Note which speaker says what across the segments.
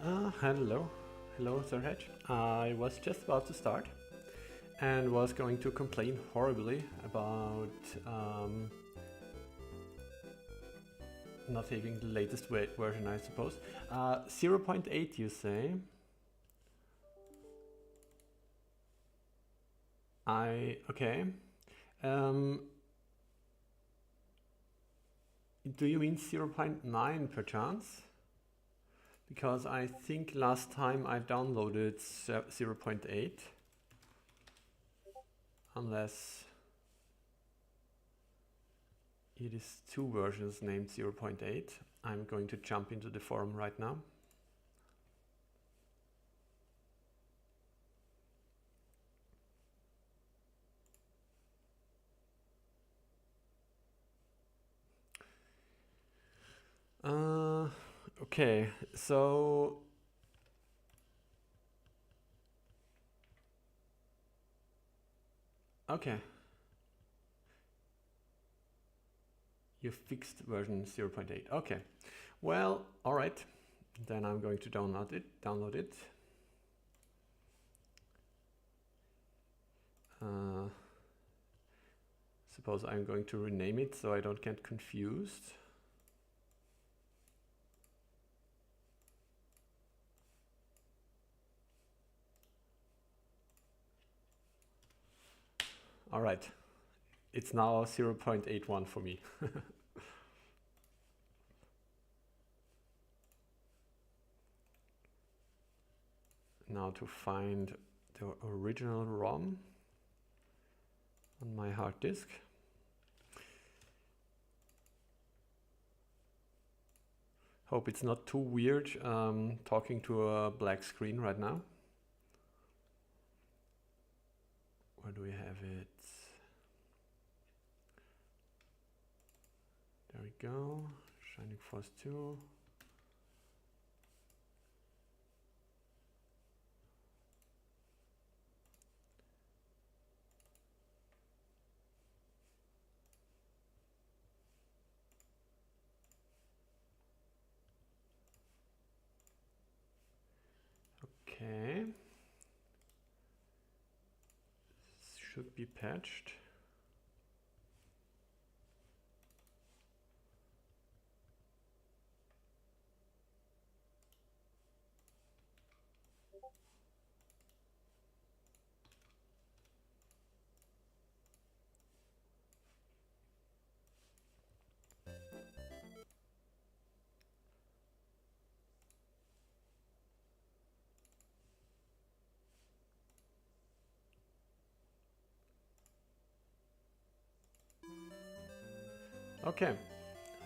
Speaker 1: Hello. Hello, Sir Hedge. I was just about to start and was going to complain horribly about not having the latest version, I suppose. 0.8, you say? Okay. Do you mean 0.9 per chance? Because I think last time I downloaded 0.8, unless it is two versions named 0.8. I'm going to jump into the forum right now. Okay, so okay. You fixed version 0.8. Okay. Well, all right. Then I'm going to download it. Suppose I'm going to rename it so I don't get confused. All right. It's now 0.81 for me. Now to find the original ROM on my hard disk. Hope it's not too weird talking to a black screen right now. Where do we have it? There we go. Shining Force 2. Okay. Should be patched. Okay,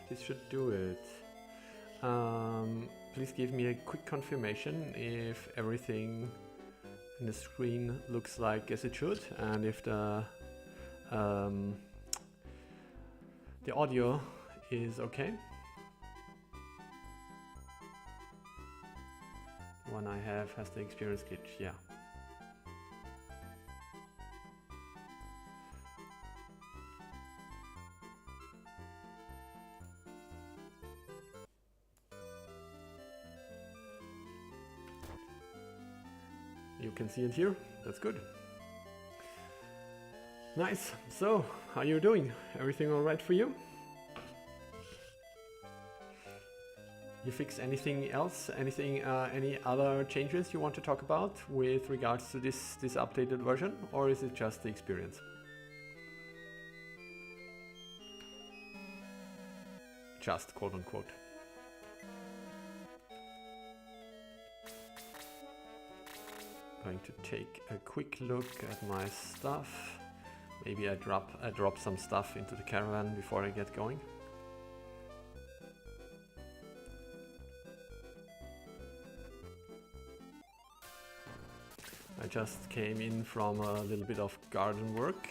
Speaker 1: this should do it. Please give me a quick confirmation if everything in the screen looks like as it should, and if the audio is okay. The one I have has the experience glitch, yeah. You can see it here, that's good. Nice, so how are you doing? Everything all right for you? You fix anything else? Any other changes you want to talk about with regards to this updated version, or is it just the experience? Just quote unquote. Going to take a quick look at my stuff. Maybe I drop some stuff into the caravan before I get going. I just came in from a little bit of garden work.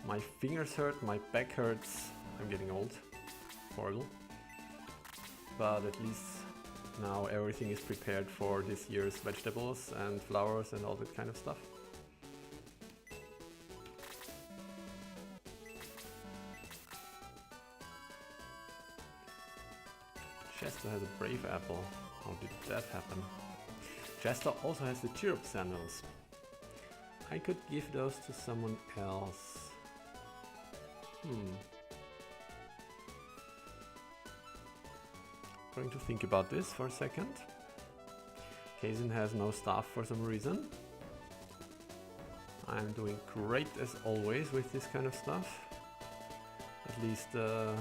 Speaker 1: My fingers hurt, my back hurts. I'm getting old. Horrible. But at least now everything is prepared for this year's vegetables and flowers and all that kind of stuff. Jester has a Brave Apple. How did that happen? Jester also has the Chirrup Sandals. I could give those to someone else. Going to think about this for a second. Kazin has no staff for some reason. I'm doing great as always with this kind of stuff. At least the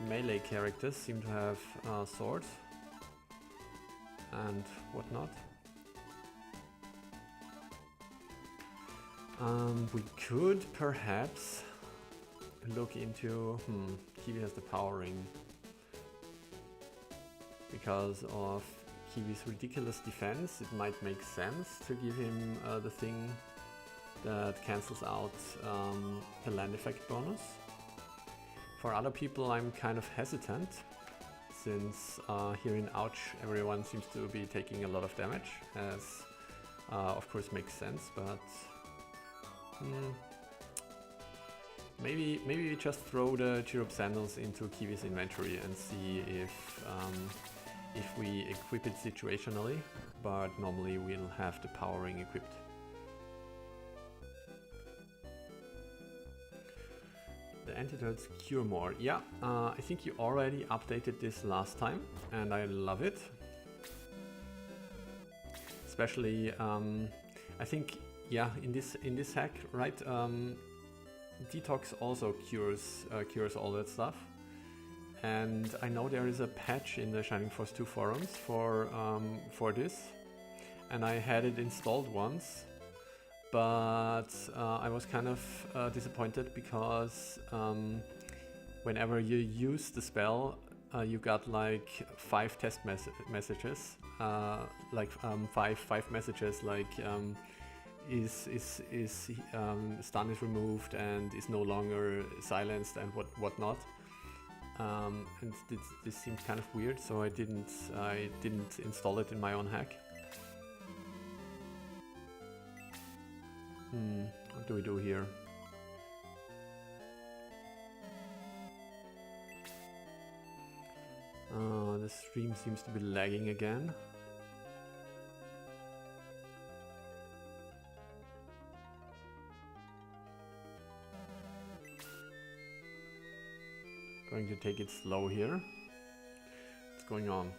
Speaker 1: melee characters seem to have swords and whatnot. We could perhaps look into... Kiwi has the power ring. Because of Kiwi's ridiculous defense, it might make sense to give him the thing that cancels out the land effect bonus. For other people I'm kind of hesitant, since here in Ouch everyone seems to be taking a lot of damage, as of course makes sense, but maybe we just throw the Chirrup Sandals into Kiwi's inventory and see if we equip it situationally, but normally we'll have the power ring equipped. The antidotes cure more. Yeah, I think you already updated this last time and I love it. Especially, I think, yeah, in this hack, right? Detox also cures all that stuff. And I know there is a patch in the Shining Force 2 forums for this, and I had it installed once, but I was kind of disappointed because whenever you use the spell, you got like 5 test messages, like five messages like is stun is removed and is no longer silenced and whatnot. And this seemed kind of weird, so I didn't install it in my own hack. What do we do here? The stream seems to be lagging again. Going to take it slow here. What's going on?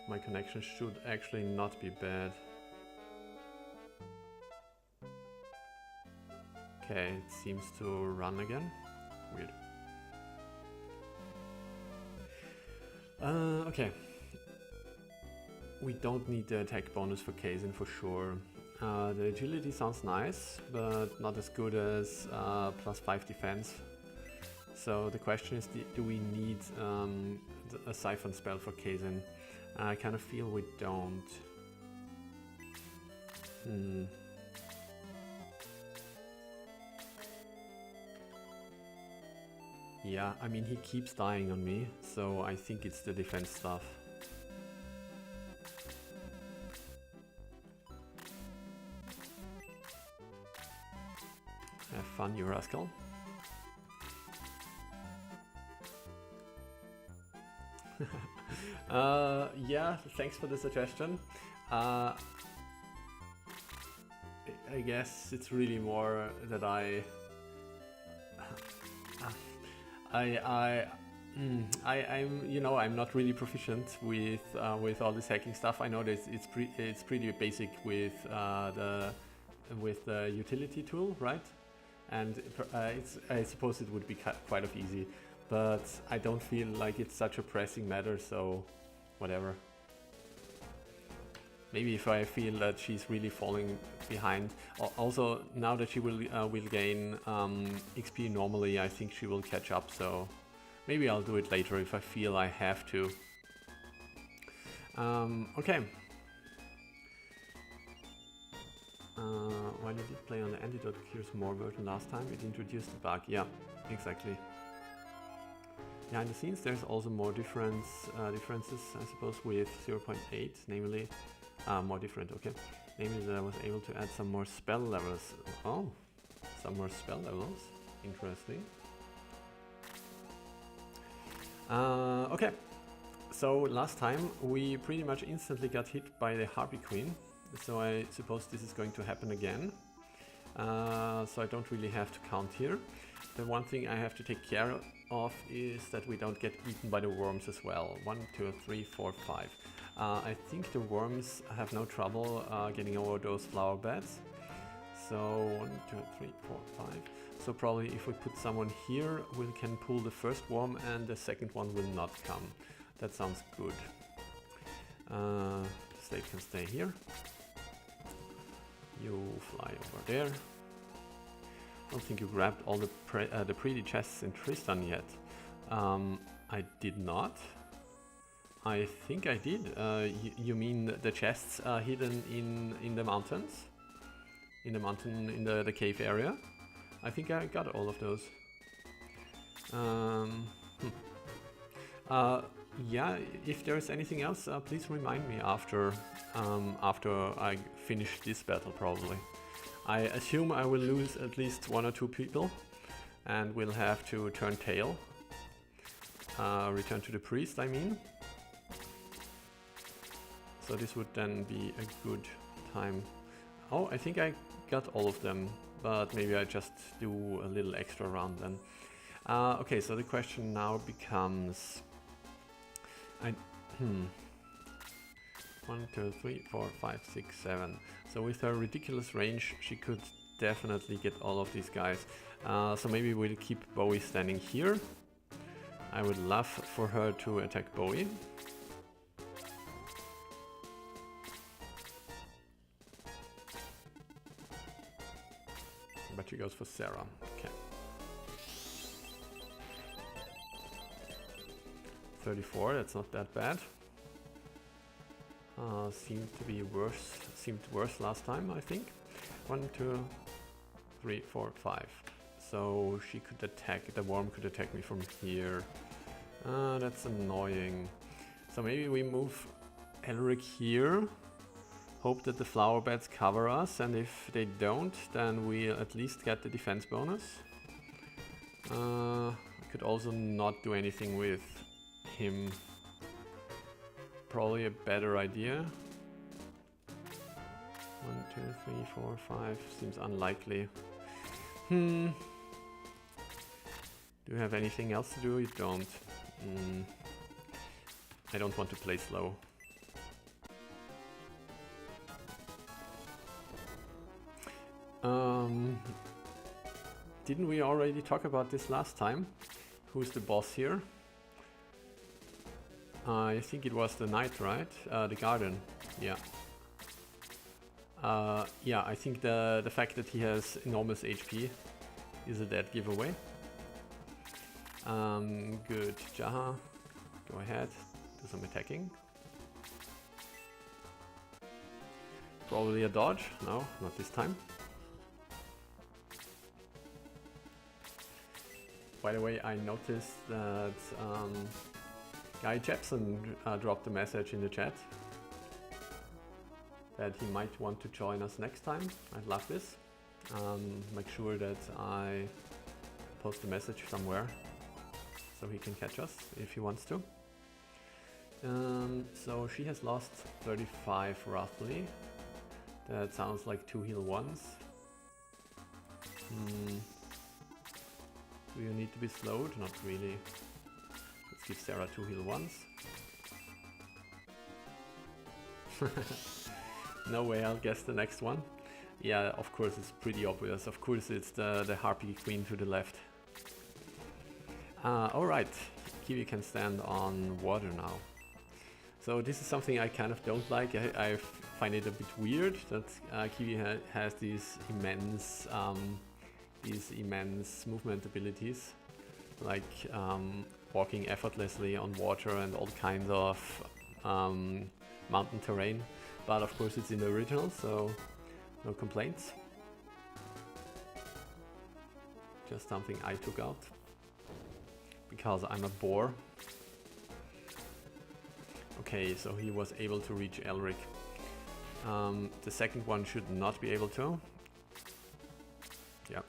Speaker 1: My connection should actually not be bad. Okay, it seems to run again. Weird. Okay. We don't need the attack bonus for Kazin for sure. The agility sounds nice, but not as good as +5 defense. So the question is, do we need a Siphon spell for Kazin? I kind of feel we don't. Yeah, I mean he keeps dying on me, so I think it's the defense stuff. Have fun, you rascal. Yeah, thanks for the suggestion. I guess it's really more that I'm not really proficient with all this hacking stuff. I know that it's pretty basic with the utility tool, right? And I suppose it would be quite of easy, but I don't feel like it's such a pressing matter, so whatever. Maybe if I feel that she's really falling behind. Also, now that she will gain XP normally, I think she will catch up, so maybe I'll do it later if I feel I have to. Okay. Why did it play on the antidote cures more version last time? It introduced the bug. Yeah, exactly. Behind the scenes, there's also more differences, I suppose, with 0.8, namely. More different, okay. Namely that I was able to add some more spell levels. Oh, some more spell levels. Interesting. Okay, so last time we pretty much instantly got hit by the Harpy Queen, so I suppose this is going to happen again. So I don't really have to count here. The one thing I have to take care of is that we don't get eaten by the worms as well. 1, 2, 3, 4, 5. I think the worms have no trouble getting over those flower beds. So 1, 2, 3, 4, 5. So probably if we put someone here, we can pull the first worm and the second one will not come. That sounds good. Slave can stay here. You fly over there. I don't think you grabbed all the pretty chests in Tristan yet. I did not. I think I did. You mean the chests hidden in the mountains? In the mountain, in the cave area? I think I got all of those. Yeah, if there is anything else, please remind me after I finish this battle probably. I assume I will lose at least 1 or 2 people and will have to turn tail. Return to the priest, I mean. So this would then be a good time. Oh, I think I got all of them, but maybe I just do a little extra round then. Okay, so the question now becomes... 1, 2, 3, 4, 5, 6, 7. So with her ridiculous range, she could definitely get all of these guys. So maybe we'll keep Bowie standing here. I would love for her to attack Bowie. But she goes for Sarah. Okay. 34, that's not that bad. Seemed worse last time, I think. 1, 2, 3, 4, 5. So she could attack, the worm could attack me from here. That's annoying. So maybe we move Elric here. Hope that the flower beds cover us, and if they don't, then we'll at least get the defense bonus. I could also not do anything with him. Probably a better idea. 1, 2, 3, 4, 5. Seems unlikely. Do you have anything else to do? You don't. I don't want to play slow. Didn't we already talk about this last time? Who's the boss here? I think it was the knight, right? The garden, yeah. Yeah, I think the fact that he has enormous HP is a dead giveaway. Good, Jaha, go ahead, do some attacking. Probably a dodge, no, not this time. By the way, I noticed that Guy Jepson dropped a message in the chat that he might want to join us next time. I'd love this. Make sure that I post a message somewhere so he can catch us if he wants to. So she has lost 35 roughly. That sounds like 2 heal ones. Do you need to be slowed? Not really. Let's give Sarah 2 heal ones. No way, I'll guess the next one. Yeah, of course it's pretty obvious. Of course it's the Harpy Queen to the left. Alright, Kiwi can stand on water now. So this is something I kind of don't like. I find it a bit weird that Kiwi has these immense movement abilities, like walking effortlessly on water and all kinds of mountain terrain. But of course it's in the original, so no complaints. Just something I took out because I'm a bore. Okay, so he was able to reach Elric. The second one should not be able to. Yep.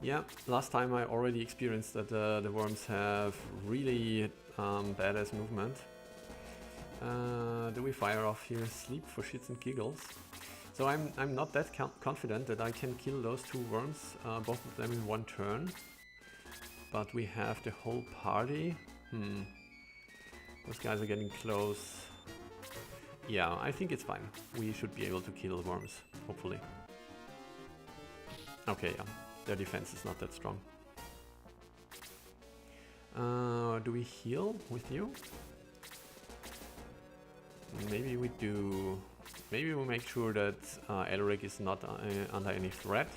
Speaker 1: Yeah, last time I already experienced that the worms have really badass movement. Do we fire off here sleep for shits and giggles? So I'm not that confident that I can kill those two worms, both of them in one turn. But we have the whole party. Those guys are getting close. Yeah, I think it's fine. We should be able to kill worms, hopefully. Okay, yeah. Their defense is not that strong. Do we heal with you? Maybe we do. Maybe we'll make sure that Elric is not under any threat.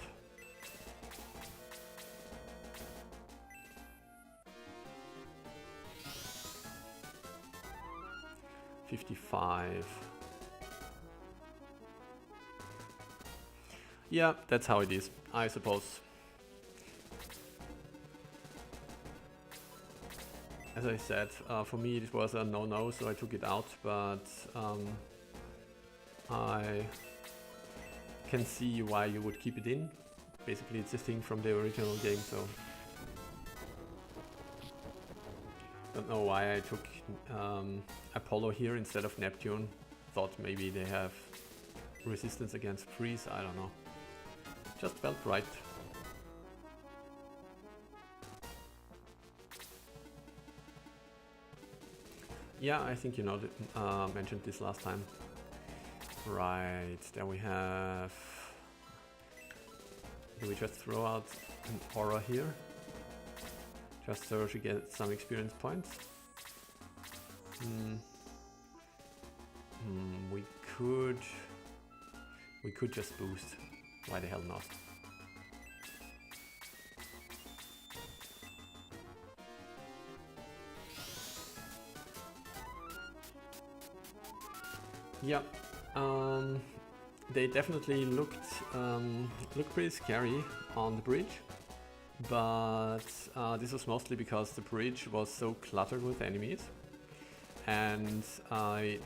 Speaker 1: $55. Yeah, that's how it is, I suppose. As I said, for me it was a no-no, so I took it out, but I can see why you would keep it in. Basically it's a thing from the original game, so don't know why I took Apollo here instead of Neptune. Thought maybe they have resistance against freeze, I don't know. Just felt right. Yeah, I think you know mentioned this last time. Right, there we have... Do we just throw out an aura here? Just so she gets some experience points. We could just boost. Why the hell not? Yeah, they definitely looked pretty scary on the bridge, but this was mostly because the bridge was so cluttered with enemies, and I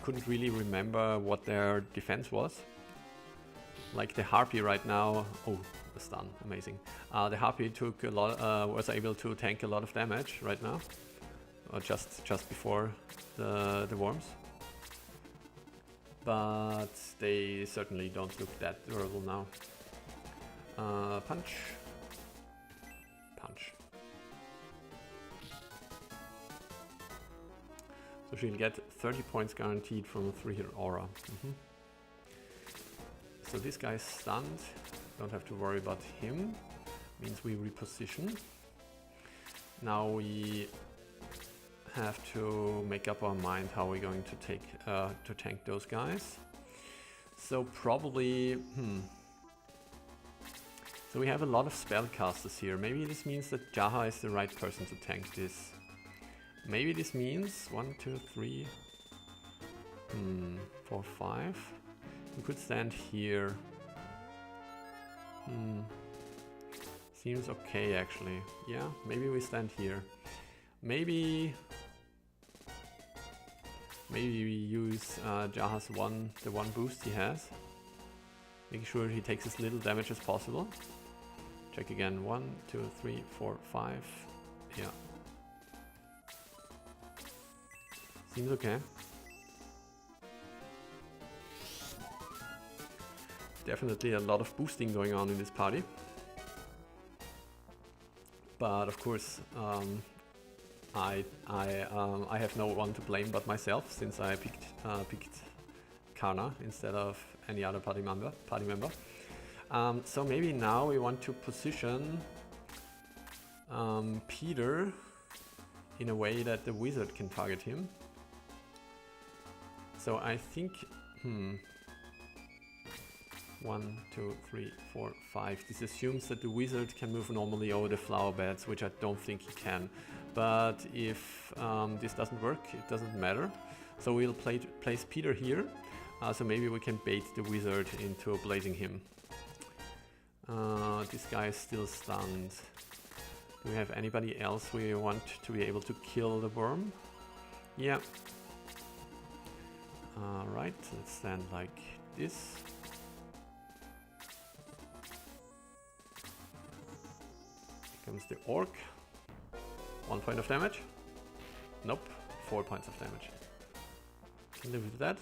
Speaker 1: couldn't really remember what their defense was. Like the Harpy right now, oh, the stun, amazing. The Harpy took a lot, was able to tank a lot of damage right now, just before the worms. But they certainly don't look that durable now. Punch. Punch. So she'll get 30 points guaranteed from a 3-hit aura. So this guy's stunned. Don't have to worry about him. Means we reposition. Now we have to make up our mind how we're going to tank those guys. So probably, So we have a lot of spellcasters here. Maybe this means that Jaha is the right person to tank this. Maybe this means 1, 2, 3, 4, 5. We could stand here. Seems okay actually. Yeah, maybe we stand here. Maybe we use Jaha's the one boost he has. Making sure he takes as little damage as possible. Check again. 1, 2, 3, 4, 5. Yeah. Seems okay. Definitely a lot of boosting going on in this party. But of course, I have no one to blame but myself, since I picked Karna instead of any other party member. So maybe now we want to position Peter in a way that the wizard can target him. So I think 1, 2, 3, 4, 5. This assumes that the wizard can move normally over the flower beds, which I don't think he can. But if this doesn't work, it doesn't matter. So we'll place Peter here. So maybe we can bait the wizard into blazing him. This guy is still stunned. Do we have anybody else we want to be able to kill the worm? Yeah. Right, let's stand like this. Comes the orc. 1 point of damage. Nope, 4 points of damage. Can live with that.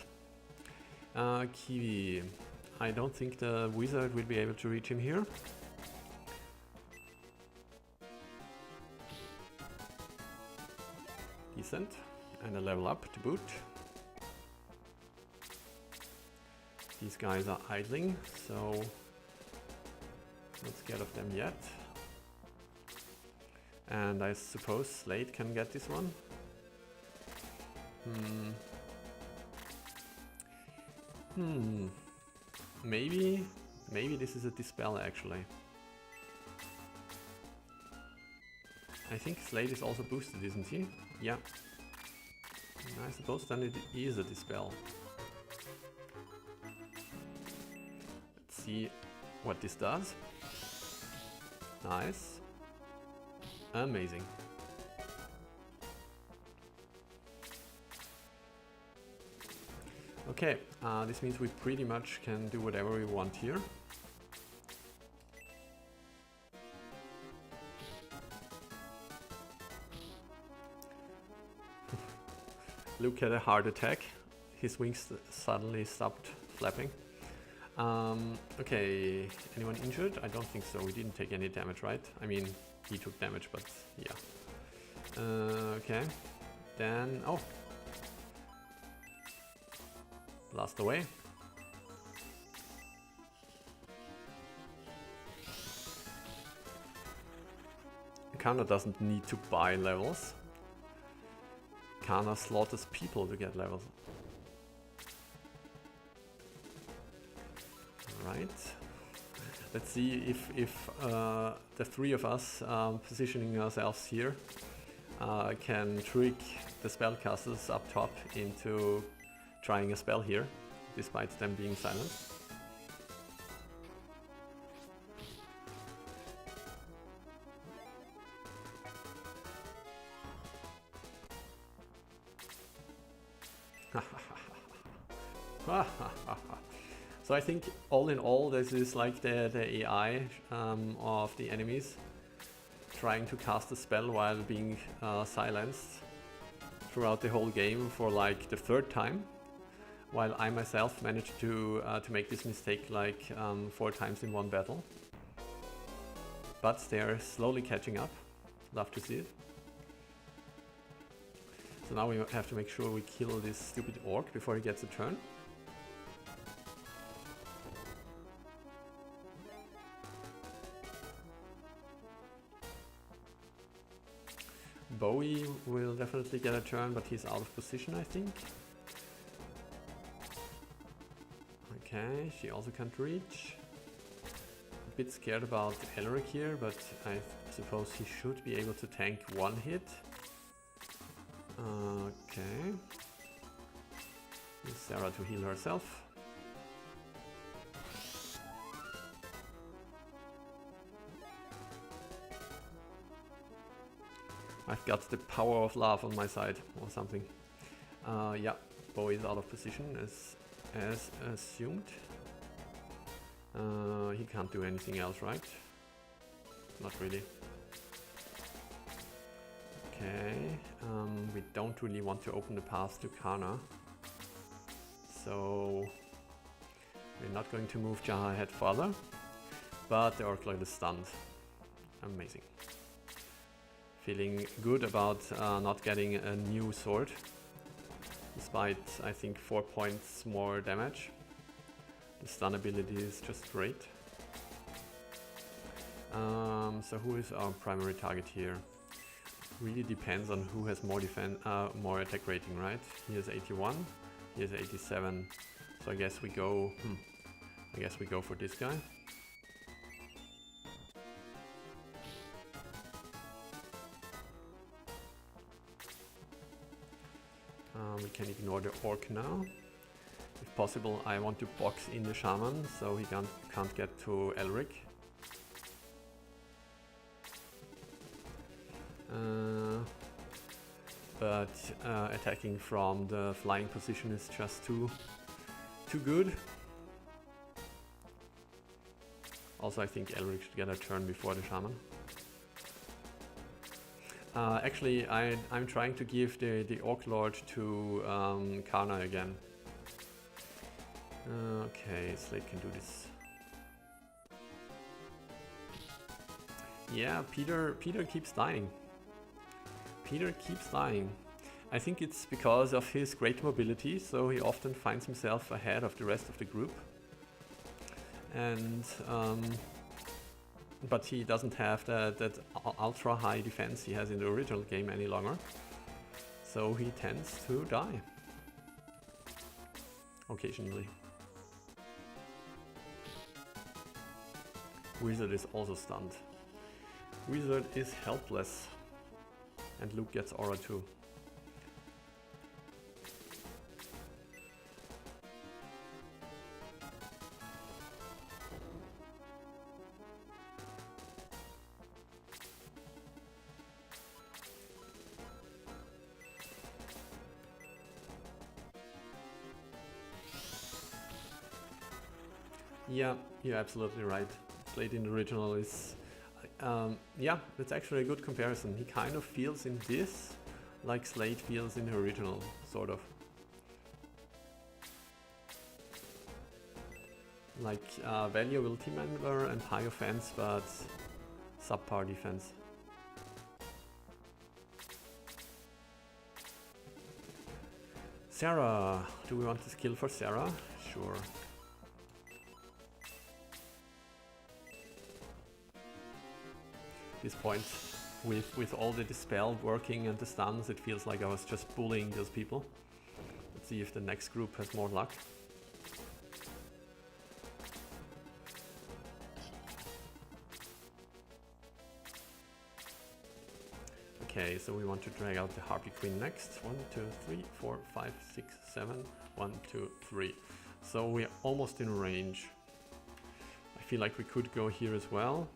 Speaker 1: Kiwi. I don't think the wizard will be able to reach him here. Decent. And a level up to boot. These guys are idling, so not scared of them yet. And I suppose Slade can get this one. Maybe this is a dispel actually. I think Slade is also boosted, isn't he? Yeah. I suppose then it is a dispel. Let's see what this does. Nice. Amazing. Okay, this means we pretty much can do whatever we want here. Look at a heart attack. His wings suddenly stopped flapping. Okay, anyone injured? I don't think so. We didn't take any damage, right? I mean, he took damage, but yeah. Okay, then, oh. Blast away. Kana doesn't need to buy levels. Kana slaughters people to get levels. Right. Let's see if the three of us positioning ourselves here can trick the spellcasters up top into trying a spell here, despite them being silent. So I think all in all this is like the AI of the enemies trying to cast a spell while being silenced throughout the whole game for like the 3rd time, while I myself managed to make this mistake like 4 times in one battle. But they're slowly catching up. Love to see it. So now we have to make sure we kill this stupid orc before he gets a turn. Bowie will definitely get a turn, but he's out of position, I think. Okay, she also can't reach. A bit scared about Elric here, but I suppose he should be able to tank 1 hit. Okay. Use Sarah to heal herself. I've got the power of love on my side or something. Yeah, Bowie is out of position as assumed. He can't do anything else, right? Not really. Okay, we don't really want to open the path to Kana. So we're not going to move Jaha ahead further, but the Orc is stunned. Amazing. Feeling good about not getting a new sword, despite I think 4 points more damage. The stun ability is just great. So who is our primary target here? Really depends on who has more more attack rating, right? He has 81, he has 87. So I guess we go. I guess we go for this guy. We can ignore the orc now. If possible, I want to box in the shaman so he can't get to Elric. But attacking from the flying position is just too good. Also, I think Elric should get a turn before the shaman. Actually, I'm trying to give the Orc Lord to Karna again. Okay, Slate can do this. Yeah, Peter keeps dying. Peter keeps dying. I think it's because of his great mobility, so he often finds himself ahead of the rest of the group. And but he doesn't have that ultra high defense he has in the original game any longer. So he tends to die. Occasionally. Wizard is also stunned. Wizard is helpless. And Luke gets aura too. Yeah, you're absolutely right. Slade in the original is... yeah, that's actually a good comparison. He kind of feels in this like Slade feels in the original, sort of. Like valuable team member and high offense, but subpar defense. Sarah! Do we want this kill for Sarah? Sure. This point, with all the dispel working and the stuns, it feels like I was just bullying those people. Let's see if the next group has more luck. Okay, so we want to drag out the Harpy Queen next. 1, 2, 3, 4, 5, 6, 7. 1, 2, 3. So we are almost in range. I feel like we could go here as well.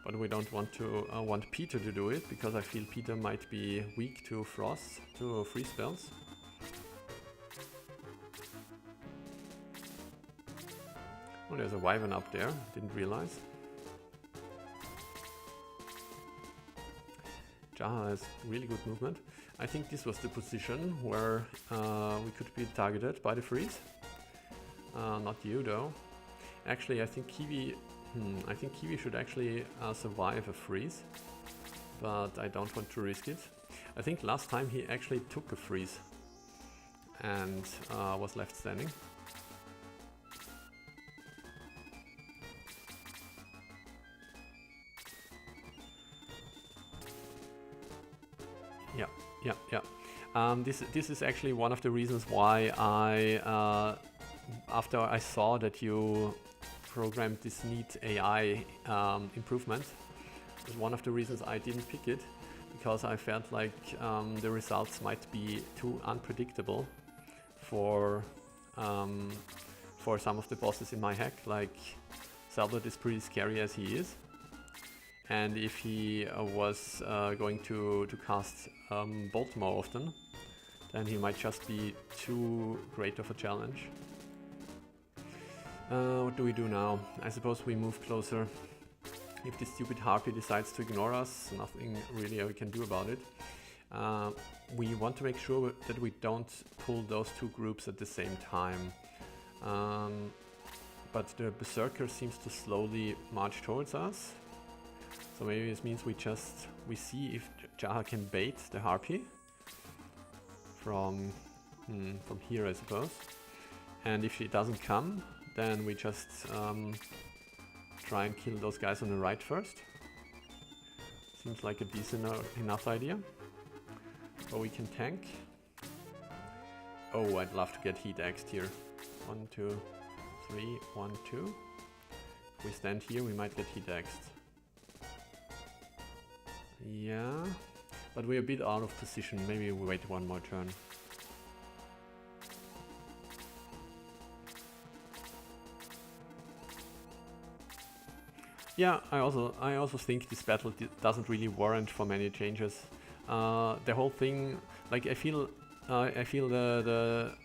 Speaker 1: But we don't want to want Peter to do it, because I feel Peter might be weak to frost, to freeze spells. Oh, there's a wyvern up there, didn't realize. Jaha has really good movement. I think this was the position where we could be targeted by the freeze. Not you though. Actually, I think Kiwi should actually survive a freeze, but I don't want to risk it. I think last time he actually took a freeze and was left standing. Yeah. This is actually one of the reasons why I, after I saw that you programmed this neat AI improvement, was one of the reasons I didn't pick it, because I felt like the results might be too unpredictable for some of the bosses in my hack. Like Salbert is pretty scary as he is, and if he was going to cast Bolt more often, then he might just be too great of a challenge. What do we do now? I suppose we move closer. If this stupid Harpy decides to ignore us, nothing really we can do about it. We want to make sure that we don't pull those two groups at the same time. But the Berserker seems to slowly march towards us. So maybe this means we see if Jaha can bait the Harpy from here, I suppose. And if she doesn't come, then we just try and kill those guys on the right first. Seems like a decent enough idea. Or we can tank. Oh, I'd love to get heat axed here. 1, 2, 3, 1, 2. If we stand here, we might get heat axed. Yeah, but we're a bit out of position. Maybe we wait one more turn. Yeah, I also think this battle doesn't really warrant for many changes. The whole thing, like I feel the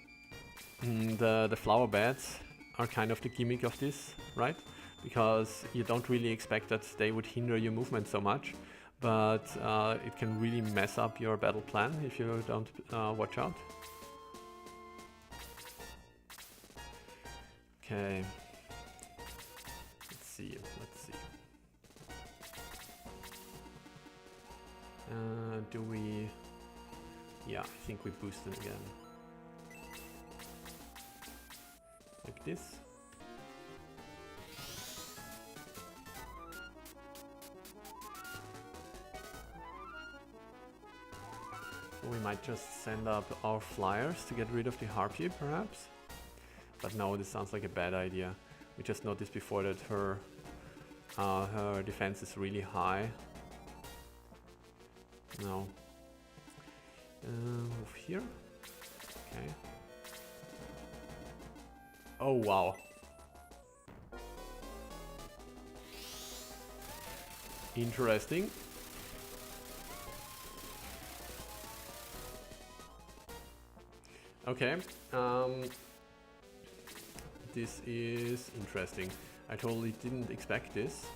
Speaker 1: flower beds are kind of the gimmick of this, right? Because you don't really expect that they would hinder your movement so much, but it can really mess up your battle plan if you don't watch out. Okay, let's see. Do we? Yeah, I think we boost it again. Like this. So we might just send up our flyers to get rid of the harpy, perhaps. But no, this sounds like a bad idea. We just noticed before that her defense is really high. No. Move here. Okay. Oh wow. Interesting. Okay. This is interesting. I totally didn't expect this,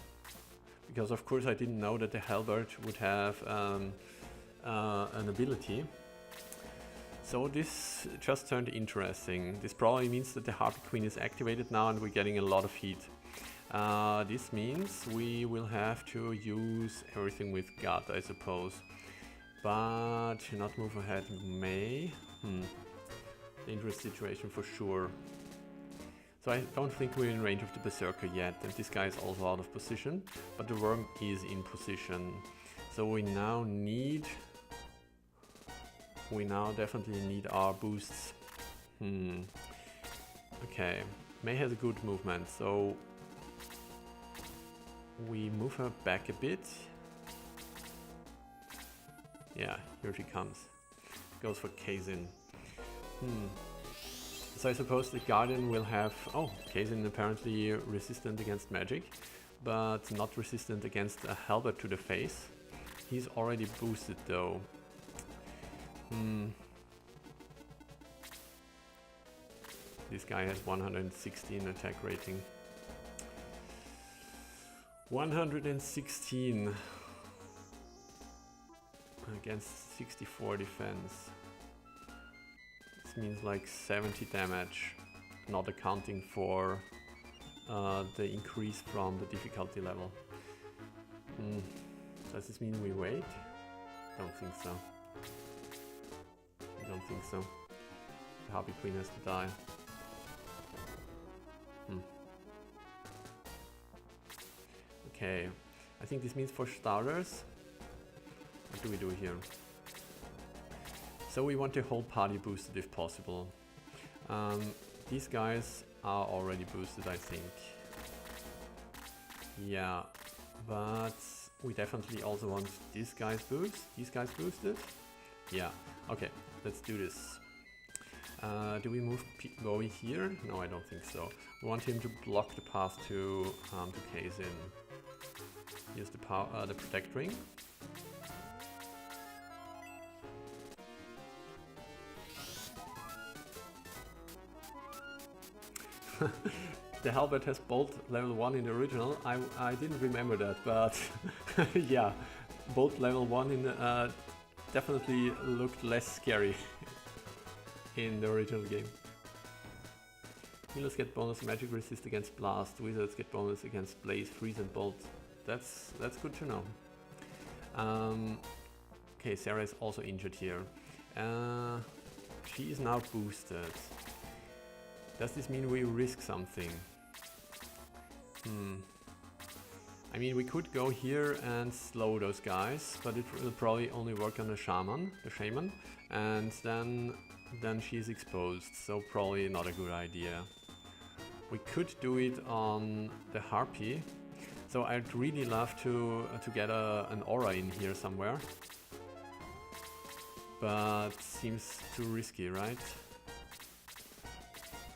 Speaker 1: because of course I didn't know that the halberd would have an ability. So this just turned interesting. This probably means that the Harpy Queen is activated now and we're getting a lot of heat. This means we will have to use everything with gut, I suppose. But not move ahead may. Dangerous situation for sure. So I don't think we're in range of the Berserker yet, and this guy is also out of position, but the Worm is in position. So we now definitely need our boosts. Okay, May has a good movement, so we move her back a bit. Yeah, here she comes. Goes for Kazin. So I suppose the Guardian will have... Oh, Kazin apparently resistant against magic, but not resistant against a halberd to the face. He's already boosted though. This guy has 116 attack rating. 116 against 64 defense. This means like 70 damage, not accounting for the increase from the difficulty level. Does this mean we wait? Don't think so. I don't think so. The Harpy Queen has to die. Okay, I think this means for starters, what do we do here? So we want the whole party boosted if possible. These guys are already boosted, I think. Yeah, but we definitely also want these guys boosted. Yeah, okay, let's do this. Do we move Bowie here? No, I don't think so. We want him to block the path to Kazin. Here's the protect ring. The halberd has bolt level 1 in the original. I didn't remember that, but yeah, bolt level 1 in definitely looked less scary in the original game. Healers get bonus magic resist against blast. Wizards get bonus against blaze, freeze, and bolt. That's good to know. Okay, Sarah is also injured here. She is now boosted. Does this mean we risk something? I mean, we could go here and slow those guys, but it will probably only work on the shaman, and then she's exposed, so probably not a good idea. We could do it on the Harpy, so I'd really love to get an aura in here somewhere, but seems too risky, right?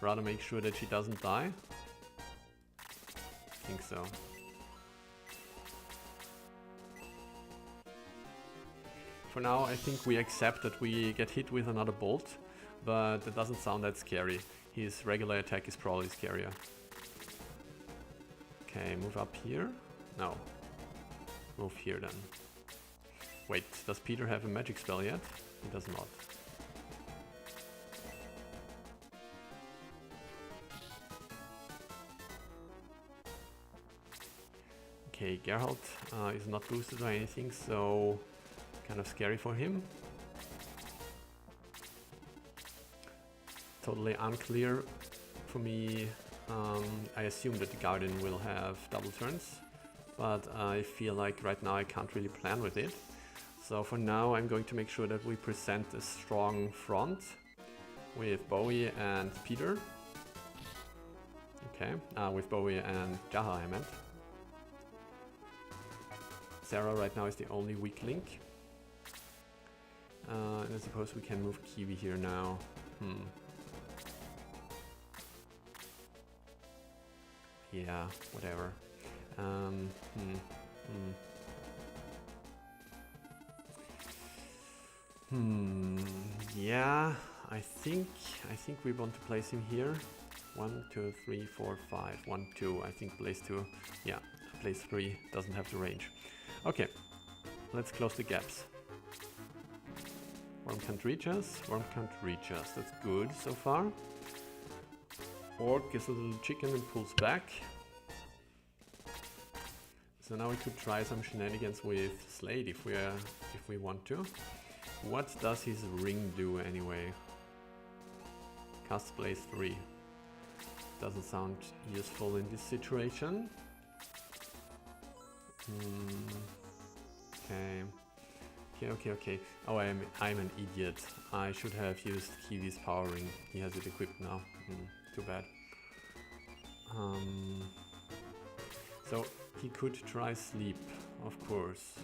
Speaker 1: Rather make sure that she doesn't die. I think so. For now, I think we accept that we get hit with another bolt, but it doesn't sound that scary. His regular attack is probably scarier. Okay, move up here. No. Move here then. Wait, does Peter have a magic spell yet? He does not. Okay, Geralt is not boosted or anything, so kind of scary for him. Totally unclear for me. I assume that the Guardian will have double turns, but I feel like right now I can't really plan with it. So for now I'm going to make sure that we present a strong front with Bowie and Peter. Okay, with Bowie and Jaha I meant. Sarah right now is the only weak link. And I suppose we can move Kiwi here now. Yeah, whatever. Yeah, I think we want to place him here. 1, 2, 3, 4, 5. 1, 2. I think place 2. Yeah, place 3 doesn't have the range. Okay, let's close the gaps. Worm can't reach us. Worm can't reach us. That's good so far. Orc gets a little chicken and pulls back. So now we could try some shenanigans with Slade if we want to. What does his ring do anyway? Cast place 3. Doesn't sound useful in this situation. Okay. Oh, I'm an idiot. I should have used Kiwi's power ring. He has it equipped now. Too bad. So he could try sleep, of course.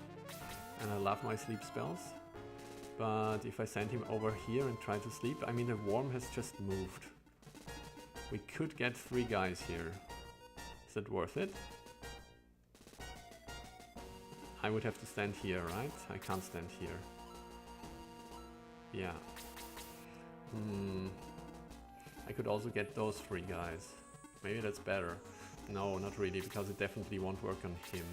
Speaker 1: And I love my sleep spells. But if I send him over here and try to sleep, I mean the worm has just moved. We could get 3 guys here. Is it worth it? I would have to stand here, right? I can't stand here. Yeah. I could also get those 3 guys. Maybe that's better. No, not really, because it definitely won't work on him.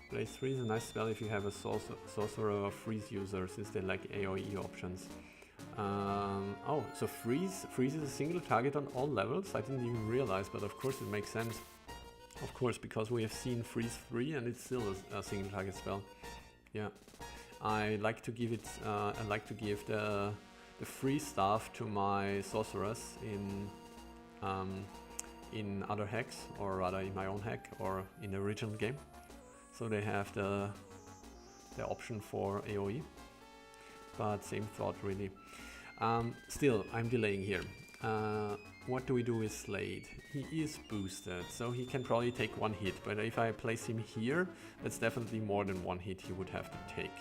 Speaker 1: Blaze 3 is a nice spell if you have a sorcerer or freeze user, since they lack AoE options. Oh, so freeze is a single target on all levels? I didn't even realize, but of course it makes sense. Of course, because we have seen freeze 3 and it's still a single target spell. Yeah, I like to give it. I like to give the freeze staff to my sorcerers in other hacks, or rather in my own hack or in the original game, so they have the option for AoE. But same thought really. Still, I'm delaying here. What do we do with Slade? He is boosted, so he can probably take 1 hit, but if I place him here, that's definitely more than 1 hit he would have to take.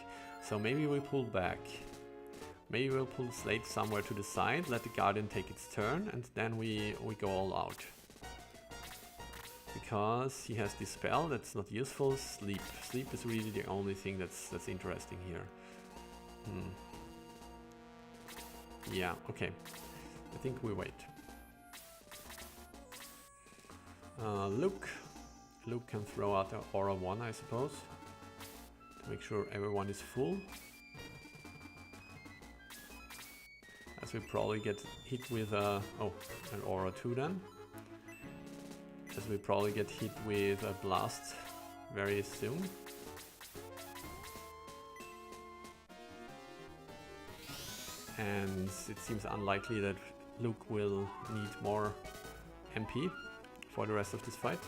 Speaker 1: So maybe we pull back. Maybe we'll pull Slade somewhere to the side, let the Guardian take its turn, and then we go all out. Because he has this spell that's not useful. Sleep. Sleep is really the only thing that's interesting here. Yeah, okay. I think we wait. Luke can throw out the Aura 1, I suppose, to make sure everyone is full. As we probably get hit with an Aura 2 then. As we probably get hit with a blast very soon. And it seems unlikely that Luke will need more MP for the rest of this fight.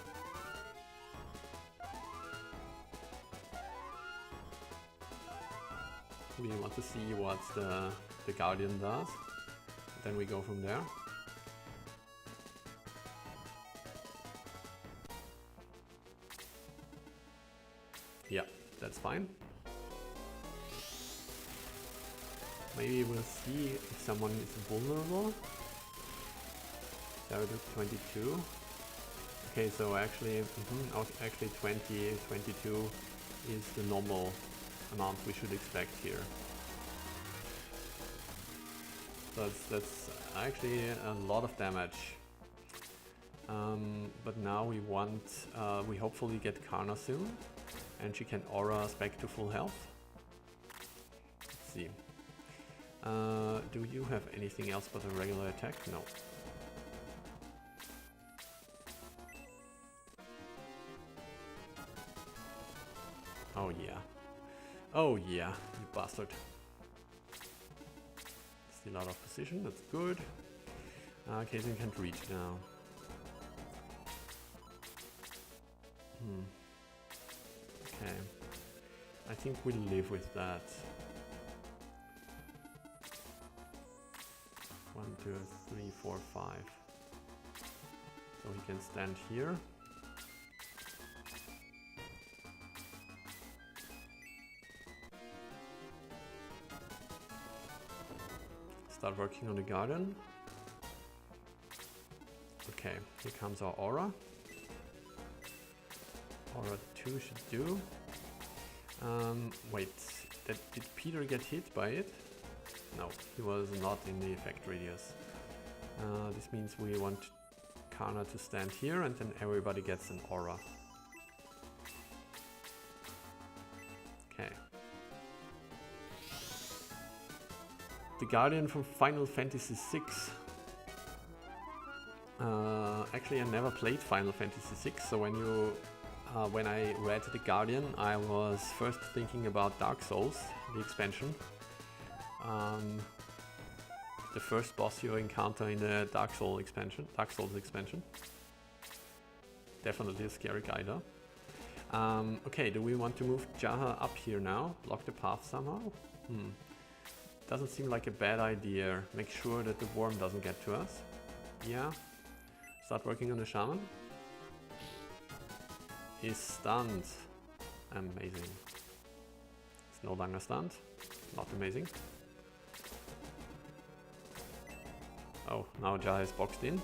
Speaker 1: We want to see what the Guardian does. Then we go from there. Yeah, that's fine. Maybe we'll see if someone is vulnerable. 22. Okay, so actually, actually 22 is the normal amount we should expect here. That's actually a lot of damage. But now we want, we hopefully get Karna soon, and she can aura us back to full health. Let's see. Do you have anything else but a regular attack? No. Oh yeah. Oh yeah, you bastard. Still out of position, that's good. Kaizen can't reach now. Okay. I think we'll live with that. 1, 2, 3, 4, 5. So he can stand here. Start working on the garden. Okay, here comes our aura. Aura 2 should do. Wait, did Peter get hit by it? No, he was not in the effect radius. This means we want Karna to stand here and then everybody gets an aura. Okay. The Guardian from Final Fantasy VI. Actually, I never played Final Fantasy VI, so when I read The Guardian, I was first thinking about Dark Souls, the expansion. The first boss you encounter in the Dark Souls expansion. Definitely a scary guy though. Okay, do we want to move Jaha up here now? Block the path somehow? Doesn't seem like a bad idea. Make sure that the worm doesn't get to us. Yeah. Start working on the shaman. He's stunned. Amazing. It's no longer stunned. Not amazing. Oh, now Jaha is boxed in.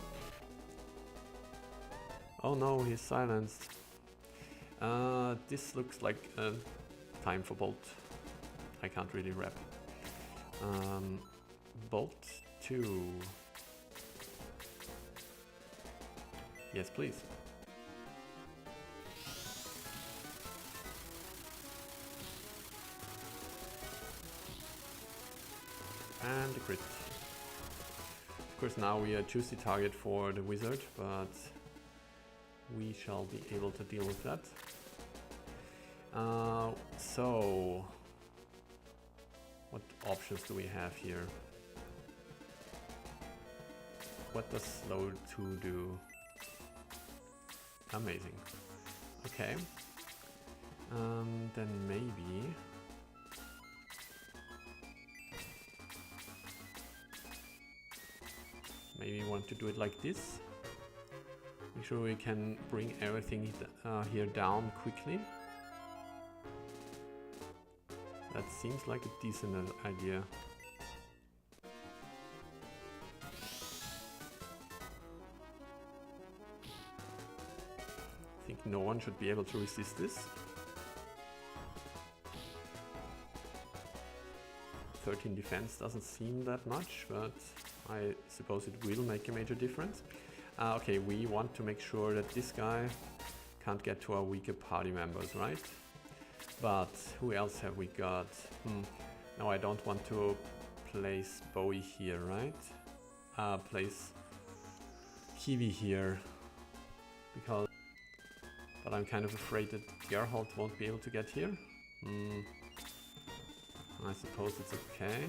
Speaker 1: Oh no, he's silenced. This looks like a time for Bolt. I can't really rep. Bolt 2. Yes, please. And the crit. Of course, now we choose the target for the wizard, but we shall be able to deal with that. So, what options do we have here? What does slow 2 do? Amazing. Okay. Then maybe... Maybe we want to do it like this. Make sure we can bring everything here down quickly. That seems like a decent idea. I think no one should be able to resist this. 13 defense doesn't seem that much, but I suppose it will make a major difference. Okay, we want to make sure that this guy can't get to our weaker party members, right? But who else have we got? No, I don't want to place Bowie here, right? Place Kiwi here. Because... But I'm kind of afraid that Geralt won't be able to get here. I suppose it's okay.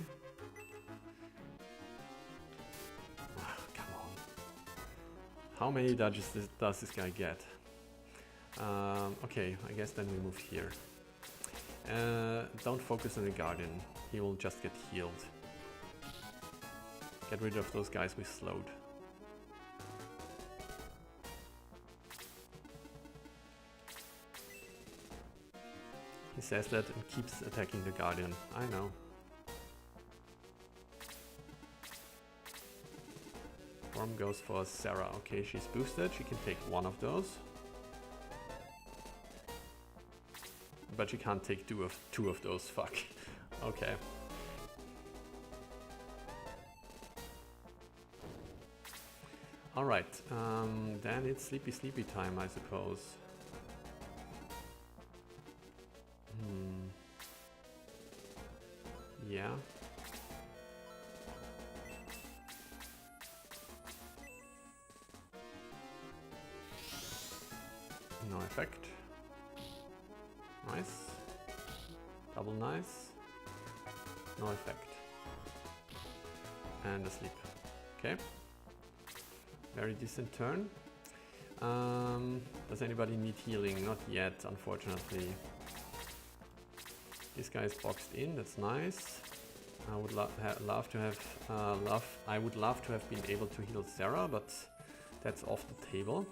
Speaker 1: Come on. How many dodges does this guy get? Okay, I guess then we move here. Don't focus on the Guardian. He will just get healed. Get rid of those guys we slowed. He says that and keeps attacking the Guardian. I know. Worm goes for Sarah. Okay, she's boosted. She can take one of those. But she can't take two of those. Fuck. Okay. Alright, then it's sleepy time, I suppose. Yeah. No effect. Nice. Double nice. No effect. And asleep. Okay. Very decent turn. Does anybody need healing? Not yet, unfortunately. This guy is boxed in. That's nice. I would love to have been able to heal Sarah, but that's off the table.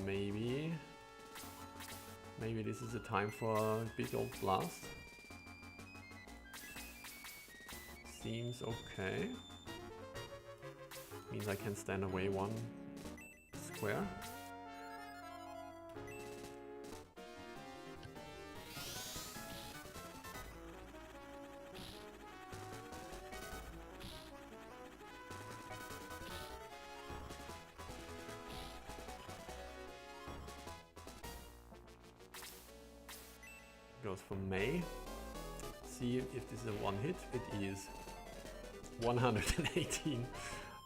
Speaker 1: Maybe this is a time for a big old blast. Seems okay. Means I can stand away one square. Goes for May. See if this is a one hit. It is 118.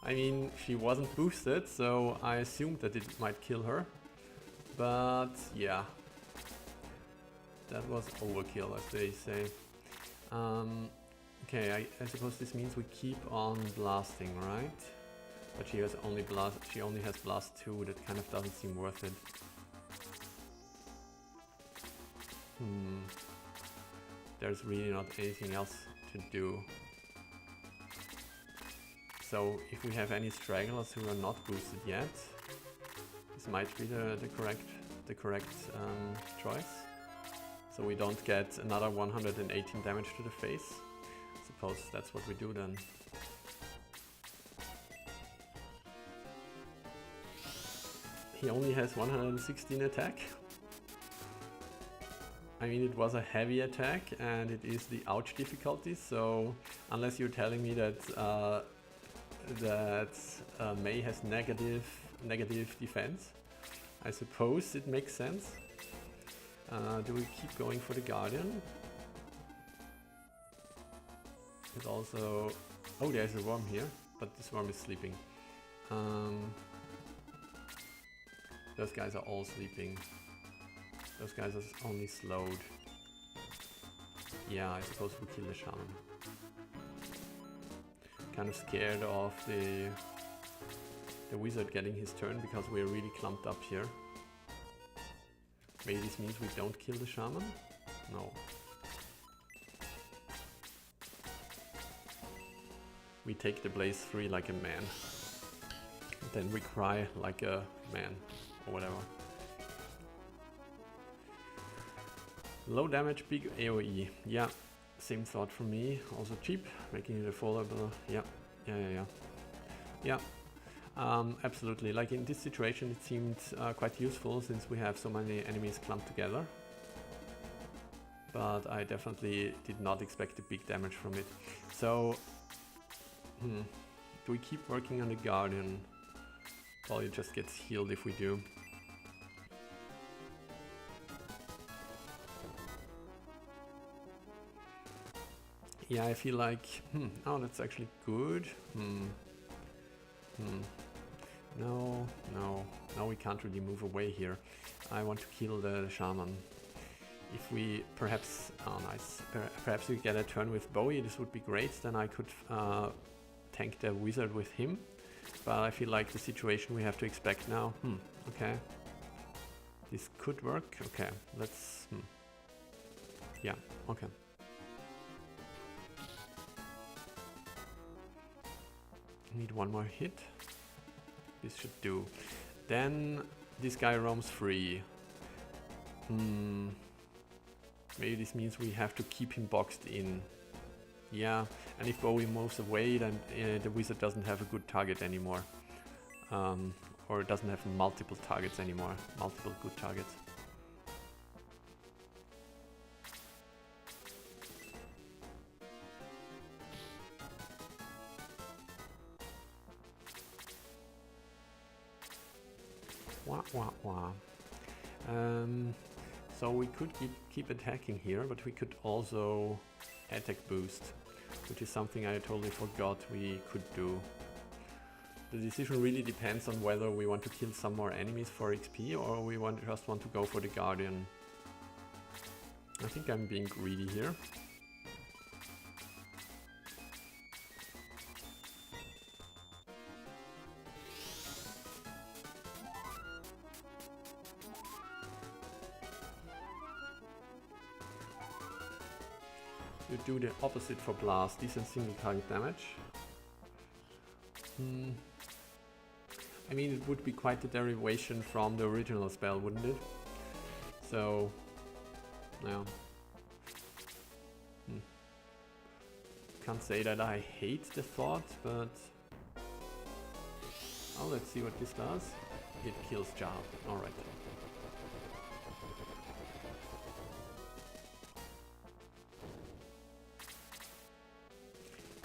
Speaker 1: I mean, she wasn't boosted, so I assumed that it might kill her. But yeah, that was overkill, as they say. Okay, I suppose this means we keep on blasting, right? But she has only blast. She only has blast 2. That kind of doesn't seem worth it. There's really not anything else to do. So if we have any stragglers who are not boosted yet, this might be the correct choice. So we don't get another 118 damage to the face. I suppose that's what we do then. He only has 116 attack. I mean, it was a heavy attack and it is the ouch difficulty, so unless you're telling me that May has negative defense, I suppose it makes sense. Do we keep going for the Guardian? It also... Oh, there's a worm here, but this worm is sleeping. Those guys are all sleeping. Those guys are only slowed. Yeah, I suppose we kill the shaman. Kind of scared of the wizard getting his turn because we're really clumped up here. Maybe this means we don't kill the shaman? No. We take the blaze 3 like a man. Then we cry like a man, or whatever. Low damage, big AoE. Yeah, same thought for me. Also cheap, making it affordable. Yeah. Absolutely. Like in this situation, it seemed quite useful since we have so many enemies clumped together. But I definitely did not expect a big damage from it. So, do we keep working on the Guardian? Probably just gets healed if we do. Yeah, I feel like, oh, that's actually good. No, we can't really move away here. I want to kill the shaman. If we perhaps, oh nice, perhaps we get a turn with Bowie, this would be great. Then I could tank the wizard with him. But I feel like the situation we have to expect now. Okay. This could work. Okay, let's, yeah, okay. Need one more hit. This should do. Then this guy roams free. Maybe this means we have to keep him boxed in. Yeah, and if Bowie moves away, then the wizard doesn't have a good target anymore. Or it doesn't have multiple targets anymore. Multiple good targets. Wah, wah, wah. So we could keep attacking here, but we could also attack boost, which is something I totally forgot we could do. The decision really depends on whether we want to kill some more enemies for XP or we just want to go for the Guardian. I think I'm being greedy here. You do the opposite for blast, decent single target damage. I mean, it would be quite a derivation from the original spell, wouldn't it? So, yeah. Can't say that I hate the thought, but... Oh, let's see what this does. It kills Job. Alright.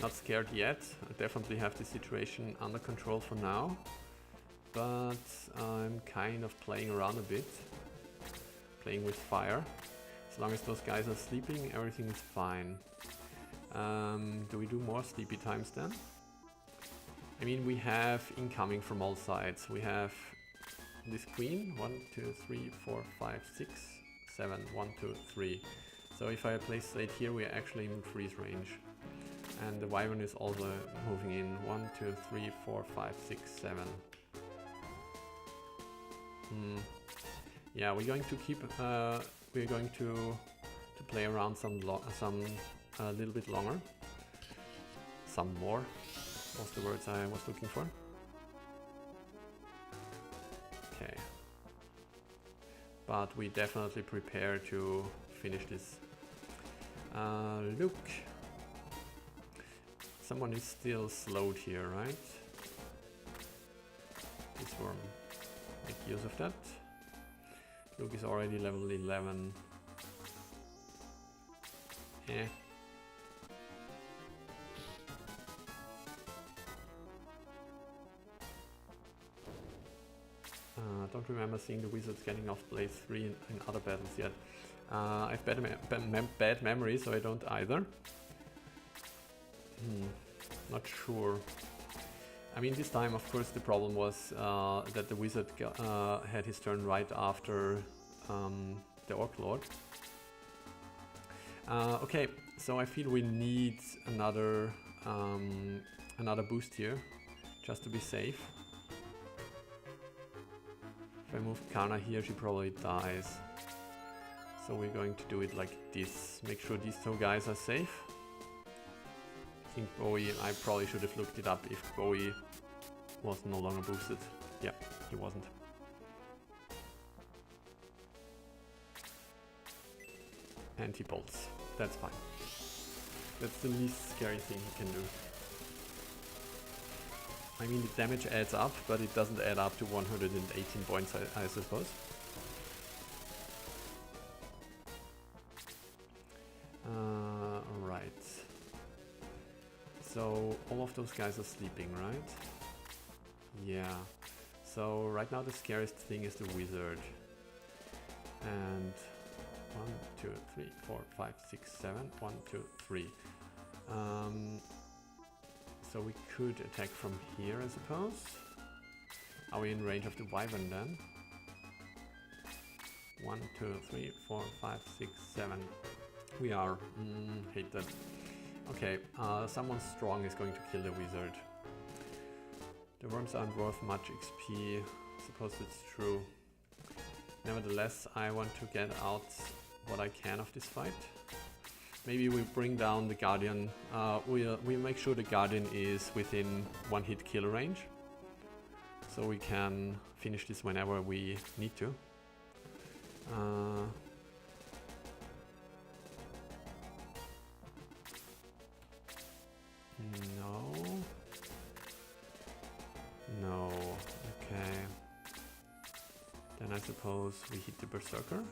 Speaker 1: Not scared yet. I definitely have the situation under control for now. But I'm kind of playing around a bit. Playing with fire. As long as those guys are sleeping, everything is fine. Do we do more sleepy times then? I mean, we have incoming from all sides. We have this queen. 1, 2, 3, 4, 5, 6, 7. 1, 2, 3. So if I place Slate here, we are actually in freeze range. And the wyvern is also moving in. 1, 2, 3, 4, 5, 6, 7. Yeah, we're going to keep. We're going to play around a little bit longer. Some more. Was the words I was looking for. Okay. But we definitely prepare to finish this. Look. Someone is still slowed here, right? This worm. Make use of that. Luke is already level 11. Eh. Don't remember seeing the wizards getting off Blaze 3 in other battles yet. I have bad memory, so I don't either. Not sure. I mean, this time, of course, the problem was that the wizard had his turn right after the Orc Lord. Okay, so I feel we need another boost here, just to be safe. If I move Kana here, she probably dies. So we're going to do it like this. Make sure these two guys are safe. I think Bowie, I probably should have looked it up if Bowie was no longer boosted. Yeah, he wasn't. And he bolts. That's fine. That's the least scary thing he can do. I mean, the damage adds up, but it doesn't add up to 118 points, I suppose. Right. So, all of those guys are sleeping, right? Yeah. So, right now the scariest thing is the wizard. And 1, 2, 3, 4, 5, 6, 7. 1, 2, 3. So we could attack from here, I suppose. Are we in range of the wyvern then? 1, 2, 3, 4, 5, 6, 7. We are. Hate that. Okay, someone strong is going to kill the wizard. The worms aren't worth much XP. I suppose it's true. Nevertheless, I want to get out what I can of this fight. Maybe we bring down the Guardian. We make sure the Guardian is within one hit kill range. So we can finish this whenever we need to. No. No. Okay. Then I suppose we hit the Berserker.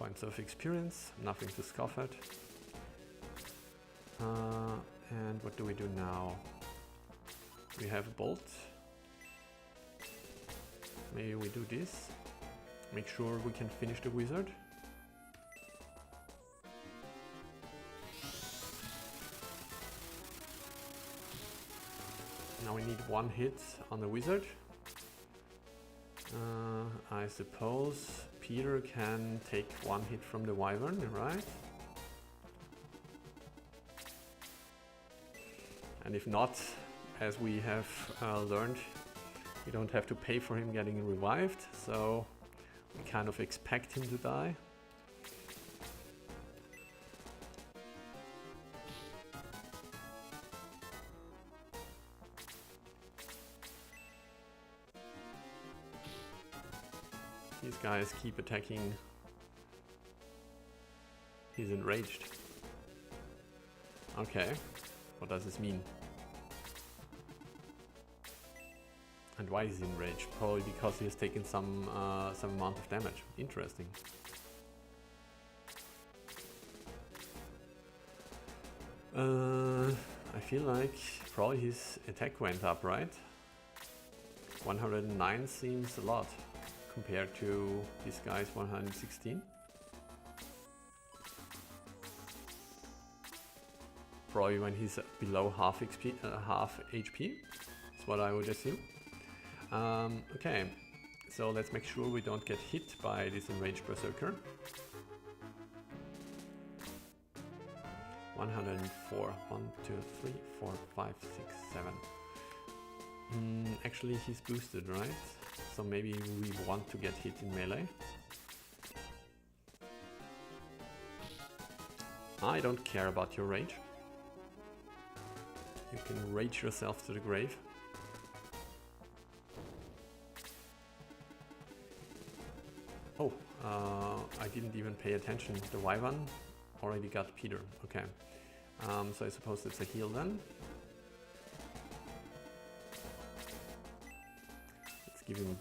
Speaker 1: points of experience, nothing to scoff at. And what do we do now? We have a bolt. Maybe we do this. Make sure we can finish the wizard. Now we need one hit on the wizard. I suppose Peter can take one hit from the wyvern, right? And if not, as we have learned, we don't have to pay for him getting revived, so we kind of expect him to die. These guys keep attacking. He's enraged. Okay, what does this mean? And why is he enraged? Probably because he has taken some amount of damage. Interesting. I feel like probably his attack went up, right? 109 seems a lot compared to this guy's 116. Probably when he's below half HP is what I would assume. Okay, so let's make sure we don't get hit by this enraged berserker. 104. 1, 2, 3, 4, 5, 6, 7. Actually, he's boosted, right? So maybe we want to get hit in melee. I don't care about your rage. You can rage yourself to the grave. Oh, I didn't even pay attention. The wyvern already got Peter. Okay, so I suppose it's a heal then. Let's give him a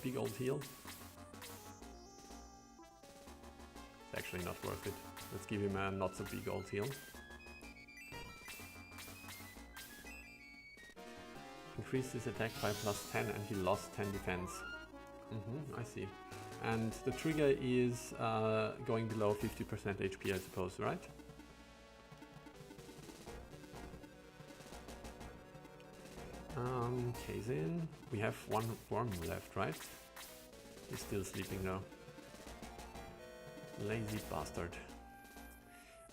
Speaker 1: big old heal. It's actually not worth it. Let's give him a not so big old heal. Increased his attack by +10 and he lost 10 defense. I see. And the trigger is going below 50% HP, I suppose, right? Case in. We have one worm left, right? He's still sleeping though. Lazy bastard.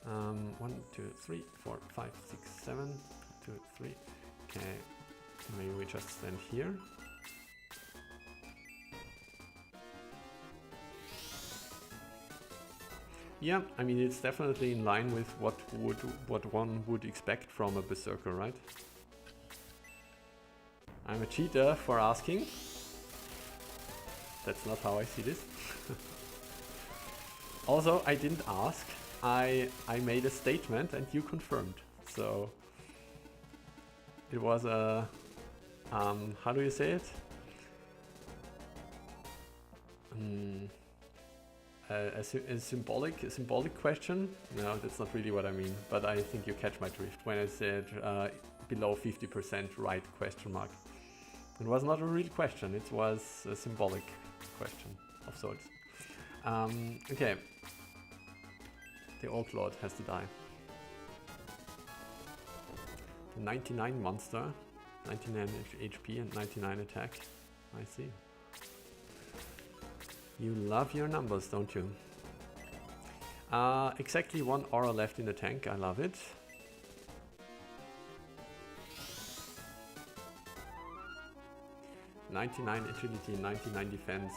Speaker 1: 1, 2, 3, 4, 5, 6, 7. 2, 3. Okay. Maybe we just stand here. Yeah, I mean it's definitely in line with what one would expect from a berserker, right? I'm a cheater for asking. That's not how I see this. Also, I didn't ask. I made a statement and you confirmed. So it was a how do you say it? A symbolic question? No, that's not really what I mean, but I think you catch my drift when I said below 50% right question mark. It was not a real question, it was a symbolic question of sorts. Okay. The Orc Lord has to die. The 99 monster, 99 HP and 99 attack. I see. You love your numbers, don't you? Exactly 1 aura left in the tank, I love it. (99 agility, 99 defense.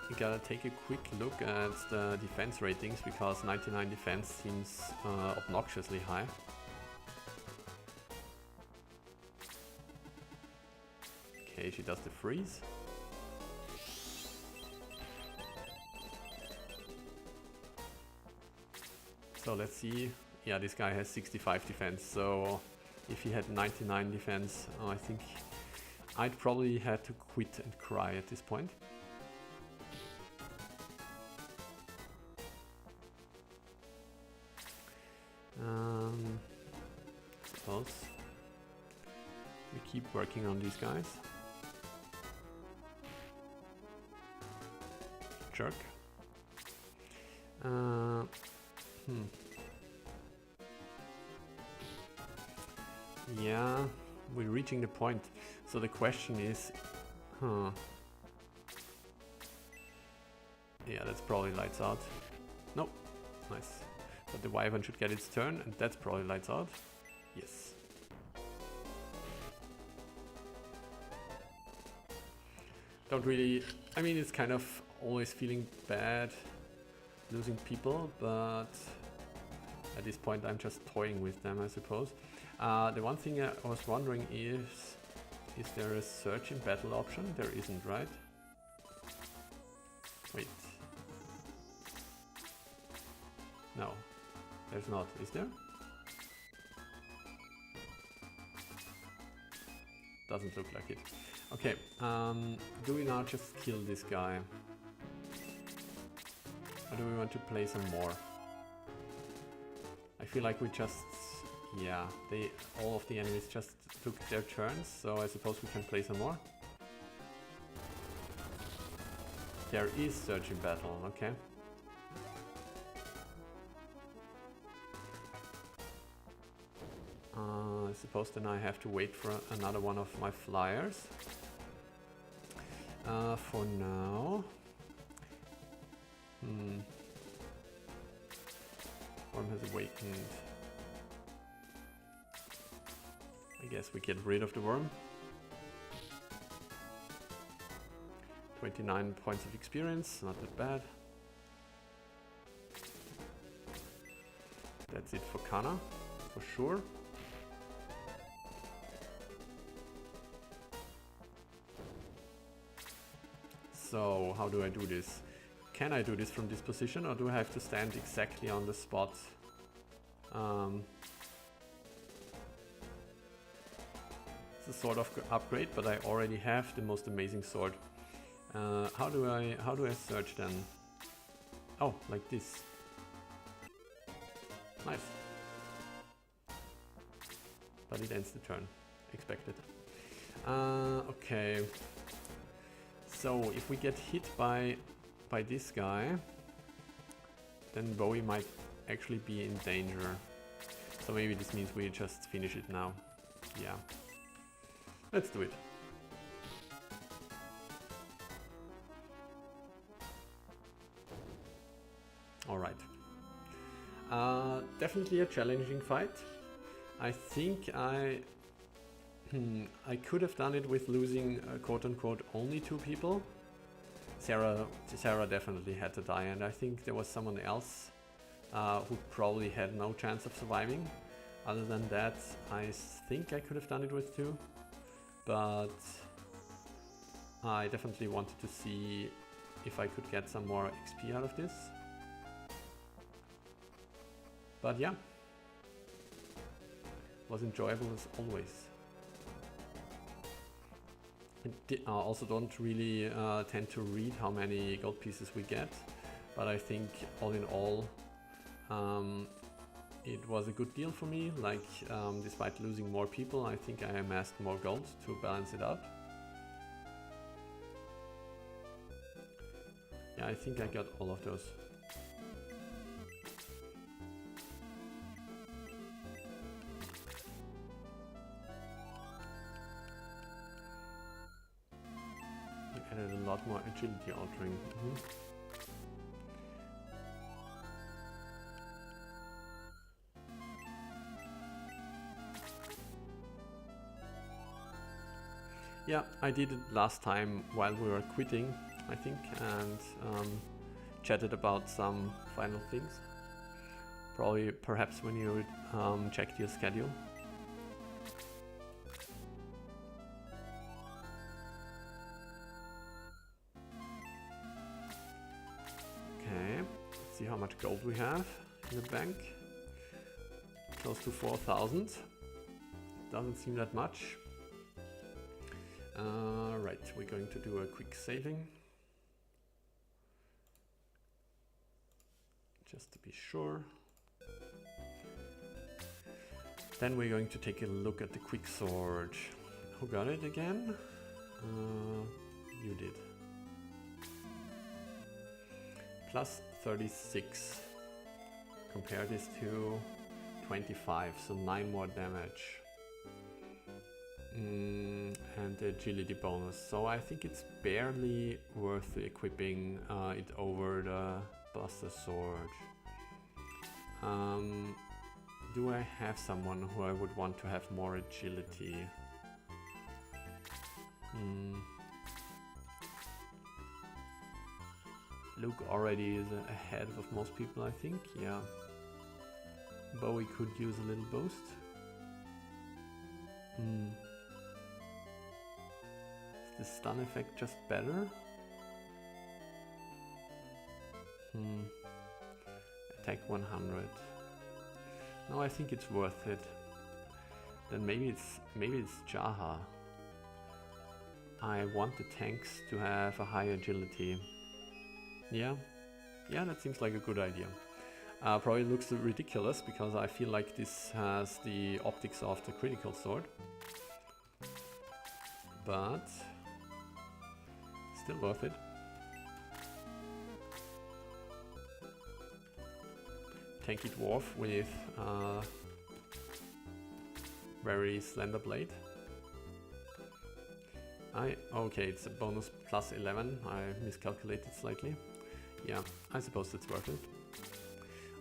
Speaker 1: You gotta take a quick look at the defense ratings because 99 defense seems obnoxiously high. Okay, she does the freeze. So let's see. Yeah, this guy has 65 defense, so if he had 99 defense, I think I'd probably had to quit and cry at this point. We keep working on these guys. Jerk. Yeah, we're reaching the point. So the question is, yeah, that's probably lights out. Nope, nice. But the Wyvern should get its turn, and that's probably lights out. Yes. Don't really, I mean, it's kind of always feeling bad losing people, but at this point I'm just toying with them, I suppose. The one thing I was wondering is there a search in battle option? There isn't, right? Wait. No, there's not, is there? Doesn't look like it. Okay, do we now just kill this guy? Or do we want to play some more? I feel like we just, yeah, all of the enemies just took their turns, so I suppose we can play some more. There is search in battle, okay. I suppose then I have to wait for another one of my flyers. For now... Worm has awakened. I guess we get rid of the worm. 29 points of experience, not that bad. That's it for Kana, for sure. So, how do I do this? Can I do this from this position, or do I have to stand exactly on the spot? It's a sort of upgrade, but I already have the most amazing sword. How do I search then? Oh, like this. Nice. But it ends the turn. Expected. Okay. So if we get hit by this guy, then Bowie might actually be in danger. So maybe this means we just finish it now. Yeah. Let's do it. Alright. Definitely a challenging fight. I think I could have done it with losing quote-unquote only 2 people. Sarah definitely had to die, and I think there was someone else who probably had no chance of surviving. Other than that, I think I could have done it with 2, but I definitely wanted to see if I could get some more XP out of this. But yeah, was enjoyable as always. I also don't really tend to read how many gold pieces we get, but I think all in all it was a good deal for me. Like despite losing more people, I think I amassed more gold to balance it out. Yeah, I think I got all of those. Added a lot more agility altering. Yeah, I did it last time while we were quitting, I think, and chatted about some final things. Probably, perhaps when you checked your schedule. See how much gold we have in the bank. Close to 4,000. Doesn't seem that much. Right, we're going to do a quick saving. Just to be sure. Then we're going to take a look at the quick sword. Who got it again? You did. Plus 36. Compare this to 25, so 9 more damage. And the agility bonus. So I think it's barely worth equipping it over the Buster Sword. Do I have someone who I would want to have more agility? Luke already is ahead of most people, I think. Yeah. Bowie could use a little boost. Is the stun effect just better? Attack 100. No, I think it's worth it. Then maybe it's Jaha. I want the tanks to have a high agility. Yeah, that seems like a good idea. Probably looks ridiculous because I feel like this has the optics of the critical sword. But still worth it. Tanky dwarf with very slender blade. Okay, it's a bonus plus 11. I miscalculated slightly. Yeah, I suppose it's worth it.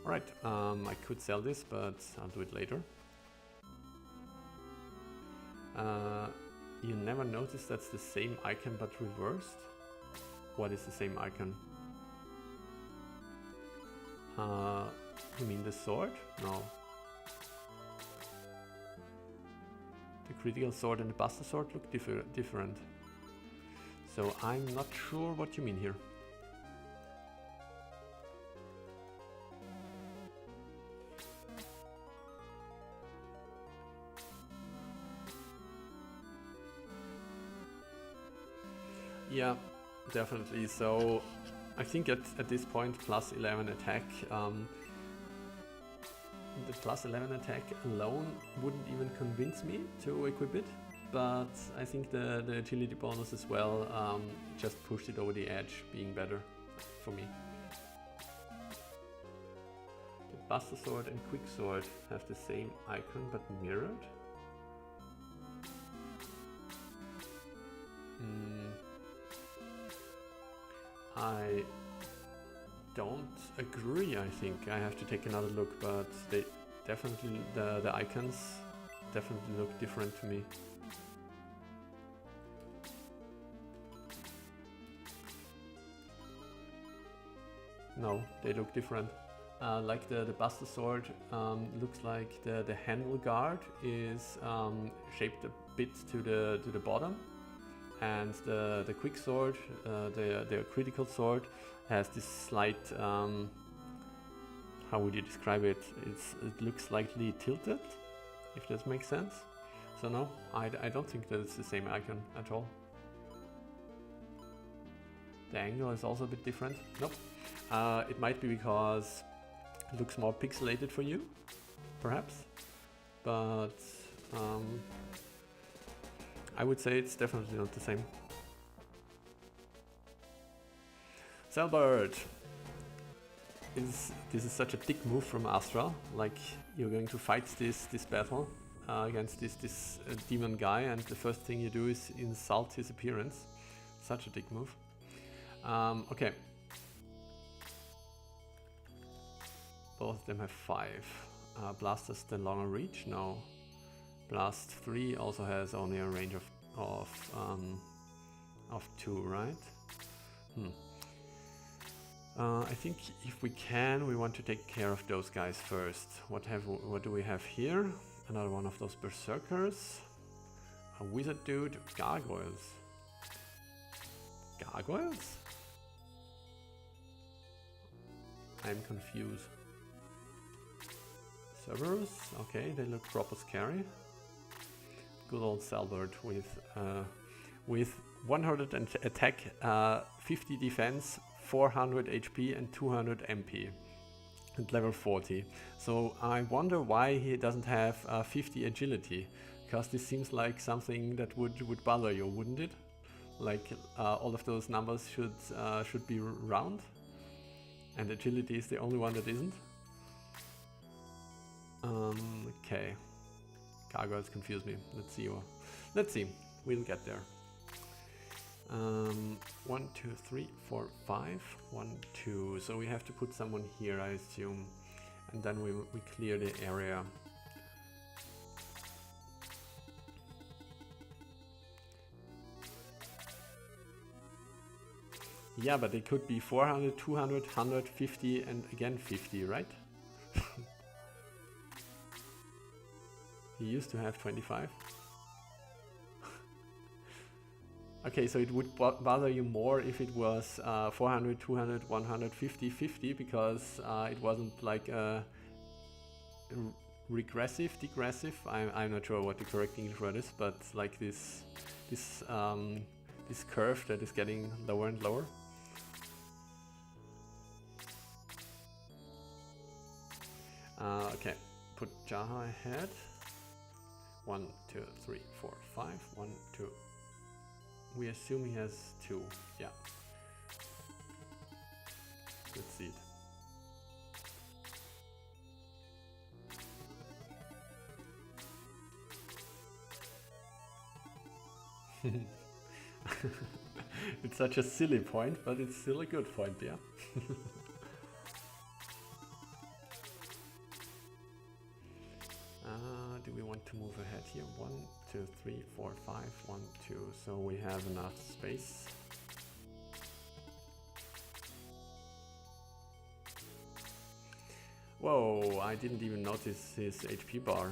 Speaker 1: Alright, I could sell this, but I'll do it later. You never notice that's the same icon but reversed? What is the same icon? You mean the sword? No. The critical sword and the Buster Sword look different. So I'm not sure what you mean here. Yeah, definitely. So I think at this point plus 11 attack, the plus 11 attack alone wouldn't even convince me to equip it, but I think the agility bonus as well just pushed it over the edge, being better for me. The Buster Sword and Quick Sword have the same icon but mirrored. I don't agree, I think. I have to take another look, but they definitely, the icons definitely look different to me. No, they look different. Like the Buster Sword looks like the handle guard is shaped a bit to the bottom. And the Quick Sword, the critical sword, has this slight, how would you describe it? It looks slightly tilted, if that makes sense. So no, I don't think that it's the same icon at all. The angle is also a bit different. Nope. It might be because it looks more pixelated for you, perhaps. But I would say it's definitely not the same. Selbert! This is such a dick move from Astra. Like, you're going to fight this battle against this demon guy, and the first thing you do is insult his appearance. Such a dick move. Okay. Both of them have 5. Blasters the longer reach? No. Blast 3 also has only a range of 2, right? I think if we can, we want to take care of those guys first. What do we have here? Another one of those berserkers. A wizard dude. Gargoyles. Gargoyles? I'm confused. Cerberus? Okay, they look proper scary. Good old Selbert with 100 attack, 50 defense, 400 HP and 200 MP and level 40. So I wonder why he doesn't have 50 agility, because this seems like something that would bother you, wouldn't it? Like all of those numbers should be round, and agility is the only one that isn't. Okay, gargoyles confuse me. Let's see. We'll get there. 1, 2, 3, 4, 5. 1, 2. So we have to put someone here, I assume, and then we clear the area. Yeah, but they could be 400, 200, 150, and again 50, right? He used to have 25. Okay, so it would bother you more if it was 400, 200, 150, 50, because it wasn't like regressive, degressive. I'm not sure what the correct English word is, but like this curve that is getting lower and lower. Okay, put Jaha ahead. 1, 2, 3, 4, 5. 1, 2. We assume he has 2. Yeah. Let's see it. It's such a silly point, but it's still a good point, yeah. Do we want to move ahead here? 1, 2, 3, 4, 5, 1, 2. So we have enough space. Whoa, I didn't even notice his HP bar.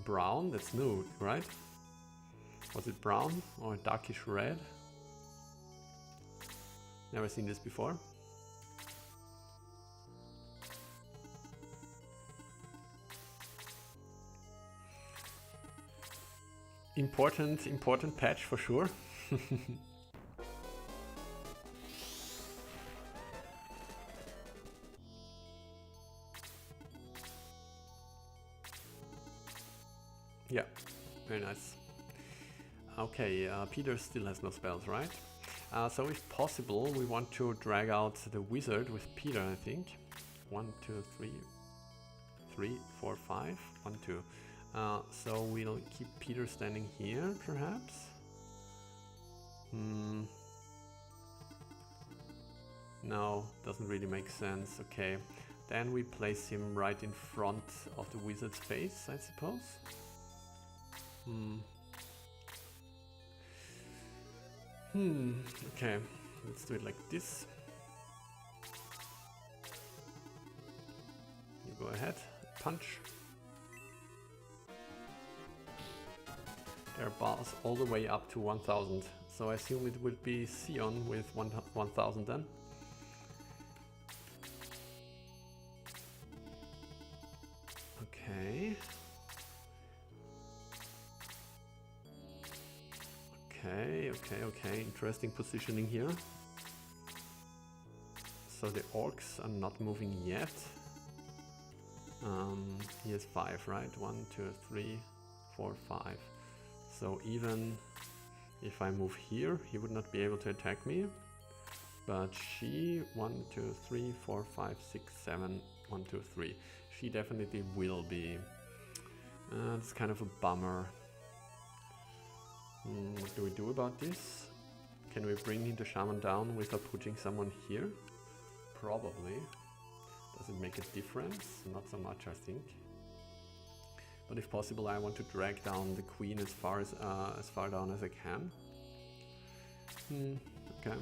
Speaker 1: Brown? That's new, right? Was it brown or darkish red? Never seen this before. Important patch for sure. Yeah, very nice. Okay, Peter still has no spells, right? So if possible, we want to drag out the wizard with Peter, I think. 1, 2, 3, 3, 4, 5, 1, 2. So we'll keep Peter standing here, perhaps? No, doesn't really make sense. Okay, then we place him right in front of the wizard's face, I suppose. Okay, let's do it like this. You go ahead, punch. There are bars all the way up to 1000, so I assume it would be Sion with 1000 then. Okay. Okay, interesting positioning here. So the orcs are not moving yet. He has 5, right? 1, 2, 3, 4, 5. So even if I move here, he would not be able to attack me. But she, 1, 2, 3, 4, 5, 6, 7, 1, 2, 3. She definitely will be. It's kind of a bummer. What do we do about this? Can we bring the shaman down without putting someone here? Probably. Does it make a difference? Not so much, I think. But if possible, I want to drag down the queen as far down as I can. Okay.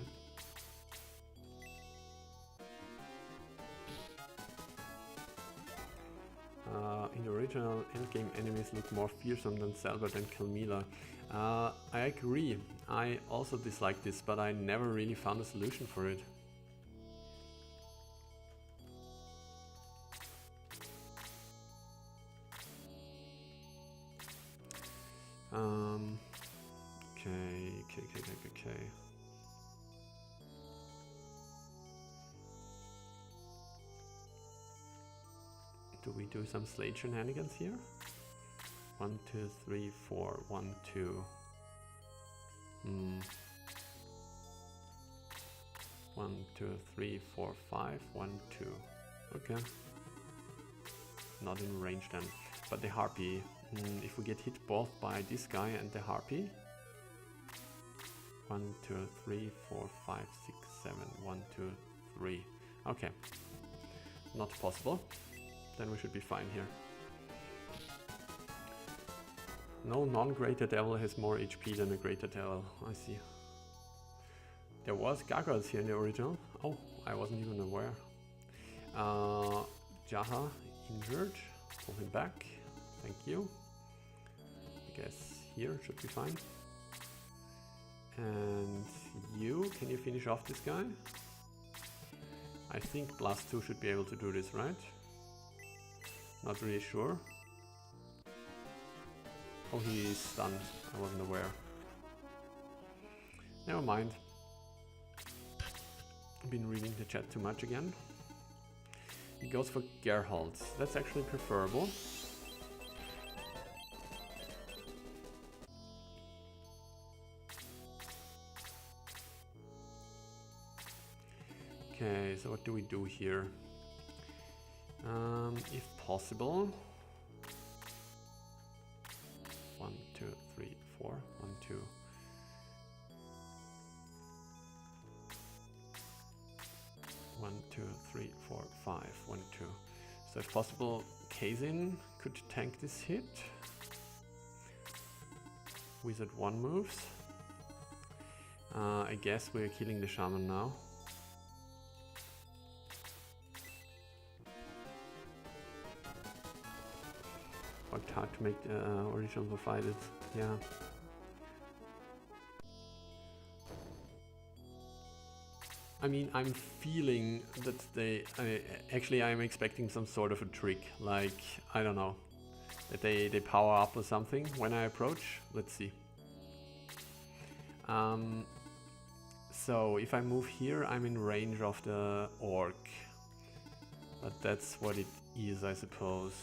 Speaker 1: In the original endgame, enemies look more fearsome than Selbert and Kelmila. I agree. I also dislike this, but I never really found a solution for it. Okay. Do we do some Slade shenanigans here? 1, 2, 3, 4, 1, 2. 1, 2, 3, 4, 5, 1, 2. Okay. Not in range then. But the harpy, if we get hit both by this guy and the harpy. 1, 2, 3, 4, 5, 6, 7, 1, 2, 3. Okay. Not possible. Then we should be fine here. No non-greater devil has more HP than a greater devil. I see. There was gargoyles here in the original. Oh, I wasn't even aware. Jaha injured. Pull him back. Thank you. I guess here should be fine. And you, can you finish off this guy? I think +2 should be able to do this, right? Not really sure. Oh, he is stunned. I wasn't aware. Never mind. I've been reading the chat too much again. He goes for Geralt. That's actually preferable. Okay, so what do we do here? If possible. 1, 2, 3, 4. 1, 2. One, 2, 3, 4, 5. 1, 2. So if possible, Kazin could tank this hit. Wizard 1 moves. I guess we're killing the shaman now. Worked hard to make the original provided. Yeah. I mean, I'm feeling that they... actually, I'm expecting some sort of a trick. Like, I don't know. That they power up or something when I approach. Let's see. So, if I move here, I'm in range of the orc. But that's what it is, I suppose.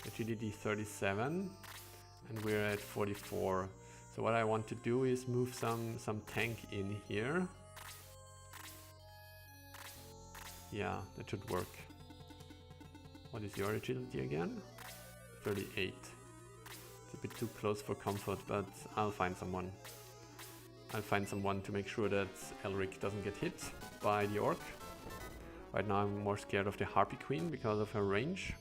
Speaker 1: Agility 37. And we're at 44. So what I want to do is move some tank in here. Yeah, that should work. What is your agility again? 38. It's a bit too close for comfort, but I'll find someone. I'll find someone to make sure that Elric doesn't get hit by the orc. Right now I'm more scared of the Harpy Queen because of her range.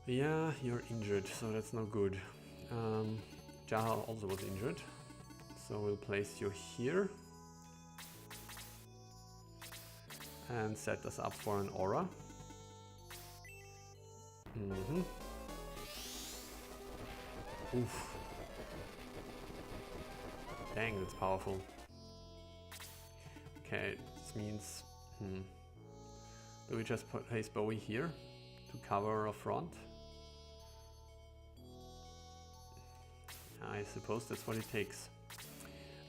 Speaker 1: Yeah, you're injured, so that's no good. Jaha also was injured, so we'll place you here and set us up for an aura. Oof. Dang, that's powerful. Okay, this means... Do we just place Bowie here to cover a front? I suppose that's what it takes.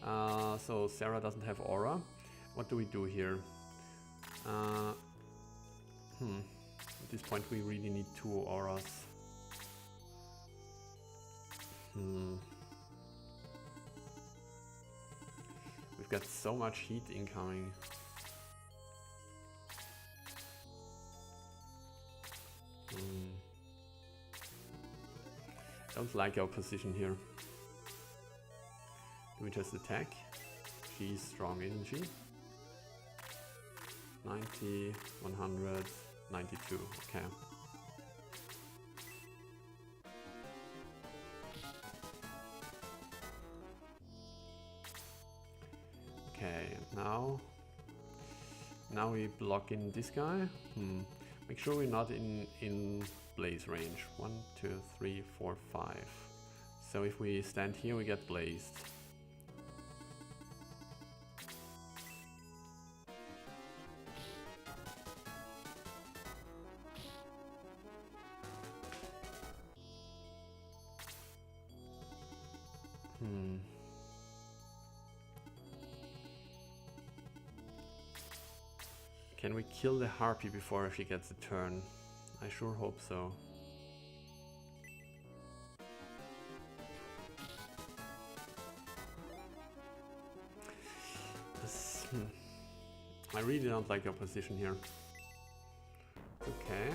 Speaker 1: So Sarah doesn't have aura. What do we do here? At this point we really need 2 auras. We've got so much heat incoming. Don't like our position here. Do we just attack? She's strong, isn't she? 90, 100, 92, okay. Okay, now we block in this guy. Make sure we're not in blaze range. 1, 2, 3, 4, 5. So if we stand here, we get blazed. Can we kill the harpy before she gets a turn? I sure hope so. I really don't like your position here. Okay.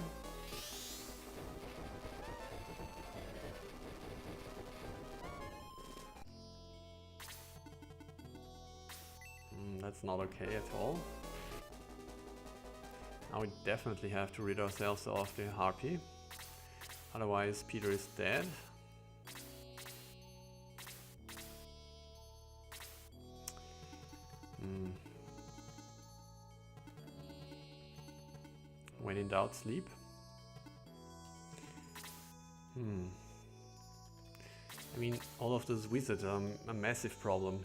Speaker 1: That's not okay at all. Now we definitely have to rid ourselves of the harpy. Otherwise Peter is dead. When in doubt, sleep. I mean, all of those wizards are a massive problem.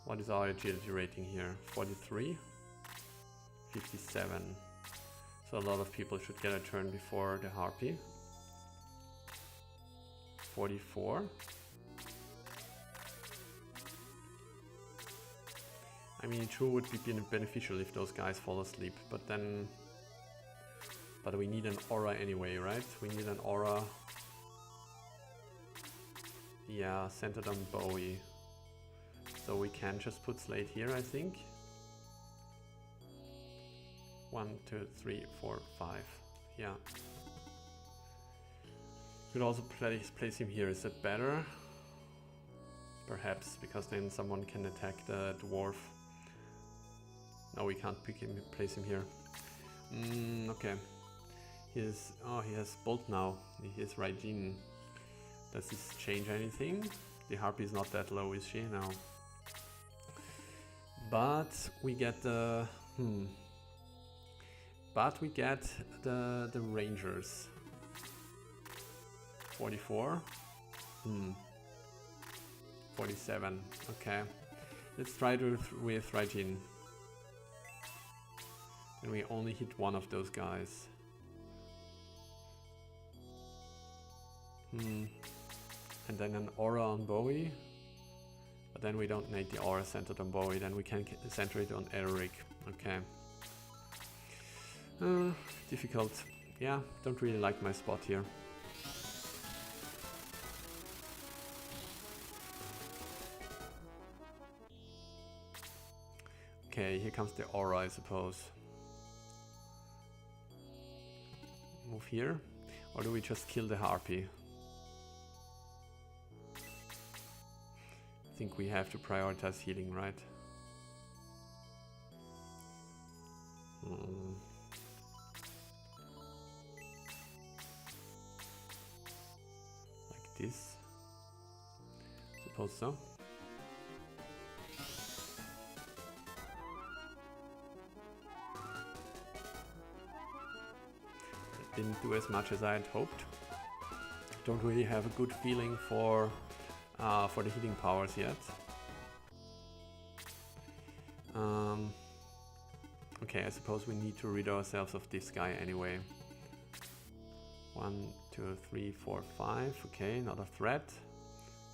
Speaker 1: What is our agility rating here? 43? 57. So a lot of people should get a turn before the harpy. 44. I mean, it sure would be beneficial if those guys fall asleep, but then... But we need an aura anyway, right? We need an aura... Yeah, centered on Bowie. So we can just put Slate here, I think. 1, 2, 3, 4, 5. Yeah. Could also place him here. Is that better? Perhaps, because then someone can attack the dwarf. No, we can't place him here. Okay. He has Bolt now. He has Raijin. Does this change anything? The harpy is not that low, is she? No. But we get the... But we get the rangers. 44. 47. Okay. Let's try to with Raijin. And we only hit one of those guys. And then an aura on Bowie. But then we don't need the aura centered on Bowie, then we can center it on Eric. Okay. Difficult. Yeah, don't really like my spot here. Okay, here comes the aura, I suppose. Move here. Or do we just kill the harpy? I think we have to prioritize healing, right? Like this. Suppose so. Didn't do as much as I had hoped. Don't really have a good feeling for the healing powers yet. Okay, I suppose we need to rid ourselves of this guy anyway. 1, 2, 3, 4, 5. Okay, not a threat.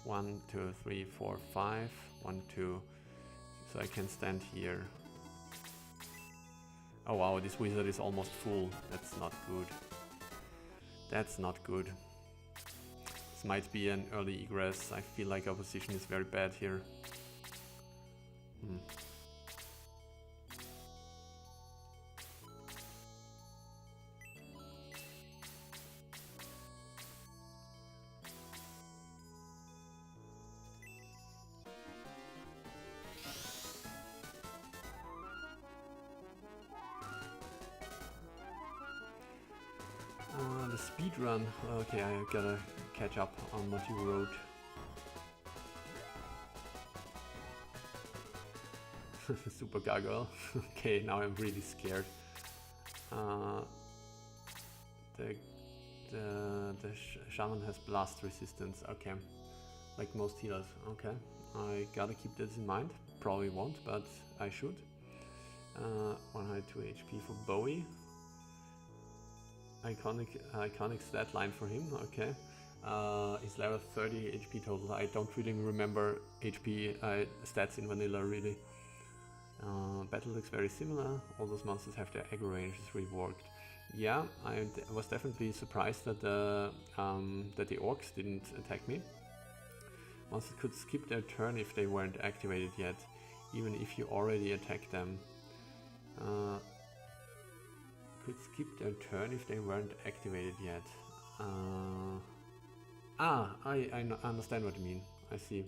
Speaker 1: 1, 2, 3, 4, 5. 1, 2. So I can stand here. Oh wow, this wizard is almost full. That's not good. That's not good. This might be an early egress. I feel like our position is very bad here. The speed run. Okay, I gotta catch up on what you wrote. Super gargoyle. Okay, now I'm really scared. The shaman has blast resistance. Okay, like most healers. Okay, I gotta keep this in mind. Probably won't, but I should. 102 HP for Bowie. Iconic stat line for him. Okay. His level 30 HP total. I don't really remember HP stats in vanilla really. Battle looks very similar. All those monsters have their aggro ranges reworked. Yeah, I was definitely surprised that the orcs didn't attack me. Monsters could skip their turn if they weren't activated yet, even if you already attacked them. Could skip their turn if they weren't activated yet. I understand what you mean. I see.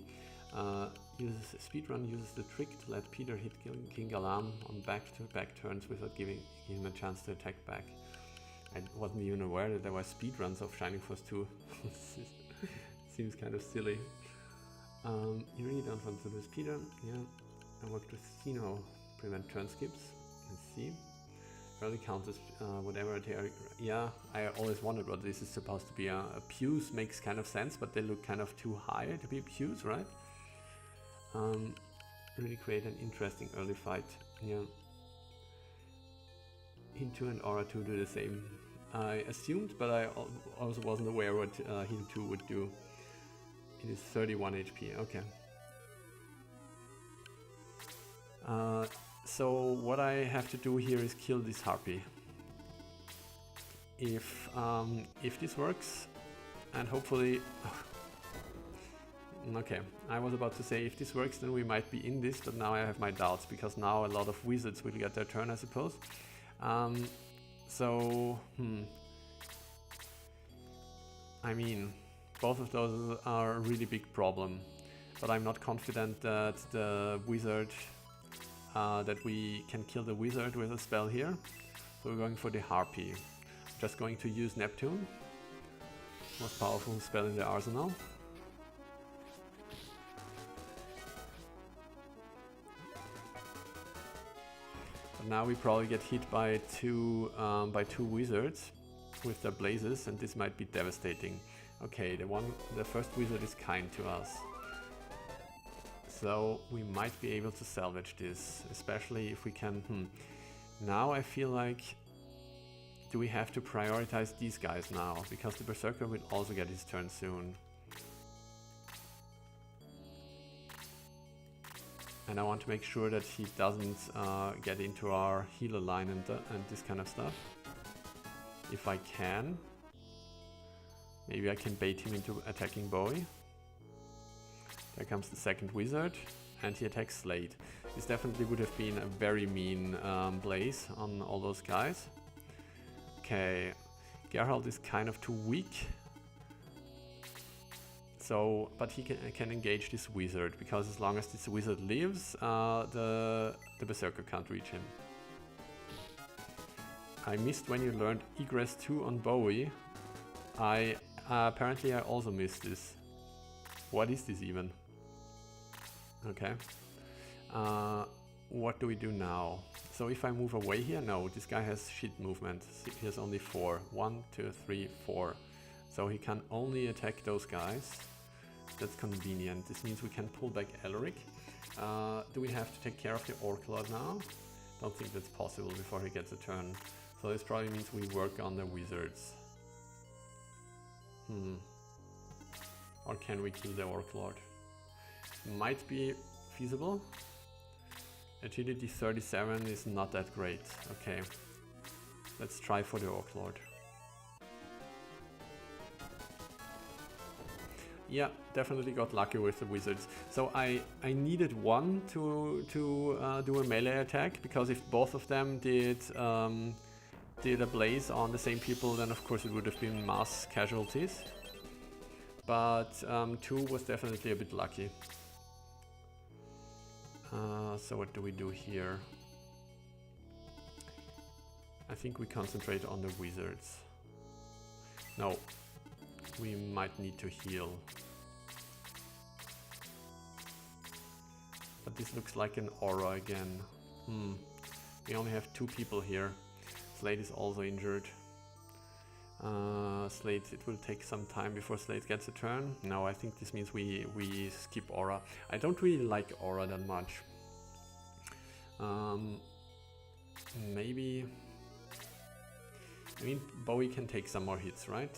Speaker 1: Uses speedrun uses the trick to let Peter hit King Galam on back-to-back turns without giving him a chance to attack back. I wasn't even aware that there were speedruns of Shining Force 2. Seems kind of silly. You really don't want to lose Peter. Yeah, I worked with Sino, prevent turn skips. Let's see. Early counters, whatever they are. Yeah, I always wondered what this is supposed to be. A Pews makes kind of sense, but they look kind of too high to be Pews, right? Really create an interesting early fight. Yeah. Heal 2 and Aura 2 do the same. I assumed, but I also wasn't aware what Heal 2 would do. It is 31 HP, okay. So what I have to do here is kill this Harpy. If this works, and hopefully... Okay, I was about to say if this works then we might be in this, but now I have my doubts, because now a lot of wizards will get their turn, I suppose. I mean, both of those are a really big problem, but I'm not confident that the wizard, that we can kill the wizard with a spell here. So we're going for the Harpy. Just going to use Neptune, most powerful spell in the arsenal. Now we probably get hit by two wizards with their blazes, and this might be devastating. Okay, the first wizard is kind to us, so we might be able to salvage this, especially if we can. Now I feel like, do we have to prioritize these guys now, because the Berserker will also get his turn soon. And I want to make sure that he doesn't get into our healer line and this kind of stuff. If I can. Maybe I can bait him into attacking Bowie. There comes the second wizard, and he attacks Slade. This definitely would have been a very mean blaze on all those guys. Okay, Geralt is kind of too weak. So, but he can engage this wizard, because as long as this wizard lives, the Berserker can't reach him. I missed when you learned Egress 2 on Bowie. Apparently I also missed this. What is this even? Okay. What do we do now? So if I move away here, no, this guy has shit movement. He has only 4. 1, 2, 3, 4. So he can only attack those guys. That's convenient. This means we can pull back Elric. Do we have to take care of the Orc Lord now? Don't think that's possible before he gets a turn. So this probably means we work on the wizards. Or can we kill the Orc Lord? Might be feasible. Agility 37 is not that great. Okay. Let's try for the Orc Lord. Yeah, definitely got lucky with the wizards. So I needed one to do a melee attack, because if both of them did a blaze on the same people, then of course it would have been mass casualties. But 2 was definitely a bit lucky. So what do we do here? I think we concentrate on the wizards. No, we might need to heal. But this looks like an aura again. We only have 2 people here. Slade is also injured. Slade, it will take some time before Slade gets a turn. No, I think this means we skip aura. I don't really like aura that much. Maybe... I mean, Bowie can take some more hits, right?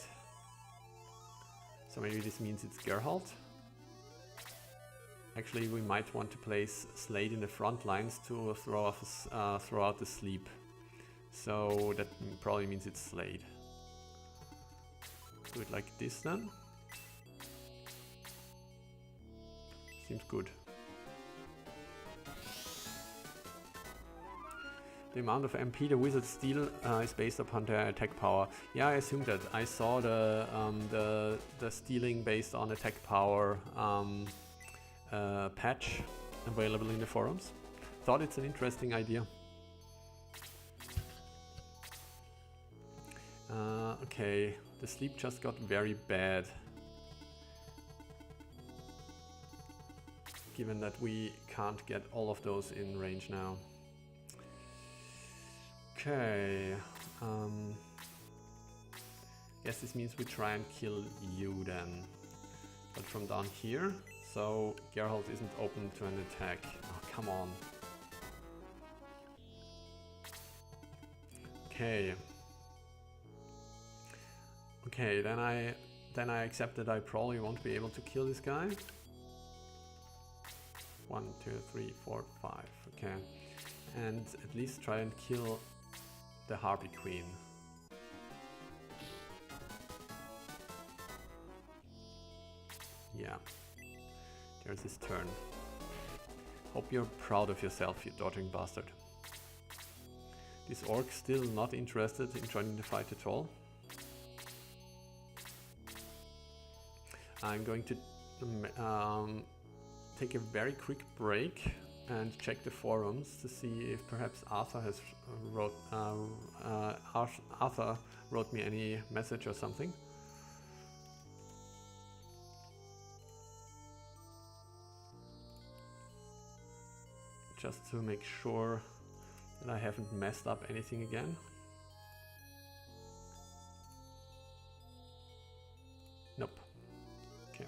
Speaker 1: So maybe this means it's Geralt. Actually, we might want to place Slade in the front lines to throw out the sleep. So that probably means it's Slade. Do it like this then. Seems good. The amount of MP the wizards steal is based upon their attack power. Yeah, I assumed that. I saw the stealing based on attack power patch available in the forums. Thought it's an interesting idea. Okay, the sleep just got very bad. Given that we can't get all of those in range now. Okay, guess this means we try and kill you then, but from down here, so Geralt isn't open to an attack. Oh, come on. Okay. Okay, then I accept that I probably won't be able to kill this guy. 1, 2, 3, 4, 5. Okay, and at least try and kill the Harpy Queen. Yeah, there's his turn. Hope you're proud of yourself, you doddering bastard. This orc still not interested in joining the fight at all. I'm going to take a very quick break and check the forums to see if perhaps Arthur has Arthur wrote me any message or something. Just to make sure that I haven't messed up anything again. Nope. Okay.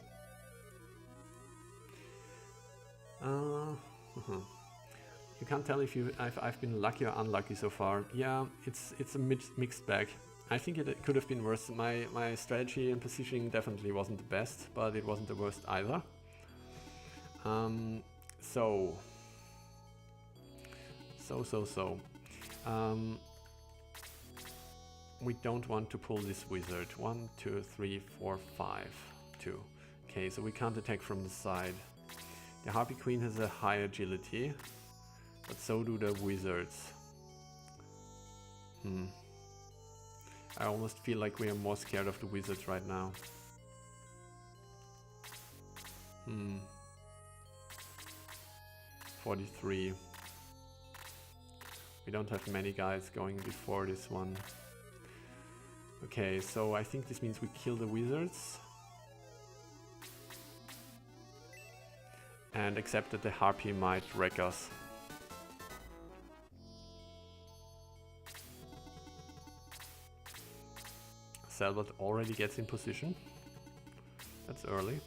Speaker 1: You can't tell if I've been lucky or unlucky so far. Yeah, it's a mixed bag. I think it could have been worse. My strategy and positioning definitely wasn't the best, but it wasn't the worst either. We don't want to pull this wizard. 1, 2, 3, 4, 5, 2. Okay, so we can't attack from the side. The Harpy Queen has a high agility, but so do the wizards. I almost feel like we are more scared of the wizards right now. 43. We don't have many guys going before this one. Okay, so I think this means we kill the wizards. And accept that the Harpy might wreck us. Selbert already gets in position. That's early.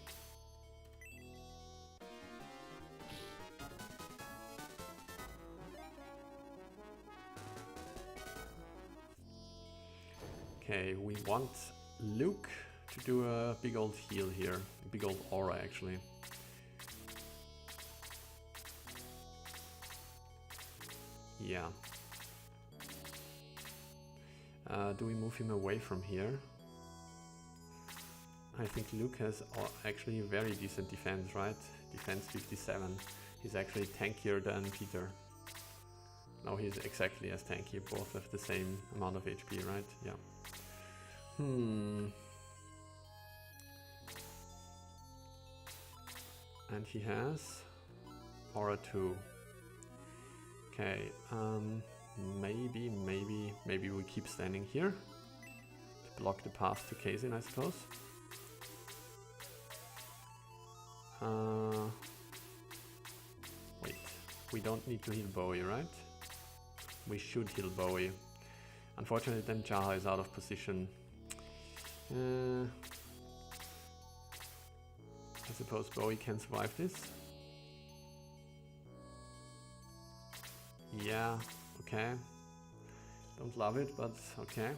Speaker 1: Okay, we want Luke to do a big old heal here. A big old aura, actually. Yeah. Do we move him away from here? I think Luke has actually a very decent defense, right? Defense 57. He's actually tankier than Peter. No, he's exactly as tanky. Both have the same amount of HP, right? Yeah. And he has Aura 2. Okay, maybe we keep standing here to block the path to Kazin, I suppose. Wait, we don't need to heal Bowie, right? We should heal Bowie. Unfortunately, then Jaha is out of position. I suppose Bowie can survive this. Yeah, okay. Don't love it, but okay.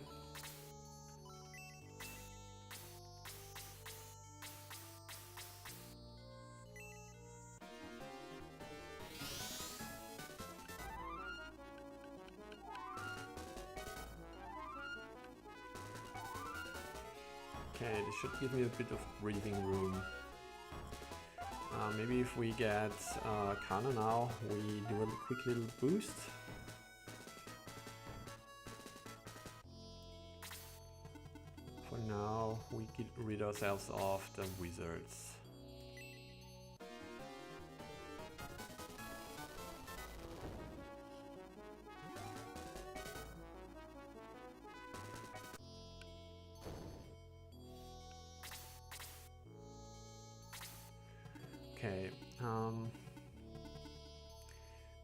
Speaker 1: Okay, this should give me a bit of breathing room. Maybe if we get Kana now, we do a quick little boost. For now, we get rid ourselves of the wizards. Okay,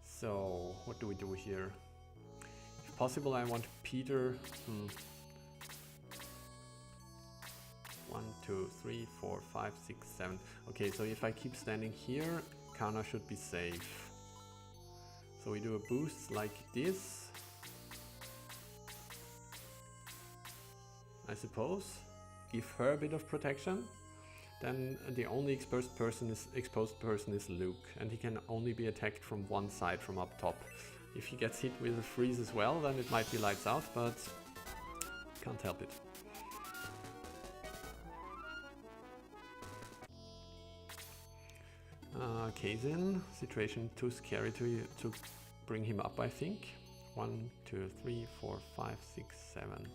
Speaker 1: so what do we do here? If possible, I want Peter. 1, 2, 3, 4, 5, 6, 7. Okay, so if I keep standing here, Kana should be safe. So we do a boost like this, I suppose. Give her a bit of protection. Then the only exposed person is Luke, and he can only be attacked from one side, from up top. If he gets hit with a freeze as well, then it might be lights out, but can't help it. Kazin, situation too scary to bring him up, I think. 1, 2, 3, 4, 5, 6, 7.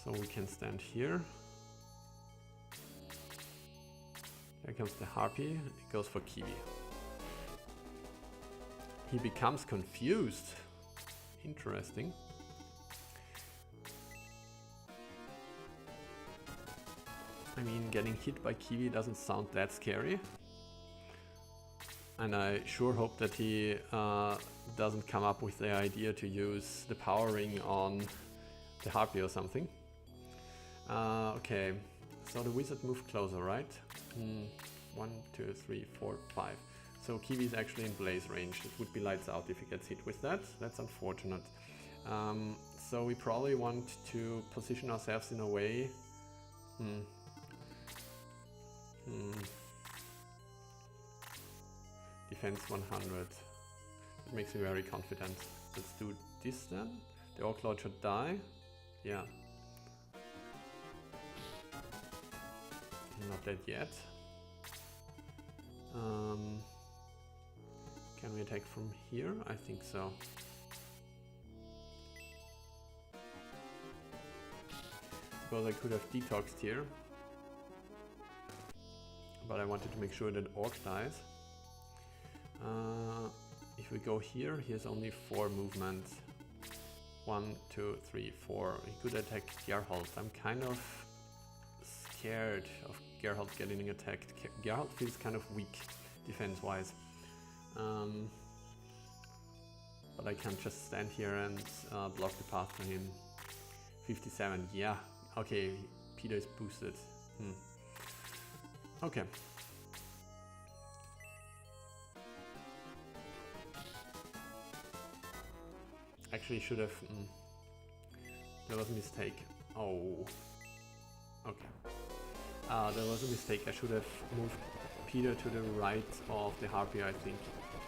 Speaker 1: So we can stand here. There comes the Harpy, it goes for Kiwi. He becomes confused. Interesting. I mean, getting hit by Kiwi doesn't sound that scary. And I sure hope that he doesn't come up with the idea to use the power ring on the Harpy or something. Okay, so the wizard moved closer, right? 1, 2, 3, 4, 5. So Kiwi is actually in blaze range. It would be lights out if he gets hit with that. That's unfortunate. So we probably want to position ourselves in a way. Defense 100. It makes me very confident. Let's do this then. The Orc Lord should die. Yeah. Not dead yet. Can we attack from here? I think so. Suppose I could have detoxed here. But I wanted to make sure that Orc dies. If we go here, he has only 4 movement. 1, 2, 3, 4. He could attack Geralt. I'm kind of scared of Geralt getting attacked. Geralt feels kind of weak defense-wise. But I can't just stand here and block the path for him. 57, yeah. Okay, Peter is boosted. Okay. Actually should have... there was a mistake. Oh. Okay. There was a mistake. I should have moved Peter to the right of the Harpy, I think.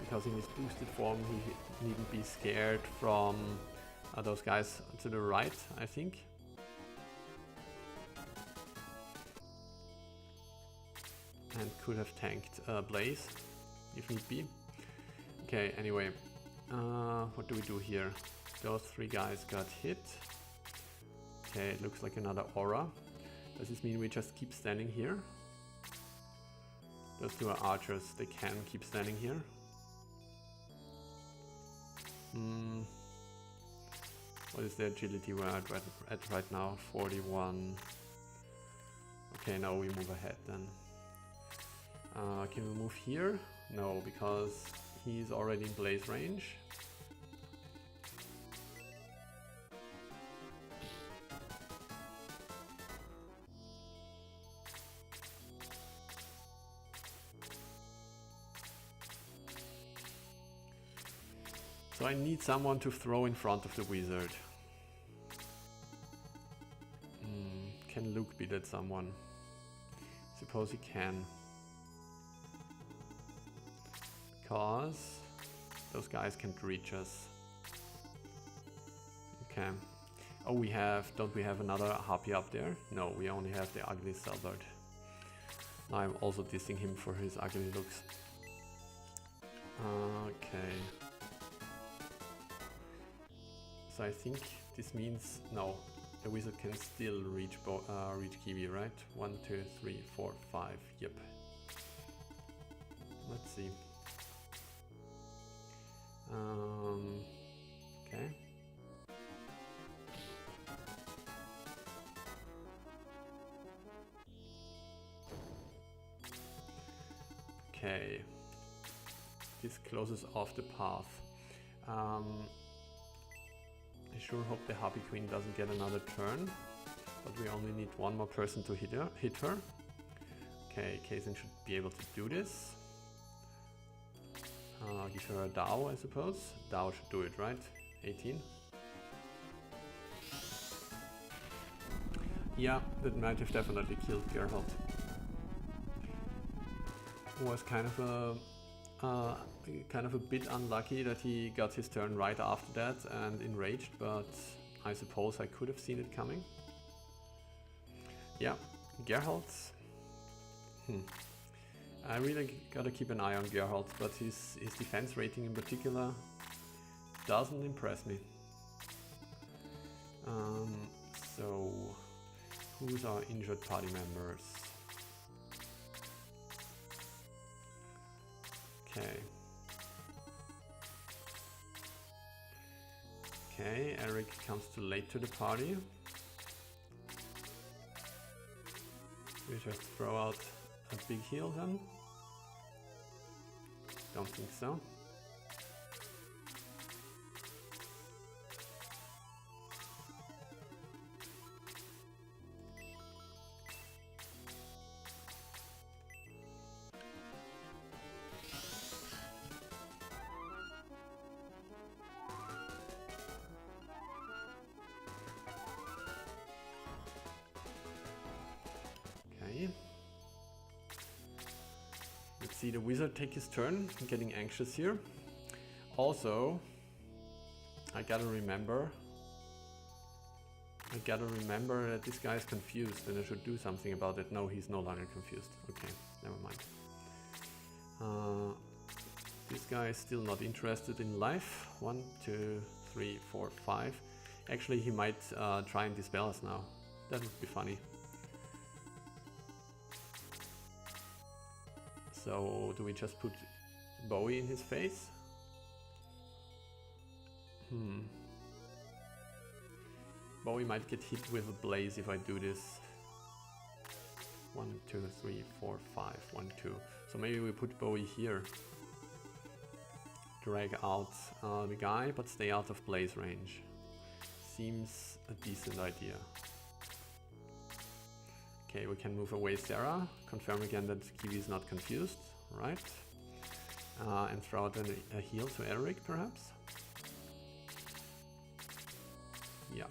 Speaker 1: Because in his boosted form he needn't be scared from those guys to the right, I think. And could have tanked Blaze, if need be. Okay, anyway. What do we do here? Those 3 guys got hit. Okay, it looks like another aura. Does this mean we just keep standing here? Those 2 are archers, they can keep standing here. What is the agility we're at right now? 41. Okay, now we move ahead then. Can we move here? No, because he's already in blaze range. So I need someone to throw in front of the wizard. Can Luke be that someone? Suppose he can. Because those guys can't reach us. Okay. Oh, don't we have another harpy up there? No, we only have the ugly Salbert. Now I'm also dissing him for his ugly looks. Okay. So I think this means, no, the wizard can still reach Kiwi, right? 1, 2, 3, 4, 5, yep. Let's see. Okay. Okay. This closes off the path. I sure hope the Harpy Queen doesn't get another turn, but we only need one more person to hit her. Okay, Kaizen should be able to do this. Give her a Dao, I suppose. Dao should do it, right? 18. Yeah, that might have definitely killed Geralt. Was kind of a bit unlucky that he got his turn right after that and enraged, but I suppose I could have seen it coming. Yeah, Geralt. I really gotta keep an eye on Geralt, but his defense rating in particular doesn't impress me. So, who's our injured party members? Okay. Okay, Eric comes too late to the party. We just throw out a big heal then? Don't think so. Okay. Let's see the wizard take his turn. I'm getting anxious here. Also, I gotta remember that this guy is confused and I should do something about it. No, he's no longer confused. Okay, never mind. This guy is still not interested in life. 1, 2, 3, 4, 5. Actually, he might try and dispel us now. That would be funny. So, do we just put Bowie in his face? Bowie might get hit with a blaze if I do this. 1, 2, 3, 4, 5, 1, 2. So maybe we put Bowie here. Drag out the guy, but stay out of blaze range. Seems a decent idea. Okay, we can move away Sarah. Confirm again that Kiwi is not confused, right? And throw out a heal to Eric, perhaps? Yeah.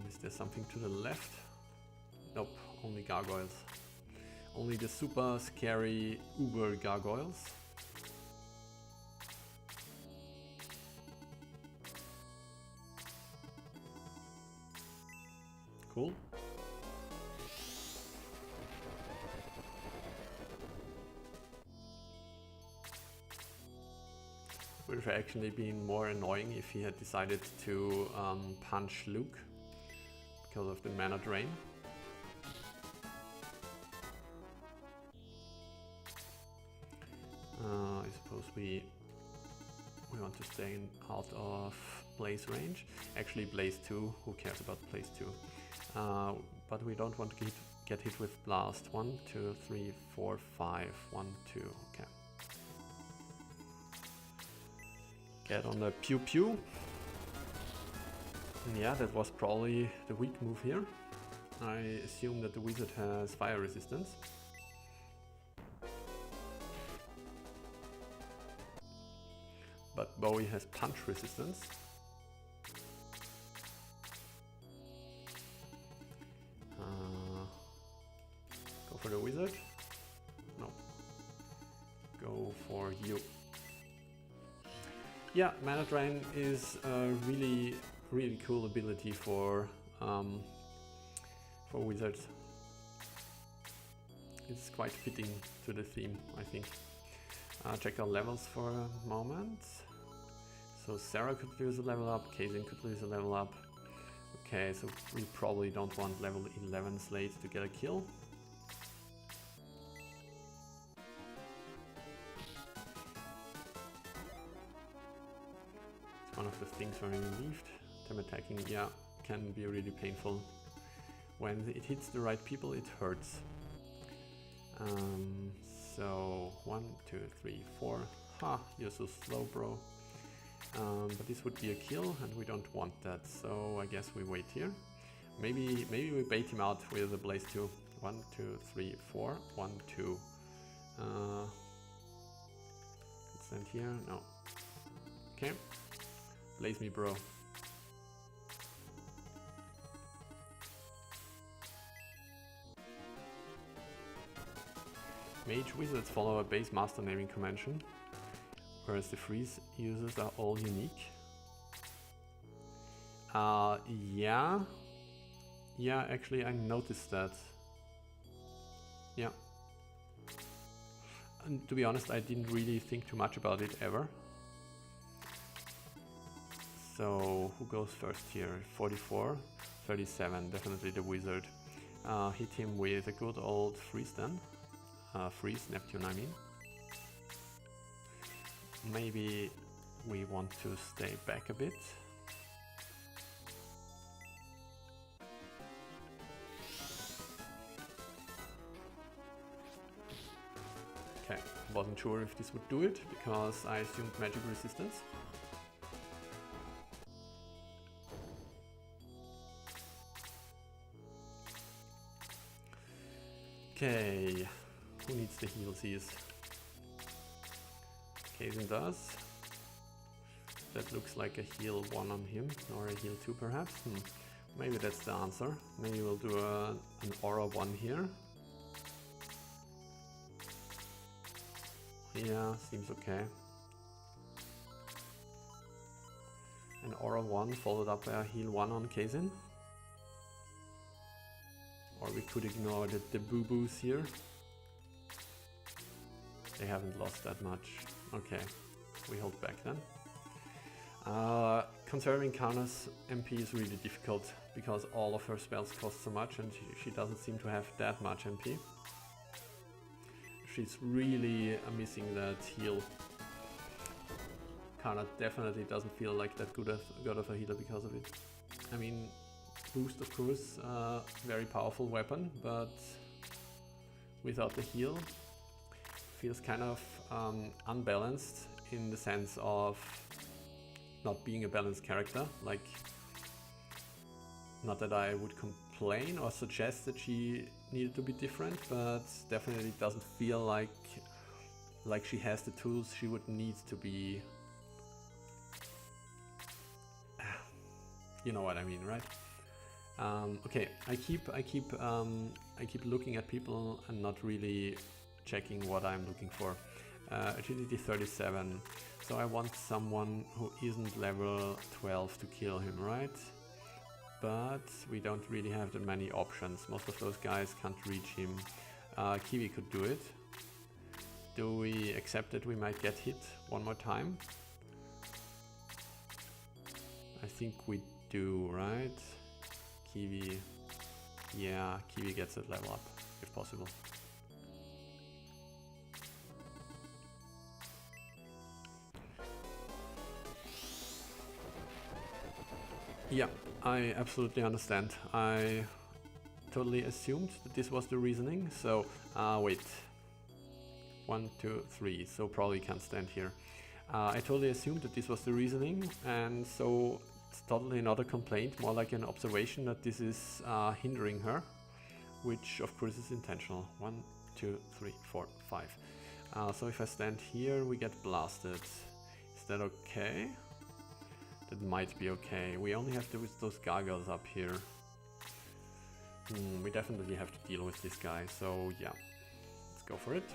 Speaker 1: Is there something to the left? Nope, only gargoyles. Only the super scary uber gargoyles. Cool. Would have actually been more annoying if he had decided to punch Luke because of the mana drain. I suppose we want to stay out of blaze range. Actually, blaze 2. Who cares about blaze 2? But we don't want to get hit with blast. 1, 2, 3, 4, 5. 1, 2. Okay. Get on the pew pew. Yeah, that was probably the weak move here. I assume that the wizard has fire resistance. But Bowie has punch resistance. for the wizard. No. Go for you. Yeah, Mana Drain is a really cool ability for wizards. It's quite fitting to the theme, I think. Check our levels for a moment. So Sarah could lose a level up, Kazin could lose a level up. Okay, so we probably don't want level 11 Slate to get a kill. It's one of the things where we relieved. Them attacking, yeah, can be really painful. When it hits the right people, it hurts. So 1, 2, 3, 4. Ha, you're so slow, bro. But this would be a kill, and we don't want that. So I guess we wait here. Maybe we bait him out with a Blaze 2. 1, 2, 3, 4. 1, 2. Stand here. No. Okay. Blaze me, bro. Mage wizards follow a base master naming convention, whereas the freeze users are all unique. Yeah. Yeah, actually I noticed that. Yeah. And to be honest, I didn't really think too much about it ever. So who goes first here? 44, 37, definitely the wizard. Hit him with a good old freeze then. Freeze, Neptune I mean. Maybe we want to stay back a bit. Okay, wasn't sure if this would do it, because I assumed magic resistance. Okay. Who needs the heals? Kazin does. That looks like a heal 1 on him, or a heal 2 perhaps. Maybe that's the answer. Maybe we'll do an aura 1 here. Yeah, seems okay. An aura 1 followed up by a heal 1 on Kazin. Or we could ignore the boo-boos here. They haven't lost that much. Okay, we hold back then. Conserving Karna's MP is really difficult because all of her spells cost so much and she doesn't seem to have that much MP. She's really missing that heal. Karna definitely doesn't feel like that good of a healer because of it. I mean, boost of course, very powerful weapon, but without the heal, feels kind of unbalanced in the sense of not being a balanced character. Like, not that I would complain or suggest that she needed to be different, but definitely doesn't feel like she has the tools she would need to be. You know what I mean, right? Okay, I keep looking at people and not really checking what I'm looking for. Agility 37, so I want someone who isn't level 12 to kill him, right? But we don't really have that many options. Most of those guys can't reach him. Kiwi could do it. Do we accept that we might get hit one more time? I think we do, right? Kiwi, yeah, Kiwi gets that level up, if possible. Yeah, I absolutely understand. I totally assumed that this was the reasoning, so wait. 1, 2, 3, so probably can't stand here. I totally assumed that this was the reasoning, and so it's totally not a complaint, more like an observation that this is hindering her, which of course is intentional. 1, 2, 3, 4, 5. So if I stand here, we get blasted. Is that okay? That might be okay. We only have those gargoyles up here. We definitely have to deal with this guy, so yeah. Let's go for it.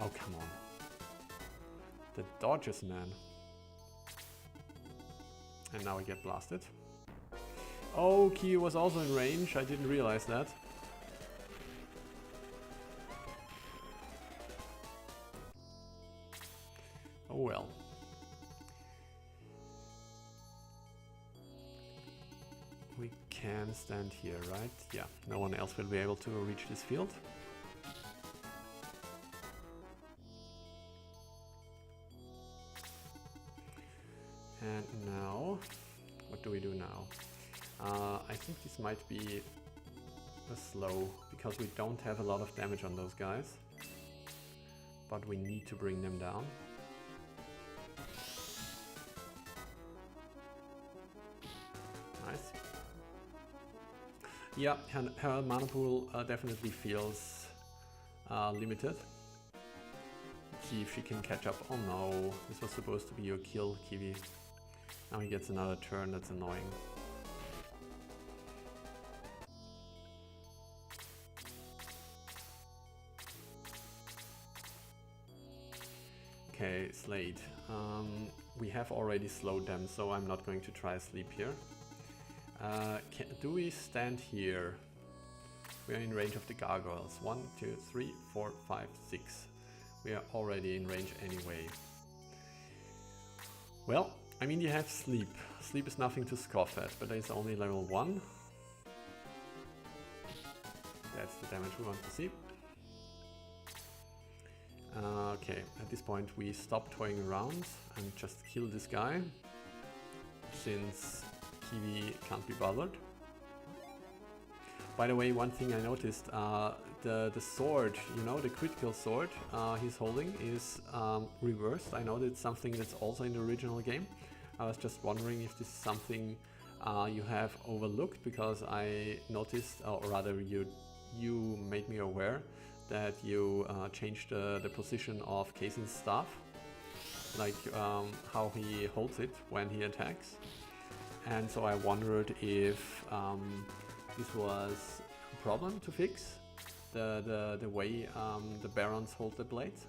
Speaker 1: Oh, come on. The dodges, man. And now we get blasted. Oh, Ki was also in range. I didn't realize that. Oh well. We can stand here, right? Yeah, no one else will be able to reach this field. And now, what do we do now? I think this might be a slow, because we don't have a lot of damage on those guys. But we need to bring them down. Nice. Yeah, her mana pool definitely feels limited. Let's see if she can catch up. Oh no, this was supposed to be your kill, Kiwi. Now he gets another turn, that's annoying. Okay, Slade. We have already slowed them, so I'm not going to try sleep here. Do we stand here? We are in range of the gargoyles. 1, 2, 3, 4, 5, 6. We are already in range anyway. Well, I mean, you have sleep. Sleep is nothing to scoff at, but it's only level 1. That's the damage we want to see. Okay, at this point we stop toying around and just kill this guy, since Kiwi can't be bothered. By the way, one thing I noticed, the sword, you know, the critical sword he's holding is reversed. I know that's something that's also in the original game. I was just wondering if this is something you have overlooked, because I noticed, or rather you made me aware that you changed the position of Kaizen's staff, like how he holds it when he attacks. And so I wondered if this was a problem to fix, the way the barons hold the blades.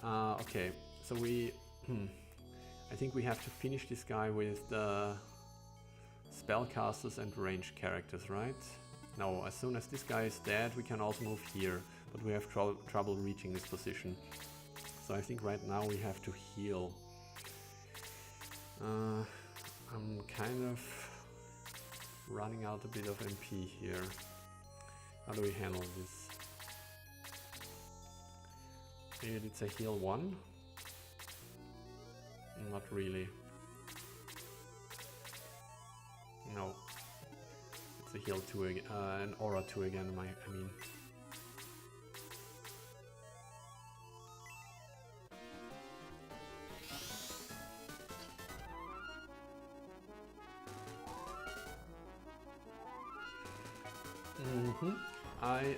Speaker 1: Okay, so we... I think we have to finish this guy with the spellcasters and ranged characters, right? No, as soon as this guy is dead, we can also move here, but we have trouble reaching this position. So I think right now we have to heal. I'm kind of running out a bit of MP here. How do we handle this? Maybe it's a heal 1? Not really. No. It's a heal 2 again, an aura 2 again, I mean.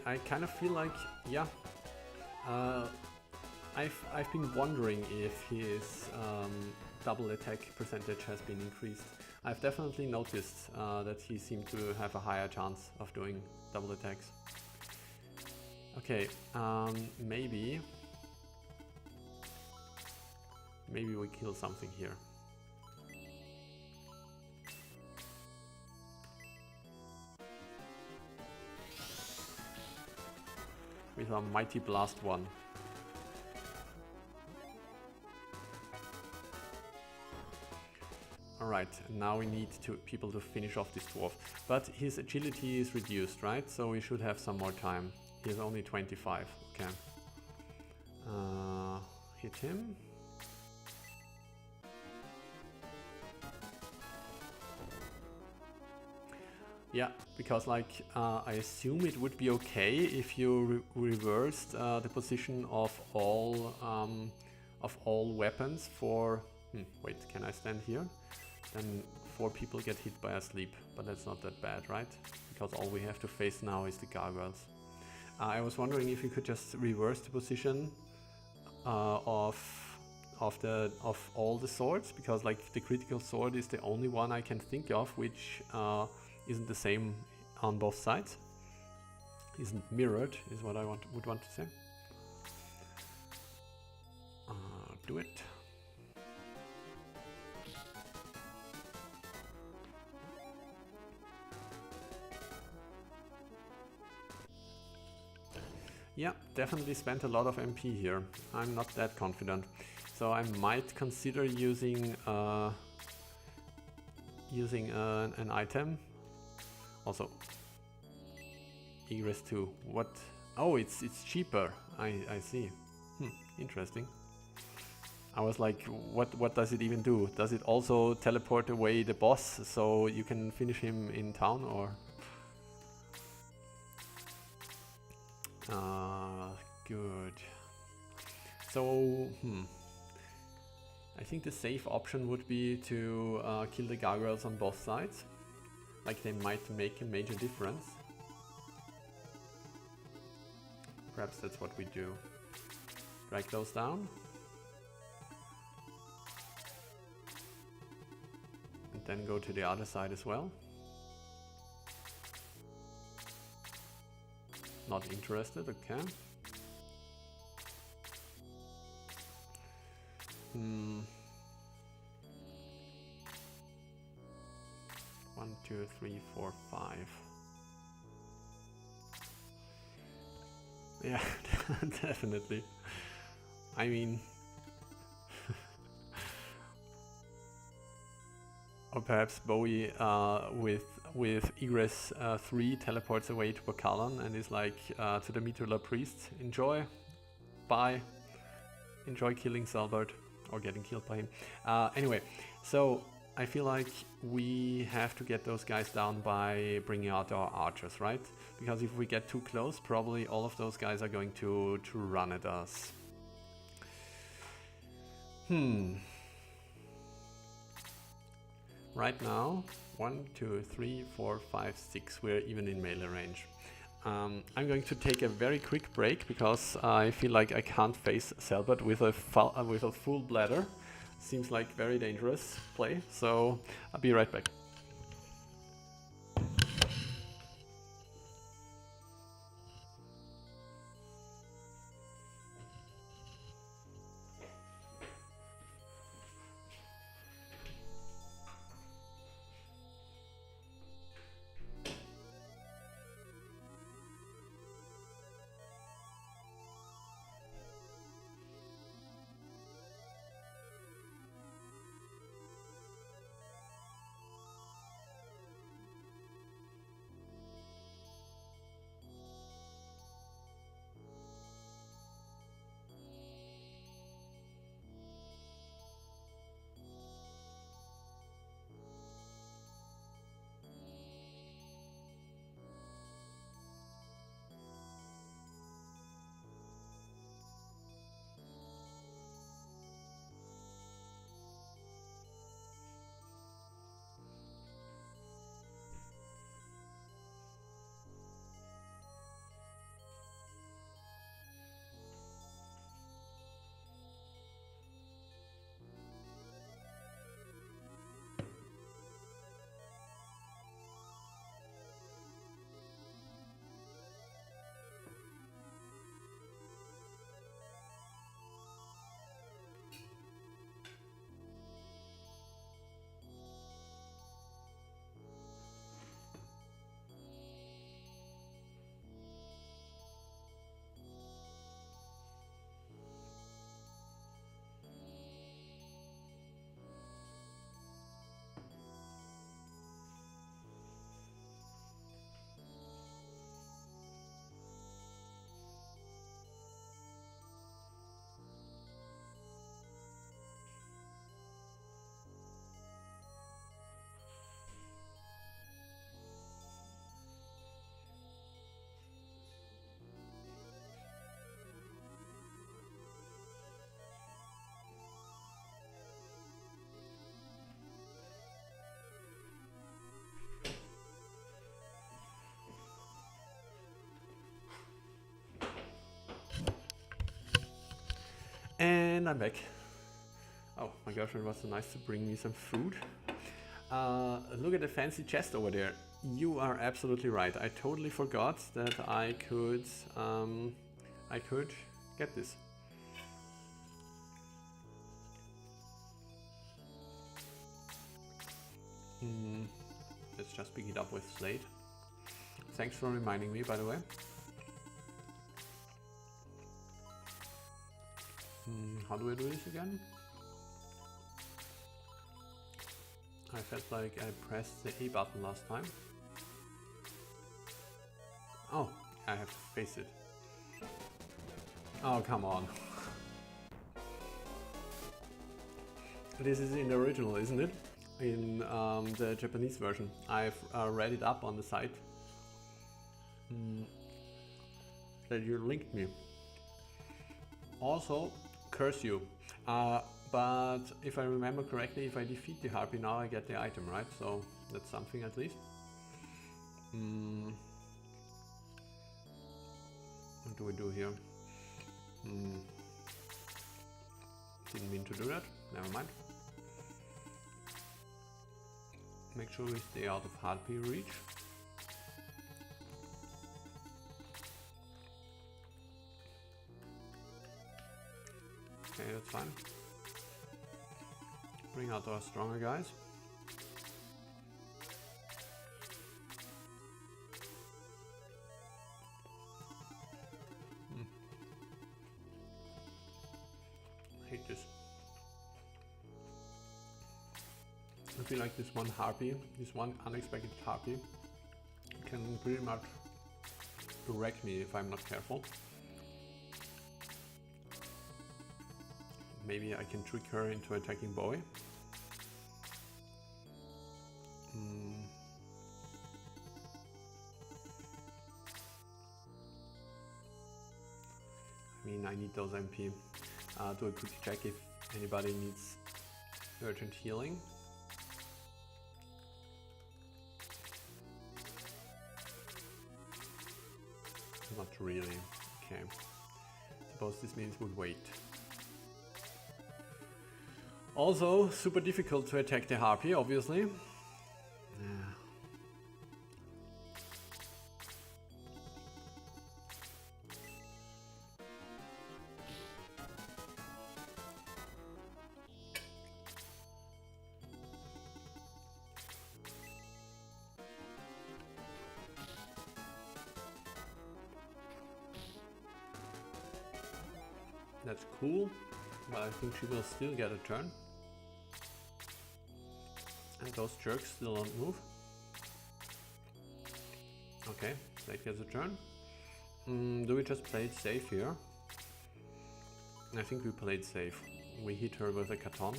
Speaker 1: I kind of feel like, yeah, I've been wondering if his double attack percentage has been increased. I've definitely noticed that he seemed to have a higher chance of doing double attacks. Okay, maybe we kill something here. With a mighty blast 1. Alright, now we need people to finish off this dwarf. But his agility is reduced, right? So we should have some more time. He has only 25, okay. Hit him. Yeah, because like I assume it would be okay if you reversed the position of all weapons for... wait, can I stand here? Then 4 people get hit by a sleep, but that's not that bad, right? Because all we have to face now is the gargoyles. I was wondering if you could just reverse the position of of all the swords, because like the critical sword is the only one I can think of which isn't the same on both sides. Isn't mirrored is what I would want to say. Do it. Yeah, definitely spent a lot of MP here. I'm not that confident. So I might consider using an item. Also, Egress 2. What? Oh, it's cheaper. I see. Interesting. I was like, what does it even do? Does it also teleport away the boss so you can finish him in town, or? Good. So, I think the safe option would be to kill the gargoyles on both sides. Like, they might make a major difference. Perhaps that's what we do. Drag those down. And then go to the other side as well. Not interested, okay. 1, 2, 3, 4, 5. Yeah, definitely. I mean, or perhaps Bowie with Egress 3 teleports away to Bakalan and is like to the Mithrila priest, enjoy, bye, enjoy killing Selbert, or getting killed by him. Anyway, so I feel like we have to get those guys down by bringing out our archers, right? Because if we get too close, probably all of those guys are going to run at us. Right now, 1, 2, 3, 4, 5, 6, we're even in melee range. I'm going to take a very quick break because I feel like I can't face Selbert with a full bladder. Seems like very dangerous play, so I'll be right back. And I'm back. My girlfriend was so nice to bring me some food. Look at the fancy chest over there. You are absolutely right. I totally forgot that I could get this. Let's just pick it up with Slate. Thanks for reminding me, by the way. How do I do this again? I felt like I pressed the A button last time. Oh, I have to face it. Oh, come on. This is in the original, isn't it? In the Japanese version. I've read it up on the site that you linked me. Also, curse you. But if I remember correctly, if I defeat the harpy now, I get the item, right? So that's something at least. What do we do here? Didn't mean to do that. Never mind. Make sure we stay out of harpy reach. Okay, that's fine. Bring out our stronger guys. I hate this. I feel like this one harpy, this one unexpected harpy, can pretty much wreck me if I'm not careful. Maybe I can trick her into attacking Bowie. I mean, I need those MP. Do a quick check if anybody needs urgent healing. Not really. Okay. Suppose this means we'll wait. Also, super difficult to attack the harpy, obviously. That's cool, but I think she will still get a turn. And those jerks still don't move. Okay, Slate gets a turn. Do we just play it safe here? I think we played safe. We hit her with a Katon.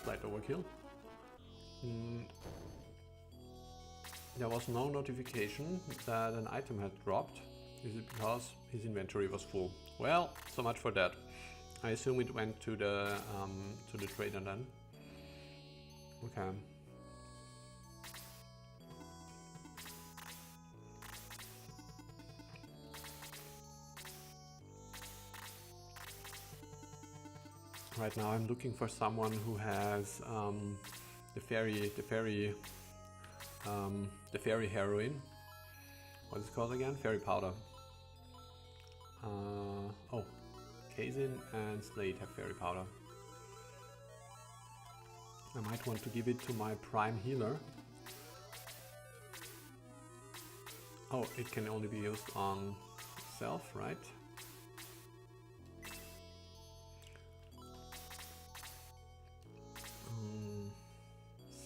Speaker 1: Slight overkill. There was no notification that an item had dropped. Is it because his inventory was full? Well, so much for that. I assume it went to the trader then. Okay. Right now I'm looking for someone who has the fairy heroine. What is it called again? Fairy powder. Oh, Kazin and Slate have fairy powder. I might want to give it to my prime healer. Oh, it can only be used on self, right?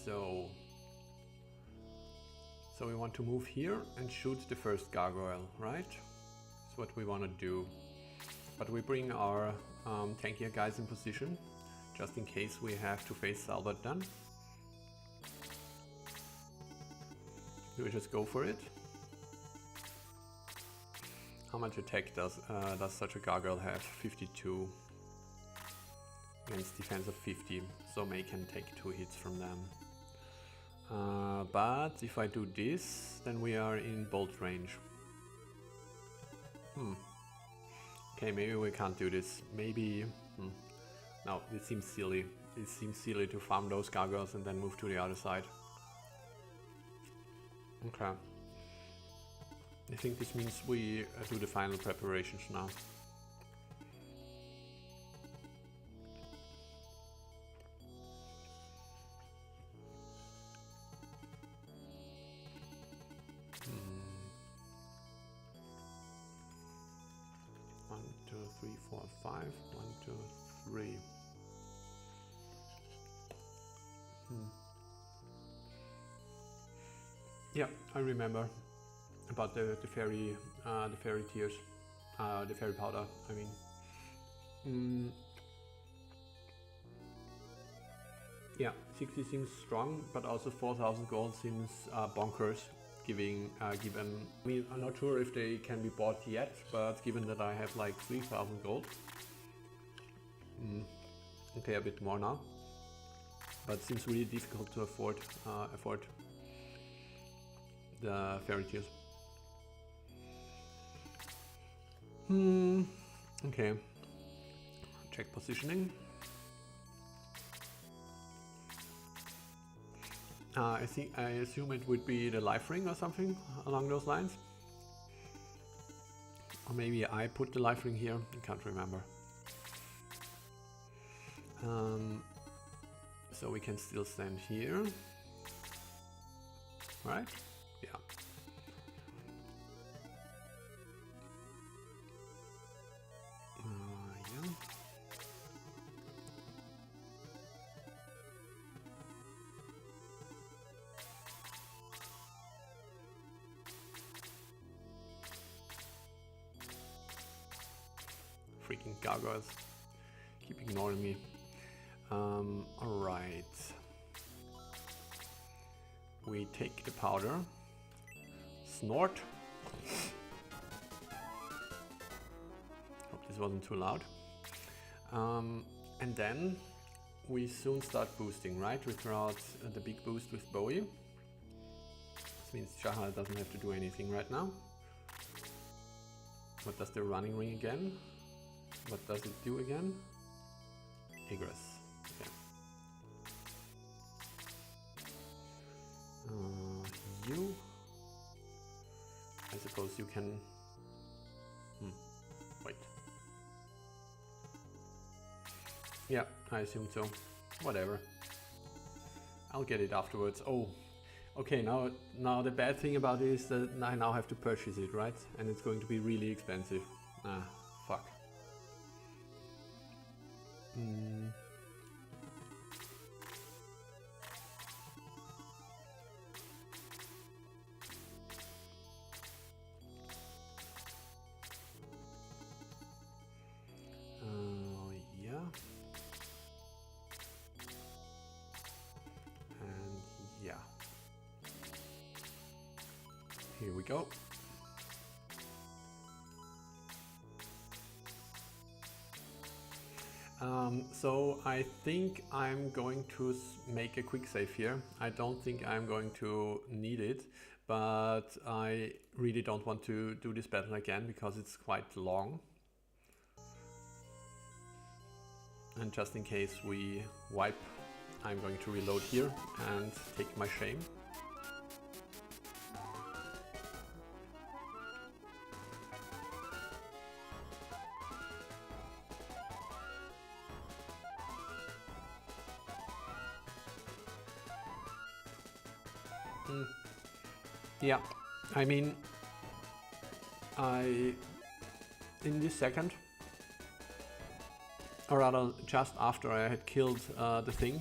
Speaker 1: So we want to move here and shoot the first gargoyle, right? That's what we want to do. But we bring our tankier guys in position, just in case we have to face Salbert then. Do we just go for it? How much attack does such a gargoyle have? 52 against defense of 50, so May can take 2 hits from them. But if I do this, then we are in bolt range. Okay, maybe we can't do this. Maybe... No, it seems silly. It seems silly to farm those gargoyles and then move to the other side. Okay. I think this means we do the final preparations now. One, two, three, four, five. 1, 2, 3. Yeah, I remember about the fairy tears, the fairy powder. I mean, yeah, 60 seems strong, but also 4,000 gold seems bonkers. Given, I mean, I'm not sure if they can be bought yet, but given that I have like 3,000 gold, okay, a bit more now, but it seems really difficult to afford the fairy tears. Okay, check positioning. I assume it would be the life ring or something along those lines. Or maybe I put the life ring here, I can't remember. So we can still stand here, right? Yeah. Yeah. Freaking gargoyles keep ignoring me. Alright. We take the powder. Snort. Hope this wasn't too loud. And then we soon start boosting, right? We throw out the big boost with Bowie. This means Shahar doesn't have to do anything right now. What does the running ring again? What does it do again? Egress. Okay. You. I suppose you can... Wait. Yeah, I assume so. Whatever. I'll get it afterwards. Oh, okay, now the bad thing about it is that I now have to purchase it, right? And it's going to be really expensive. Ah, fuck. Yeah. And yeah. Here we go. So I think I'm going to make a quick save here. I don't think I'm going to need it, but I really don't want to do this battle again because it's quite long. And just in case we wipe, I'm going to reload here and take my shame. Yeah, I mean, in this second, or rather just after I had killed the thing,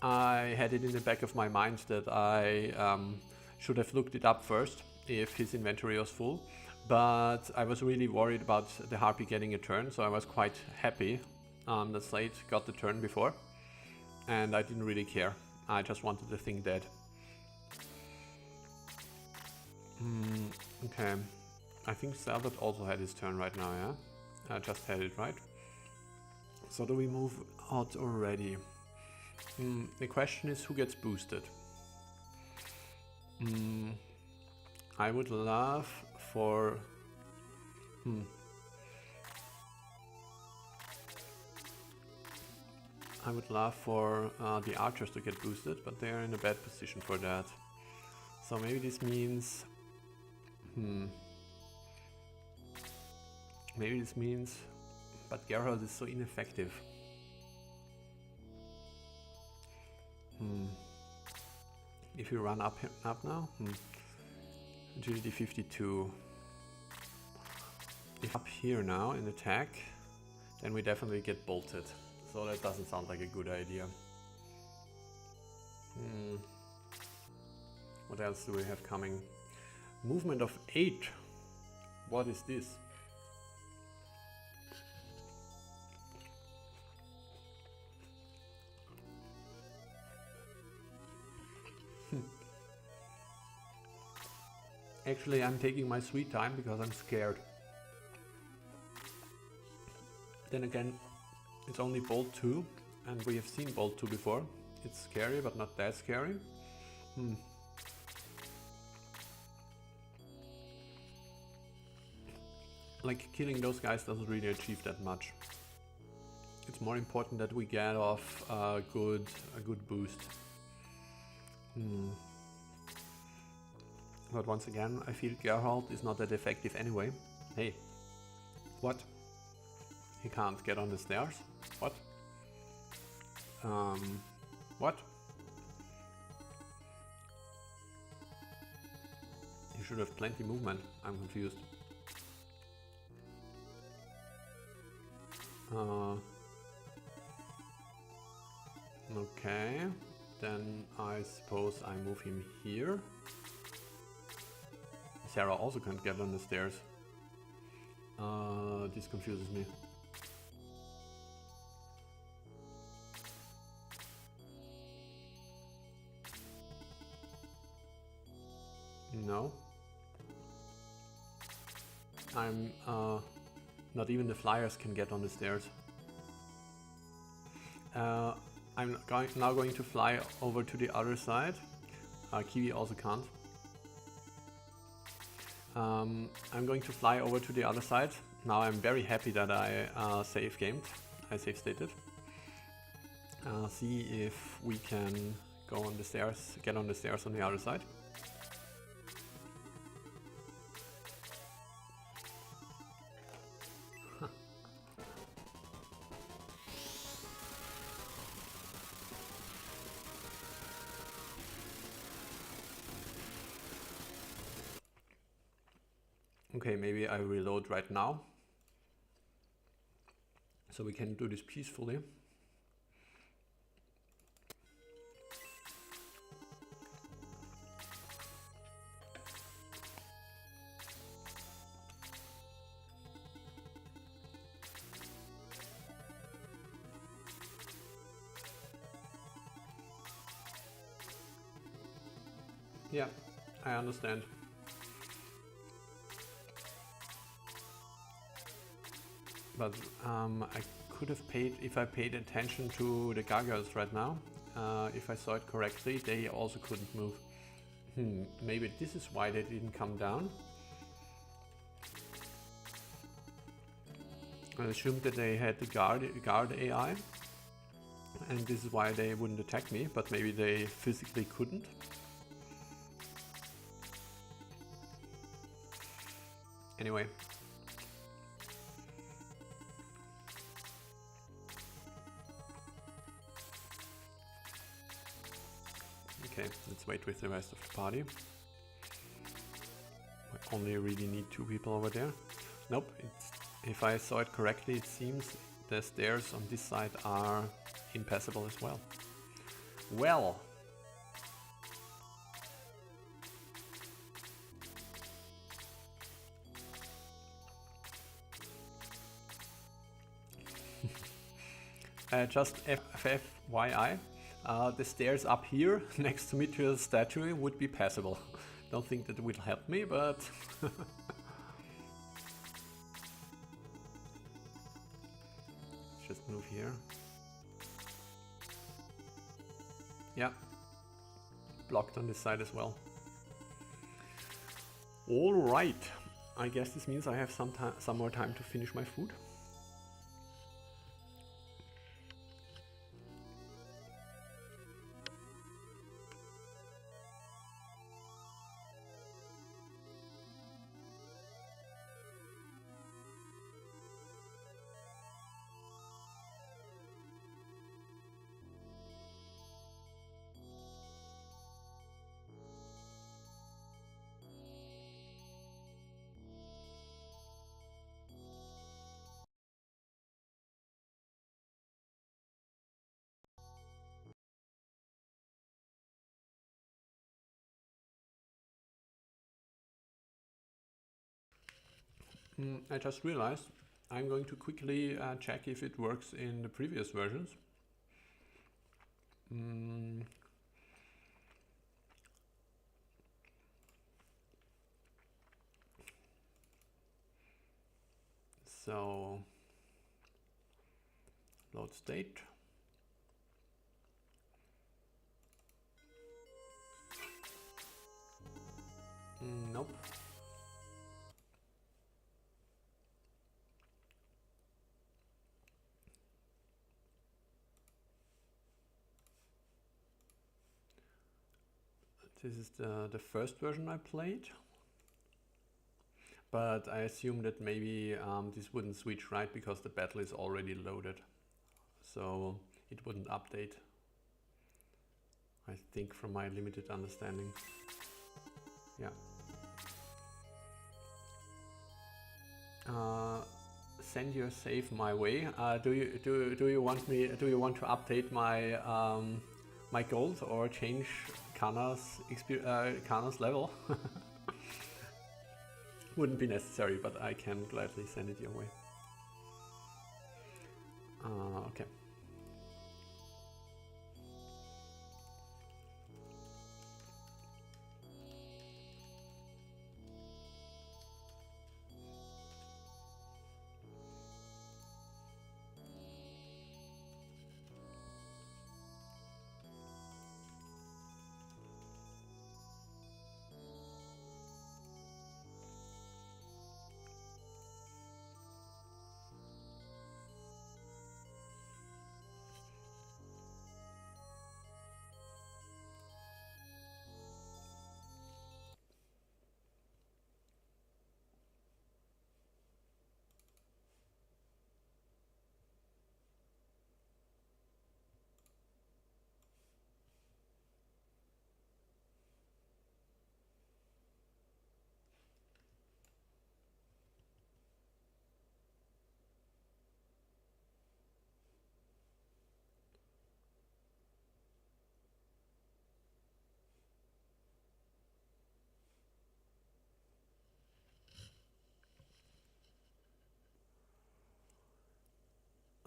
Speaker 1: I had it in the back of my mind that I should have looked it up first if his inventory was full, but I was really worried about the Harpy getting a turn, so I was quite happy that Slade got the turn before, and I didn't really care. I just wanted the thing dead. Okay, I think Salbert also had his turn right now, yeah? I just had it, right? So do we move out already? The question is who gets boosted? I would love for... I would love for the archers to get boosted, but they are in a bad position for that. So maybe this means... Maybe this means... But Geralt is so ineffective. If you run up now? Agility 52. If up here now in attack, then we definitely get bolted. So that doesn't sound like a good idea. What else do we have coming? Movement of 8. What is this? Actually, I'm taking my sweet time because I'm scared. Then again, it's only Bolt 2, and we have seen Bolt 2 before. It's scary, but not that scary. Like, killing those guys doesn't really achieve that much. It's more important that we get off a good boost. But once again, I feel Geralt is not that effective anyway. Hey, what? He can't get on the stairs? What? What? He should have plenty movement. I'm confused. Okay, then I suppose I move him here. Sarah also can't get on the stairs. This confuses me. No. I'm not even the flyers can get on the stairs. I'm now going to fly over to the other side. Kiwi also can't. I'm going to fly over to the other side. Now I'm very happy that I save stated. See if we can go on the stairs, get on the stairs on the other side. Okay, maybe I reload right now, so we can do this peacefully. Yeah, I understand. But I could have paid, if I paid attention to the gargoyles right now, if I saw it correctly, they also couldn't move. Maybe this is why they didn't come down. I assumed that they had the guard AI, and this is why they wouldn't attack me, but maybe they physically couldn't. Anyway. Okay, let's wait with the rest of the party. I only really need 2 people over there. Nope, if I saw it correctly, it seems the stairs on this side are impassable as well. Well. Just FYI. The stairs up here next to Mithril's statue would be passable. Don't think that will help me, but just move here. Yeah, blocked on this side as well. Alright, I guess this means I have some more time to finish my food. I just realized I'm going to quickly check if it works in the previous versions. So, load state. Nope. This is the first version I played. But I assume that maybe this wouldn't switch, right, because the battle is already loaded. So it wouldn't update, I think, from my limited understanding. Yeah. Send your save my way. Do you want to update my my gold or change Kana's level? Wouldn't be necessary, but I can gladly send it your way. Okay.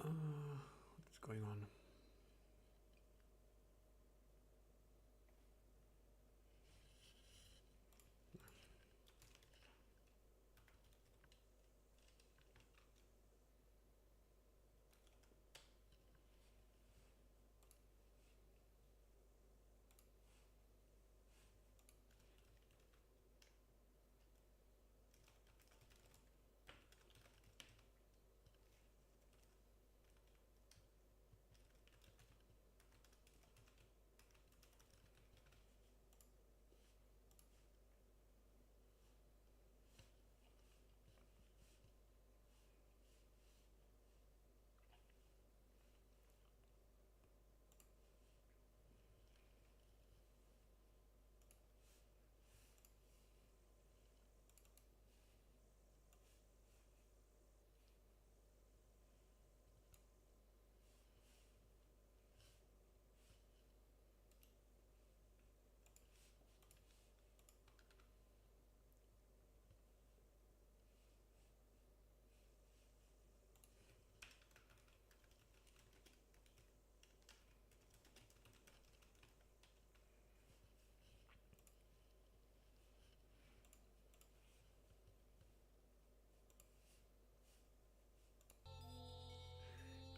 Speaker 1: What's going on?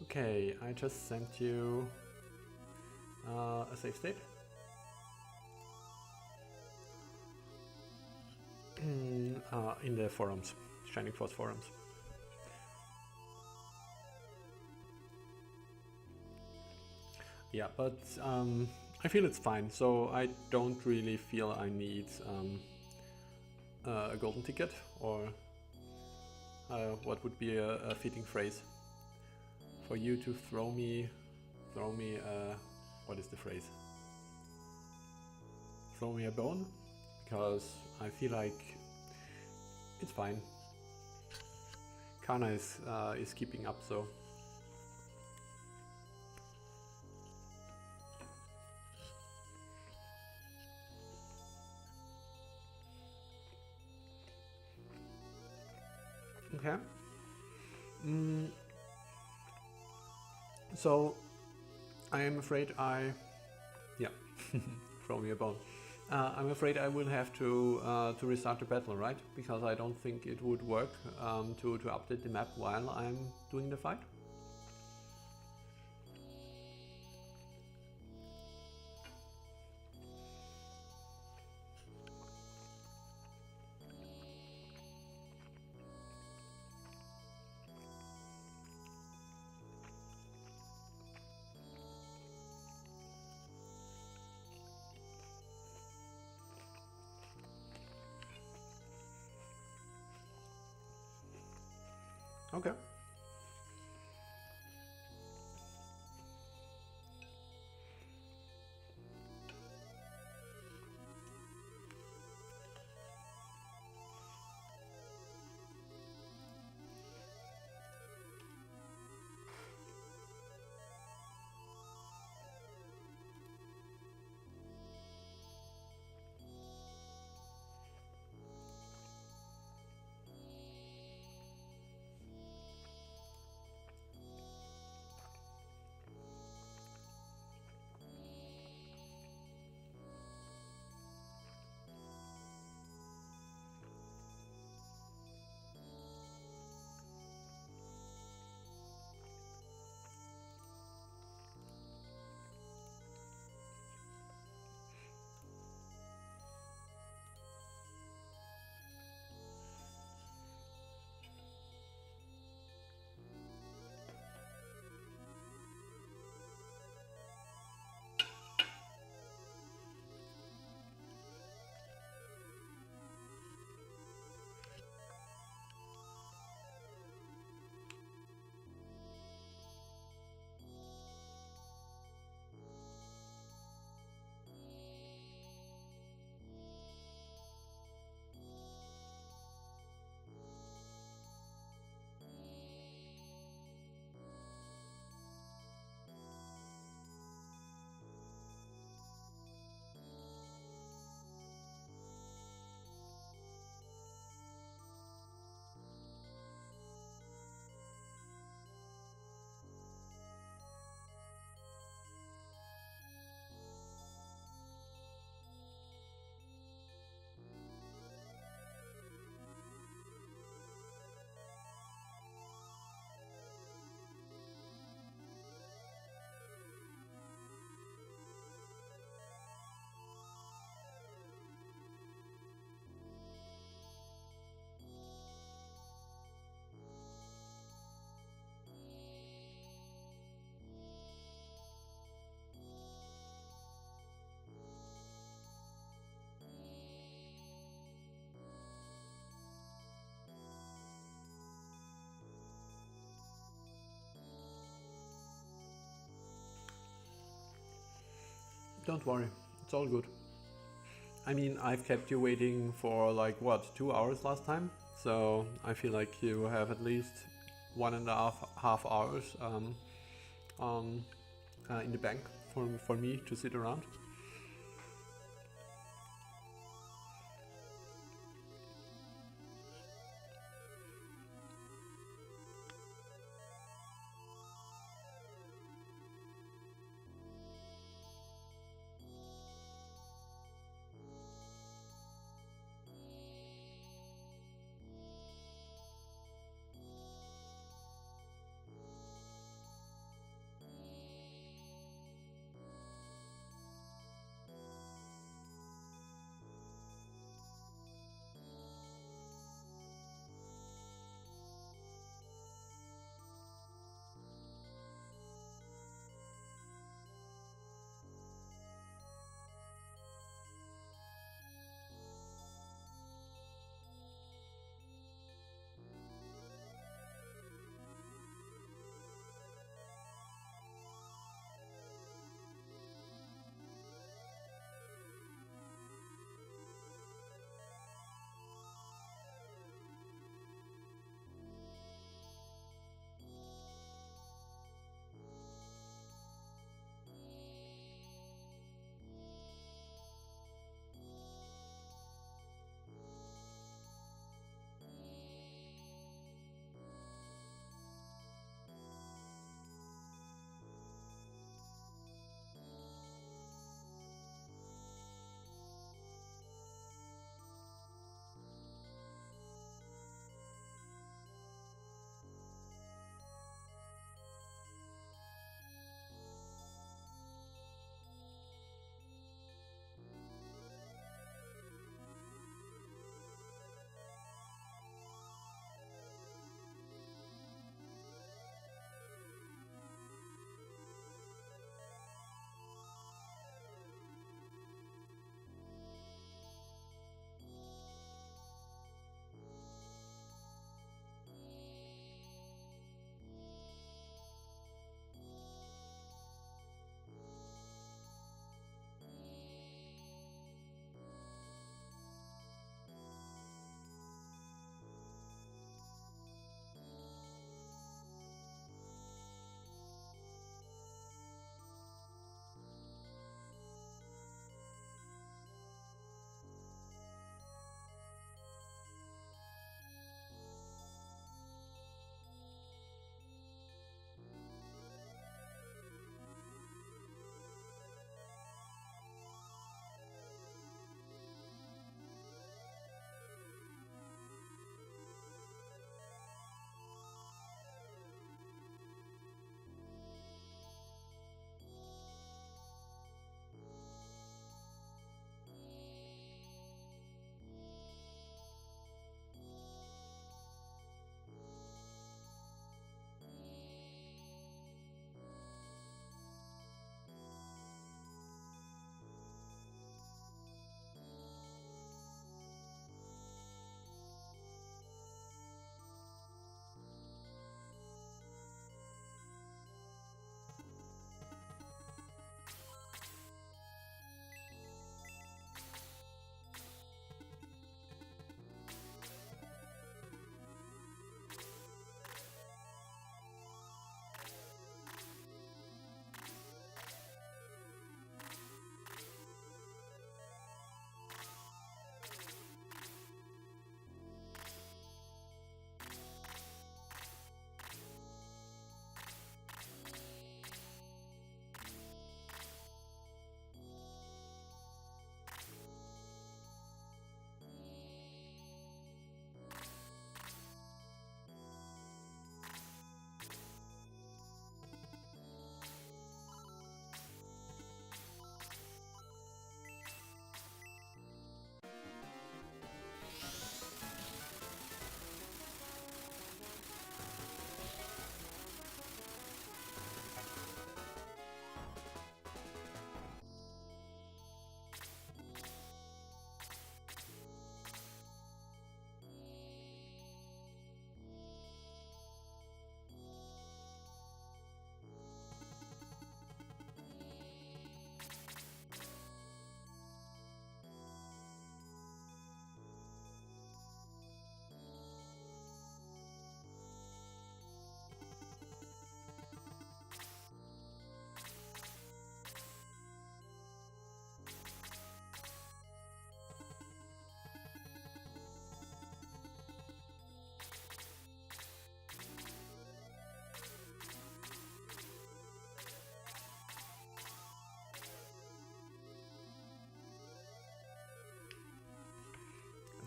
Speaker 1: Okay, I just sent you a save state. in the forums, Shining Force forums. Yeah, but I feel it's fine, so I don't really feel I need a golden ticket, or what would be a fitting phrase for you to throw me, what is the phrase? Throw me a bone, because I feel like it's fine. Kana is keeping up, so. Okay. So I am afraid yeah, throw me a bone. I'm afraid I will have to restart the battle, right? Because I don't think it would work to update the map while I'm doing the fight. Okay. Don't worry, it's all good. I mean, I've kept you waiting for like, what, 2 hours last time? So I feel like you have at least 1.5 hours in the bank for me to sit around.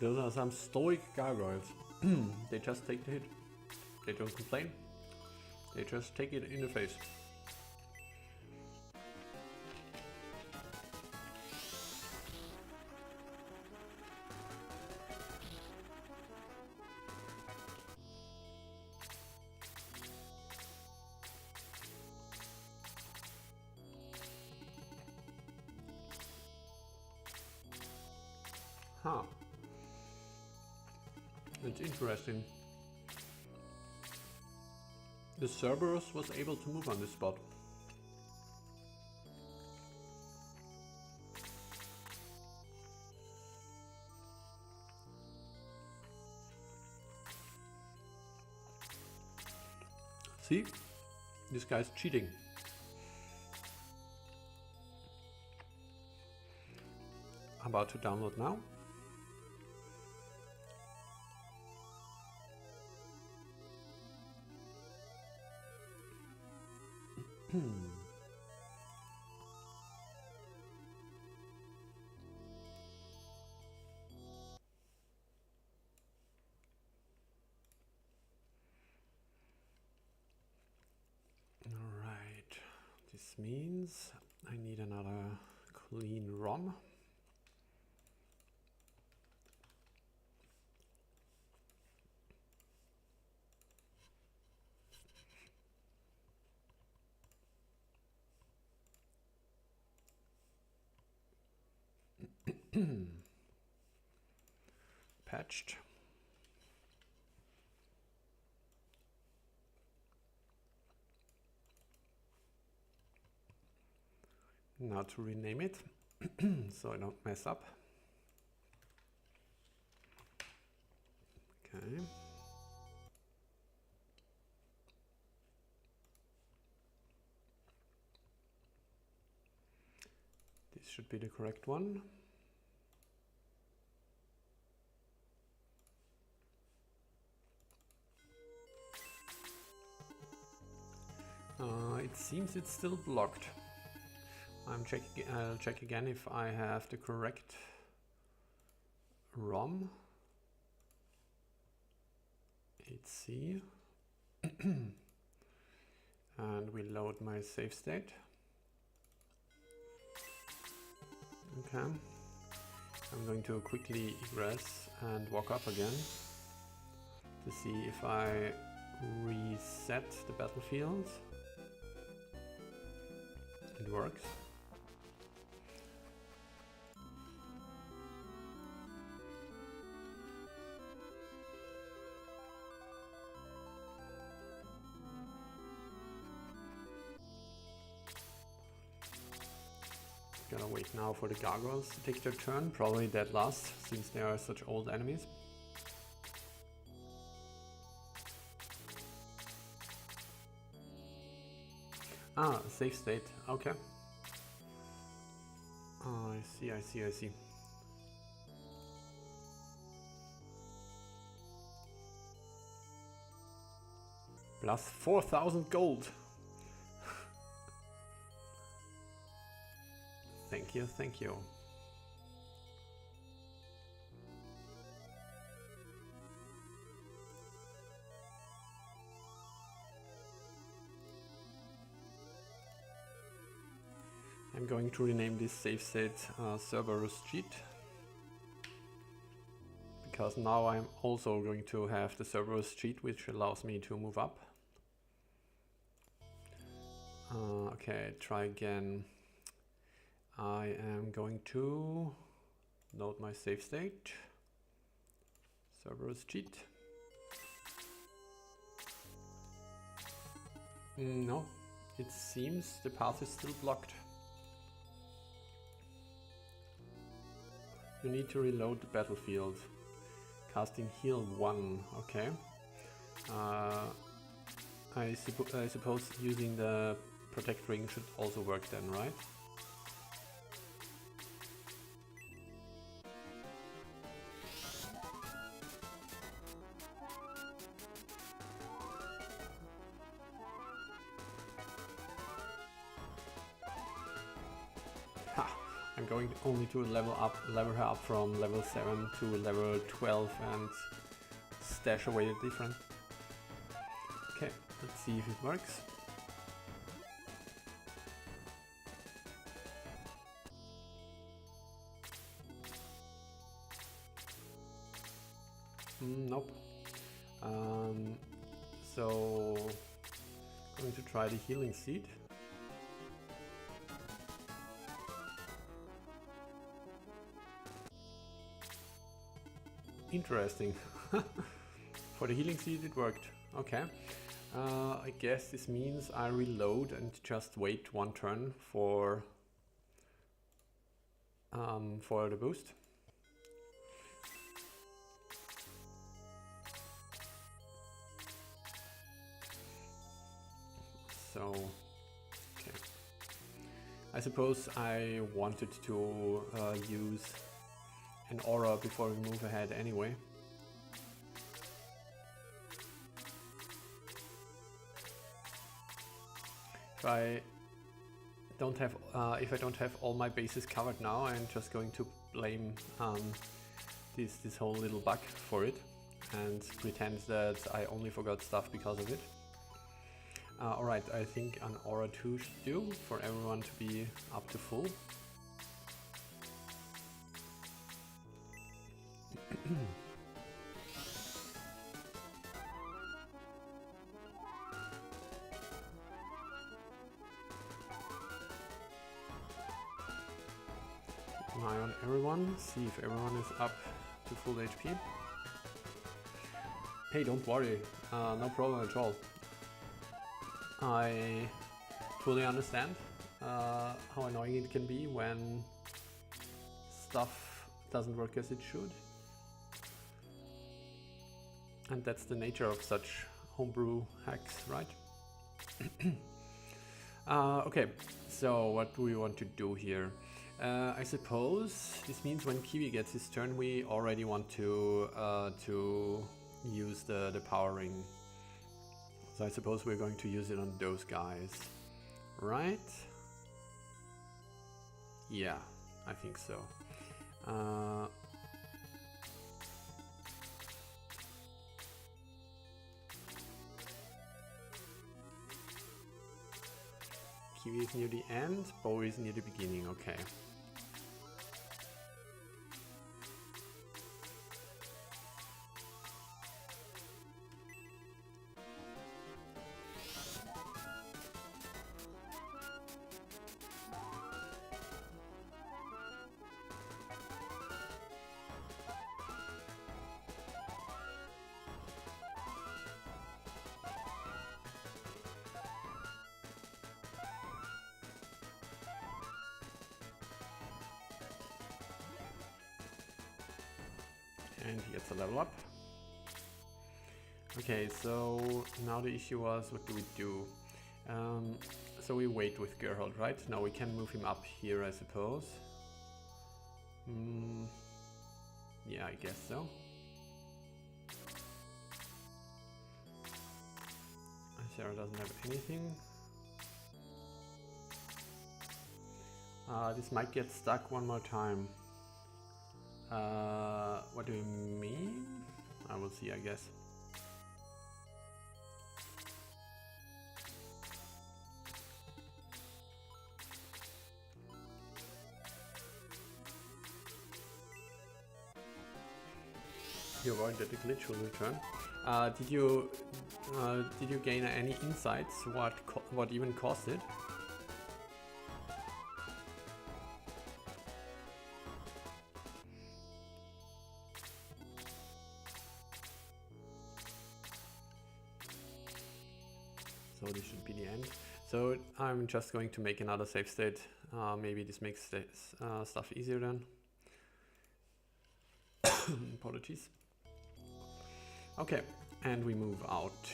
Speaker 1: Those are some stoic gargoyles. They just take the hit. They don't complain. They just take it in the face. Huh. It's interesting. The Cerberus was able to move on this spot. See? This guy's cheating. About to download now. Alright, this means I need another clean ROM. Patched. Now to rename it so I don't mess up. Okay. This should be the correct one. It seems it's still blocked. I'll check again if I have the correct ROM. 8C. And we load my save state. Okay. I'm going to quickly egress and walk up again to see if I reset the battlefield. It works. Gotta wait now for the gargoyles to take their turn, probably dead last, since they are such old enemies. Ah, safe state, okay. Oh, I see. Plus 4,000 gold. Thank you. I'm going to rename this save state Cerberus cheat, because now I'm also going to have the Cerberus cheat, which allows me to move up. Okay, try again. I am going to load my save state, Cerberus cheat. No, it seems the path is still blocked. You need to reload the battlefield. Casting heal 1, okay. I suppose using the protect ring should also work then, right? Ha! I'm going only to level her up from level 7 to level 12 and stash away the different. Okay, let's see if it works. Nope. So going to try the healing seed. Interesting. For the healing seed it worked. Okay. I guess this means I reload and just wait one turn for the boost. So, okay. I suppose I wanted to use an aura before we move ahead anyway. If I don't have all my bases covered now, I'm just going to blame this whole little bug for it and pretend that I only forgot stuff because of it. Alright, I think an aura 2 should do for everyone to be up to full. Keep an eye on everyone, see if everyone is up to full HP. Hey, don't worry, no problem at all. I fully understand how annoying it can be when stuff doesn't work as it should. And that's the nature of such homebrew hacks, right? Okay, so what do we want to do here? I suppose this means when Kiwi gets his turn, we already want to use the power ring. So I suppose we're going to use it on those guys, right? Yeah, I think so. Kiwi is near the end, Bo is near the beginning, okay. And he gets a level up. Okay, so now the issue was, what do we do? So we wait with Gerhold, right? Now we can move him up here, I suppose. Yeah, I guess so. Sarah doesn't have anything. This might get stuck one more time. What do you mean? I will see, I guess. You avoid that the glitch will return. Did you gain any insights? What even caused it? So this should be the end. So I'm just going to make another save state. Maybe this makes stuff easier then. Apologies. Okay, and we move out.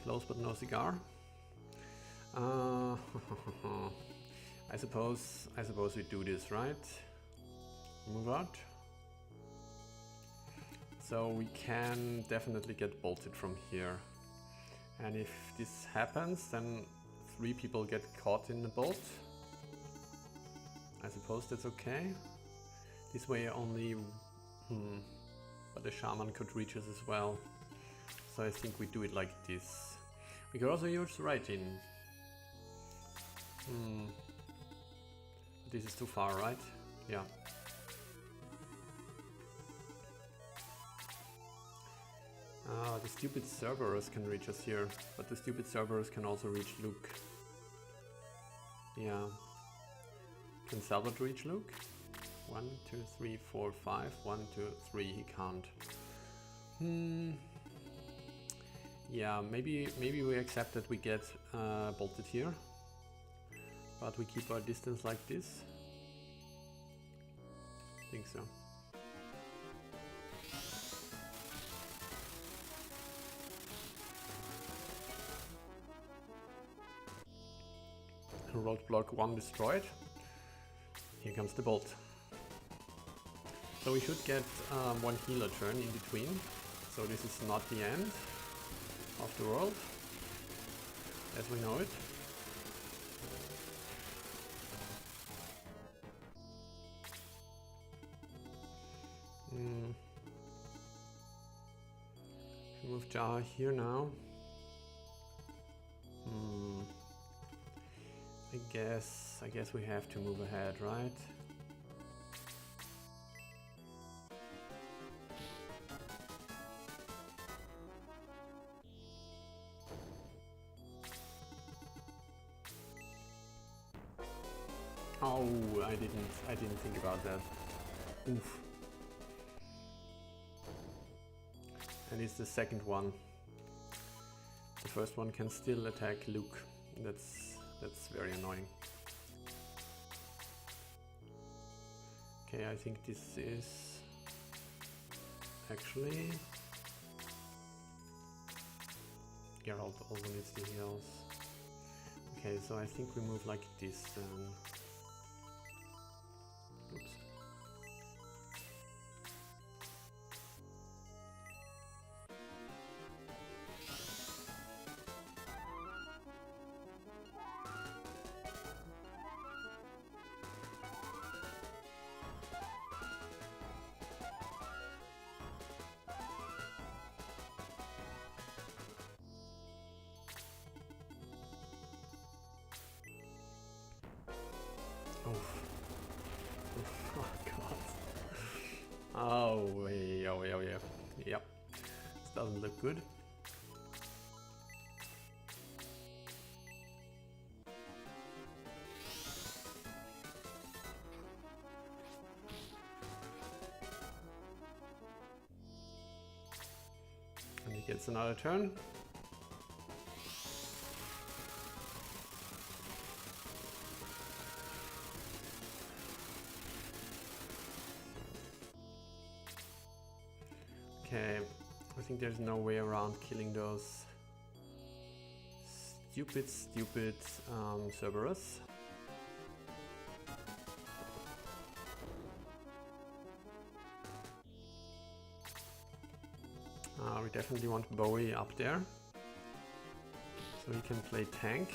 Speaker 1: Close but no cigar. I suppose we do this, right? Move out. So we can definitely get bolted from here. And if this happens, then 3 people get caught in the bolt. I suppose that's okay. This way only... but the shaman could reach us as well. So I think we do it like this. We could also use Raijin. This is too far, right? Yeah. The stupid Cerberus can reach us here, but the stupid Cerberus can also reach Luke. Yeah. Can Salvat reach Luke? 1, 2, 3, 4, 5. 1, 2, 3. He can't. Yeah, maybe we accept that we get bolted here, but we keep our distance like this. I think so. Roadblock 1 destroyed. Here comes the bolt. So we should get 1 healer turn in between. So this is not the end of the world as we know it. Move Jar here now. I guess we have to move ahead, right? Oh, I didn't think about that. Oof. And it's the second one. The first one can still attack Luke. That's very annoying. Okay, I think this is actually Geralt also needs the heals. Okay, so I think we move like this then. Oops. Oh god. Oh yeah. Yep. This doesn't look good. And he gets another turn. Okay, I think there's no way around killing those stupid Cerberus. We definitely want Bowie up there, so he can play tank.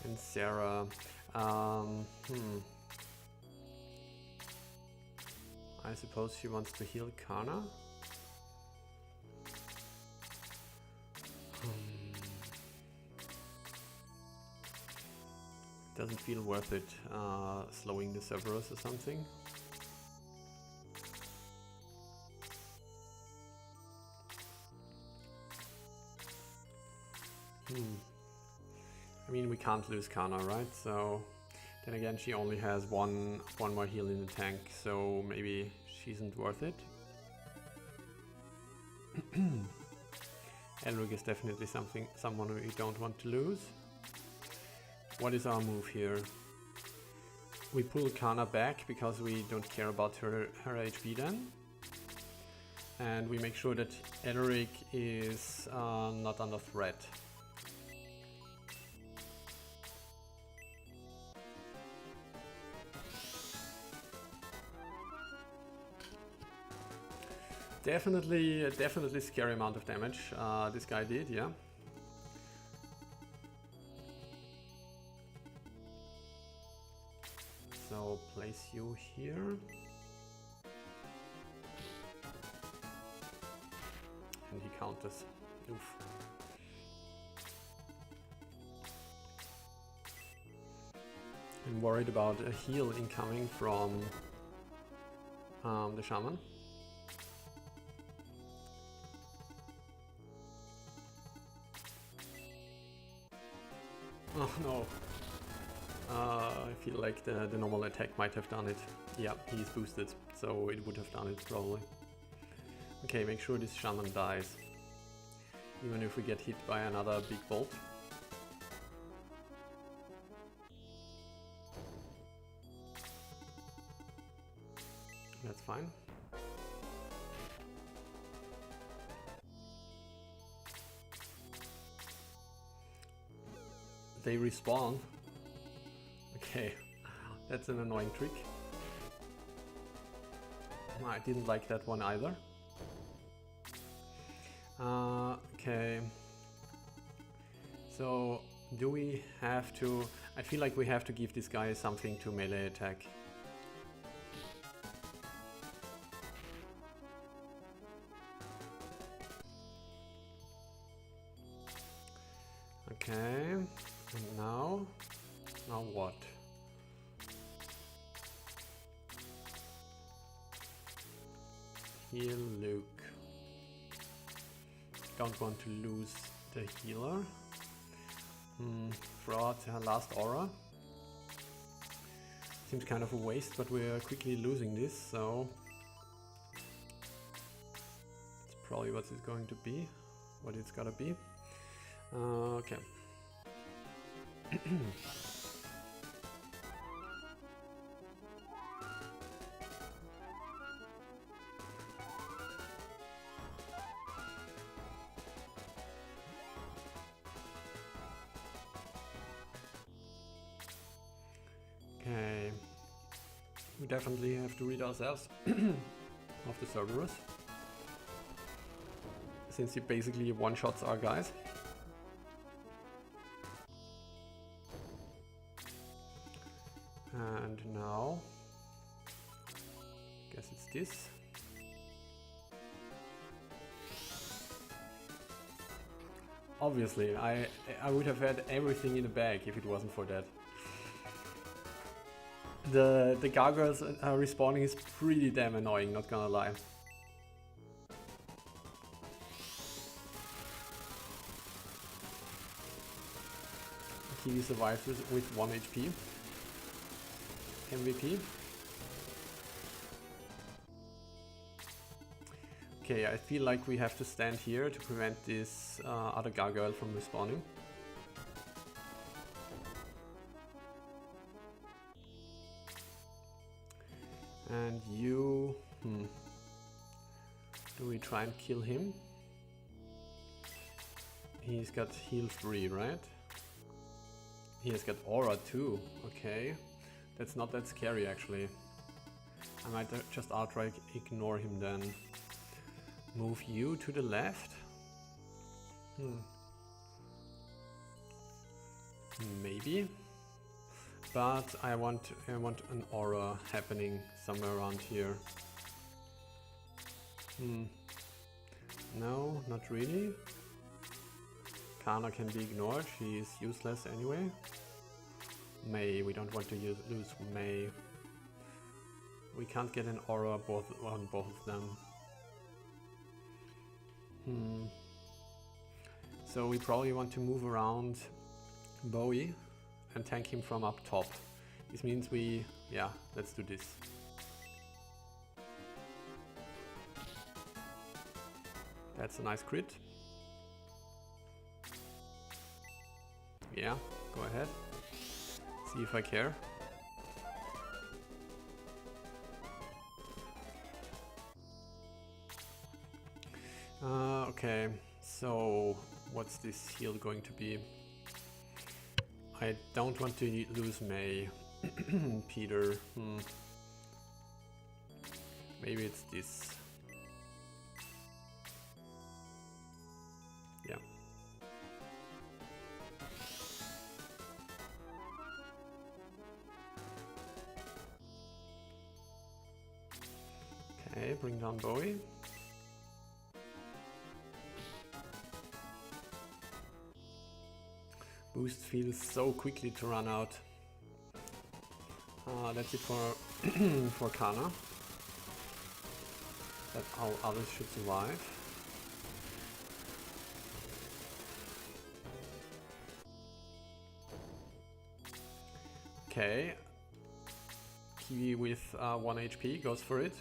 Speaker 1: And Sarah, I suppose she wants to heal Kana. Doesn't feel worth it slowing the Cerberus or something. I mean, we can't lose Kana, right? So then again, she only has one more heal in the tank, so maybe she isn't worth it. Elric is definitely someone we don't want to lose. What is our move here? We pull Kana back because we don't care about her HP then. And we make sure that Elric is not under threat. Definitely scary amount of damage this guy did, yeah. So place you here. And he counters. Oof. I'm worried about a heal incoming from the shaman. Oh no. I feel like the normal attack might have done it. Yeah, he's boosted, so it would have done it probably. Okay, make sure this shaman dies. Even if we get hit by another big bolt. That's fine. They respawn. Okay, that's an annoying trick. I didn't like that one either. Okay. So, do we have to... I feel like we have to give this guy something to melee attack. Okay, and now what? Heal Luke. Don't want to lose the healer. Fraud, last aura. Seems kind of a waste, but we're quickly losing this, so it's probably what it's going to be, what it's gotta be. Okay. Okay. We definitely have to rid ourselves of the Cerberus, since he basically one-shots our guys. And now, guess it's this. Obviously, I would have had everything in the bag if it wasn't for that. The gargoyles respawning is pretty damn annoying, not gonna lie. He survives with 1 HP. MVP. Okay, I feel like we have to stand here to prevent this other gargoyle from respawning. And you... Do we try and kill him? He's got heal 3, right? He has got aura too, okay. That's not that scary actually. I might just outright ignore him then. Move you to the left? Maybe. But I want an aura happening somewhere around here. No, not really. Kana can be ignored, she is useless anyway. May, we don't want to lose May. We can't get an aura on both of them. So we probably want to move around Bowie and tank him from up top. This means yeah, let's do this. That's a nice crit. Yeah, go ahead. See if I care. Okay, so what's this heal going to be? I don't want to lose May. Peter. Maybe it's this. bring down Bowie. Boost feels so quickly to run out. That's it for for Kana. That all others should survive. Okay. Kiwi with 1 HP goes for it.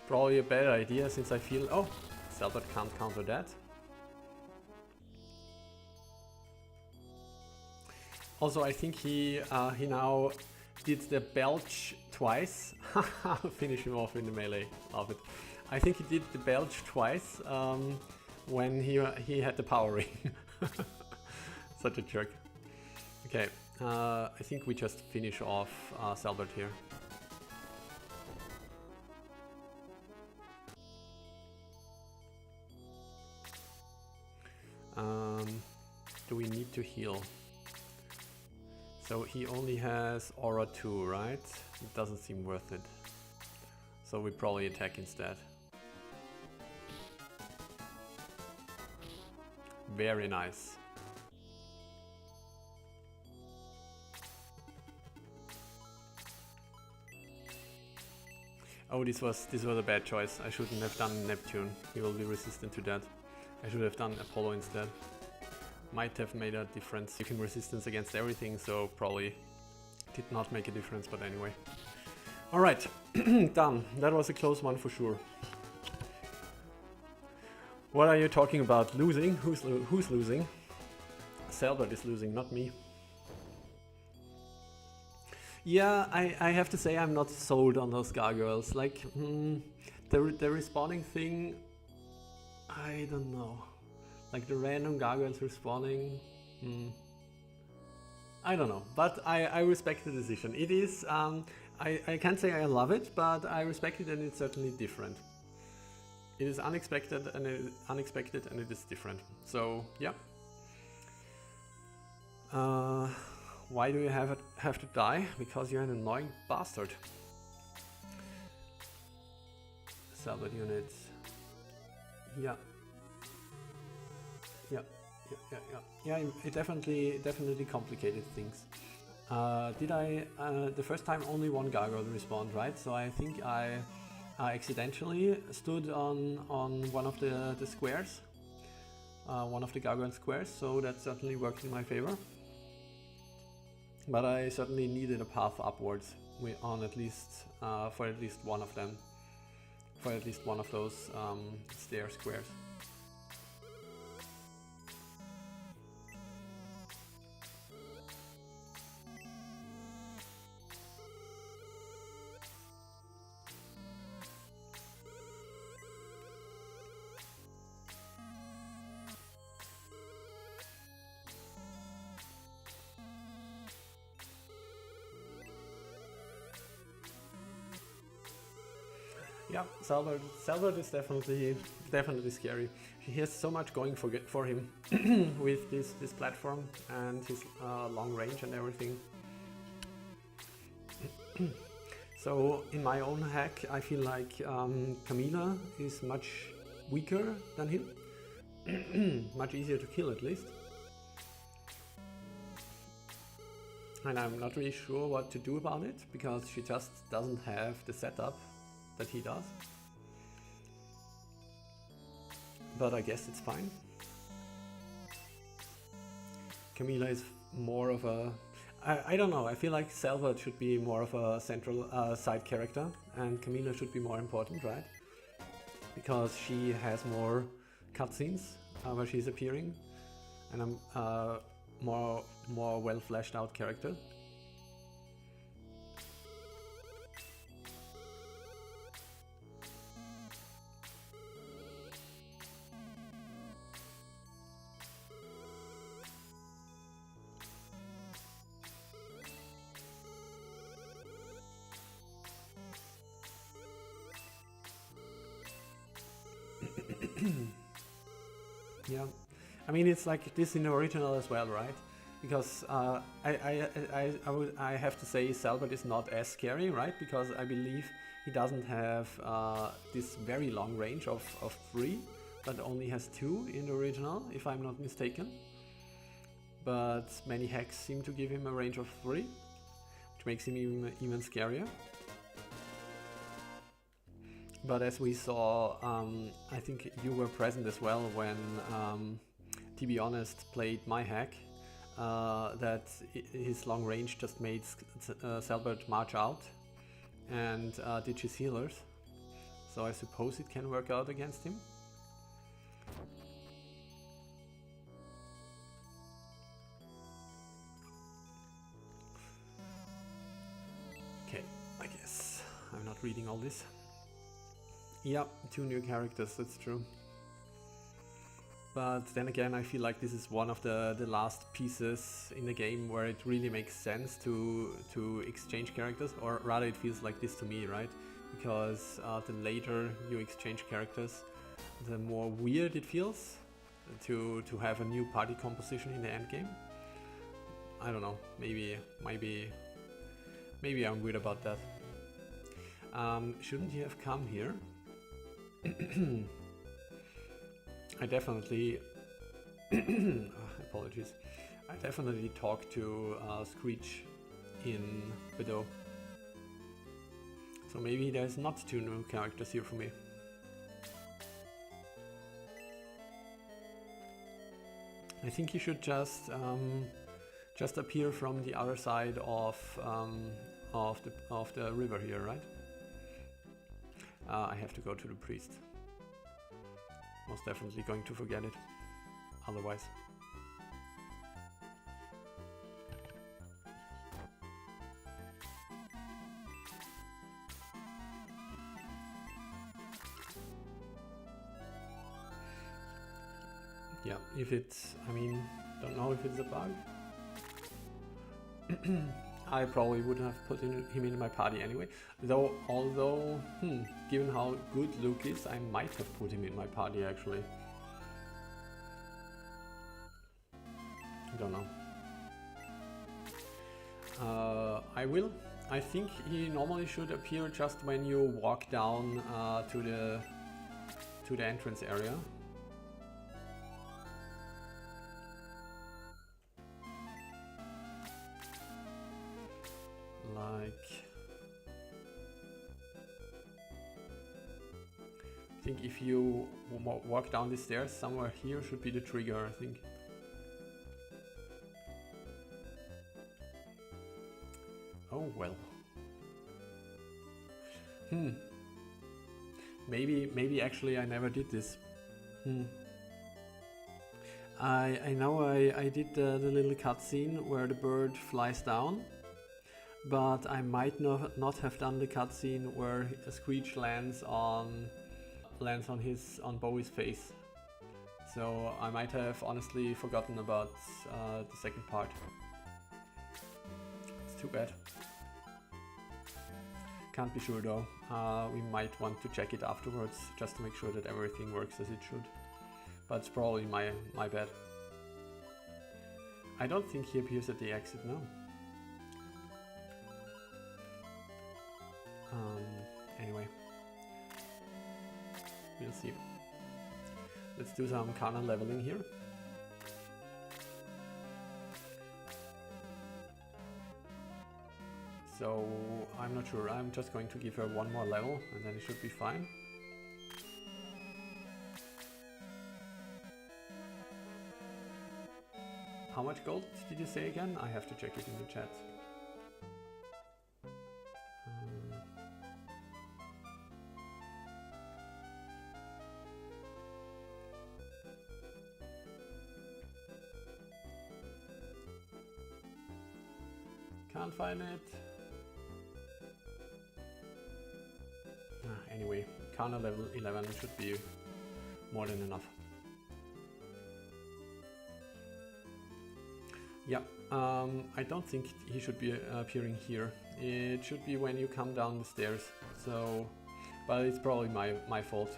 Speaker 1: Probably a better idea since I feel... Oh! Zelda can't counter that. Also, I think he now did the belch twice. Finish him off in the melee. Love it. I think he did the belch twice when he had the power ring. Such a jerk. Okay, I think we just finish off Selbert here. Do we need to heal? So he only has Aura 2, right? It doesn't seem worth it. So we probably attack instead. Very nice. Oh, this was a bad choice. I shouldn't have done Neptune. He will be resistant to that. I should have done Apollo instead. Might have made a difference. You can resistance against everything, so probably did not make a difference, but anyway. Alright, done. That was a close one for sure. What are you talking about? Losing? Who's losing? Selbert is losing, not me. Yeah, I have to say I'm not sold on those gargoyles. Like, the respawning thing, I don't know. Like the random gargoyles respawning, I don't know. But I respect the decision. It is, I can't say I love it, but I respect it and it's certainly different. It is unexpected and it is different. So, yeah. Why do you have to die? Because you're an annoying bastard. Selbert units. Yeah. Yeah, it definitely complicated things. The first time only one gargoyle respawned, right? So I think I accidentally stood on one of the squares, one of the gargoyle squares, so that certainly worked in my favor. But I certainly needed a path upwards on at least for at least one of them, for at least one of those stair squares. Yeah, Selbert is definitely scary. He has so much going for him with this platform and his long range and everything. So in my own hack, I feel like Camila is much weaker than him, much easier to kill at least. And I'm not really sure what to do about it because she just doesn't have the setup that he does, but I guess it's fine. Camila is more of a... I don't know, I feel like Selbert should be more of a central side character and Camila should be more important, right? Because she has more cutscenes where she's appearing and a more well fleshed out character. Yeah, I mean it's like this in the original as well, right? because I have to say Salbert is not as scary, right? Because I believe he doesn't have this very long range of 3, but only has 2 in the original, if I'm not mistaken. But many hacks seem to give him a range of 3, which makes him even scarier. But as we saw, I think you were present as well when, to be honest, played my hack, that his long range just made Salbert march out and ditch his healers. So I suppose it can work out against him. Okay, I guess I'm not reading all this. Yeah, 2 new characters, that's true. But then again, I feel like this is one of the last pieces in the game where it really makes sense to exchange characters, or rather it feels like this to me, right? Because the later you exchange characters, the more weird it feels to have a new party composition in the endgame. I don't know, maybe I'm weird about that. Shouldn't he have come here? I definitely apologies. I definitely talked to Screech in Bedeau. So maybe there's not 2 new characters here for me. I think he should just appear from the other side of the river here, right? I have to go to the priest. Most definitely going to forget it, otherwise. Yeah, if it's, I mean, don't know if it's a bug. I probably wouldn't have put him in my party anyway. Although, given how good Luke is, I might have put him in my party actually. I don't know. I will. I think he normally should appear just when you walk down to the entrance area. I think if you walk down the stairs, somewhere here should be the trigger, I think. Oh well. Maybe actually I never did this. I know I did the little cutscene where the bird flies down, but I might not have done the cutscene where a Screech lands on Bowie's face. So I might have honestly forgotten about the second part. It's too bad. Can't be sure though. We might want to check it afterwards just to make sure that everything works as it should. But it's probably my bad. I don't think he appears at the exit now. Anyway. We'll see. Let's do some Kana leveling here. So I'm not sure, I'm just going to give her 1 more level and then it should be fine. How much gold did you say again? I have to check it in the chat. Can't find it. Anyway, Kana level 11 should be more than enough. Yeah, I don't think he should be appearing here. It should be when you come down the stairs. So, but it's probably my fault.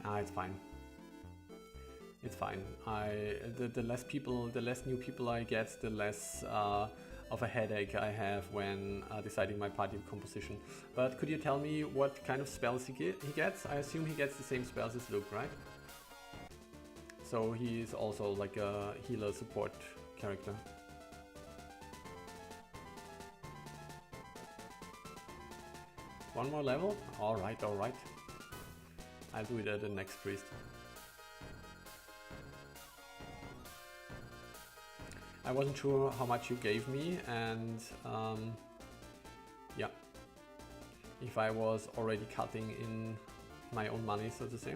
Speaker 1: Ah, it's fine. It's fine. The less new people I get, the less of a headache I have when deciding my party composition. But could you tell me what kind of spells he gets? I assume he gets the same spells as Luke, right? So he is also like a healer support character. One more level? Alright, alright. I'll do it at the next priest. I wasn't sure how much you gave me, and yeah, if I was already cutting in my own money, so to say.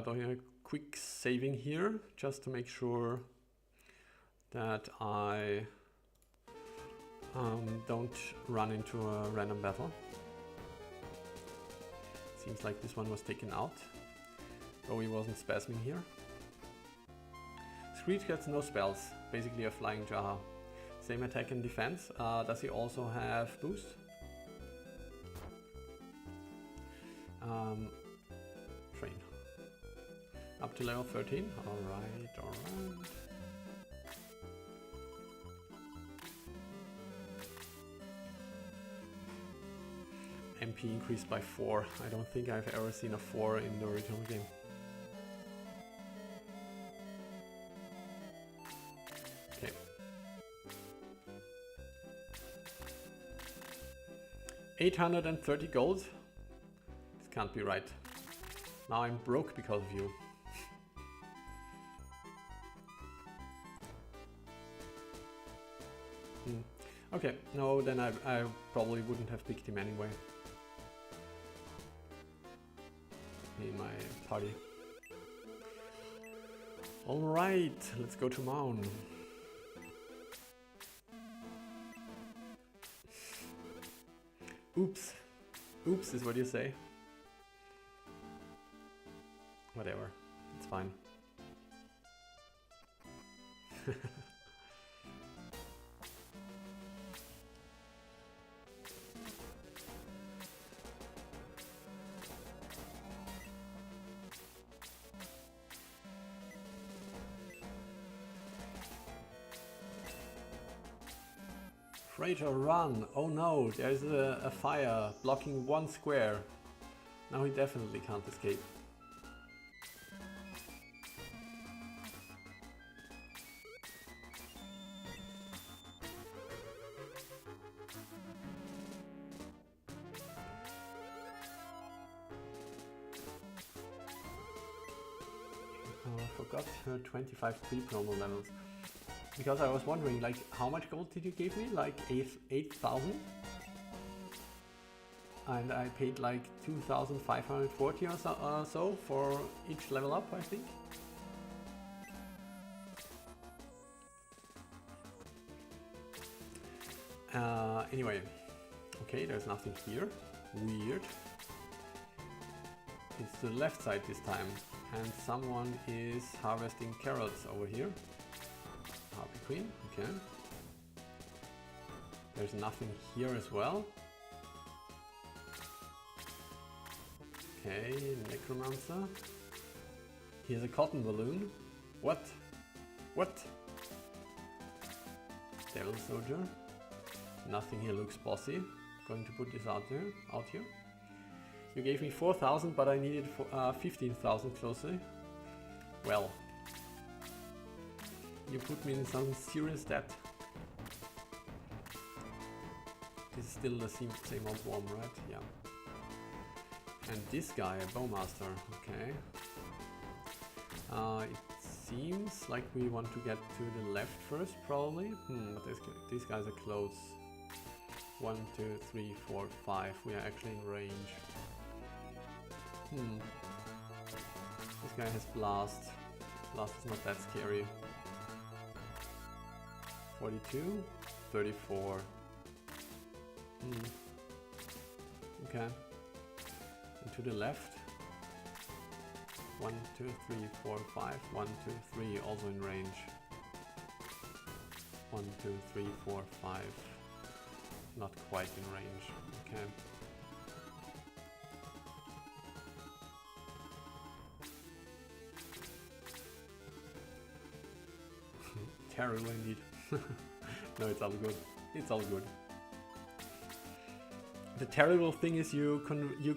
Speaker 1: Doing a quick saving here, just to make sure that I don't run into a random battle. Seems like this one was taken out, though he wasn't spasming here. Screech gets no spells, basically a flying Jaha. Same attack and defense. Does he also have boost? Train. Up to level 13. Alright, alright. MP increased by 4. I don't think I've ever seen a 4 in the original game. Okay. 830 gold? This can't be right. Now I'm broke because of you. Okay, no, then I probably wouldn't have picked him anyway. In my party. Alright, let's go to Maun. Oops. Oops is what you say. Whatever, it's fine. Freighter, run! Oh no, there's a fire blocking one square. Now he definitely can't escape. I forgot her 25 pre-promo levels. Because I was wondering, like, how much gold did you give me? Like 8,000? And I paid like 2,540 or so for each level up, I think. Anyway, okay, there's nothing here. Weird. It's the left side this time, and someone is harvesting carrots over here. Harpy Queen, okay. There's nothing here as well. Okay, Necromancer. Here's a cotton balloon. What? What? Devil Soldier. Nothing here looks bossy. Going to put this out here. You gave me 4,000, but I needed 15,000 closely. Well. You put me in some serious debt. This is still the same old worm, right? Yeah. And this guy, a Bowmaster, okay. It seems like we want to get to the left first, probably. But these guys are close. 1, 2, 3, 4, 5. We are actually in range. This guy has Blast. Blast is not that scary. 42, 34. Okay. And to the left. 1, 2, 3, 4, 5. 1, 2, 3, also in range. 1, 2, 3, 4, 5. Not quite in range. Okay. terrible indeed. No, it's all good. It's all good. The terrible thing is you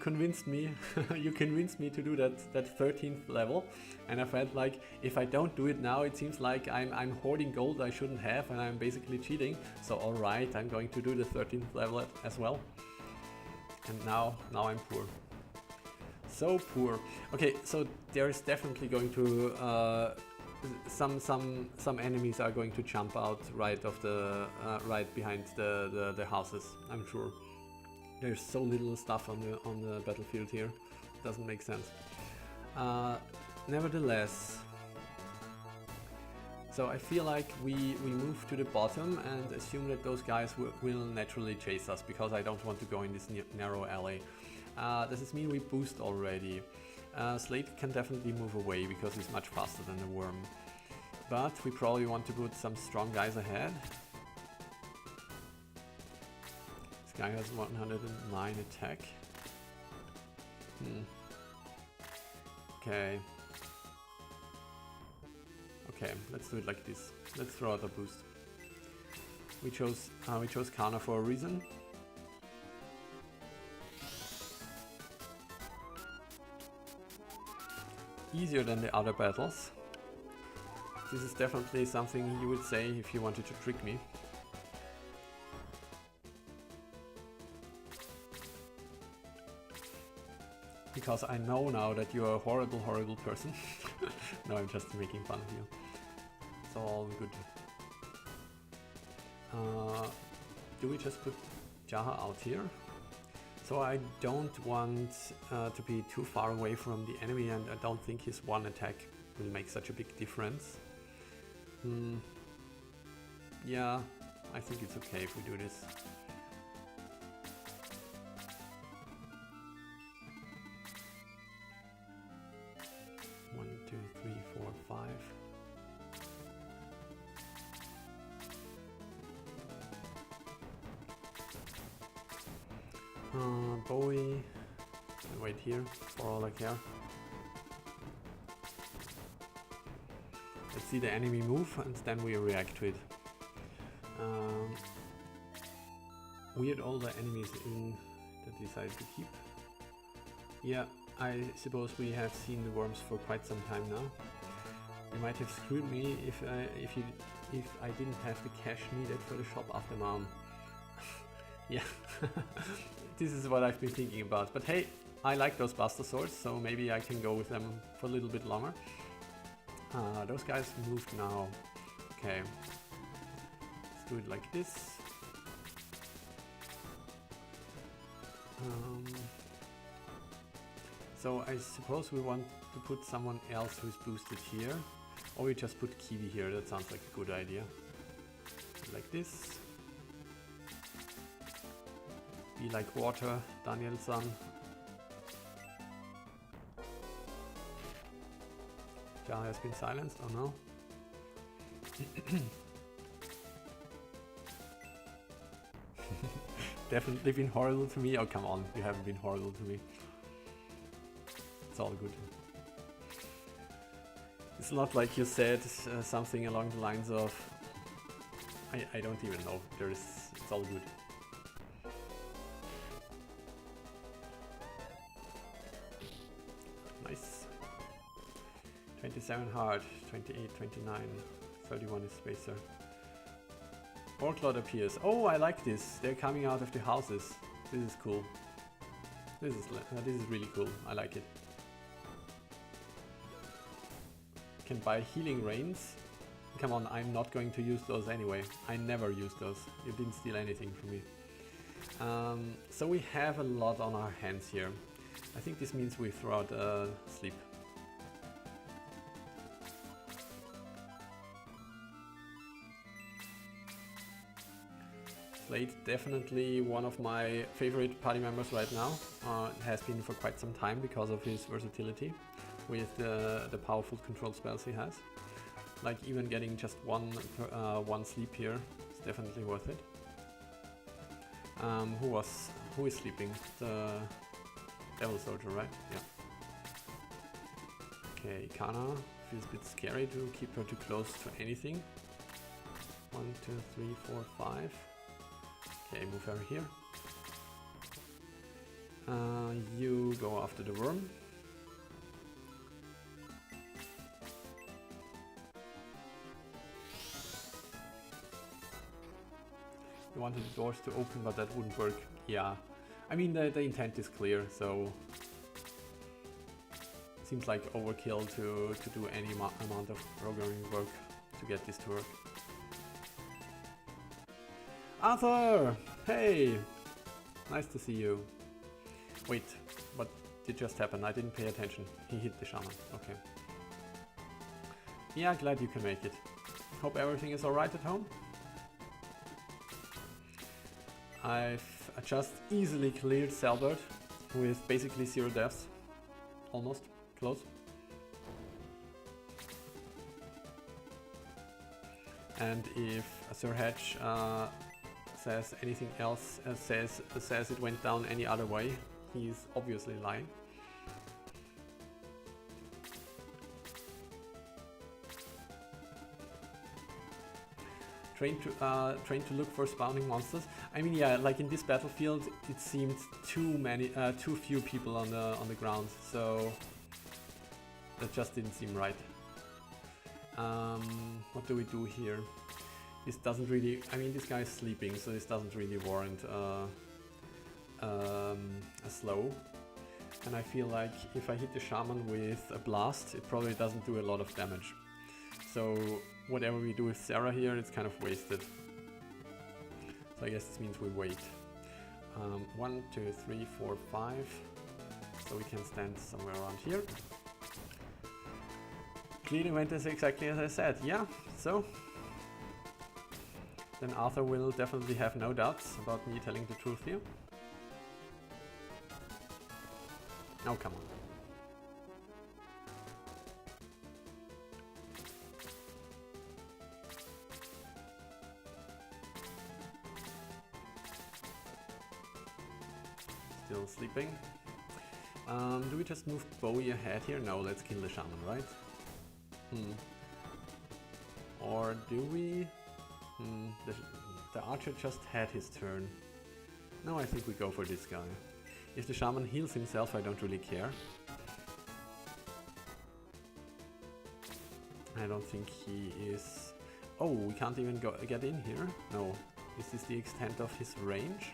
Speaker 1: convinced me you convinced me to do that 13th level, and I felt like if I don't do it now, it seems like I'm hoarding gold I shouldn't have, and I'm basically cheating. So alright, I'm going to do the 13th level as well. And now I'm poor. So poor. Okay, so there is definitely going to some enemies are going to jump out right behind the houses, I'm sure. There's so little stuff on the battlefield here. Doesn't make sense. Nevertheless, so I feel like we move to the bottom and assume that those guys will naturally chase us, because I don't want to go in this narrow alley. Does this mean we boost already? Slate can definitely move away because he's much faster than the worm. But we probably want to put some strong guys ahead. Guy has 109 attack. Okay. Okay, let's do it like this. Let's throw out a boost. We chose Kana for a reason. Easier than the other battles. This is definitely something you would say if you wanted to trick me. Because I know now that you are a horrible, horrible person. No, I'm just making fun of you. It's all good. Do we just put Jaha out here? So I don't want to be too far away from the enemy, and I don't think his one attack will make such a big difference. Yeah, I think it's okay if we do this. Bowie, and wait here for all I care. Let's see the enemy move and then we react to it. Weird, all the enemies in that decided to keep. Yeah, I suppose we have seen the worms for quite some time now. You might have screwed me if I didn't have the cash needed for the shop after mom. Yeah. This is what I've been thinking about, but hey, I like those Buster Swords, so maybe I can go with them for a little bit longer. Those guys moved now. Okay, let's do it like this. So I suppose we want to put someone else who's boosted here, or we just put Kiwi here. That sounds like a good idea. Like this. Be like water, Danielson. Jaha has been silenced, oh no. Definitely been horrible to me. Oh come on, you haven't been horrible to me. It's all good. It's not like you said something along the lines of I don't even know. It's all good. Nice. 27 hard, 28, 29, 31 is spacer. Orclot appears. Oh, I like this. They're coming out of the houses. This is cool. This is really cool. I like it. Can buy healing rains. Come on, I'm not going to use those anyway. I never use those. You didn't steal anything from me. So we have a lot on our hands here. I think this means we throw out sleep. Slade, definitely one of my favorite party members right now. Has been for quite some time because of his versatility with the powerful control spells he has. Like even getting just one sleep here is definitely worth it. Who is sleeping? The Devil Soldier, right? Yeah. Okay, Kana feels a bit scary to keep her too close to anything. 1, 2, 3, 4, 5. Okay, move her here. You go after the worm. You wanted the doors to open, but that wouldn't work. Yeah, I mean the intent is clear, so it seems like overkill to do any amount of programming work to get this to work. Arthur! Hey! Nice to see you. Wait, what did just happen? I didn't pay attention. He hit the shaman. Okay. Yeah, glad you can make it. Hope everything is alright at home. I've just easily cleared Selbert with basically 0 deaths. Almost. Close. And if Sir Hedge says anything else, says it went down any other way, he's obviously lying. Train to look for spawning monsters. I mean, yeah, like in this battlefield, it seemed too few people on the ground, so that just didn't seem right. What do we do here? This doesn't really. I mean, this guy is sleeping, so this doesn't really warrant a slow. And I feel like if I hit the shaman with a blast, it probably doesn't do a lot of damage. So whatever we do with Sarah here, it's kind of wasted. So I guess this means we wait. 1, 2, 3, 4, 5. So we can stand somewhere around here. Clearly went as exactly as I said. Yeah, so then Arthur will definitely have no doubts about me telling the truth here. Oh, come on. Still sleeping. Do we just move Bowie ahead here? No, let's kill the shaman, right? Or do we? The archer just had his turn. No, I think we go for this guy. If the shaman heals himself, I don't really care. I don't think he is... Oh, we can't even get in here? No. Is this the extent of his range?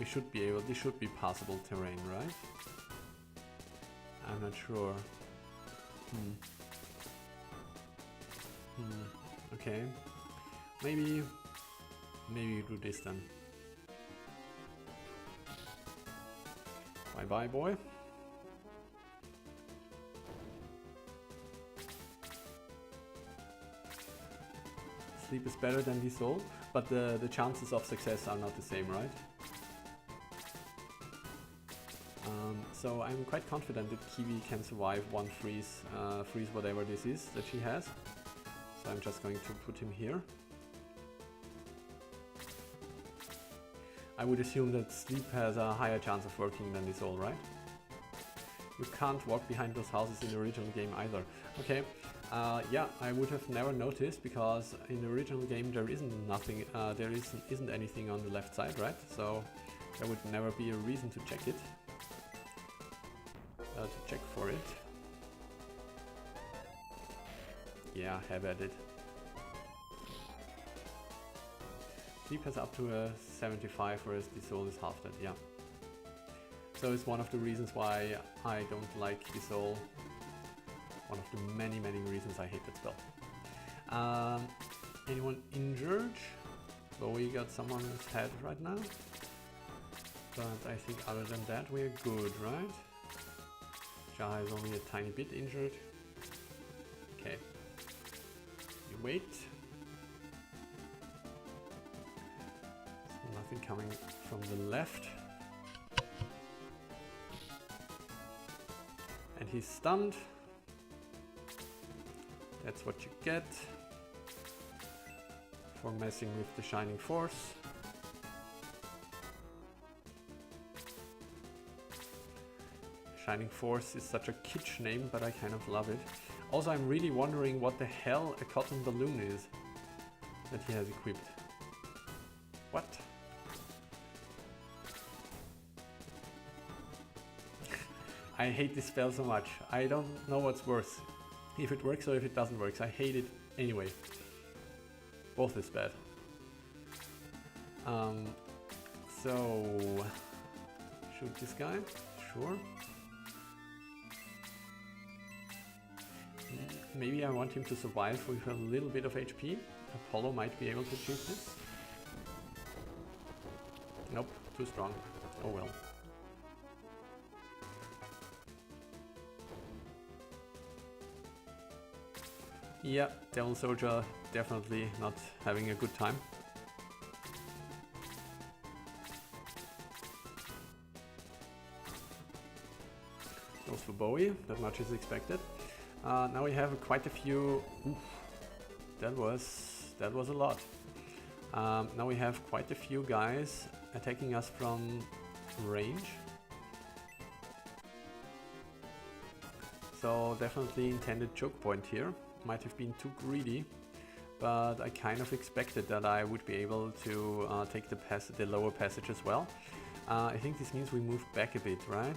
Speaker 1: We should be able... This should be passable terrain, right? I'm not sure. Okay. Maybe you do this then. Bye bye, boy. Sleep is better than dissolve, but the chances of success are not the same, right? So I'm quite confident that Kiwi can survive one freeze, whatever this is that she has. So I'm just going to put him here. I would assume that sleep has a higher chance of working than dissolve, right? You can't walk behind those houses in the original game either. Okay, yeah, I would have never noticed because in the original game there isn't anything on the left side, right? So there would never be a reason to check it. To check for it. Yeah, have at it. Sleep has up to a 75, whereas Dissolve is half that, yeah. So it's one of the reasons why I don't like Dissolve. One of the many reasons I hate that spell. Anyone injured? Well, we got someone's head right now. But I think other than that we're good, right? Jaha is only a tiny bit injured. Okay. You wait. Nothing coming from the left. And he's stunned. That's what you get for messing with the Shining Force. Shining Force is such a kitsch name, but I kind of love it. Also, I'm really wondering what the hell a cotton balloon is. that he has equipped. What? I hate this spell so much. I don't know what's worse. If it works or if it doesn't work. So I hate it anyway. Both is bad. So shoot this guy. Sure. Maybe I want him to survive with a little bit of HP. Apollo might be able to achieve this. Nope, too strong. Oh well. Yeah, Devil Soldier definitely not having a good time. Goes for Bowie, that much is expected. Now we have quite a few. Oof, that was a lot. Now we have quite a few guys attacking us from range. So definitely intended choke point here. Might have been too greedy, but I kind of expected that I would be able to take the lower passage as well. I think this means we move back a bit, right?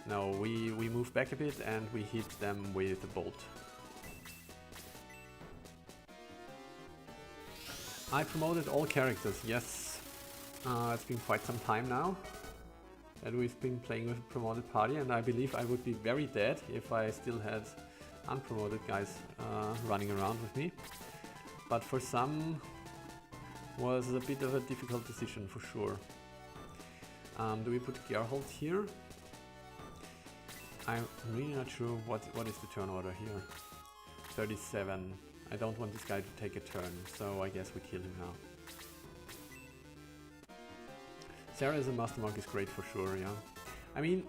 Speaker 1: No, we move back a bit and we hit them with the bolt. I promoted all characters, yes. It's been quite some time now that we've been playing with a promoted party, and I believe I would be very dead if I still had unpromoted guys running around with me. But for some was a bit of a difficult decision for sure. Do we put Geralt here? I'm really not sure what is the turn order here. 37. I don't want this guy to take a turn, so I guess we kill him now. Sarah as a Master Monk is great for sure, yeah. I mean,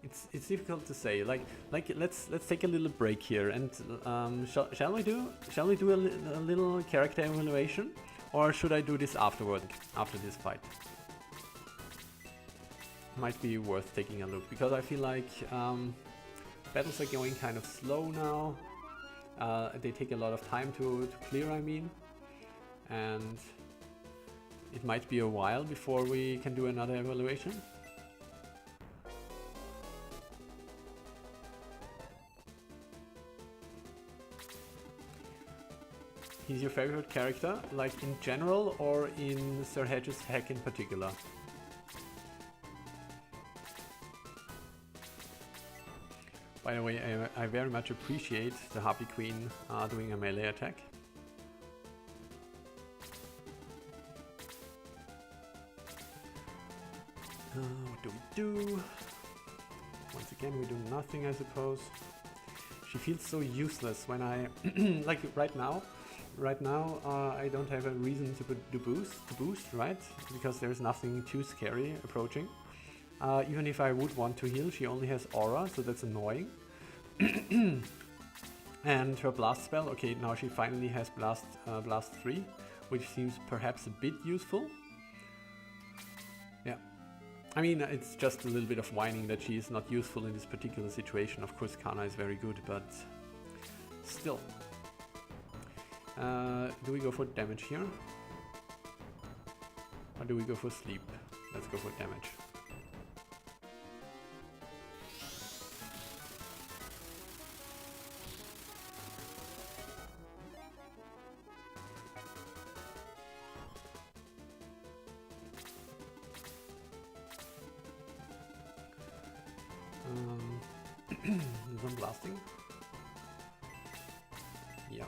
Speaker 1: it's difficult to say. Like let's take a little break here and shall we do a little character evaluation, or should I do this afterward after this fight? Might be worth taking a look, because I feel like battles are going kind of slow now. They take a lot of time to clear, I mean, and it might be a while before we can do another evaluation. He's your favorite character, like in general or in Sir Hedge's hack in particular? By the way, I very much appreciate the Harpy Queen doing a melee attack. What do we do? Once again, we do nothing, I suppose. She feels so useless when I like right now. Right now, I don't have a reason to boost, right? Because there's nothing too scary approaching. Even if I would want to heal, she only has aura, so that's annoying. And her blast spell, okay, now she finally has blast 3, which seems perhaps a bit useful. Yeah. I mean, it's just a little bit of whining that she is not useful in this particular situation. Of course, Kana is very good, but still. Do we go for damage here? Or do we go for sleep? Let's go for damage. Some blasting. Yeah.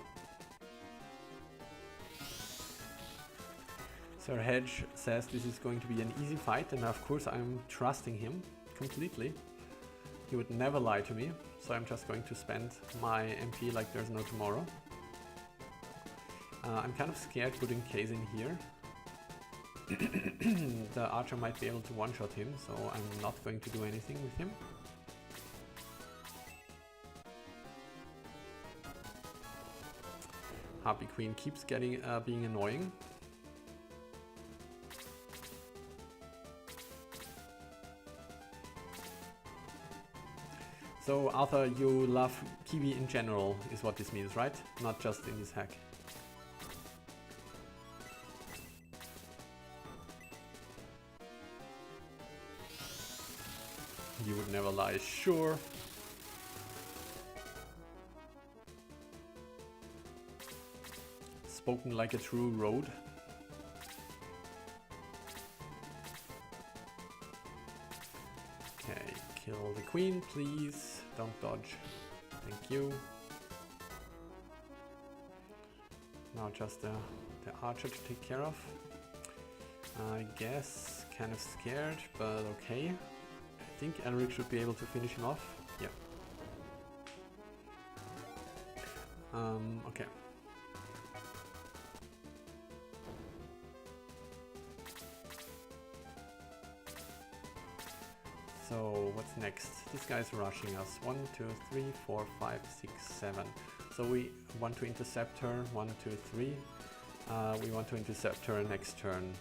Speaker 1: Sir Hedge says this is going to be an easy fight, and of course I'm trusting him completely. He would never lie to me, so I'm just going to spend my MP like there's no tomorrow. I'm kind of scared putting Case in here. The archer might be able to one-shot him, so I'm not going to do anything with him. Harpy Queen keeps getting being annoying. So Arthur, you love Kiwi in general, is what this means, right? Not just in this hack. You would never lie, sure. Spoken like a true road. Okay, kill the queen, please. Don't dodge. Thank you. Now just the archer to take care of. I guess kind of scared, but okay. I think Elric should be able to finish him off. Yeah. Okay. So what's next? This guy's rushing us. 1, 2, 3, 4, 5, 6, 7. So we want to intercept her. 1, 2, 3. We want to intercept her next turn.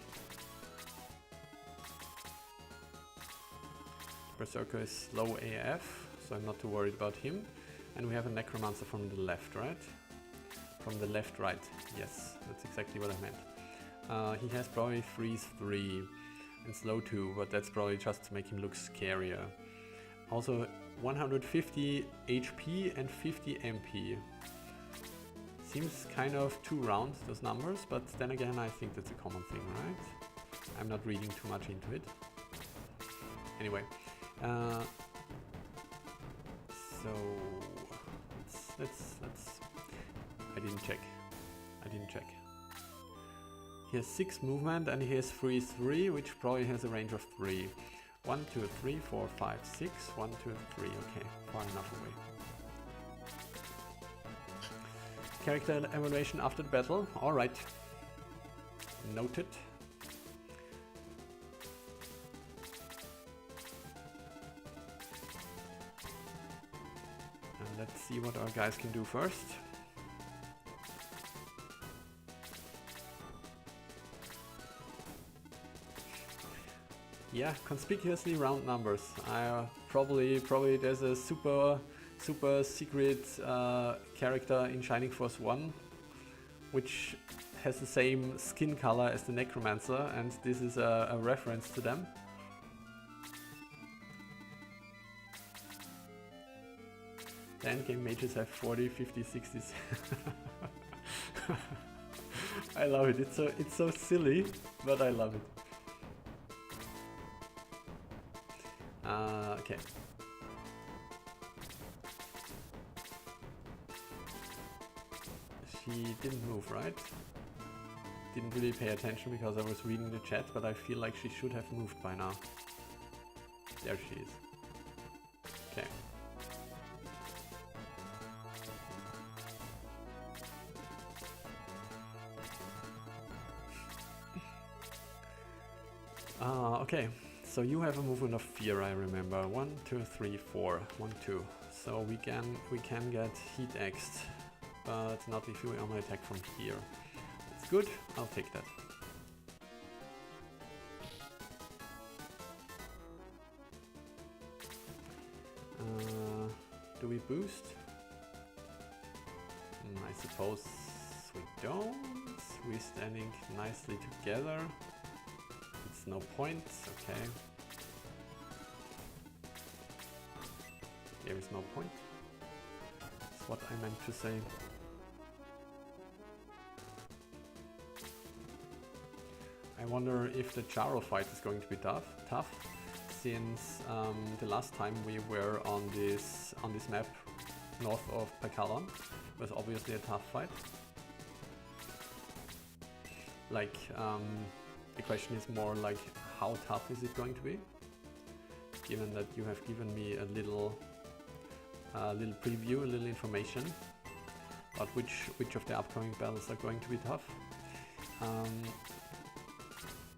Speaker 1: Berserker is low AF, so I'm not too worried about him. And we have a Necromancer from the left, right? From the left, right. Yes, that's exactly what I meant. He has probably freeze 3 and slow 2, but that's probably just to make him look scarier. Also 150 HP and 50 MP. Seems kind of too round, those numbers, but then again I think that's a common thing, right? I'm not reading too much into it. Anyway. So let's I didn't check. He has 6 movement and he has freeze 3, which probably has a range of 3. 1, 2, 3, 4, 5, 6. 1, 2, 3. Okay, far enough away. Character evaluation after the battle. Alright. Noted. And let's see what our guys can do first. Yeah, conspicuously round numbers. Probably there's a super secret character in Shining Force 1, which has the same skin color as the Necromancer, and this is a reference to them. The endgame mages have 40, 50, 60s. I love it. It's so silly, but I love it. Okay. She didn't move, right? Didn't really pay attention because I was reading the chat, but I feel like she should have moved by now. There she is. Okay. Okay. So you have a movement of fear, I remember. 1, 2, 3, 4. 1, 2. So we can get heat X'd, but not if we only attack from here. It's good. I'll take that. Do we boost? I suppose we don't. We're standing nicely together. It's no point. Okay. There is no point. That's what I meant to say. I wonder if the Charo fight is going to be tough, since the last time we were on this map north of Pakalon was obviously a tough fight. Like, the question is more like, how tough is it going to be? Given that you have given me a little preview, a little information about which of the upcoming battles are going to be tough.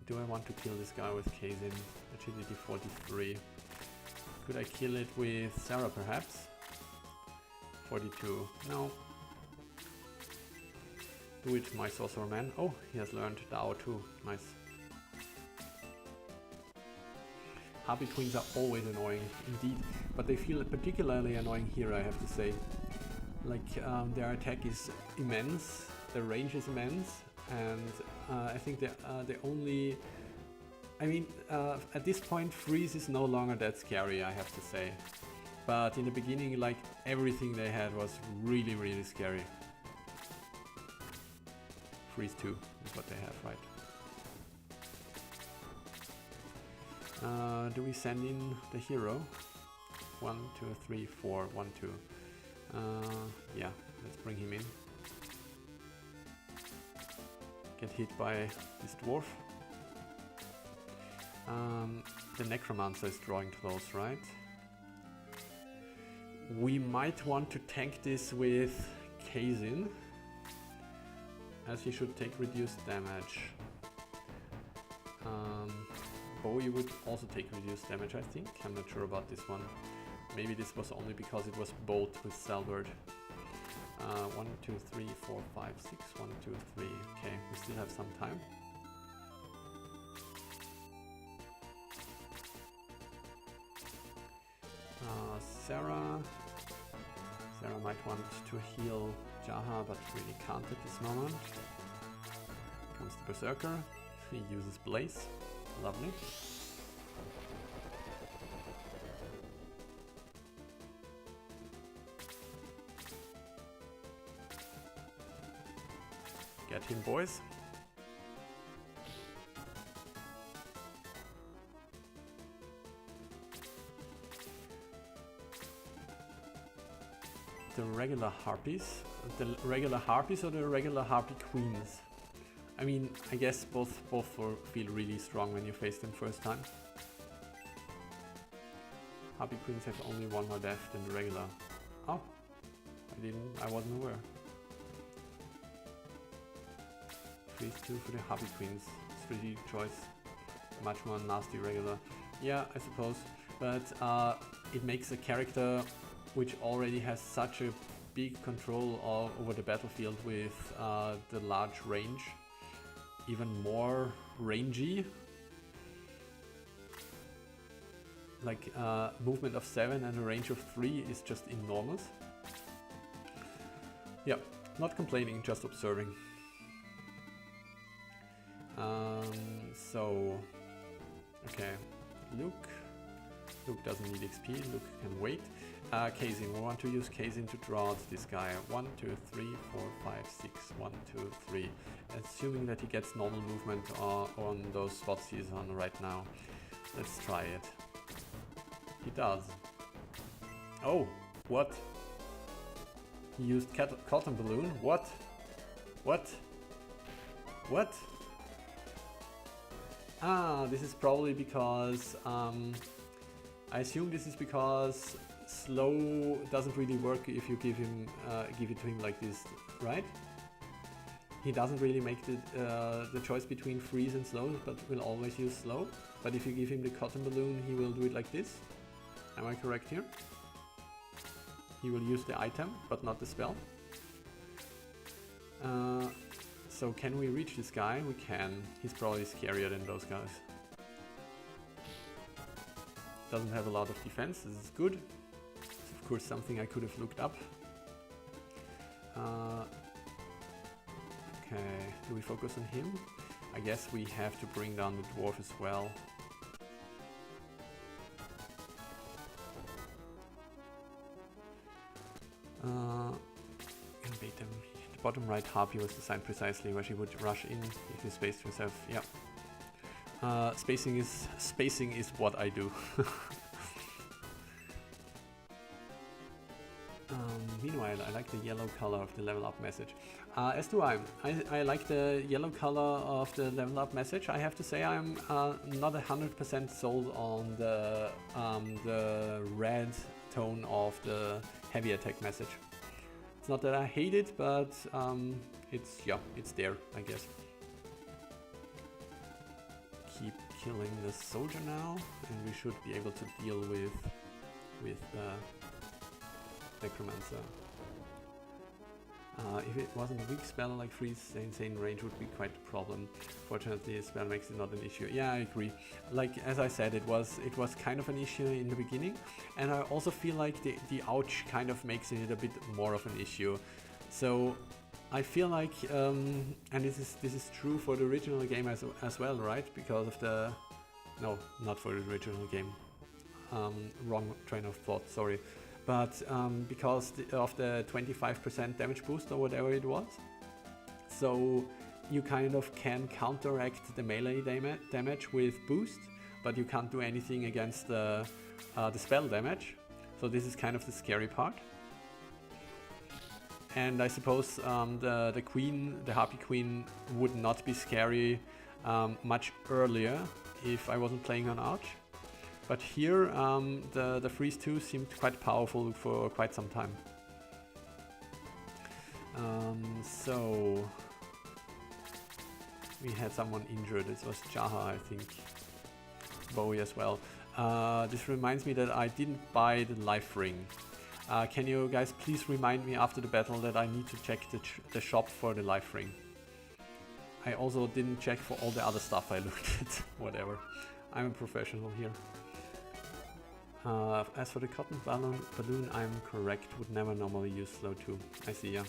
Speaker 1: Do I want to kill this guy with Kazin? Agility 43. Could I kill it with Sarah perhaps? 42. No. Do it, my sorcerer man. Oh, he has learned Dao too. Nice. Harpy Queens are always annoying, indeed, but they feel particularly annoying here, I have to say. Like, their attack is immense, their range is immense, and I think they only... I mean, at this point, Freeze is no longer that scary, I have to say. But in the beginning, like, everything they had was really, really scary. Freeze 2 is what they have, right? Do we send in the hero? 1, 2, 3, 4, 1, 2. Yeah, let's bring him in. Get hit by this dwarf. The Necromancer is drawing close, right? We might want to tank this with Kazin, as he should take reduced damage. Bowie would also take reduced damage, I think. I'm not sure about this one. Maybe this was only because it was Bolt with Salbert. 1, 2, 3, 4, 5, 6, 1, 2, 3. Okay, we still have some time. Sarah might want to heal Jaha, but really can't at this moment. Comes the Berserker. He uses Blaze. Lovely. Get him, boys. The regular harpies? The regular harpies or the regular harpy queens? I mean, I guess both feel really strong when you face them first time. Harpy queens have only one more death than the regular. Oh, I wasn't aware. Freeze 2 for the harpy queens. Strategic choice. Much more nasty regular. Yeah, I suppose. But it makes a character which already has such a big control over the battlefield with the large range, even more rangy. Like movement of 7 and a range of 3 is just enormous. Yeah, not complaining, just observing. So, okay, Luke doesn't need XP, Luke can wait. Kazin, we want to use Kazin to draw this guy. 1, 2, 3, 4, 5, 6, 1, 2, 3. Assuming that he gets normal movement on those spots he's on right now. Let's try it. He does. Oh, what? He used cotton balloon? What? What? What? Ah, this is probably because, I assume this is because slow doesn't really work if you give it to him like this, right? He doesn't really make the choice between freeze and slow, but will always use slow. But if you give him the cotton balloon, he will do it like this. Am I correct here? He will use the item, but not the spell. So can we reach this guy? We can. He's probably scarier than those guys. Doesn't have a lot of defense, this is good. It's of course something I could have looked up. Okay, do we focus on him? I guess we have to bring down the dwarf as well. Invade them. The bottom right harpy was designed precisely where she would rush in if he spaced himself. Yeah. Spacing is what I do. Meanwhile, I like the yellow color of the level up message. As do I. I like the yellow color of the level up message. I have to say I'm not 100% sold on the red tone of the heavy attack message. It's not that I hate it, but it's there, I guess. Keep killing the soldier now, and we should be able to deal with the necromancer. If it wasn't a weak spell like Freeze, the insane range would be quite a problem. Fortunately, the spell makes it not an issue. Yeah, I agree. Like, as I said, it was kind of an issue in the beginning, and I also feel like the ouch kind of makes it a bit more of an issue. So I feel like, and this is true for the original game as well, right? Because of the... No, not for the original game. Wrong train of thought, sorry. But because of the 25% damage boost or whatever it was. So you kind of can counteract the melee damage with boost, but you can't do anything against the spell damage. So this is kind of the scary part. And I suppose the queen, the Harpy Queen, would not be scary much earlier if I wasn't playing on Arch. But here the Freeze 2 seemed quite powerful for quite some time. So we had someone injured. It was Jaha, I think. Bowie as well. This reminds me that I didn't buy the life ring. Can you guys please remind me after the battle that I need to check the shop for the life ring? I also didn't check for all the other stuff I looked at. Whatever. I'm a professional here. As for the cotton balloon, I'm correct. Would never normally use slow 2. I see, yeah.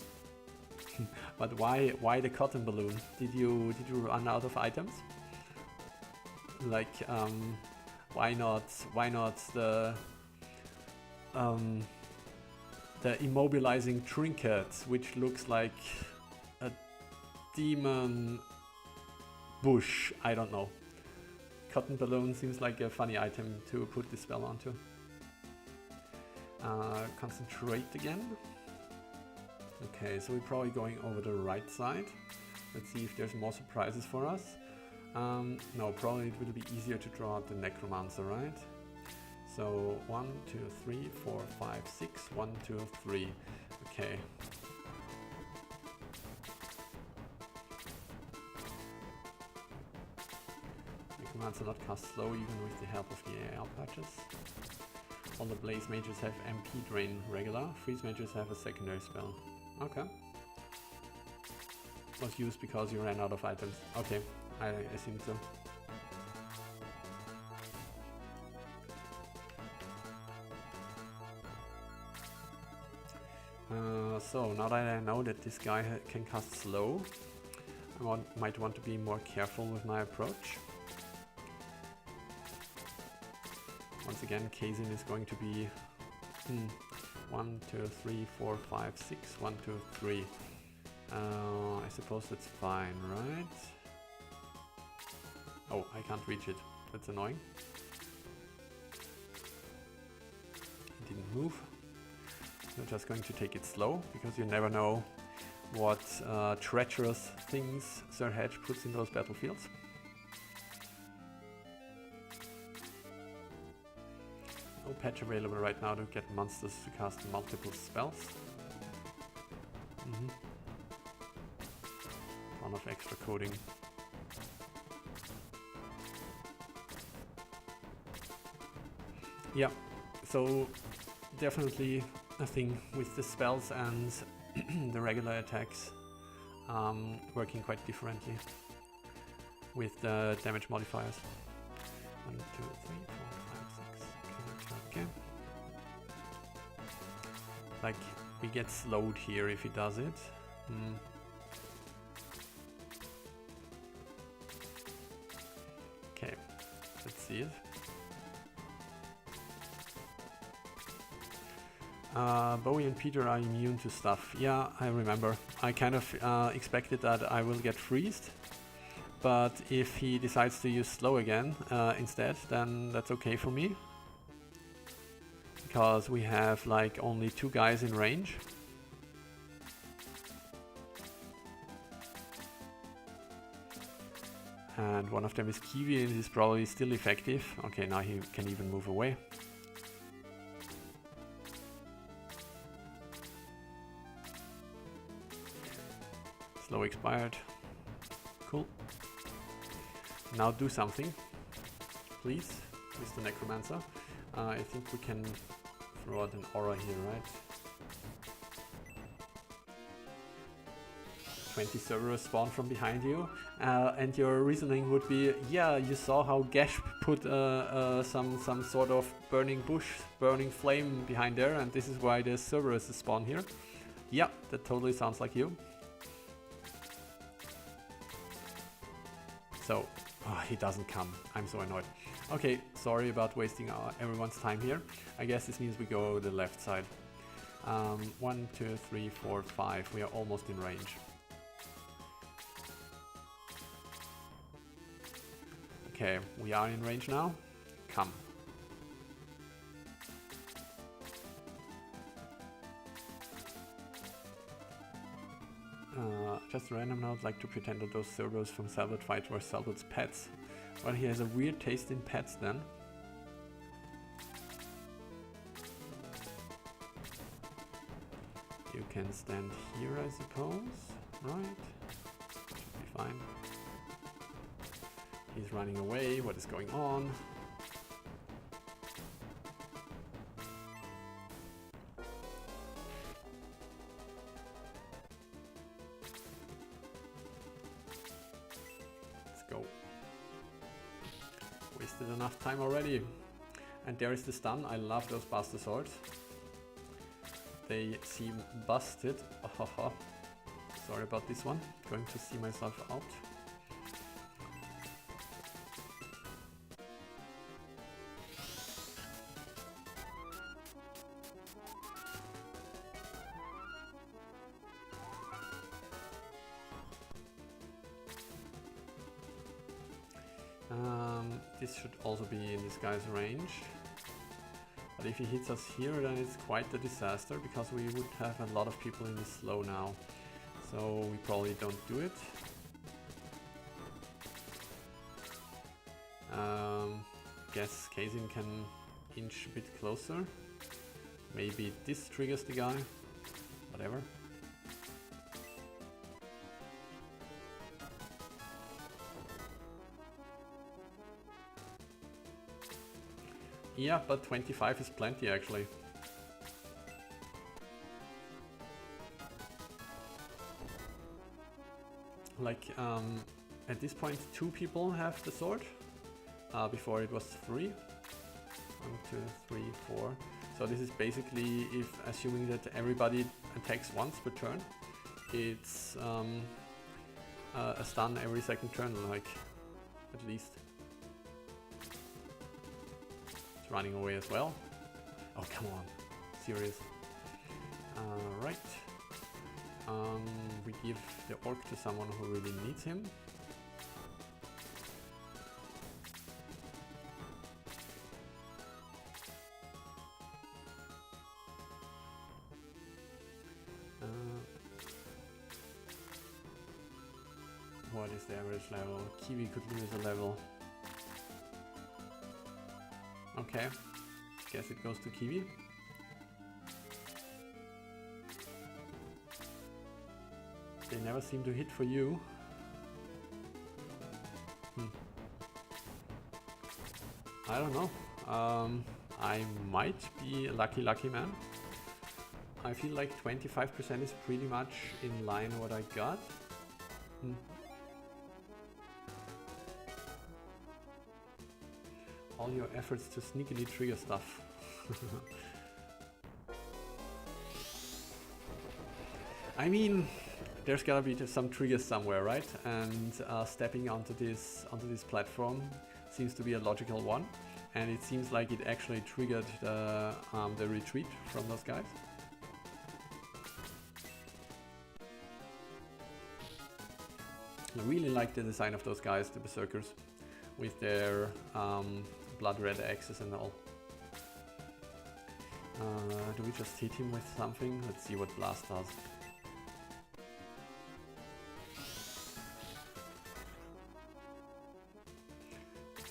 Speaker 1: But why the cotton balloon? Did you run out of items? Like, why not the immobilizing trinket, which looks like a demon bush? I don't know. Cotton balloon seems like a funny item to put this spell onto. Concentrate again. Okay, so we're probably going over the right side. Let's see if there's more surprises for us. No, probably it will be easier to draw out the Necromancer, right? So 1, 2, 3, 4, 5, 6, 1, 2, 3. Okay. Necromancer not cast slow even with the help of the AR patches. All the Blaze mages have MP drain regular. Freeze mages have a secondary spell. Okay. Was used because you ran out of items. Okay, I assume so. So now that I know that this guy can cast slow, I might want to be more careful with my approach. Once again, Kazin is going to be 1, 2, 3, 4, 5, 6, 1, 2, 3. I suppose that's fine, right? Oh, I can't reach it. That's annoying. It didn't move. So just going to take it slow, because you never know what treacherous things Sir Hedge puts in those battlefields. No patch available right now to get monsters to cast multiple spells. Ton of extra coding. Yeah, so definitely a thing with the spells and the regular attacks working quite differently with the damage modifiers. 1, 2, 3, 4, 5, 6. Okay. Like, we get slowed here if he does it. Okay, let's see it. Bowie and Peter are immune to stuff. Yeah, I remember. I kind of expected that I will get freezed, but if he decides to use slow again instead, then that's okay for me. Because we have like only 2 guys in range. And one of them is Kiwi and he's probably still effective. Okay, now he can even move away. Slow expired. Cool. Now do something, please, Mr. Necromancer. I think we can throw out an aura here, right? 20 Cerberus spawn from behind you, and your reasoning would be, yeah, you saw how Gash put some sort of burning bush, burning flame behind there, and this is why the Cerberus spawn here. Yeah, that totally sounds like you. So, he doesn't come. I'm so annoyed. Okay, sorry about wasting everyone's time here. I guess this means we go the left side. 1, 2, 3, 4, 5. We are almost in range. Okay, we are in range now. Come. Just a random note, like to pretend that those Cerberus from Salvage Fight were Salvage's pets. Well, he has a weird taste in pets then. You can stand here, I suppose, right? Should be fine. He's running away, what is going on? Let's go. Wasted enough time already. And there is the stun. I love those Buster Swords. They seem busted. Oh, sorry about this one. Going to see myself out. This should also be in this guy's range. But if he hits us here, then it's quite a disaster, because we would have a lot of people in the slow now. So we probably don't do it. Guess Kazin can inch a bit closer. Maybe this triggers the guy. Whatever. Yeah, but 25 is plenty actually. Like, at this point 2 people have the sword. Before it was 3. 1, 2, 3, 4. So this is basically, if assuming that everybody attacks once per turn, it's a stun every second turn, like, at least. Running away as well. Oh, come on. Serious. Right. We give the orc to someone who really needs him. What is the average level? Kiwi could lose a level. Okay, guess it goes to Kiwi. They never seem to hit for you. I don't know. I might be a lucky man. I feel like 25% is pretty much in line what I got. All your efforts to sneakily trigger stuff. I mean, there's gotta be some triggers somewhere, right? And stepping onto this platform seems to be a logical one. And it seems like it actually triggered the retreat from those guys. I really like the design of those guys, the Berserkers, with their blood red axes and all. Do we just hit him with something? Let's see what Blast does.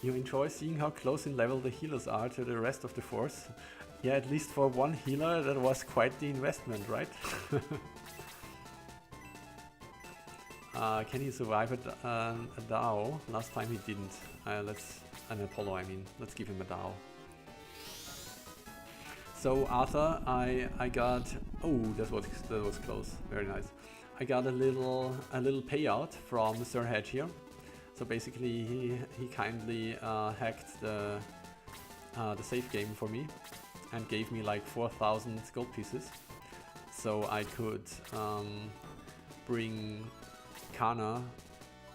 Speaker 1: You enjoy seeing how close in level the healers are to the rest of the force? Yeah, at least for one healer that was quite the investment, right? Can he survive a Dao? Last time he didn't. An Apollo, I mean. Let's give him a Dao. So Arthur, I got... Oh, that was close. Very nice. I got a little payout from Sir Hedge here. So basically he kindly hacked the save game for me and gave me like 4,000 gold pieces. So I could bring Kana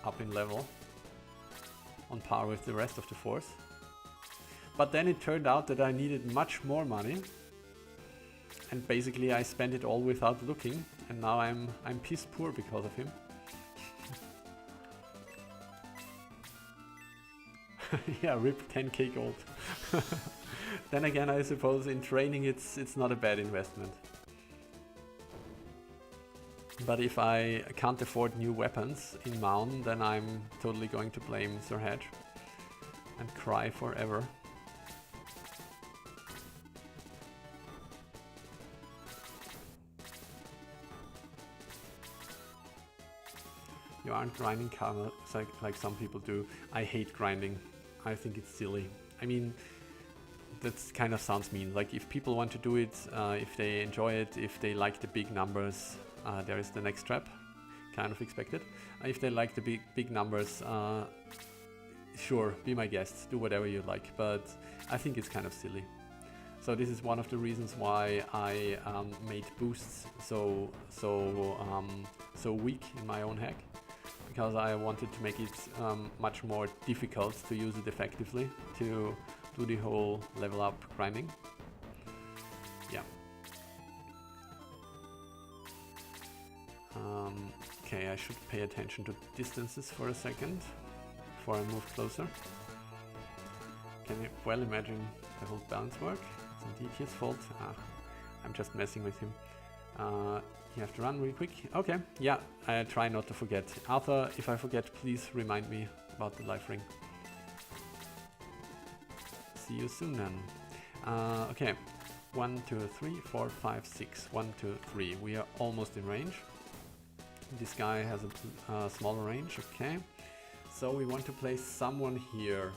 Speaker 1: up in level on par with the rest of the force. But then it turned out that I needed much more money, and basically I spent it all without looking, and now I'm piss poor because of him. Yeah, rip 10k gold. Then again, I suppose in training it's not a bad investment. But if I can't afford new weapons in Maun, then I'm totally going to blame Sir Hedge and cry forever. You aren't grinding karma like some people do. I hate grinding. I think it's silly. I mean, that kind of sounds mean. Like, if people want to do it, if they enjoy it, if they like the big numbers, there is the next trap, kind of expected. If they like the big numbers, sure, be my guest, do whatever you like, but I think it's kind of silly. So this is one of the reasons why I made boosts so weak in my own hack, because I wanted to make it much more difficult to use it effectively, to do the whole level up grinding. Yeah. Okay, I should pay attention to distances for a second before I move closer. Can you well imagine the whole balance work? It's indeed his fault. I'm just messing with him. You have to run really quick. Okay, yeah, I try not to forget. Arthur, if I forget, please remind me about the life ring. See you soon then. Okay, 1, 2, 3, 4, 5, 6. 1, 2, 3. We are almost in range. This guy has a smaller range. Okay, so we want to place someone here.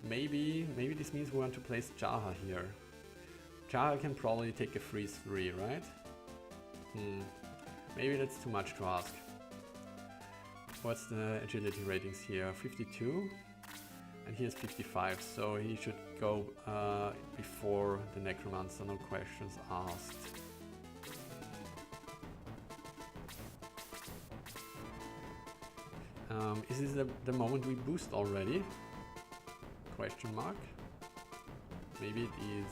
Speaker 1: Maybe this means we want to place Jaha here. Jaha can probably take a freeze 3, right? Maybe that's too much to ask. What's the agility ratings here? 52, and here's 55, so he should go before the Necromancer, no questions asked. Is this the moment we boost already? Question mark. Maybe it is.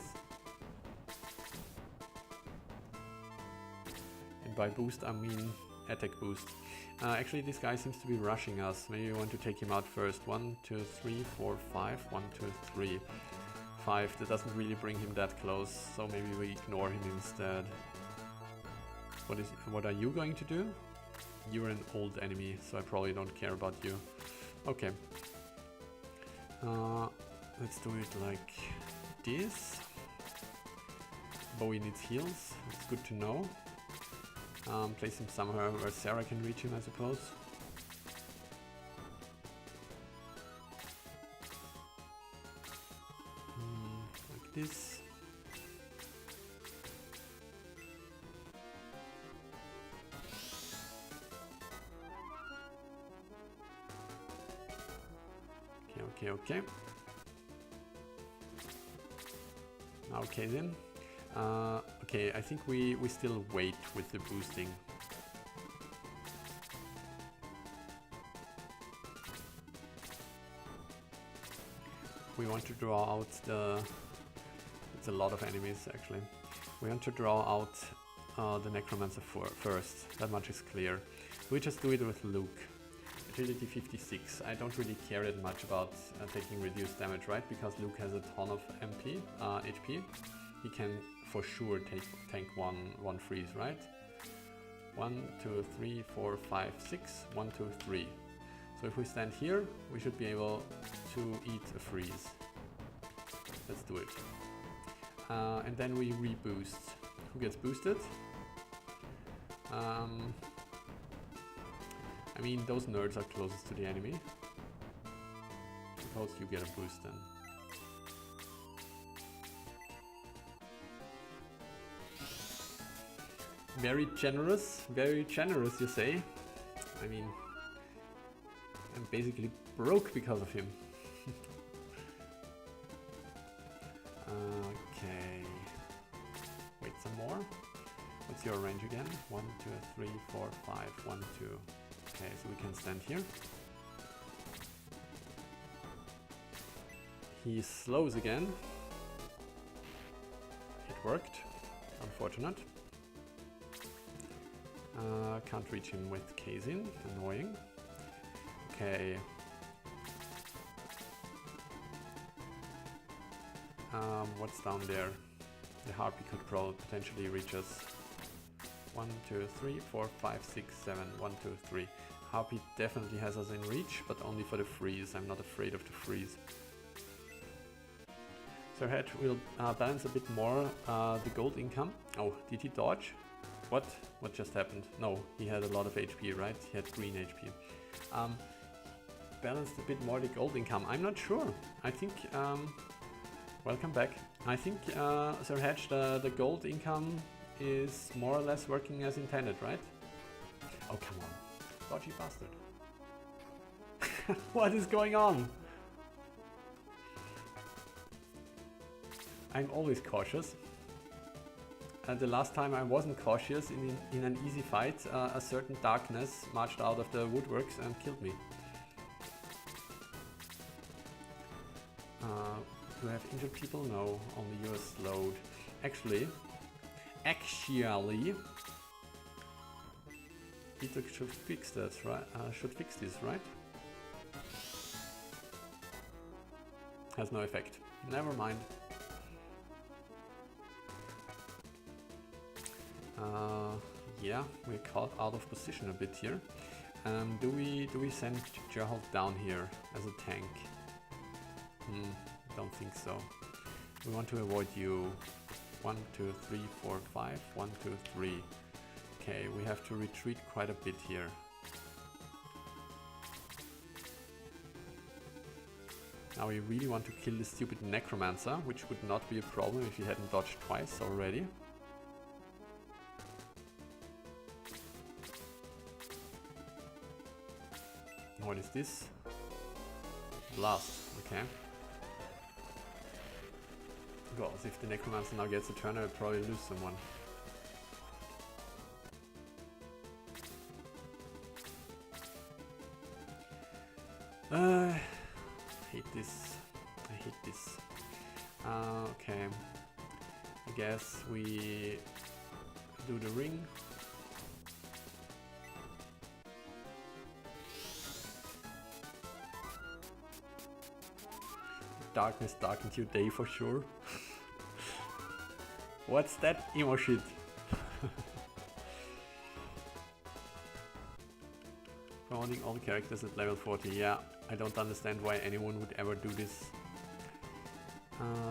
Speaker 1: And by boost I mean attack boost. Actually this guy seems to be rushing us. Maybe we want to take him out first. 1, 2, 3, 4, 5. 1, 2, 3. 5. That doesn't really bring him that close, so maybe we ignore him instead. What are you going to do? You're an old enemy, so I probably don't care about you. Okay. Let's do it like this. Bowie needs heals, it's good to know. Place him somewhere where Sarah can reach him, I suppose. Like this. Okay. Okay then. Okay, I think we still wait with the boosting. We want to draw out it's a lot of enemies actually. We want to draw out the Necromancer first, that much is clear. We just do it with Luke. Agility 56. I don't really care that much about taking reduced damage, right? Because Luke has a ton of HP. He can for sure tank one freeze, right? 1, 2, 3, 4, 5, 6. 1, 2, 3. So if we stand here, we should be able to eat a freeze. Let's do it. And then we reboost. Who gets boosted? I mean, those nerds are closest to the enemy. Suppose you get a boost then. Very generous, you say. I mean, I'm basically broke because of him. Okay. Wait, some more? What's your range again? 1, 2, 3, 4, 5, 1, 2. Okay, so we can stand here. He slows again. It worked. Unfortunate. Can't reach him with Kazin. Annoying. Okay. What's down there? The harpy could probably potentially reach us. 1, 2, 3, 4, 5, 6, 7. 1, 2, 3. Harpy definitely has us in reach, but only for the freeze. I'm not afraid of the freeze. Sir Hedge will balance a bit more the gold income. Oh, did he dodge? What? What just happened? No, he had a lot of HP, right? He had green HP. Balanced a bit more the gold income. I'm not sure. I think... welcome back. I think, Sir Hedge, the gold income is more or less working as intended, right? Oh, come on. Dodgy bastard. What is going on? I'm always cautious. The last time I wasn't cautious in an easy fight, a certain darkness marched out of the woodworks and killed me. Do I have injured people? No, only you're slowed. Actually, Peter should fix that, right? Should fix this, right? Has no effect. Never mind. Yeah, we're caught out of position a bit here. Do we send Gerald down here as a tank? Don't think so. We want to avoid you. 1, 2, 3, 4, 5. 1, 2, 3. Okay, we have to retreat quite a bit here. Now we really want to kill this stupid necromancer, which would not be a problem if he hadn't dodged twice already. What is this? Blast, okay. Because if the necromancer now gets a turn, I'll probably lose someone. Hate this. I hate this. Okay. I guess we do the ring. Darkness darkened your day for sure. What's that emo shit? Promoting all characters at level 40. Yeah, I don't understand why anyone would ever do this.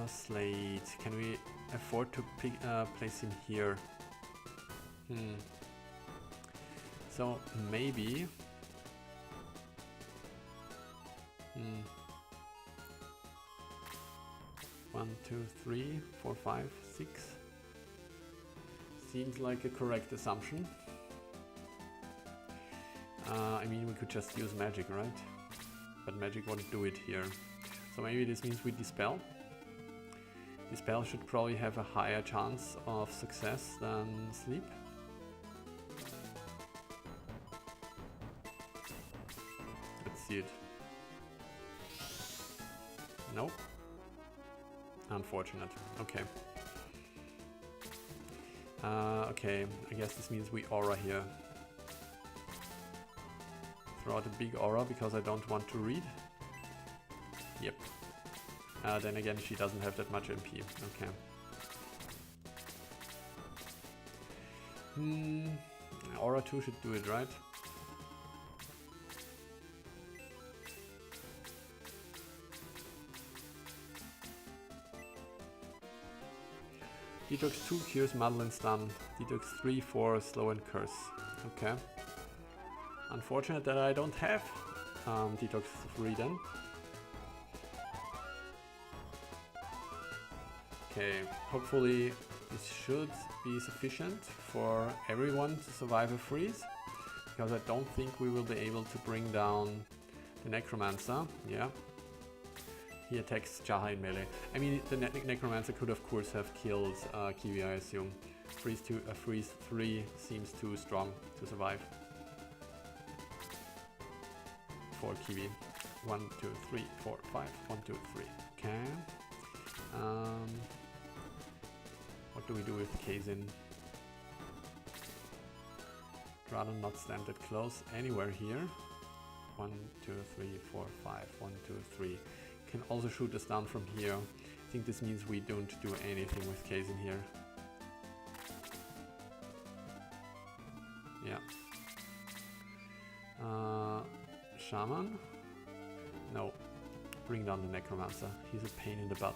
Speaker 1: Slate. Can we afford to place him here? So maybe... 1, 2, 3, 4, 5, 6. Seems like a correct assumption. I mean, we could just use magic, right? But magic won't do it here. So maybe this means we dispel. Dispel should probably have a higher chance of success than sleep. Let's see it. Nope. Unfortunate. Okay. Okay, I guess this means we aura here. Throw out a big aura because I don't want to read. Yep. Then again, she doesn't have that much MP. Okay. Aura 2 should do it, right? Detox 2 cures muddle and stun. Detox 3 for slow and curse. Okay. Unfortunate that I don't have Detox 3 then. Okay, hopefully This should be sufficient for everyone to survive a freeze, because I don't think we will be able to bring down the Necromancer. Yeah, he attacks Jaha in melee. I mean, the Necromancer could of course have killed Kiwi, I assume. Freeze 3 seems too strong to survive for Kiwi. 1, 2, 3, 4, 5. 1, 2, 3. Okay. What do we do with Kazin? Rather not stand that close anywhere here. 1, 2, 3, 4, 5. 1, 2, 3. Can also shoot us down from here. I think this means we don't do anything with Kazin here. Yeah. Shaman? No. Bring down the Necromancer. He's a pain in the butt.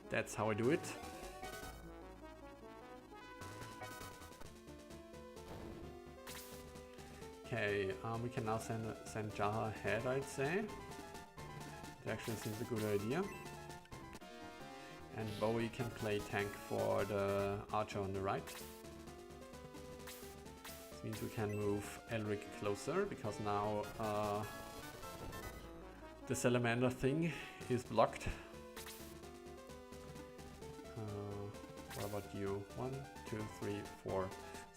Speaker 1: That's how I do it. Okay, we can now send Jaha ahead, I'd say. It actually seems a good idea. And Bowie can play tank for the archer on the right. This means we can move Elric closer, because now the salamander thing is blocked. What about you? 1, 2, 3, 4.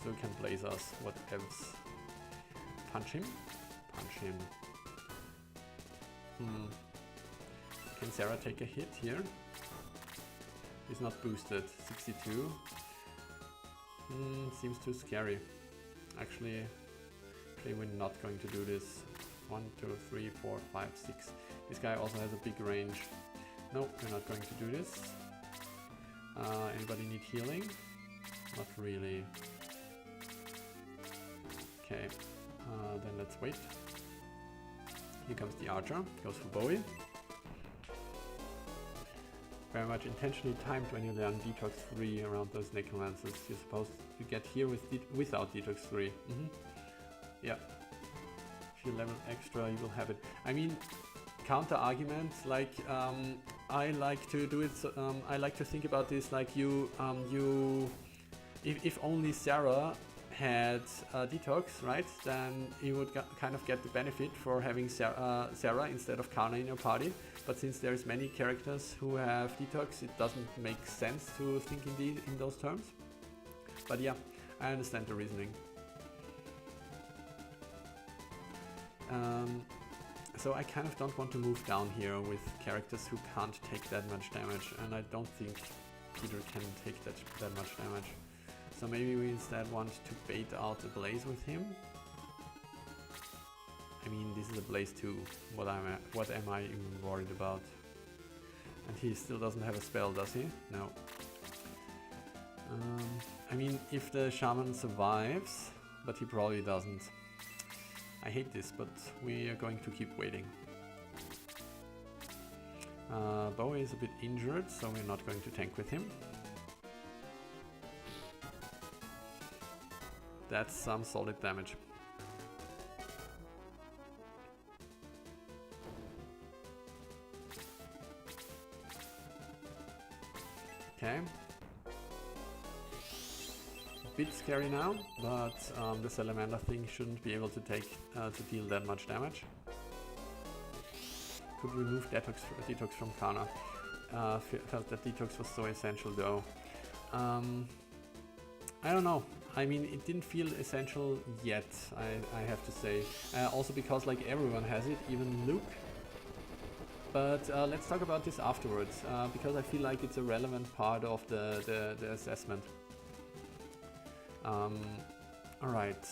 Speaker 1: So we can blaze us. What else? Punch him. Punch him. Can Sarah take a hit here? He's not boosted. 62. Seems too scary. Actually, we're not going to do this. 1, 2, 3, 4, 5, 6. This guy also has a big range. No, we're not going to do this. Anybody need healing? Not really. Okay, then let's wait. Here comes the archer. Goes for Bowie. Very much intentionally timed when you learn Detox 3 around those Necromancers. You're supposed to get here without Detox 3. Yeah. If you level extra, you will have it. I mean, counter argument, like, I like to do it, I like to think about this like if only Sarah had Detox, right, then you would kind of get the benefit for having Sarah instead of Kana in your party. But since there's many characters who have Detox, it doesn't make sense to think in those terms. But yeah, I understand the reasoning. So I kind of don't want to move down here with characters who can't take that much damage, and I don't think Peter can take that much damage. So maybe we instead want to bait out a blaze with him. I mean, this is a blaze too. What am I even worried about? And he still doesn't have a spell, does he? No. I mean, if the shaman survives, but he probably doesn't. I hate this, but we are going to keep waiting. Bowie is a bit injured, so we're not going to tank with him. That's some solid damage. Okay. Bit scary now, but the salamander thing shouldn't be able to deal that much damage. Could remove detox from Kana. Felt that detox was so essential though. I don't know. I mean, it didn't feel essential yet, I have to say. Also because like everyone has it, even Luke. But let's talk about this afterwards, because I feel like it's a relevant part of the assessment. Alright,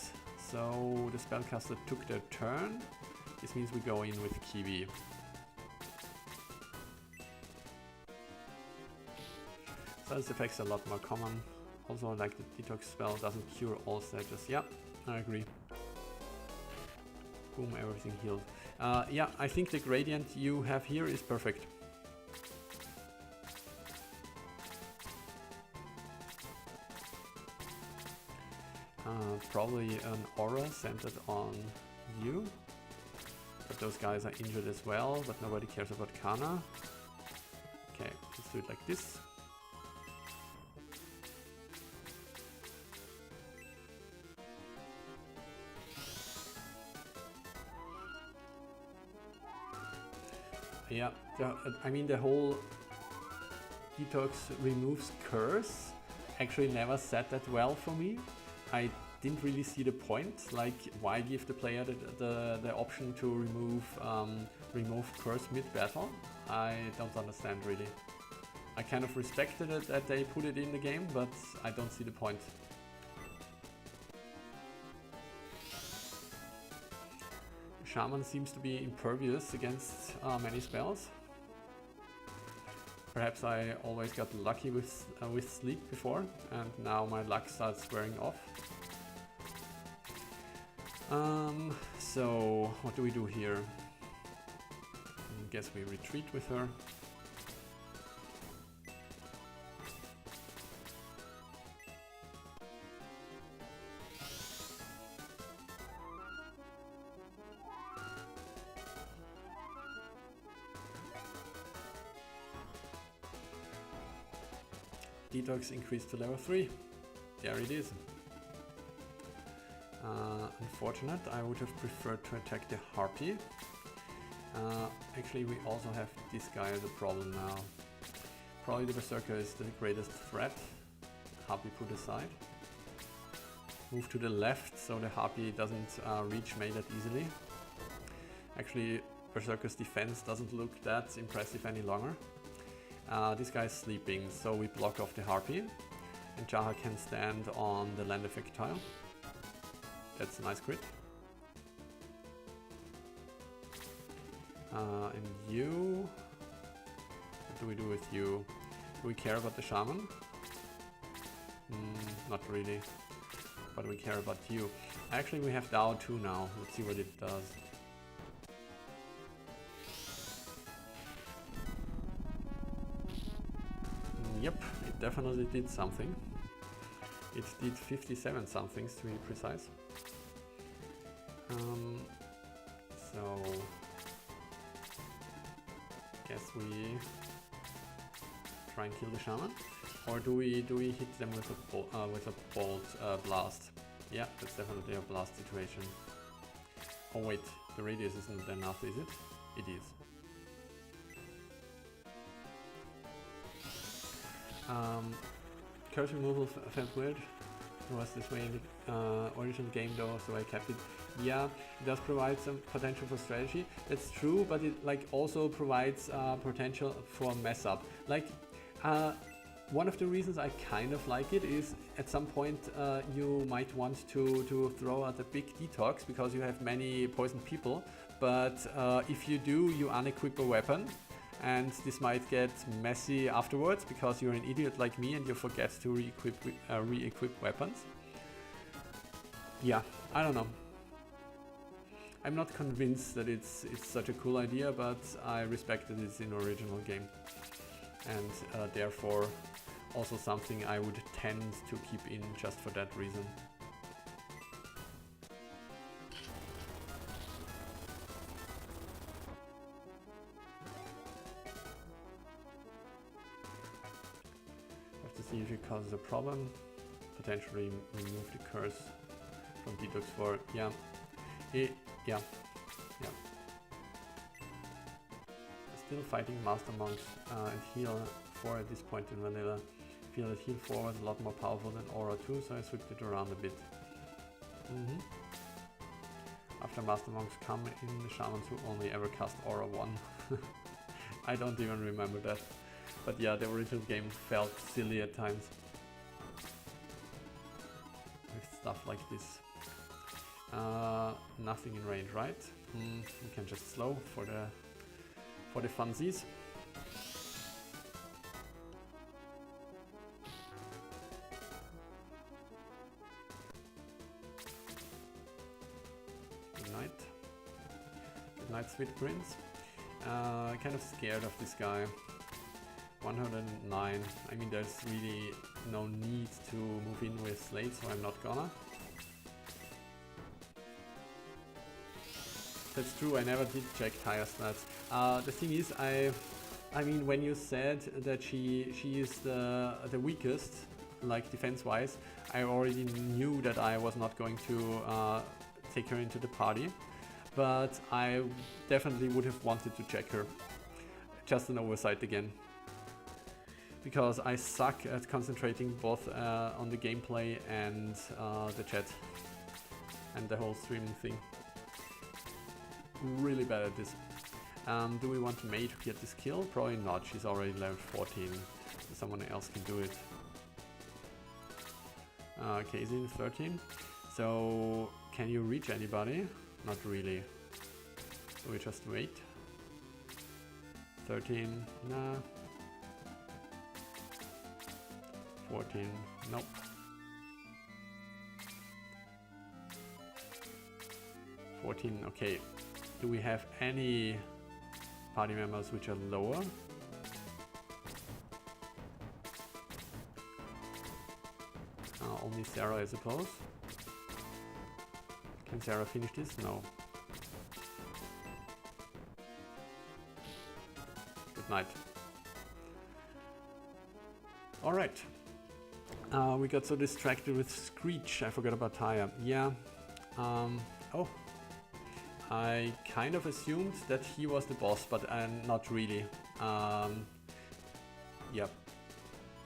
Speaker 1: so the spellcaster took their turn. This means we go in with Kiwi. So this effect's a lot more common. Also, like the detox spell doesn't cure all stages. Yeah, I agree. Boom, everything healed. Yeah, I think the gradient you have here is perfect. Probably an aura centered on you. But those guys are injured as well, but nobody cares about Kana. Okay, let's do it like this. Yeah, I mean the whole detox removes curse actually never sat that well for me. I didn't really see the point, like why give the player the option to remove curse mid-battle? I don't understand really. I kind of respected it that they put it in the game, but I don't see the point. Shaman seems to be impervious against many spells. Perhaps I always got lucky with sleep before, and now my luck starts wearing off. So what do we do here? I guess we retreat with her. Detox increased to level 3. There it is. Unfortunate, I would have preferred to attack the Harpy. Actually, we also have this guy as a problem now. Probably the Berserker is the greatest threat. Harpy put aside. Move to the left so the Harpy doesn't reach May that easily. Actually, Berserker's defense doesn't look that impressive any longer. This guy is sleeping, so we block off the Harpy, and Jaha can stand on the land effect tile. That's a nice crit. And you... What do we do with you? Do we care about the Shaman? Not really. But we care about you. Actually, we have Dao 2 now. Let's see what it does. Yep, it definitely did something. It did 57 somethings to be precise. So guess we try and kill the Shaman, or do we hit them with a bolt blast? Yeah, that's definitely a blast situation. Oh wait, the radius isn't enough, is it? It is. Curse removal felt weird. It was this way in the original game though, so I kept it. Yeah, it does provide some potential for strategy. That's true, but it like also provides potential for mess up. Like one of the reasons I kind of like it is at some point you might want to throw out a big detox because you have many poisoned people, but if you do, you unequip a weapon. And this might get messy afterwards because you're an idiot like me and you forget to re-equip weapons. Yeah, I don't know. I'm not convinced that it's such a cool idea, but I respect that it's in original game. And therefore also something I would tend to keep in just for that reason. See if it causes a problem. Potentially remove the curse from detox 4. Yeah. Yeah. Still fighting Master Monks and Heal 4 at this point in vanilla. I feel that Heal 4 was a lot more powerful than Aura 2, so I switched it around a bit. After Master Monks come in the Shamans who only ever cast Aura 1. I don't even remember that. But yeah, the original game felt silly at times with stuff like this. Nothing in range, right? We can just slow for the funsies. Good night. Good night, sweet prince. Kind of scared of this guy. 109. I mean, there's really no need to move in with Slate, so I'm not gonna. That's true, I never did check Taya stats. The thing is, I mean, when you said that she is the weakest, like defense-wise, I already knew that I was not going to take her into the party, but I definitely would have wanted to check her. Just an oversight again. Because I suck at concentrating both on the gameplay and the chat and the whole streaming thing. Really bad at this. Do we want May to get this kill? Probably not, she's already level 14, so someone else can do it. Casey 13. So can you reach anybody? Not really. So we just wait. 13, nah. 14, nope. 14, okay. Do we have any party members which are lower? Only Sarah, I suppose. Can Sarah finish this? No. Good night. Alright. We got so distracted with Screech, I forgot about Taya. Yeah. Oh. I kind of assumed that he was the boss, but not really. Yep.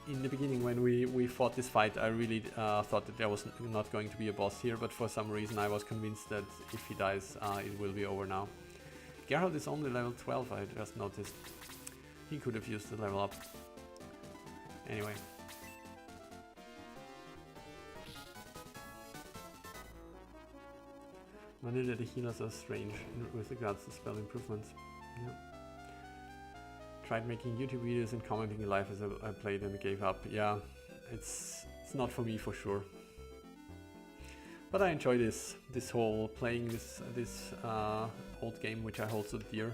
Speaker 1: In the beginning, when we fought this fight, I really thought that there was not going to be a boss here, but for some reason I was convinced that if he dies, it will be over now. Geralt is only level 12, I just noticed. He could have used the level up. Anyway. Vanilla, the healers are strange with regards to spell improvements. Yeah. Tried making YouTube videos and commenting live as I played and gave up. Yeah, it's not for me for sure. But I enjoy this whole playing this old game which I hold so dear,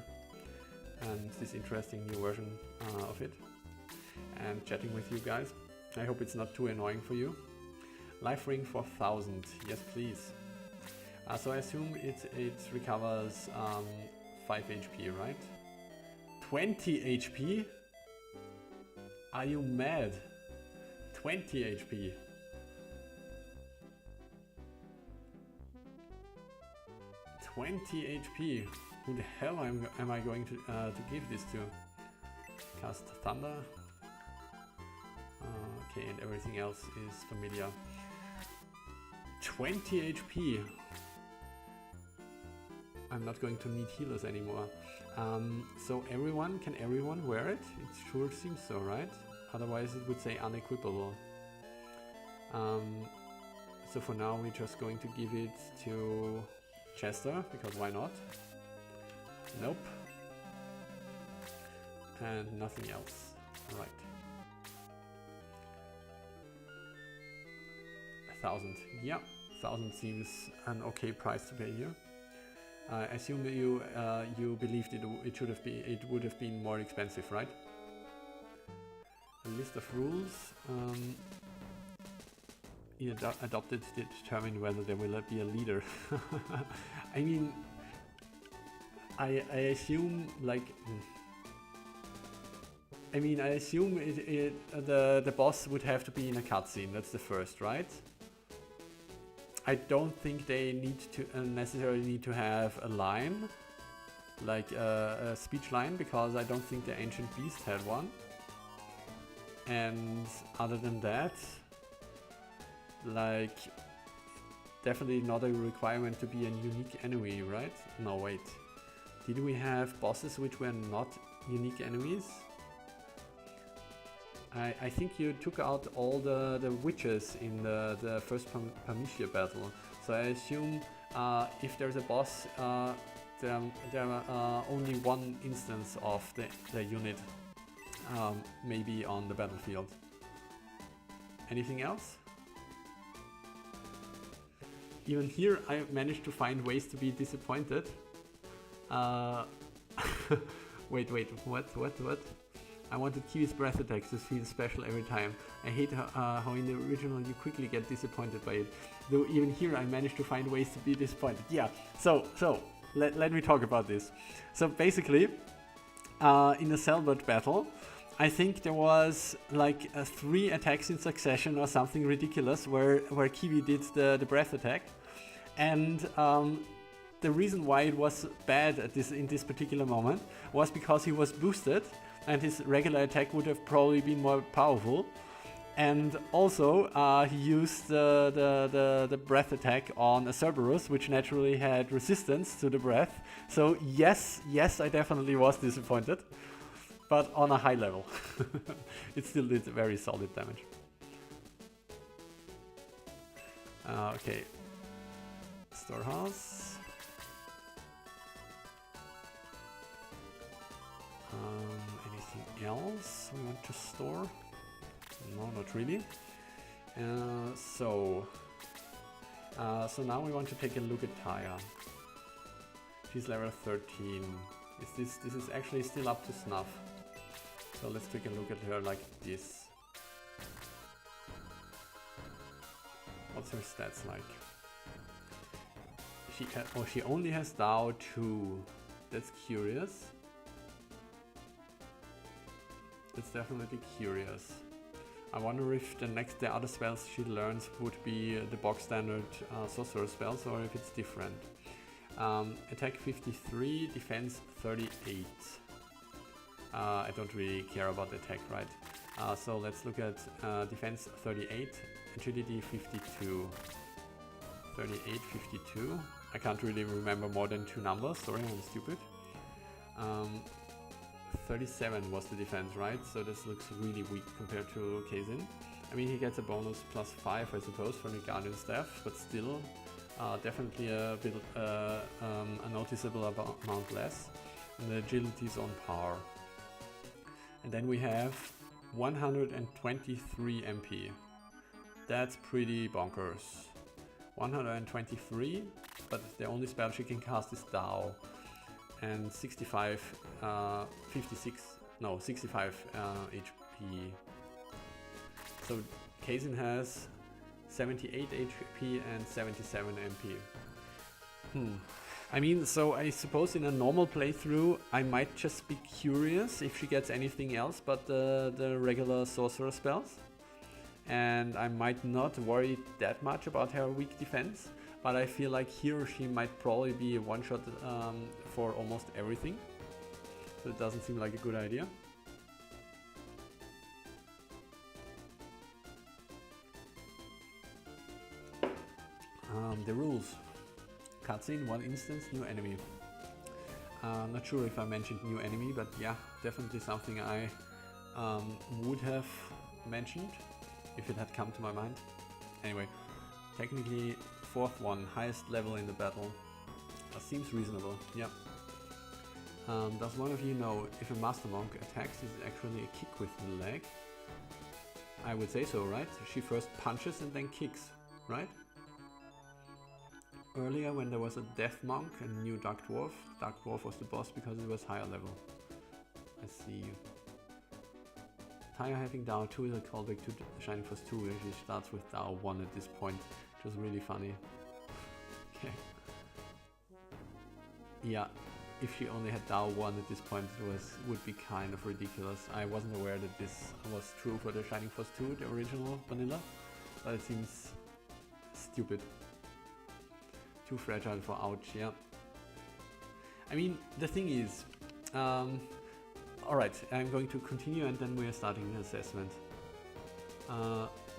Speaker 1: and this interesting new version of it, and chatting with you guys. I hope it's not too annoying for you. Life ring for 1000. Yes, please. So I assume it recovers 5 HP, right? 20 HP? Are you mad? 20 HP. HP. Who the hell am I going to give this to? Cast Thunder. Okay, and everything else is familiar. 20 HP. I'm not going to need healers anymore. So can everyone wear it? It sure seems so, right? Otherwise it would say unequipable. So for now we're just going to give it to Chester, because why not? Nope. And nothing else. Alright. 1000. Yeah, 1000 seems an okay price to pay here. I assume that you believed it would have been more expensive, right? A list of rules adopted to determine whether there will be a leader. I mean, I assume like. I mean, I assume the boss would have to be in a cutscene. That's the first, right? I don't think they necessarily need to have a line, like a speech line, because I don't think the Ancient Beast had one. And other than that, like, definitely not a requirement to be a unique enemy, right? No, wait. Did we have bosses which were not unique enemies? I think you took out all the witches in the first Pamicia battle, so I assume if there's a boss, there are only one instance of the unit maybe on the battlefield. Anything else? Even here I managed to find ways to be disappointed. Wait, what? I wanted Kiwi's breath attacks to feel special every time. I hate how in the original you quickly get disappointed by it. Though even here I managed to find ways to be disappointed. Yeah, so let me talk about this. So basically, in a Selbert battle, I think there was like 3 attacks in succession or something ridiculous where Kiwi did the breath attack. And the reason why it was bad at in this particular moment was because he was boosted and his regular attack would have probably been more powerful. And also he used the breath attack on a Cerberus, which naturally had resistance to the breath. So yes, I definitely was disappointed, but on a high level. It still did very solid damage. Okay, storehouse. Anything else we want to store? No, not really. So now we want to take a look at Taya. She's level 13. This is actually still up to snuff. So let's take a look at her like this. What's her stats like? She only has Dao 2. That's curious. That's definitely curious. I wonder if the other spells she learns would be the box standard sorcerer spells or if it's different. Attack 53, defense 38. I don't really care about the attack, right? So let's look at defense 38, agility 52. 38, 52. I can't really remember more than 2 numbers, sorry, I'm stupid. 37 was the defense, right? So this looks really weak compared to Kazin. I mean, he gets a bonus +5, I suppose, from the Guardian Staff, but still definitely a bit a noticeable amount less. And the agility is on par. And then we have 123 MP. That's pretty bonkers. 123, but the only spell she can cast is Dao. And 65 HP. So Kazin has 78 HP and 77 MP. I mean, so I suppose in a normal playthrough I might just be curious if she gets anything else but the regular sorcerer spells. And I might not worry that much about her weak defense. But I feel like here she might probably be a one-shot for almost everything. So it doesn't seem like a good idea. The rules. Cutscene, 1 instance, new enemy. Not sure if I mentioned new enemy, but yeah, definitely something I would have mentioned if it had come to my mind. Anyway, technically 4th one, highest level in the battle. Seems reasonable, yeah. Does one of you know if a Master Monk attacks is actually a kick with the leg? I would say so, right? She first punches and then kicks, right? Earlier when there was a Death Monk and new Dark Dwarf was the boss because it was higher level. I see. Taya having Dao 2 is a callback to Shining Force 2 where she starts with Dao 1 at this point. Which was really funny. Okay. Yeah, if she only had Dao 1 at this point, it would be kind of ridiculous. I wasn't aware that this was true for the Shining Force 2, the original vanilla, but it seems stupid. Too fragile for ouch, yeah. I mean, the thing is, alright, I'm going to continue and then we are starting the assessment.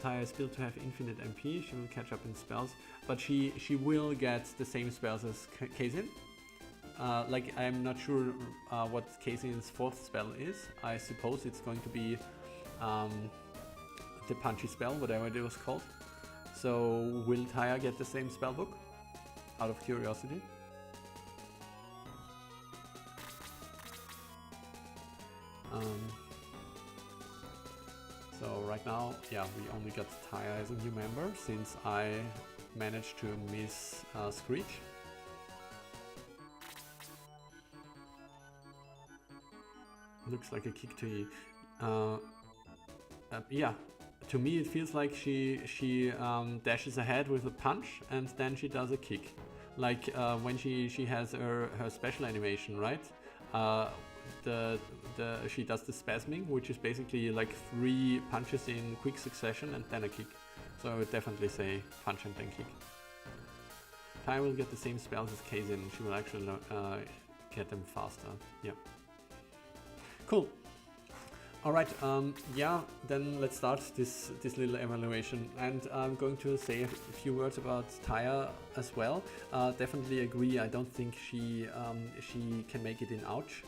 Speaker 1: Taya is built to have infinite MP, she will catch up in spells, but she will get the same spells as Kazin. Like, I'm not sure what Kazin's 4th spell is. I suppose it's going to be the punchy spell, whatever it was called. So, will Taya get the same spellbook? Out of curiosity. So right now, yeah, we only got Taya as a new member since I managed to miss Screech. Looks like a kick to you. Yeah, to me it feels like she dashes ahead with a punch and then she does a kick. Like when she has her special animation, right? She does the spasming, which is basically like 3 punches in quick succession and then a kick. So I would definitely say punch and then kick. Tai will get the same spells as Kazin. She will actually get them faster. Yeah. Cool. Alright, yeah, then let's start this little evaluation, and I'm going to say a few words about Taya as well. Definitely agree, I don't think she can make it in Ouch.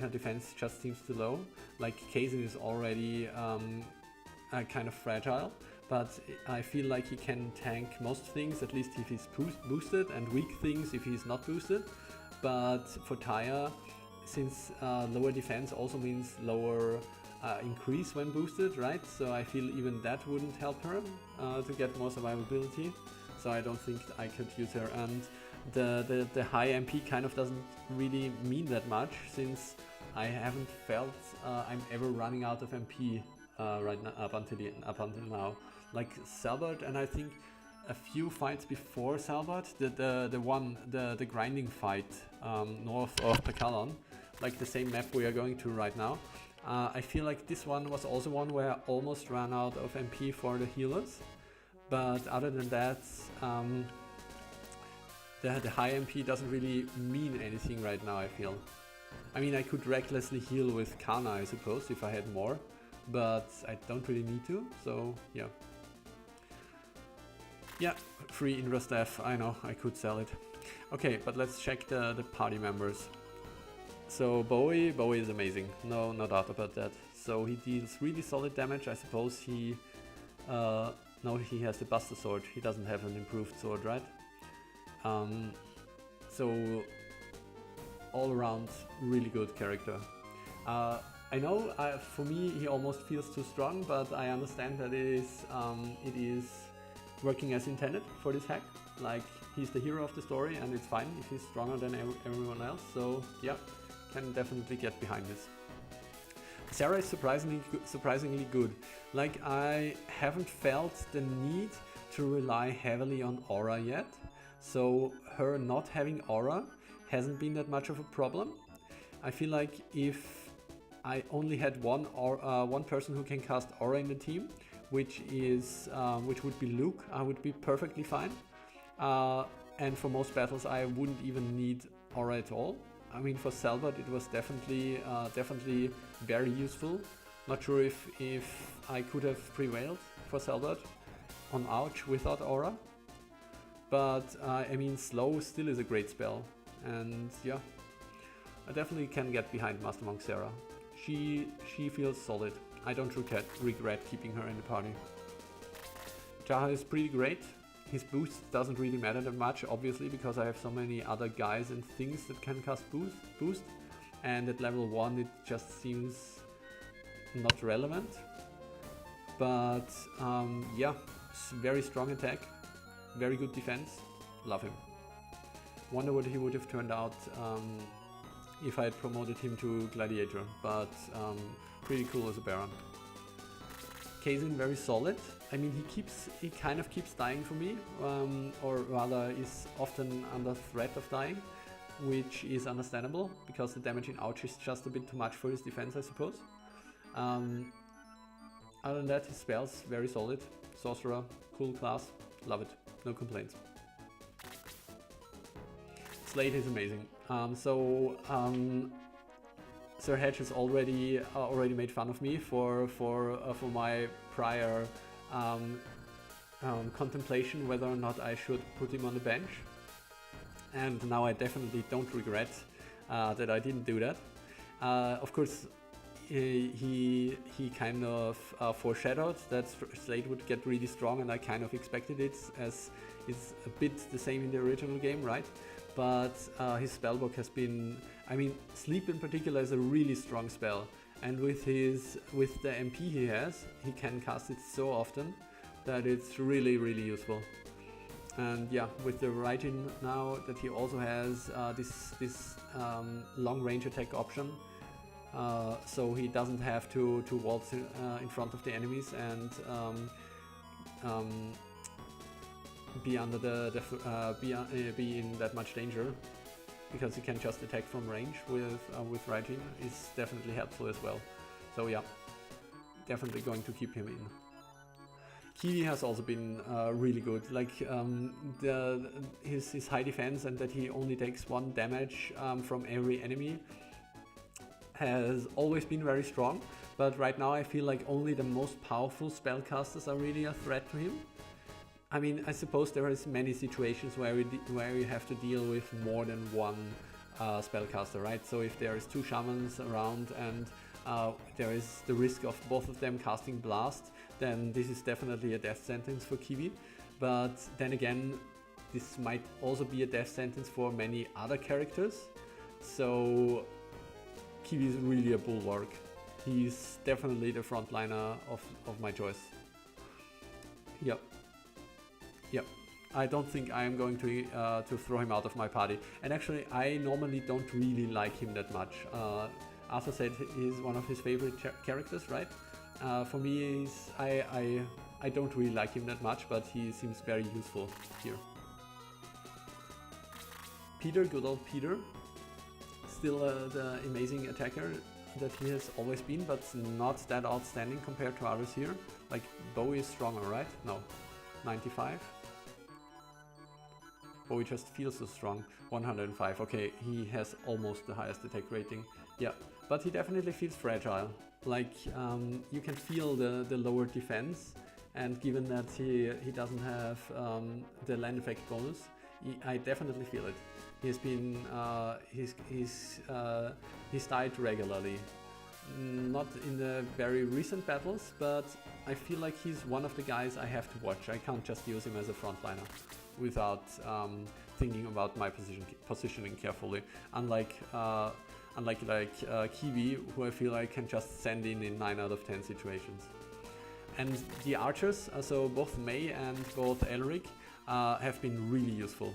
Speaker 1: Her defense just seems too low. Like, Kazin is already kind of fragile, but I feel like he can tank most things, at least if he's boosted, and weak things if he's not boosted. But for Taya, since lower defense also means lower increase when boosted, right? So I feel even that wouldn't help her to get more survivability. So I don't think I could use her. And the high MP kind of doesn't really mean that much, since I haven't felt I'm ever running out of MP right now, up until now. Like Salbert, and I think a few fights before Salbert, the grinding fight north of Pekalon, like the same map we are going to right now. I feel like this one was also one where I almost ran out of MP for the healers, but other than that, the high MP doesn't really mean anything right now, I feel. I mean, I could recklessly heal with Kana, I suppose, if I had more, but I don't really need to, so yeah. Yeah, free Indra staff, I know, I could sell it. Okay, but let's check the party members. So Bowie is amazing, no doubt about that. So he deals really solid damage. I suppose he no, he has the Buster Sword. He doesn't have an improved sword, right? So all around really good character. I know for me he almost feels too strong, but I understand that it is working as intended for this hack. Like, he's the hero of the story, and it's fine if he's stronger than everyone else. So yeah, can definitely get behind this. Sarah is surprisingly good. Like, I haven't felt the need to rely heavily on aura yet, so her not having aura hasn't been that much of a problem. I feel like if I only had one person who can cast aura in the team, which would be Luke, I would be perfectly fine. And for most battles I wouldn't even need aura at all. I mean, for Salbert it was definitely very useful. Not sure if I could have prevailed for Salbert on Ouch without aura. But I mean, slow still is a great spell. And yeah, I definitely can get behind Master Monk Sarah. She feels solid. I don't regret keeping her in the party. Jaha is pretty great. His boost doesn't really matter that much, obviously, because I have so many other guys and things that can cast boost. And at level 1 it just seems not relevant. But yeah, very strong attack, very good defense, love him. Wonder what he would have turned out if I had promoted him to Gladiator, but pretty cool as a Baron. Kazin very solid. I mean, he kind of keeps dying for me, or rather is often under threat of dying, which is understandable because the damage in Ouch is just a bit too much for his defense, I suppose. Other than that, his spells very solid. Sorcerer, cool class, love it, no complaints. Slate is amazing. Sir Hedge has already made fun of me for my prior contemplation whether or not I should put him on the bench, and now I definitely don't regret that I didn't do that. Of course, he kind of foreshadowed that Slate would get really strong, and I kind of expected it, as it's a bit the same in the original game, right? But his spellbook has been, I mean, Sleep in particular is a really strong spell, and with the MP he has, he can cast it so often that it's really useful. And yeah, with the Raijin now that he also has this long range attack option, so he doesn't have to waltz in front of the enemies and be under be in that much danger, because he can just attack from range with Raijin is definitely helpful as well. So yeah, definitely going to keep him in. Kiwi has also been really good, like his high defense and that he only takes 1 damage from every enemy has always been very strong, but right now I feel like only the most powerful spellcasters are really a threat to him. I mean, I suppose there is many situations where you have to deal with more than 1 spellcaster, right? So if there is 2 shamans around and there is the risk of both of them casting blast, then this is definitely a death sentence for Kiwi. But then again, this might also be a death sentence for many other characters. So Kiwi is really a bulwark. He's definitely the frontliner of my choice. Yep. Yep. I don't think I am going to throw him out of my party. And actually, I normally don't really like him that much. Arthur said he's one of his favorite characters, right? For me, I don't really like him that much, but he seems very useful here. Peter, good old Peter. Still the amazing attacker that he has always been, but not that outstanding compared to others here. Like, Bowie is stronger, right? No. 95. Bowie just feels so strong. 105. Okay, he has almost the highest attack rating. Yeah, but he definitely feels fragile. Like, you can feel the lower defense, and given that he doesn't have the land effect bonus, I definitely feel it. He has been he's died regularly, not in the very recent battles, but I feel like he's one of the guys I have to watch. I can't just use him as a frontliner without thinking about my positioning carefully. Unlike Kiwi, who I feel I can just send in 9 out of 10 situations. And the archers, so both Mei and both Elric, have been really useful.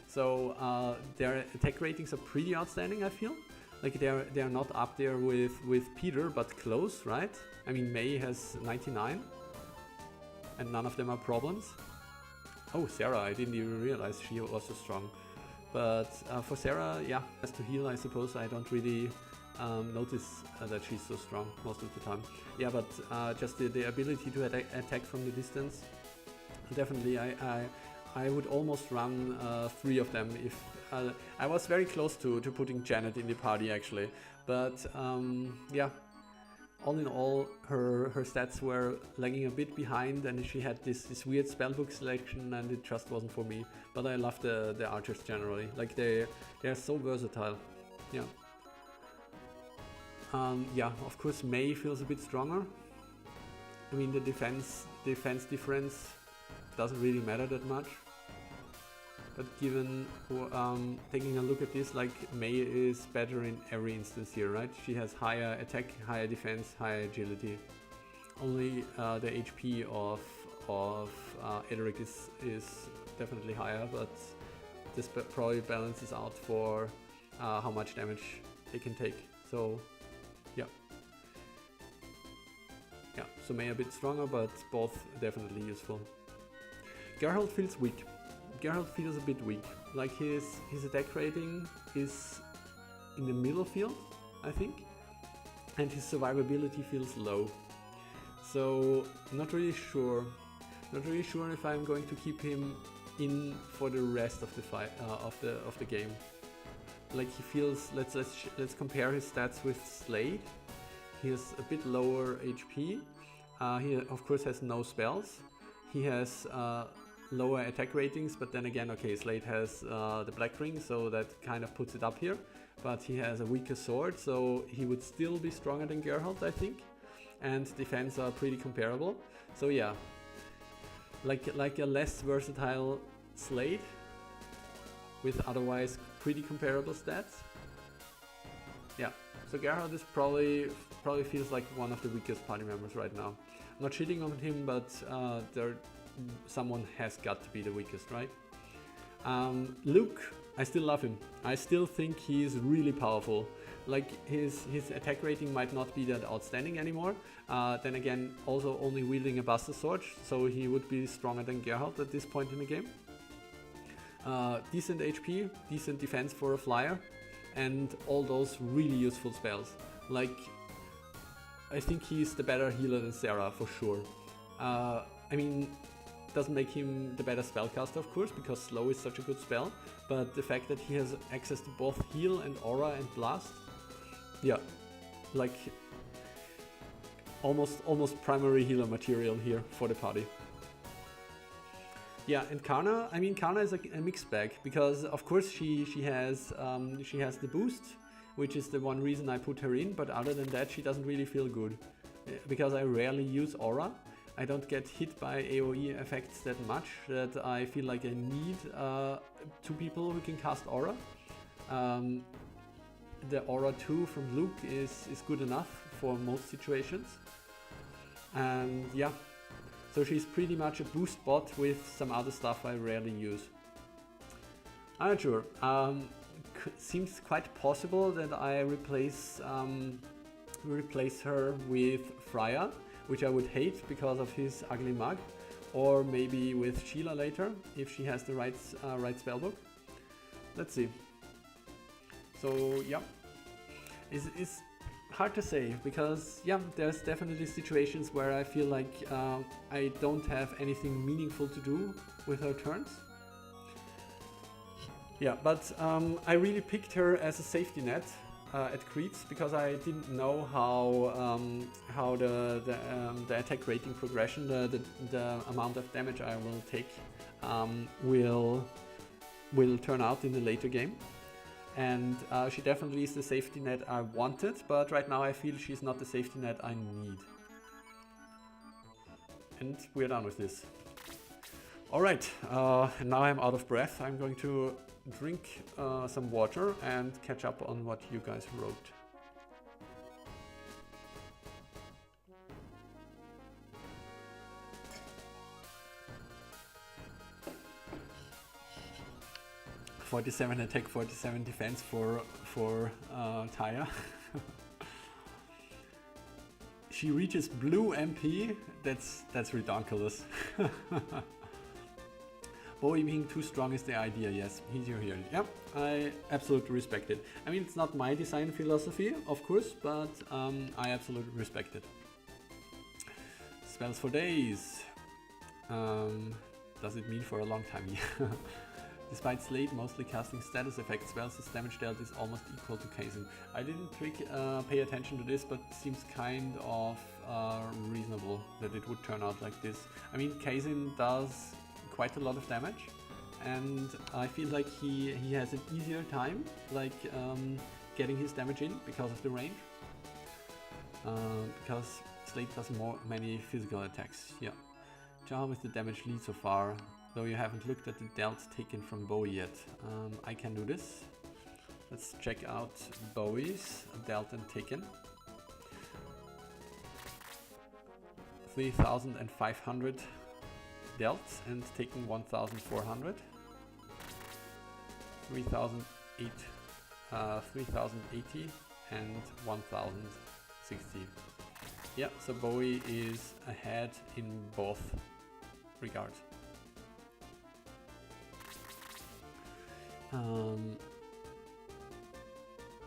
Speaker 1: So their attack ratings are pretty outstanding, I feel. Like they're not up there with Peter, but close, right? I mean, Mei has 99, and none of them are problems. Oh, Sarah, I didn't even realize she was so strong. But for Sarah, yeah, has to heal, I suppose. I don't really notice that she's so strong most of the time. Yeah, but just the ability to attack from the distance, definitely I would almost run 3 of them if I was very close to putting Janet in the party actually, but yeah, all in all her stats were lagging a bit behind, and she had this weird spellbook selection, and it just wasn't for me. But I love the archers generally, like they're so versatile. Yeah. Yeah, of course Mei feels a bit stronger. I mean, the defense difference doesn't really matter that much. But given taking a look at this, like Mei is better in every instance here, right? She has higher attack, higher defense, higher agility. Only the HP of Edric is definitely higher, but this probably balances out for how much damage they can take. So yeah. Yeah, so Mei a bit stronger, but both definitely useful. Geralt feels weak. Geralt feels a bit weak. Like his attack rating is in the middle field, I think, and his survivability feels low. So not really sure. Not really sure if I'm going to keep him in for the rest of the fight of the game. Like he feels. Let's compare his stats with Slade. He has a bit lower HP. He of course has no spells. He has lower attack ratings, but then again, okay, Slade has the Black Ring, so that kind of puts it up here. But he has a weaker sword, so he would still be stronger than Geralt, I think. And defense are pretty comparable. So yeah, like a less versatile Slade with otherwise pretty comparable stats. Yeah, so Geralt is probably feels like one of the weakest party members right now. I'm not shitting on him, but someone has got to be the weakest, right? Luke, I still love him. I still think he is really powerful. Like his attack rating might not be that outstanding anymore. Then again, also only wielding a Buster Sword, so he would be stronger than Geralt at this point in the game. decent HP, decent defense for a flyer, and all those really useful spells. Like, I think he's the better healer than Sarah for sure. I mean, doesn't make him the better spellcaster, of course, because slow is such a good spell, but the fact that he has access to both heal and aura and blast, yeah, like almost primary healer material here for the party. Yeah, and Karna, I mean, Karna is a mixed bag, because of course she has the boost, which is the one reason I put her in, but other than that she doesn't really feel good, because I rarely use aura. I don't get hit by AoE effects that much that I feel like I need two people who can cast aura. The aura 2 from Luke is good enough for most situations. And yeah, so she's pretty much a boost bot with some other stuff I rarely use. I'm not sure. Seems quite possible that I replace her with Freya, which I would hate because of his ugly mug, or maybe with Sheila later if she has the right spellbook. Let's see. So yeah, it's hard to say, because yeah, there's definitely situations where I feel like I don't have anything meaningful to do with her turns. Yeah, but I really picked her as a safety net at Creeds, because I didn't know how the attack rating progression, the amount of damage I will take, will turn out in the later game. And she definitely is the safety net I wanted, but right now I feel she's not the safety net I need. And we're done with this. Alright, now I'm out of breath. I'm going to drink some water and catch up on what you guys wrote. "47 attack, 47 defense for Taya." She reaches blue MP. That's ridiculous. Bowie being too strong is the idea. Yes, he's your hero. Yep, I absolutely respect it. I mean, it's not my design philosophy, of course, but I absolutely respect it. Spells for days. Does it mean for a long time? Yeah. Despite Slate mostly casting status effect spells, his damage dealt is almost equal to Kaizen. I didn't pay attention to this, but seems kind of reasonable that it would turn out like this. I mean, Kaizen does quite a lot of damage, and I feel like he has an easier time, like getting his damage in because of the range. Because Slate does many physical attacks. Yeah. Jar with the damage lead so far. Though you haven't looked at the delt taken from Bowie yet. I can do this. Let's check out Bowie's delt and taken. 3,500 dealt and taken 1,400. 3,080 and 1,060. Yeah, so Bowie is ahead in both regards.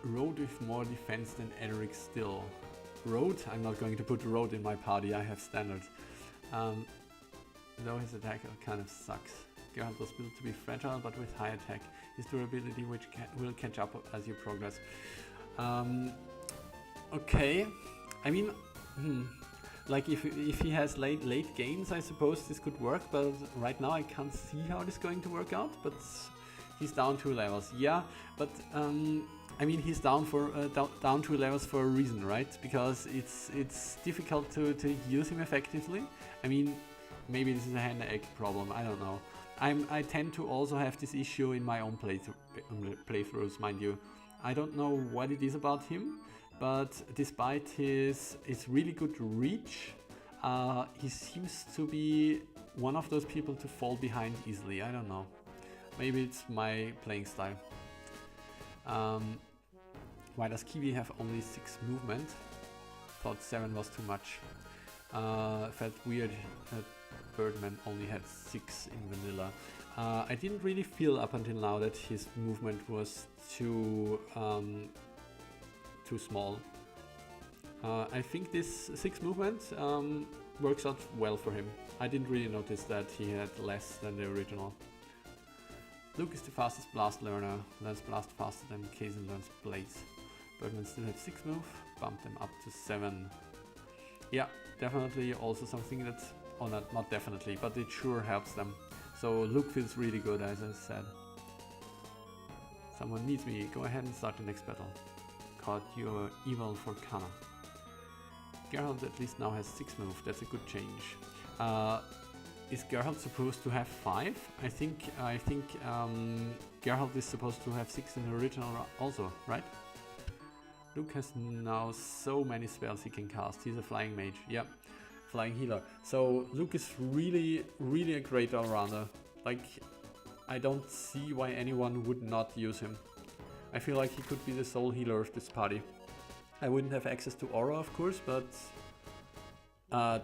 Speaker 1: Road with more defense than Edric still. Road? I'm not going to put Road in my party, I have standards. Though his attack kind of sucks. Geralt was built to be fragile, but with high attack. His durability which will catch up as you progress. Okay. I mean, like if he has late games, I suppose this could work, but right now I can't see how this is going to work out, but he's down 2 levels. Yeah, but I mean, he's down 2 levels for a reason, right? Because it's difficult to use him effectively. I mean, maybe this is a hand egg problem, I don't know. I tend to also have this issue in my own playthroughs, mind you. I don't know what it is about him, but despite his really good reach, he seems to be one of those people to fall behind easily. I don't know. Maybe it's my playing style. Why does Kiwi have only 6 movement? Thought 7 was too much. Felt weird that Birdman only had 6 in vanilla. I didn't really feel up until now that his movement was too small. I think this 6 movement works out well for him. I didn't really notice that he had less than the original. Luke is the fastest blast learner, learns blast faster than Kazin learns blaze. Birdmen still have 6 move, bump them up to 7. Yeah, definitely also something that, oh not definitely, but it sure helps them. So Luke feels really good, as I said. Someone needs me, go ahead and start the next battle. Caught your evil for Kana. Geralt at least now has 6 move, that's a good change. Is Geralt supposed to have 5? I think Geralt is supposed to have 6 in the original also, right? Luke has now so many spells he can cast. He's a flying mage, yep, flying healer. So Luke is really a great all-rounder. Like, I don't see why anyone would not use him. I feel like he could be the sole healer of this party. I wouldn't have access to aura, of course, but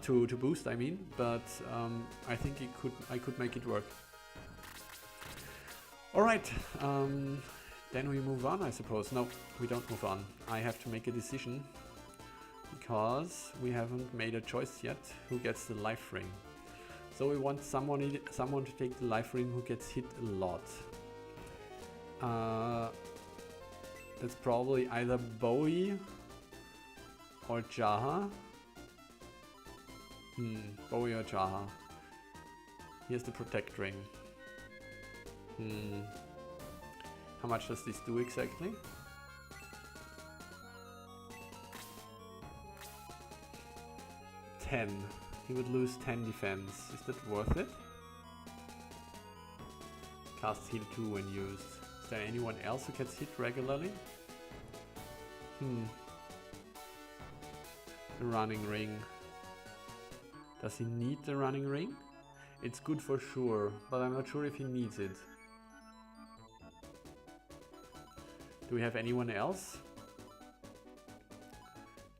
Speaker 1: to boost, I mean, but I think I could make it work. All right, then we move on, I suppose. No, we don't move on. I have to make a decision because we haven't made a choice yet. Who gets the life ring? So we want someone to take the life ring who gets hit a lot. That's probably either Bowie or Jaha. Bowie or Jaha. Here's the protect ring. How much does this do exactly? 10. He would lose 10 defense. Is that worth it? Cast heal 2 when used. Is there anyone else who gets hit regularly? The running ring. Does he need the running ring? It's good for sure, but I'm not sure if he needs it. Do we have anyone else?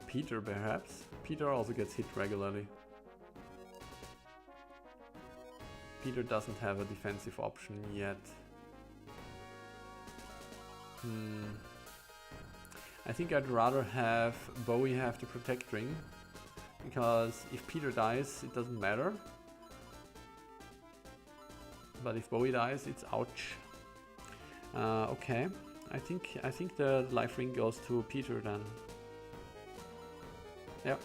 Speaker 1: Peter, perhaps? Peter also gets hit regularly. Peter doesn't have a defensive option yet. I think I'd rather have Bowie have the protect ring, because if Peter dies, it doesn't matter. But if Bowie dies, it's ouch. Okay, I think the life ring goes to Peter then. Yep.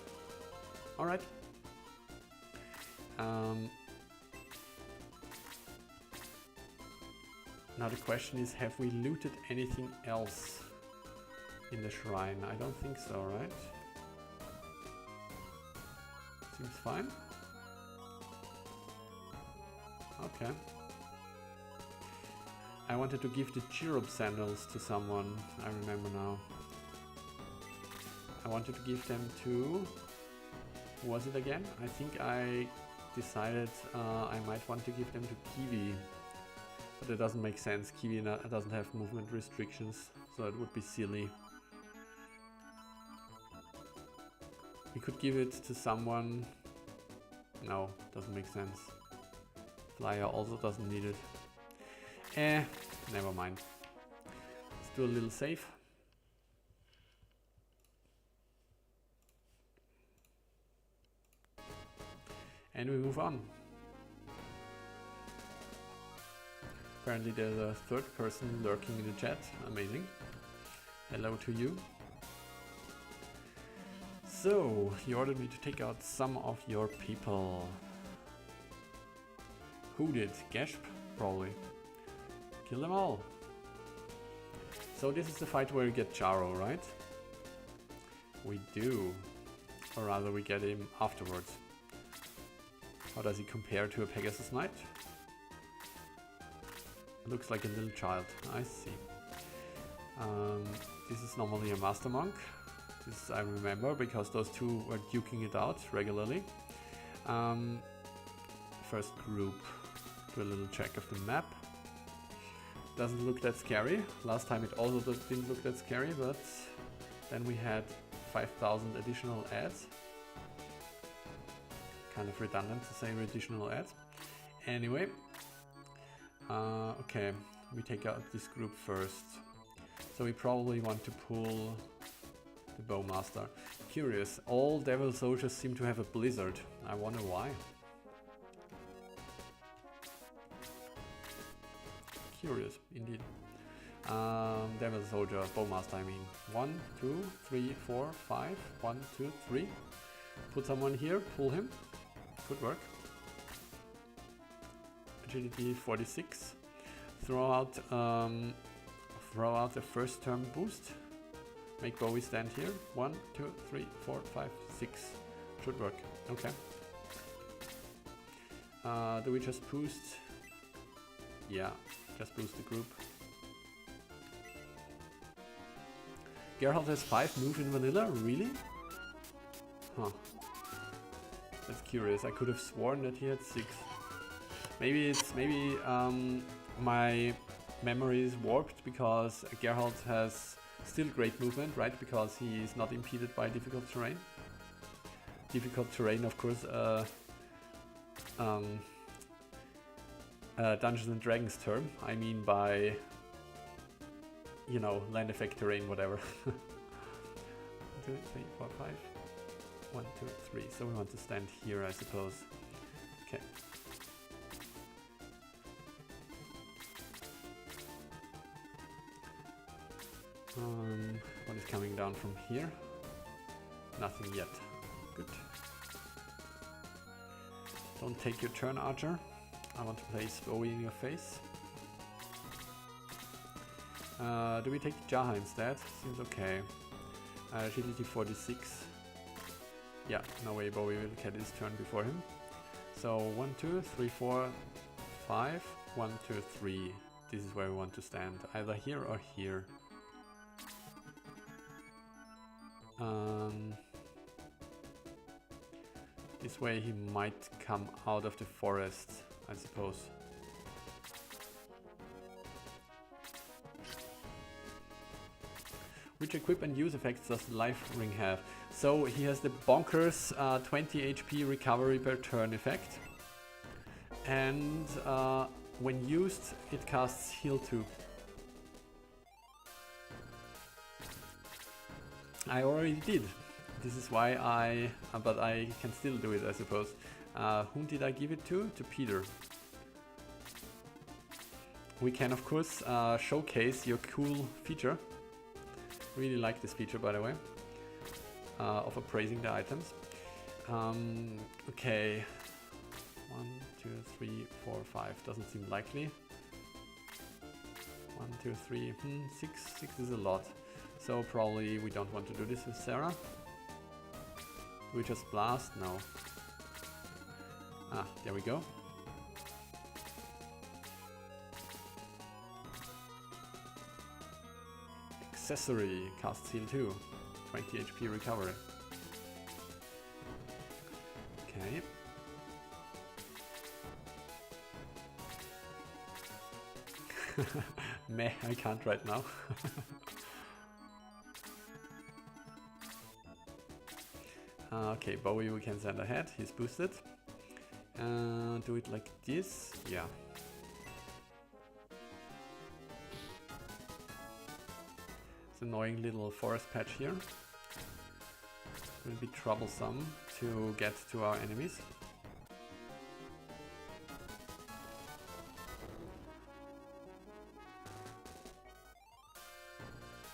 Speaker 1: All right. Now the question is, have we looted anything else in the shrine? I don't think so, right? Seems fine. Okay. I wanted to give the cherub sandals to someone, I remember now. I wanted to give them to... who was it again? I think I decided I might want to give them to Kiwi. But it doesn't make sense. Kiwi doesn't have movement restrictions, so it would be silly. We could give it to someone. No, doesn't make sense. Flyer also doesn't need it. Never mind. Let's do a little save. And we move on. Apparently there's a third person lurking in the chat. Amazing. Hello to you. So, you ordered me to take out some of your people. Who did? Gasp? Probably. Kill them all. So this is the fight where you get Jaro, right? We do. Or rather we get him afterwards. How does he compare to a Pegasus Knight? Looks like a little child. I see. This is normally a Master Monk. This I remember because those two were duking it out regularly. First group. Do a little check of the map. Doesn't look that scary. Last time it also didn't look that scary, but then we had 5,000 additional ads. Kind of redundant to say additional ads. Anyway, Okay, we take out this group first. So we probably want to pull the Bowmaster. Curious, all Devil Soldiers seem to have a blizzard. I wonder why. Curious, indeed. Devil Soldier, Bowmaster, I mean. 1, 2, 3, 4, 5. 1, 2, 3. Put someone here, pull him. Good work. Agility 46. Throw out the first turn boost. Make Bowie stand here. 1, 2, 3, 4, 5, 6. Should work. Okay. Do we just boost? Yeah, just boost the group. Geralt has 5 move in vanilla? Really? Huh. That's curious. I could have sworn that he had 6. Maybe my memory is warped because Geralt has still great movement, right? Because he is not impeded by difficult terrain. Difficult terrain, of course, Dungeons and Dragons term. I mean by, you know, land effect terrain, whatever. 1, 2, 3, 4, 5. 1, 2, 3. So we want to stand here, I suppose. Okay. What is coming down from here? Nothing yet. Good. Don't take your turn, Archer. I want to place Bowie in your face. Do we take Jaha instead? Seems okay. Agility 46. Yeah, no way Bowie will get his turn before him. So 1, 2, 3, 4, 5. 1, 2, 3. This is where we want to stand. Either here or here. This way he might come out of the forest, I suppose. Which equip and use effects does the Life Ring have? So he has the bonkers 20 HP recovery per turn effect. And when used, it casts Heal 2. I already did. This is why but I can still do it, I suppose. Whom did I give it to? To Peter. We can, of course, showcase your cool feature. Really like this feature, by the way, of appraising the items. Okay. 1, 2, 3, 4, 5. Doesn't seem likely. 1, 2, 3. 6. 6 is a lot. So probably we don't want to do this with Sarah. Do we just blast? No. Ah, there we go. Accessory, casts heal 2. 20 HP recovery. Okay. Meh, I can't right now. Okay, Bowie we can send ahead, he's boosted. Do it like this, yeah. It's an annoying little forest patch here. Will be troublesome to get to our enemies.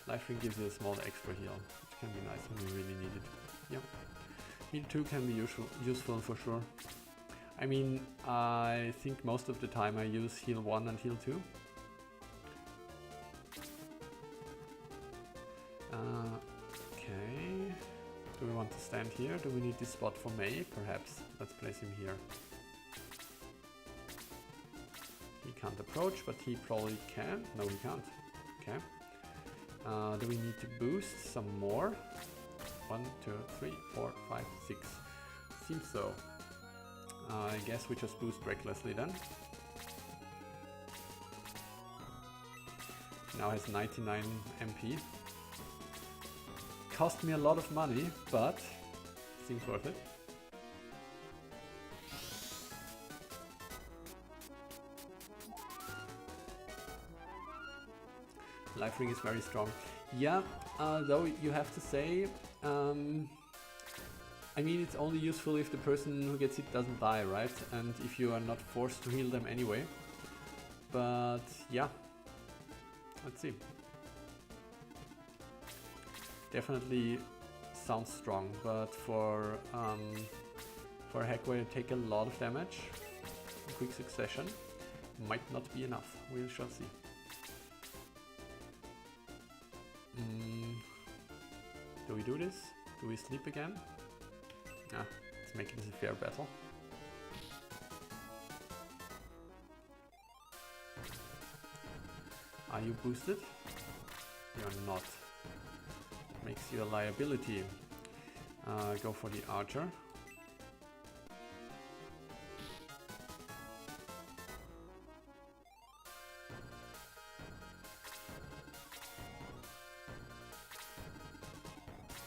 Speaker 1: Life Ring gives you a small extra heal, which can be nice when you really need it. Yeah. Heal 2 can be useful for sure. I mean, I think most of the time I use heal 1 and heal 2. Okay. Do we want to stand here? Do we need this spot for May? Perhaps. Let's place him here. He can't approach, but he probably can. No, he can't. Okay. Do we need to boost some more? 1, 2, 3, 4, 5, 6. Seems so. I guess we just boost recklessly then. Now has 99 MP. Cost me a lot of money, but seems worth it. Life Ring is very strong. Yeah, though you have to say, I mean, it's only useful if the person who gets hit doesn't die, right? And if you are not forced to heal them anyway. But yeah, let's see. Definitely sounds strong, but for a hack where you take a lot of damage in quick succession, might not be enough. We shall see. Do we do this? Do we sleep again? Ah, let's make this a fair battle. Are you boosted? You're not. Makes you a liability. Go for the archer.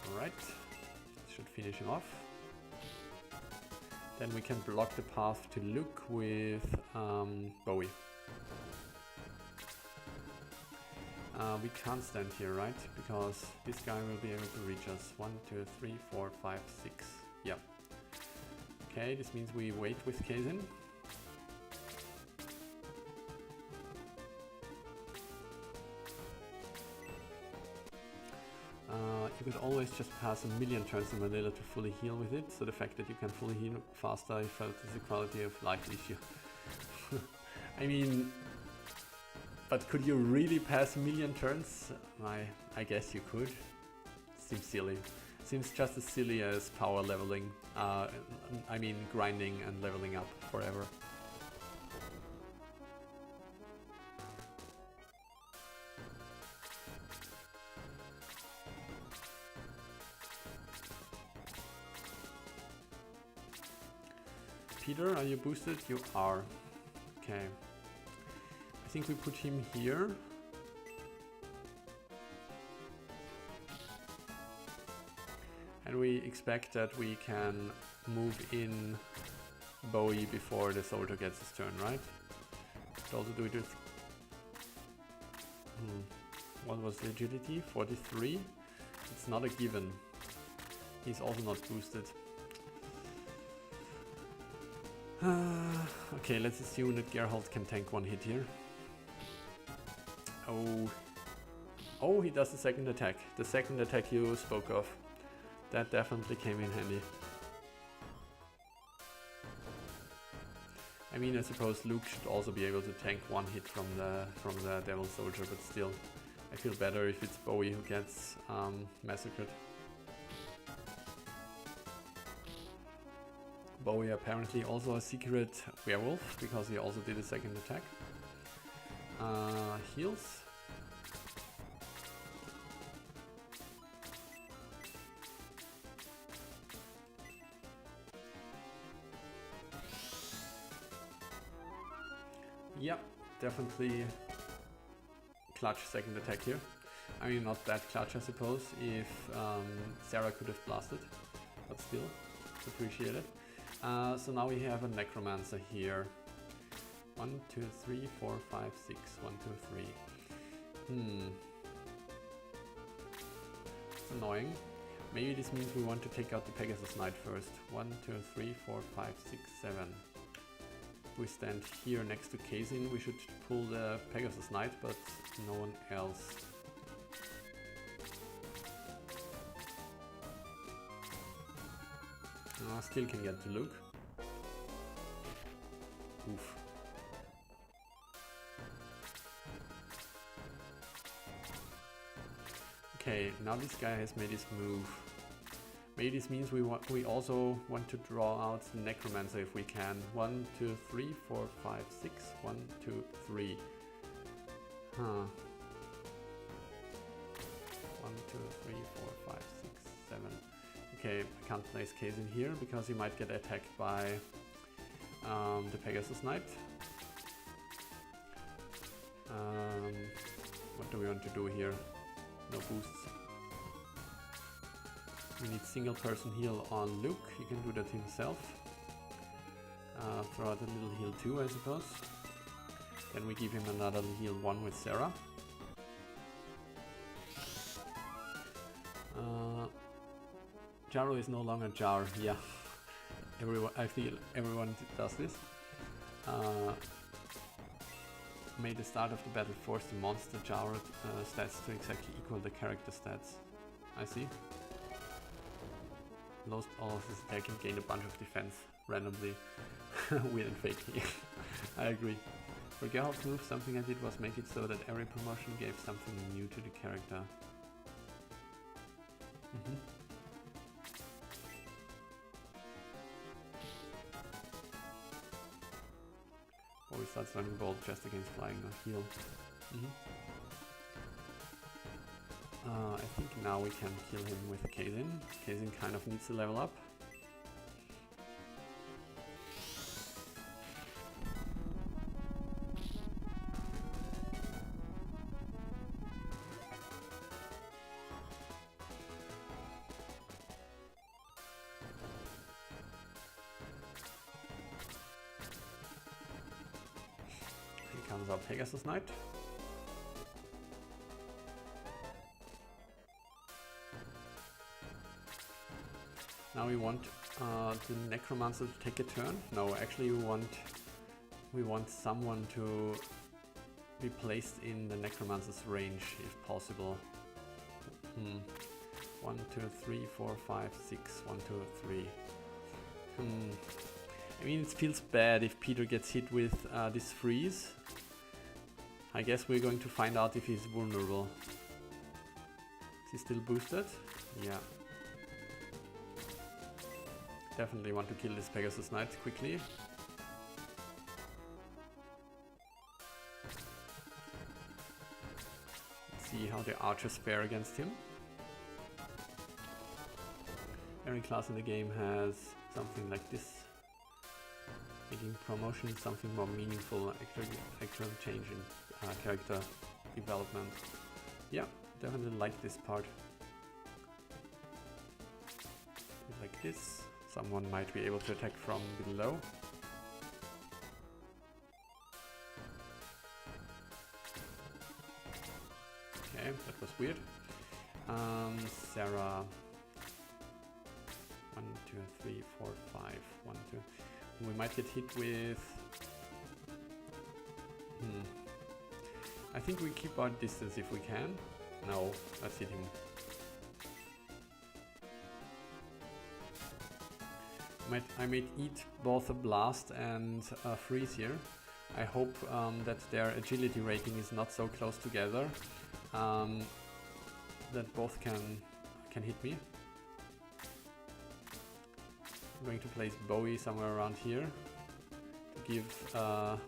Speaker 1: Alright, should finish him off. Then we can block the path to Luke with Bowie. We can't stand here, right? Because this guy will be able to reach us. 1, 2, 3, 4, 5, 6. Yep. Okay, this means we wait with Kazin. You could always just pass a million turns in Manila to fully heal with it, so the fact that you can fully heal faster, I felt is a quality of life issue. I mean, but could you really pass a million turns? I guess you could. Seems silly. Seems just as silly as power leveling. I mean grinding and leveling up forever. Peter, are you boosted? You are. Okay. I think we put him here. And we expect that we can move in Bowie before the soldier gets his turn, right? Could also do it with... What was the agility? 43? It's not a given. He's also not boosted. Okay, let's assume that Geralt can tank one hit here. Oh, he does the second attack. The second attack you spoke of. That definitely came in handy. I mean, I suppose Luke should also be able to tank one hit from the Devil Soldier, but still, I feel better if it's Bowie who gets massacred. Bowie apparently also a secret werewolf, because he also did a second attack. Heals. Yep, definitely clutch second attack here. I mean, not that clutch, I suppose, if Sarah could have blasted, but still, it's appreciated. So now we have a Necromancer here. 1, 2, 3, 4, 5, 6. 1, 2, 3. It's annoying. Maybe this means we want to take out the Pegasus Knight first. 1, 2, 3, 4, 5, 6, 7. We stand here next to Kazin. We should pull the Pegasus Knight, but no one else. Still can get to Luke. Oof. Okay, now this guy has made his move. Maybe this means we also want to draw out the Necromancer if we can. 1, 2, 3, 4, 5, 6. 1, 2, 3. Huh. 1, 2, 3, 4, 5, 6, 7. Okay, I can't place Kazin here because he might get attacked by the Pegasus Knight. What do we want to do here? No boosts. We need single person heal on Luke. He can do that himself. Throw out a little heal 2, I suppose. Then we give him another heal 1 with Sarah. Jaro is no longer Jar, yeah. Everyone, I feel everyone does this. May the start of the battle force the monster Jar stats to exactly equal the character stats. I see. Lost all of this attack and gain a bunch of defense randomly. Weird and fake. I agree. For Geralt's move, something I did was make it so that every promotion gave something new to the character. Or we start running bolt just against flying or heal. I think now we can kill him with Kazin. Kazin kind of needs to level up. Here comes our Pegasus Knight. Now we want the Necromancer to take a turn. No, actually we want someone to be placed in the Necromancer's range if possible. 1, 2, 3, 4, 5, 6, 1, 2, 3. I mean, it feels bad if Peter gets hit with this freeze. I guess we're going to find out if he's vulnerable. Is he still boosted? Yeah. Definitely want to kill this Pegasus Knight quickly. Let's see how the archers fare against him. Every class in the game has something like this. Making promotion something more meaningful, actual change in character development. Yeah, definitely like this part. Like this. Someone might be able to attack from below. Okay, that was weird. Sarah. 1, 2, 3, 4, 5. 1, 2. We might get hit with... I think we keep our distance if we can. No, let's hit him. I might eat both a blast and a freeze here. I hope that their agility rating is not so close together that both can hit me. I'm going to place Bowie somewhere around here to give a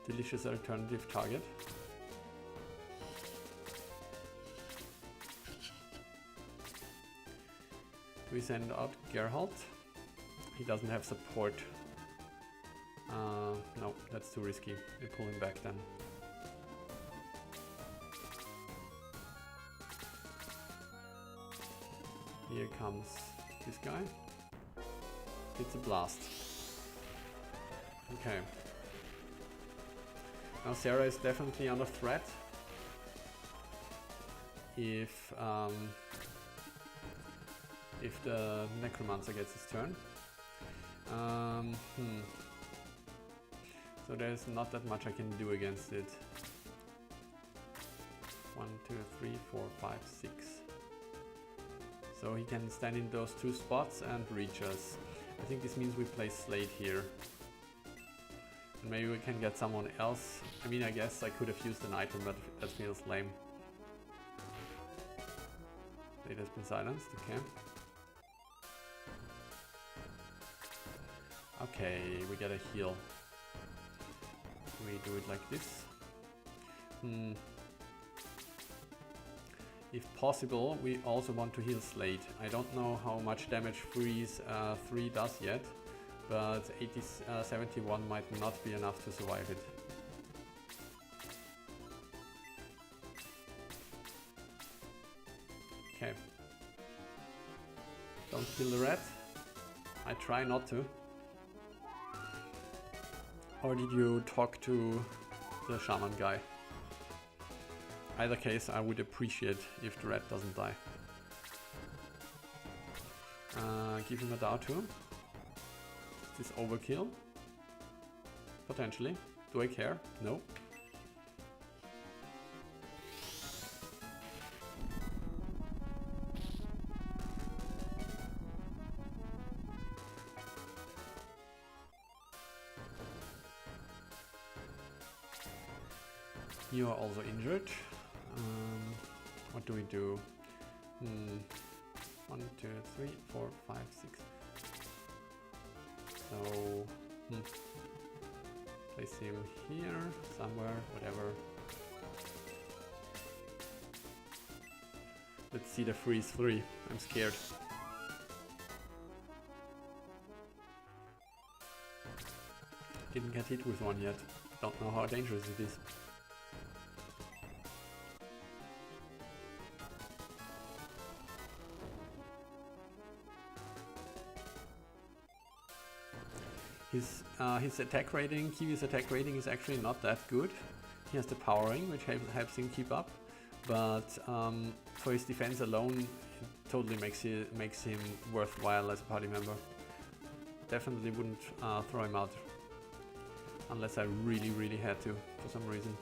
Speaker 1: delicious alternative target. We send out Geralt. He doesn't have support. No, that's too risky. We pull him back then. Here comes this guy. It's a blast. Okay. Now Sarah is definitely under threat. If the Necromancer gets his turn. So there's not that much I can do against it. 1, 2, 3, 4, 5, 6. So he can stand in those two spots and reach us. I think this means we place Slade here. And maybe we can get someone else. I mean, I guess I could have used an item, but that feels lame. Slade has been silenced, okay. Okay, we get a heal. We do it like this. If possible, we also want to heal Slade. I don't know how much damage Freeze 3 does yet, but 71 might not be enough to survive it. Okay. Don't kill the rat. I try not to. Or did you talk to the shaman guy? Either case, I would appreciate if the rat doesn't die. Give him a Dow too. Is this overkill? Potentially. Do I care? No. You are also injured. What do we do? 1, 2, 3, 4, 5, 6. So, place him here, somewhere, whatever. Let's see the freeze 3. I'm scared. Didn't get hit with one yet. Don't know how dangerous it is. His attack rating, Kiwi's attack rating is actually not that good. He has the powering, which helps him keep up, but for his defense alone, it totally makes him worthwhile as a party member. Definitely wouldn't throw him out unless I really had to for some reason.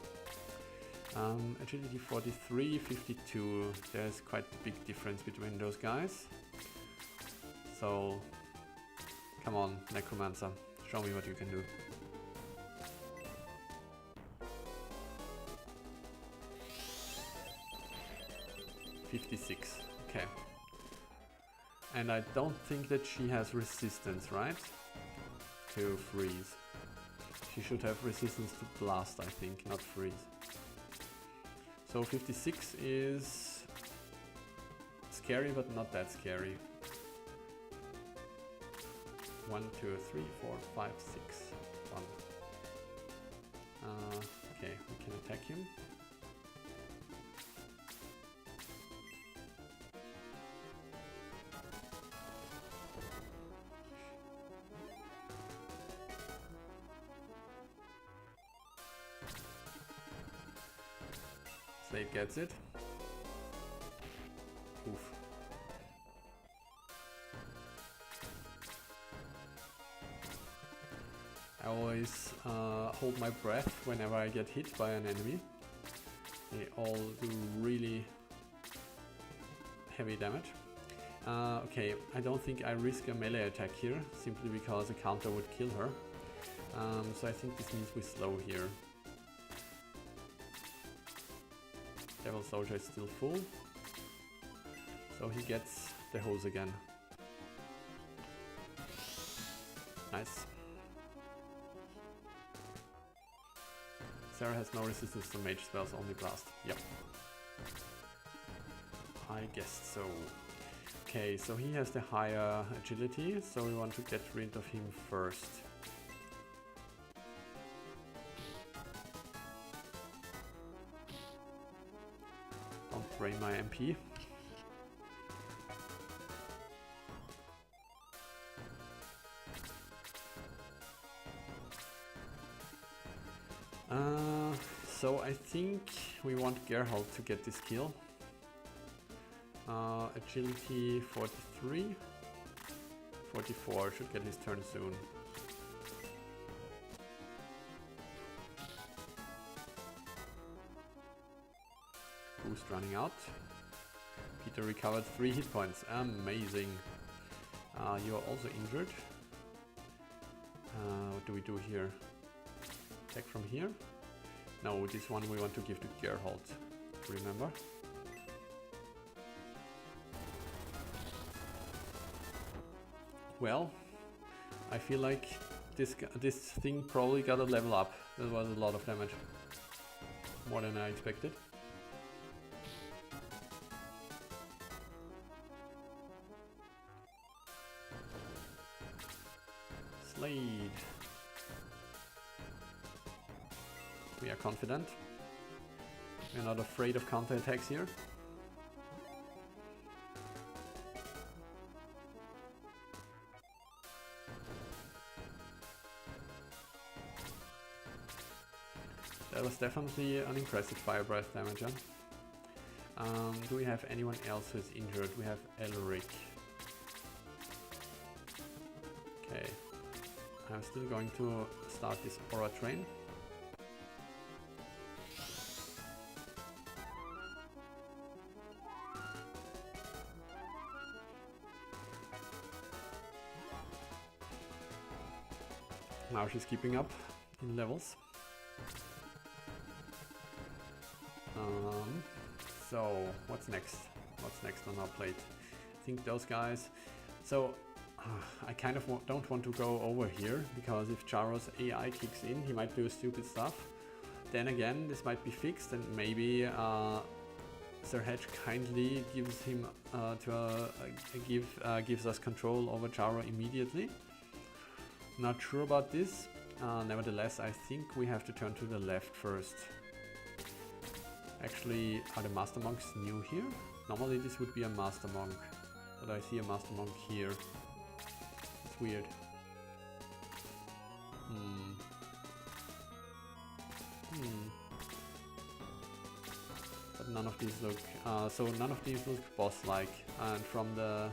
Speaker 1: Agility 43, 52. There's quite a big difference between those guys. So come on, Necromancer. Show me what you can do. $56. Okay. And I don't think that she has resistance, right? To freeze. She should have resistance to blast, I think, not freeze. So 56 is scary, but not that scary. 1, 2, 3, 4, 5, 6. 1. Okay, we can attack him. Slade gets it. Oof. I always hold my breath whenever I get hit by an enemy. They all do really heavy damage. Okay, I don't think I risk a melee attack here, simply because a counter would kill her. So I think this means we slow here. Devil Soldier is still full, so he gets the hose again. Nice. Sarah has no resistance to mage spells, only blast. Yep. I guess so. Okay, so he has the higher agility, so we want to get rid of him first. Don't drain my MP. So I think we want Geralt to get this kill. Agility 43, 44 should get his turn soon. Boost running out. Peter recovered 3 hit points. Amazing. You are also injured. What do we do here? Attack from here? No, this one we want to give to Geralt. Remember? Well, I feel like this thing probably got a level up. That was a lot of damage. More than I expected. Slade. We are confident. We are not afraid of counterattacks here. That was definitely an impressive fire breath damage. Do we have anyone else who is injured? We have Elric. I'm still going to start this aura train. Now she's keeping up in levels. So what's next? What's next on our plate? I think those guys. So I kind of don't want to go over here, because if Charo's AI kicks in, he might do stupid stuff. Then again, this might be fixed, and maybe Sir Hedge kindly gives him gives us control over Charo immediately. Not sure about this. Nevertheless, I think we have to turn to the left first. Actually, are the Master Monks new here? Normally this would be a Master Monk, but I see a Master Monk here. It's weird. But none of these look, none of these look boss-like. And from the,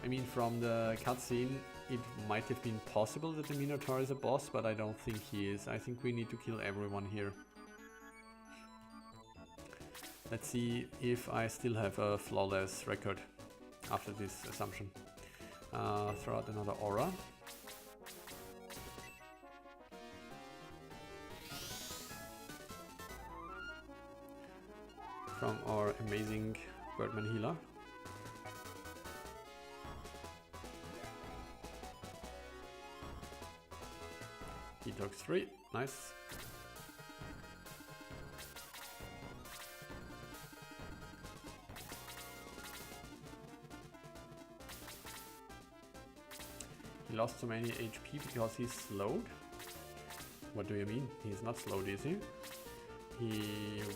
Speaker 1: I mean, from the cutscene, it might have been possible that the Minotaur is a boss, but I don't think he is. I think we need to kill everyone here. Let's see if I still have a flawless record after this assumption. Throw out another aura. From our amazing Birdman healer. Detox 3, nice. He lost so many HP because he's slowed? What do you mean? He's not slowed, is he?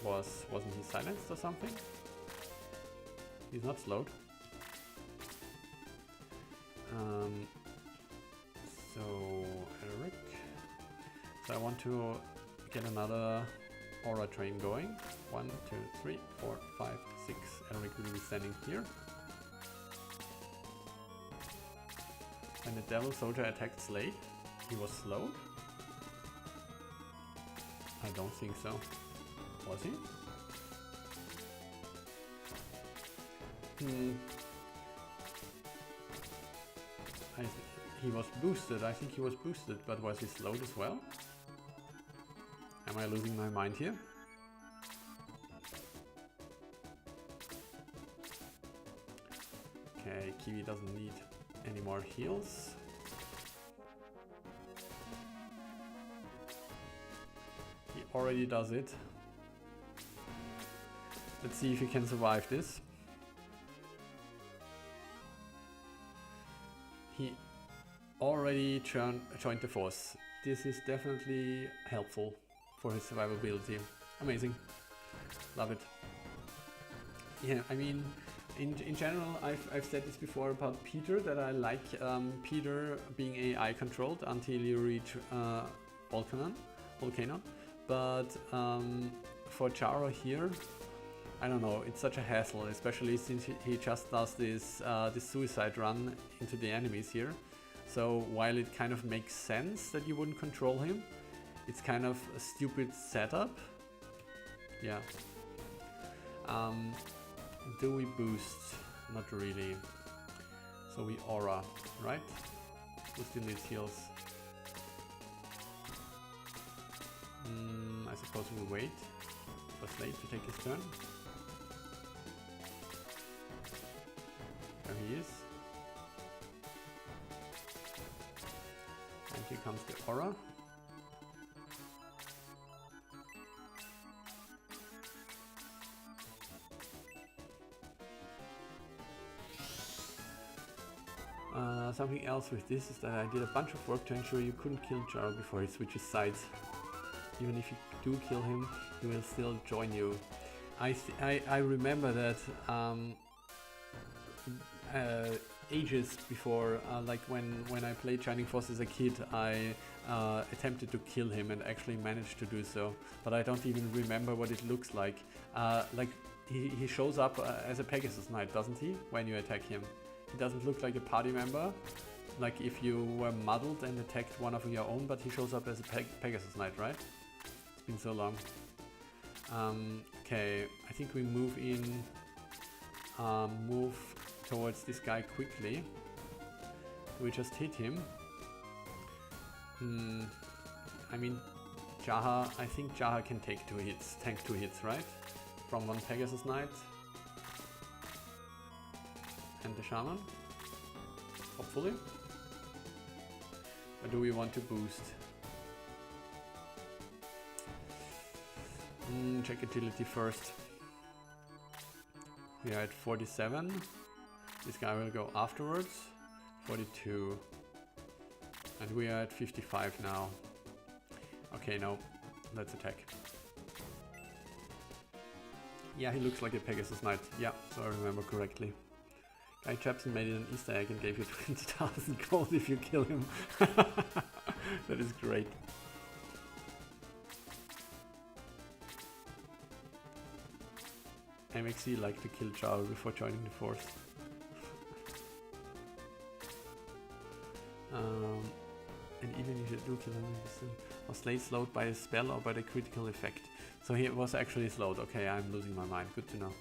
Speaker 1: Wasn't he silenced or something? He's not slowed. So Eric. So I want to get another aura train going. 1, 2, 3, 4, 5, 6. Eric will be standing here. When the Devil Soldier attacked Slade, he was slowed? I don't think so. Was he? He was boosted. I think he was boosted, but was he slowed as well? Am I losing my mind here? Okay, Kiwi doesn't need any more heals. He already does it. Let's see if he can survive this. He already joined the force. This is definitely helpful for his survivability. Amazing. Love it. Yeah, I mean, in general, I've said this before about Peter, that I like Peter being AI controlled until you reach Volcano. But for Charo here, I don't know, it's such a hassle, especially since he just does this suicide run into the enemies here. So while it kind of makes sense that you wouldn't control him, it's kind of a stupid setup. Yeah. Do we boost? Not really. So we aura, right? Who still needs heals? I suppose we'll wait for Slade to take his turn. There he is. And here comes the aura. Something else with this is that I did a bunch of work to ensure you couldn't kill Charo before he switches sides. Even if you do kill him, he will still join you. I remember that ages before, like when I played Shining Force as a kid, I attempted to kill him and actually managed to do so. But I don't even remember what it looks like. Like he shows up as a Pegasus Knight, doesn't he? When you attack him. He doesn't look like a party member, like if you were muddled and attacked one of your own, but he shows up as a Pegasus Knight, right? It's been so long. Okay, I think we move in, move towards this guy quickly. We just hit him. I mean, Jaha, I think Jaha can take 2 hits, tank 2 hits, right? From one Pegasus Knight. And the Shaman, hopefully. Or do we want to boost? Check agility first. We are at 47. This guy will go afterwards. 42. And we are at 55 now. Okay, no. Let's attack. Yeah, he looks like a Pegasus Knight. Yeah, so I remember correctly. Guy Chapson made it an Easter egg and gave you 20,000 gold if you kill him. That is great. MXC liked to kill Jaro before joining the force. And even if you do kill him, was Slade slowed by a spell or by the critical effect? So he was actually slowed. Okay, I'm losing my mind. Good to know.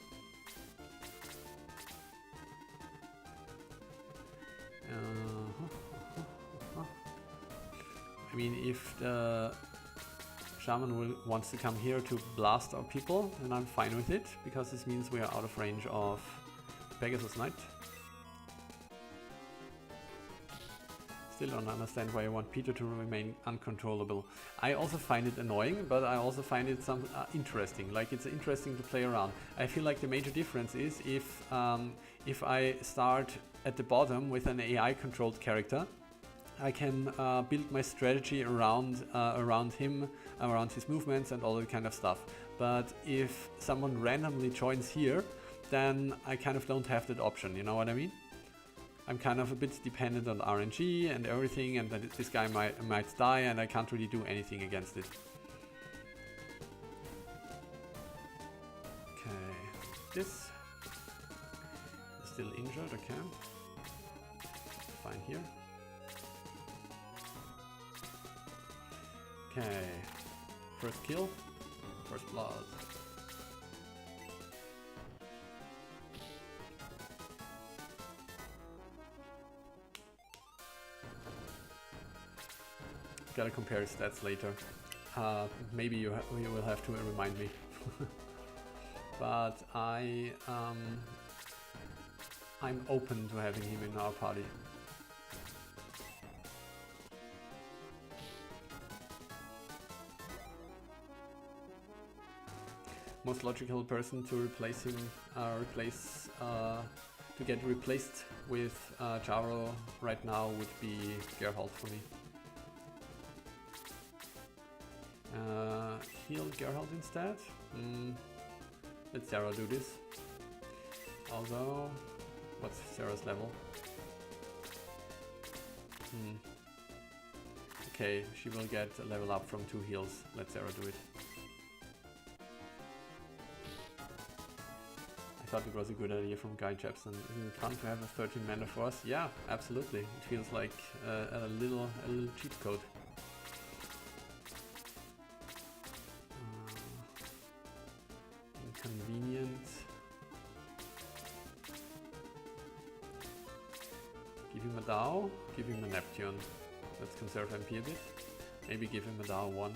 Speaker 1: I mean, if the Shaman wants to come here to blast our people, then I'm fine with it, because this means we are out of range of Pegasus Knight. Still don't understand why I want Peter to remain uncontrollable. I also find it annoying, but I also find it interesting. Like, it's interesting to play around. I feel like the major difference is if I start at the bottom with an AI-controlled character, I can build my strategy around him, around his movements and all that kind of stuff. But if someone randomly joins here, then I kind of don't have that option, you know what I mean? I'm kind of a bit dependent on RNG and everything, and that this guy might die and I can't really do anything against it. Okay, this is still injured, okay. Fine here. Okay, first kill, first blood. Gotta compare stats later. Maybe you will have to remind me. But I'm open to having him in our party. Most logical person to replace him, to get replaced with Jaro right now would be Geralt for me. Heal Geralt instead. Let Sarah do this. Although, what's Sarah's level? Okay, she will get a level up from 2 heals. Let Sarah do it. I thought it was a good idea from Guy Jepson. Isn't it fun to have a 13-mana force? Yeah, absolutely. It feels like a little cheat code. Inconvenient. Give him a Dao, give him a Neptune. Let's conserve MP a bit. Maybe give him a Dao 1.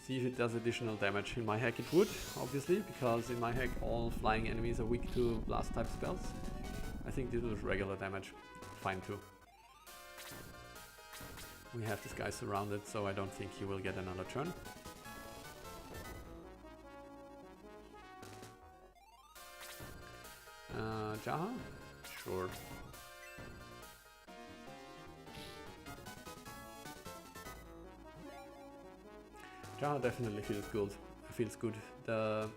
Speaker 1: See if it does additional damage. In my hack it would, obviously, because in my hack all flying enemies are weak to blast type spells. I think this was regular damage. Fine too. We have this guy surrounded, so I don't think he will get another turn. Jaha? Sure. Jaha definitely feels good. The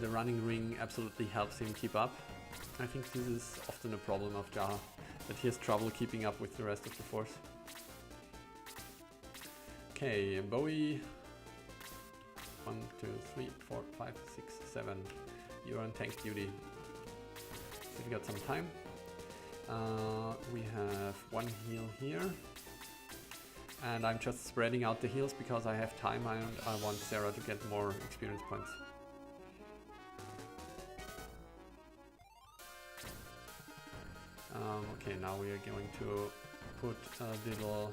Speaker 1: running ring absolutely helps him keep up. I think this is often a problem of Jaha, that he has trouble keeping up with the rest of the force. Okay, Bowie. 1, 2, 3, 4, 5, 6, 7. You're on tank duty. So we got some time. We have one heal here. And I'm just spreading out the heals because I have time and I want Sarah to get more experience points. Okay, now we are going to put a little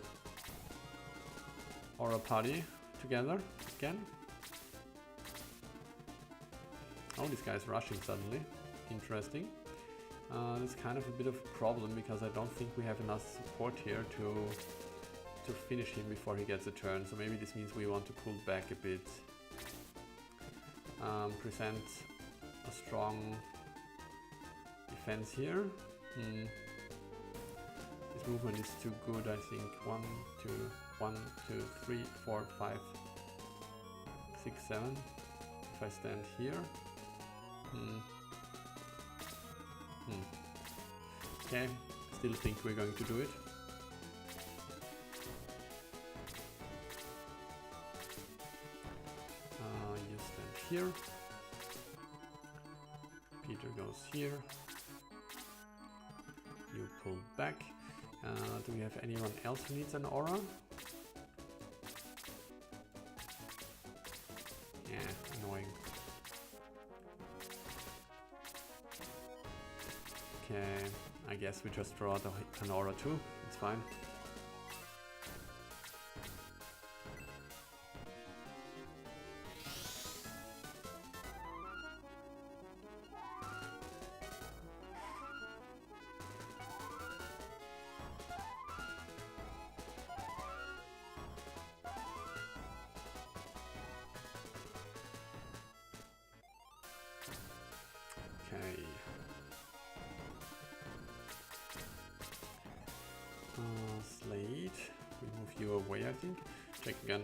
Speaker 1: aura party together again. Oh, this guy is rushing suddenly. Interesting. That's kind of a bit of a problem because I don't think we have enough support here to finish him before he gets a turn. So maybe this means we want to pull back a bit. Present a strong defense here. This movement is too good, I think. 1, 2, 3, 4, 5, 6, 7. If I stand here. Okay, still think we're going to do it. You stand here. Peter goes here. You pull back. Do we have anyone else who needs an aura? Yeah, annoying. Okay, I guess we just draw an aura too. It's fine. Okay. Slade. We move you away, I think. Check again.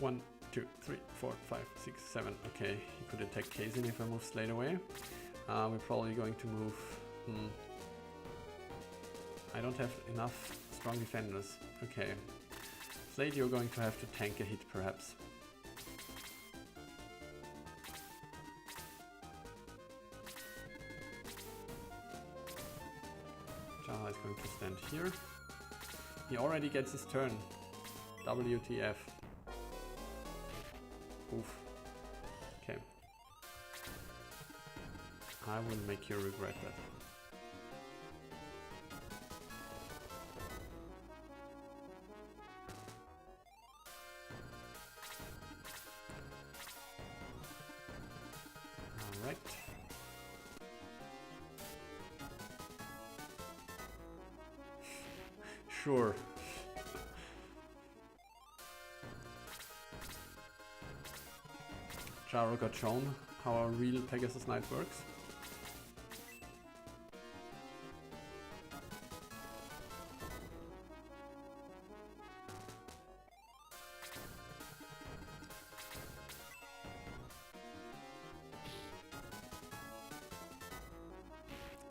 Speaker 1: 1, 2, 3, 4, 5, 6, 7. Okay, he could attack Kazin if I move Slade away. We're probably going to move... I don't have enough strong defenders. Okay. Slade, you're going to have to tank a hit, perhaps. Jaha is going to stand here. He already gets his turn. WTF. Oof. Okay. I will make you regret that. Alright. Sure. Jaro got shown how a real Pegasus Knight works.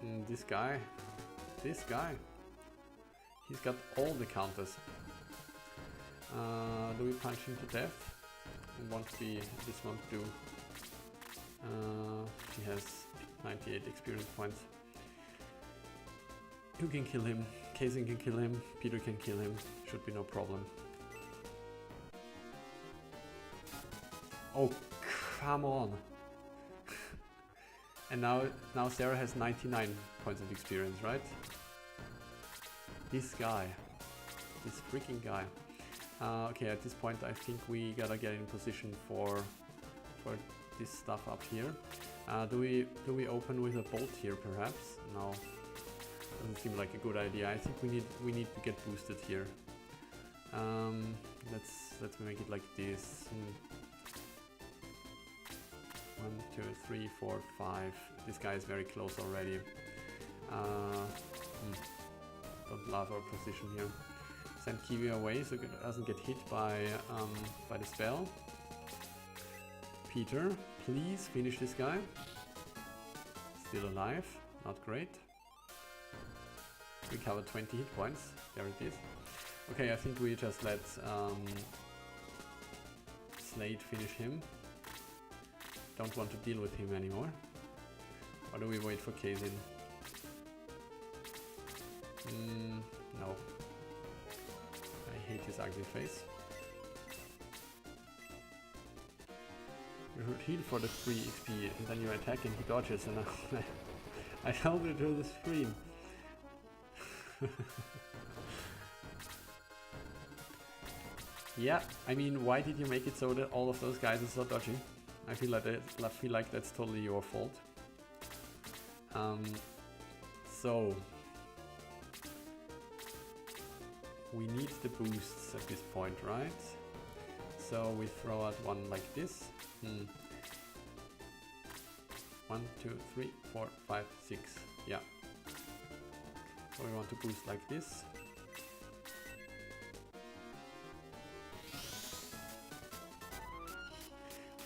Speaker 1: And this guy, he's got all the counters. Do we punch him to death? Won't be, this won't do. He has 98 experience points. You can kill him, Kazin can kill him, Peter can kill him, should be no problem. Oh, come on! And now Sarah has 99 points of experience, right? This guy. This freaking guy. Okay, at this point I think we gotta get in position for this stuff up here. Do we open with a bolt here perhaps? No. Doesn't seem like a good idea. I think we need to get boosted here. Let's make it like this. 1, 2, 3, 4, 5. This guy is very close already. Don't love our position here. Send Kiwi away so it doesn't get hit by the spell. Peter, please finish this guy. Still alive, not great. Recover 20 hit points. There it is. Okay, I think we just let Slade finish him. Don't want to deal with him anymore. Or do we wait for Kazin? No. I hate his ugly face. You should heal for the free XP, and then you attack and he dodges, and I held it to the screen. Yeah, I mean, why did you make it so that all of those guys are so dodgy? I feel like that's totally your fault. So we need the boosts at this point, right? So we throw out one like this. 1, 2, 3, 4, 5, 6. Yeah. So we want to boost like this.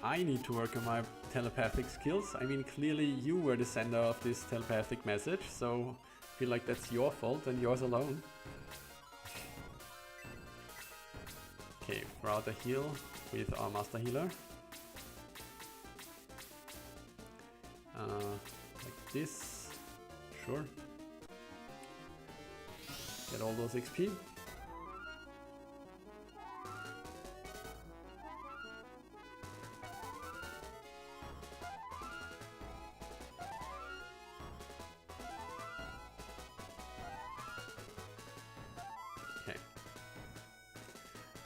Speaker 1: I need to work on my telepathic skills. I mean, clearly you were the sender of this telepathic message, so I feel like that's your fault and yours alone. Okay, throw out a heal with our master healer. Like this. Sure. Get all those XP.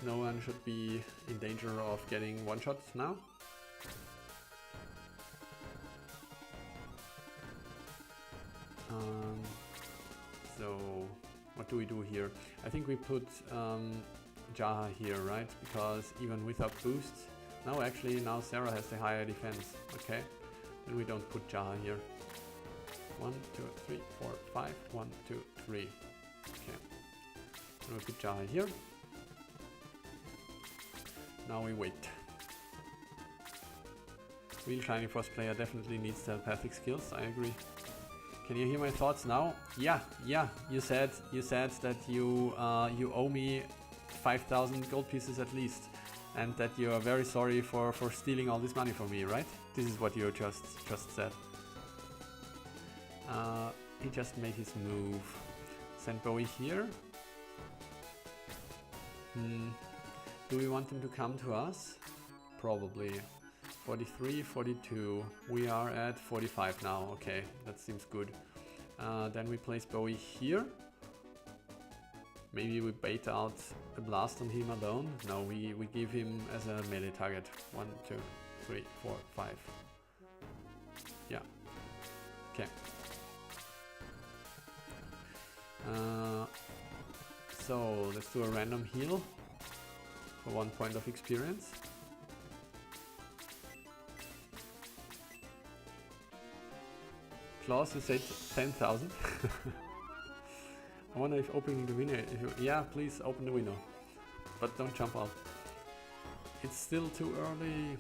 Speaker 1: No one should be in danger of getting one shot now. So what do we do here? I think we put Jaha here, right? Because even without boosts, no, actually now Sarah has the higher defense. Okay, then we don't put Jaha here. 1, 2, 3, 4, 5. 1, 2, 3. Okay, then we put Jaha here. Now we wait. Real Shiny Force player definitely needs telepathic skills, I agree. Can you hear my thoughts now? Yeah, you said that you owe me 5,000 gold pieces at least, and that you are very sorry for stealing all this money from me, right? This is what you just said. He just made his move. Send Bowie here. Do we want him to come to us? Probably. 43, 42. We are at 45 now. Okay, that seems good. Then we place Bowie here. Maybe we bait out a blast on him alone. No, we give him as a melee target. 1, 2, 3, 4, 5. Yeah. Okay. So let's do a random heal for 1 point of experience. Klaus, you said 10,000. I wonder if opening the window. Yeah, please open the window, but don't jump out. It's still too early.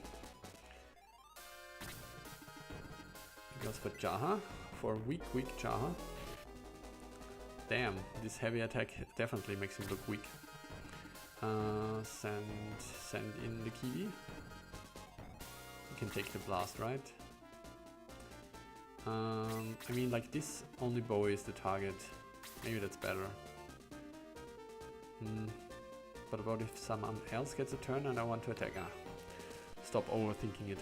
Speaker 1: He goes for Jaha, for weak Jaha. Damn, this heavy attack definitely makes him look weak. Send in the Kiwi. You can take the blast, right? I mean, like this, only Bowie is the target. Maybe that's better. But about if someone else gets a turn and I want to attack? Stop overthinking it.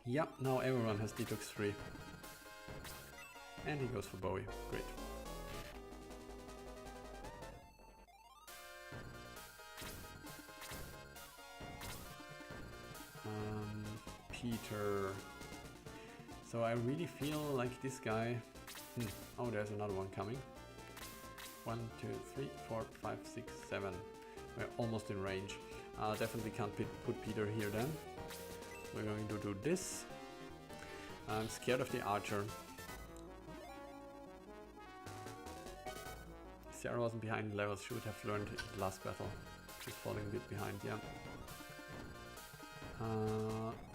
Speaker 1: Yeah, now everyone has Detox 3. And he goes for Bowie. Great. Peter. So I really feel like this guy... Oh, there's another one coming. 1, 2, 3, 4, 5, 6, 7. We're almost in range. Definitely can't put Peter here then. We're going to do this. I'm scared of the archer. Sarah wasn't behind levels. She would have learned it last battle. She's falling a bit behind, yeah.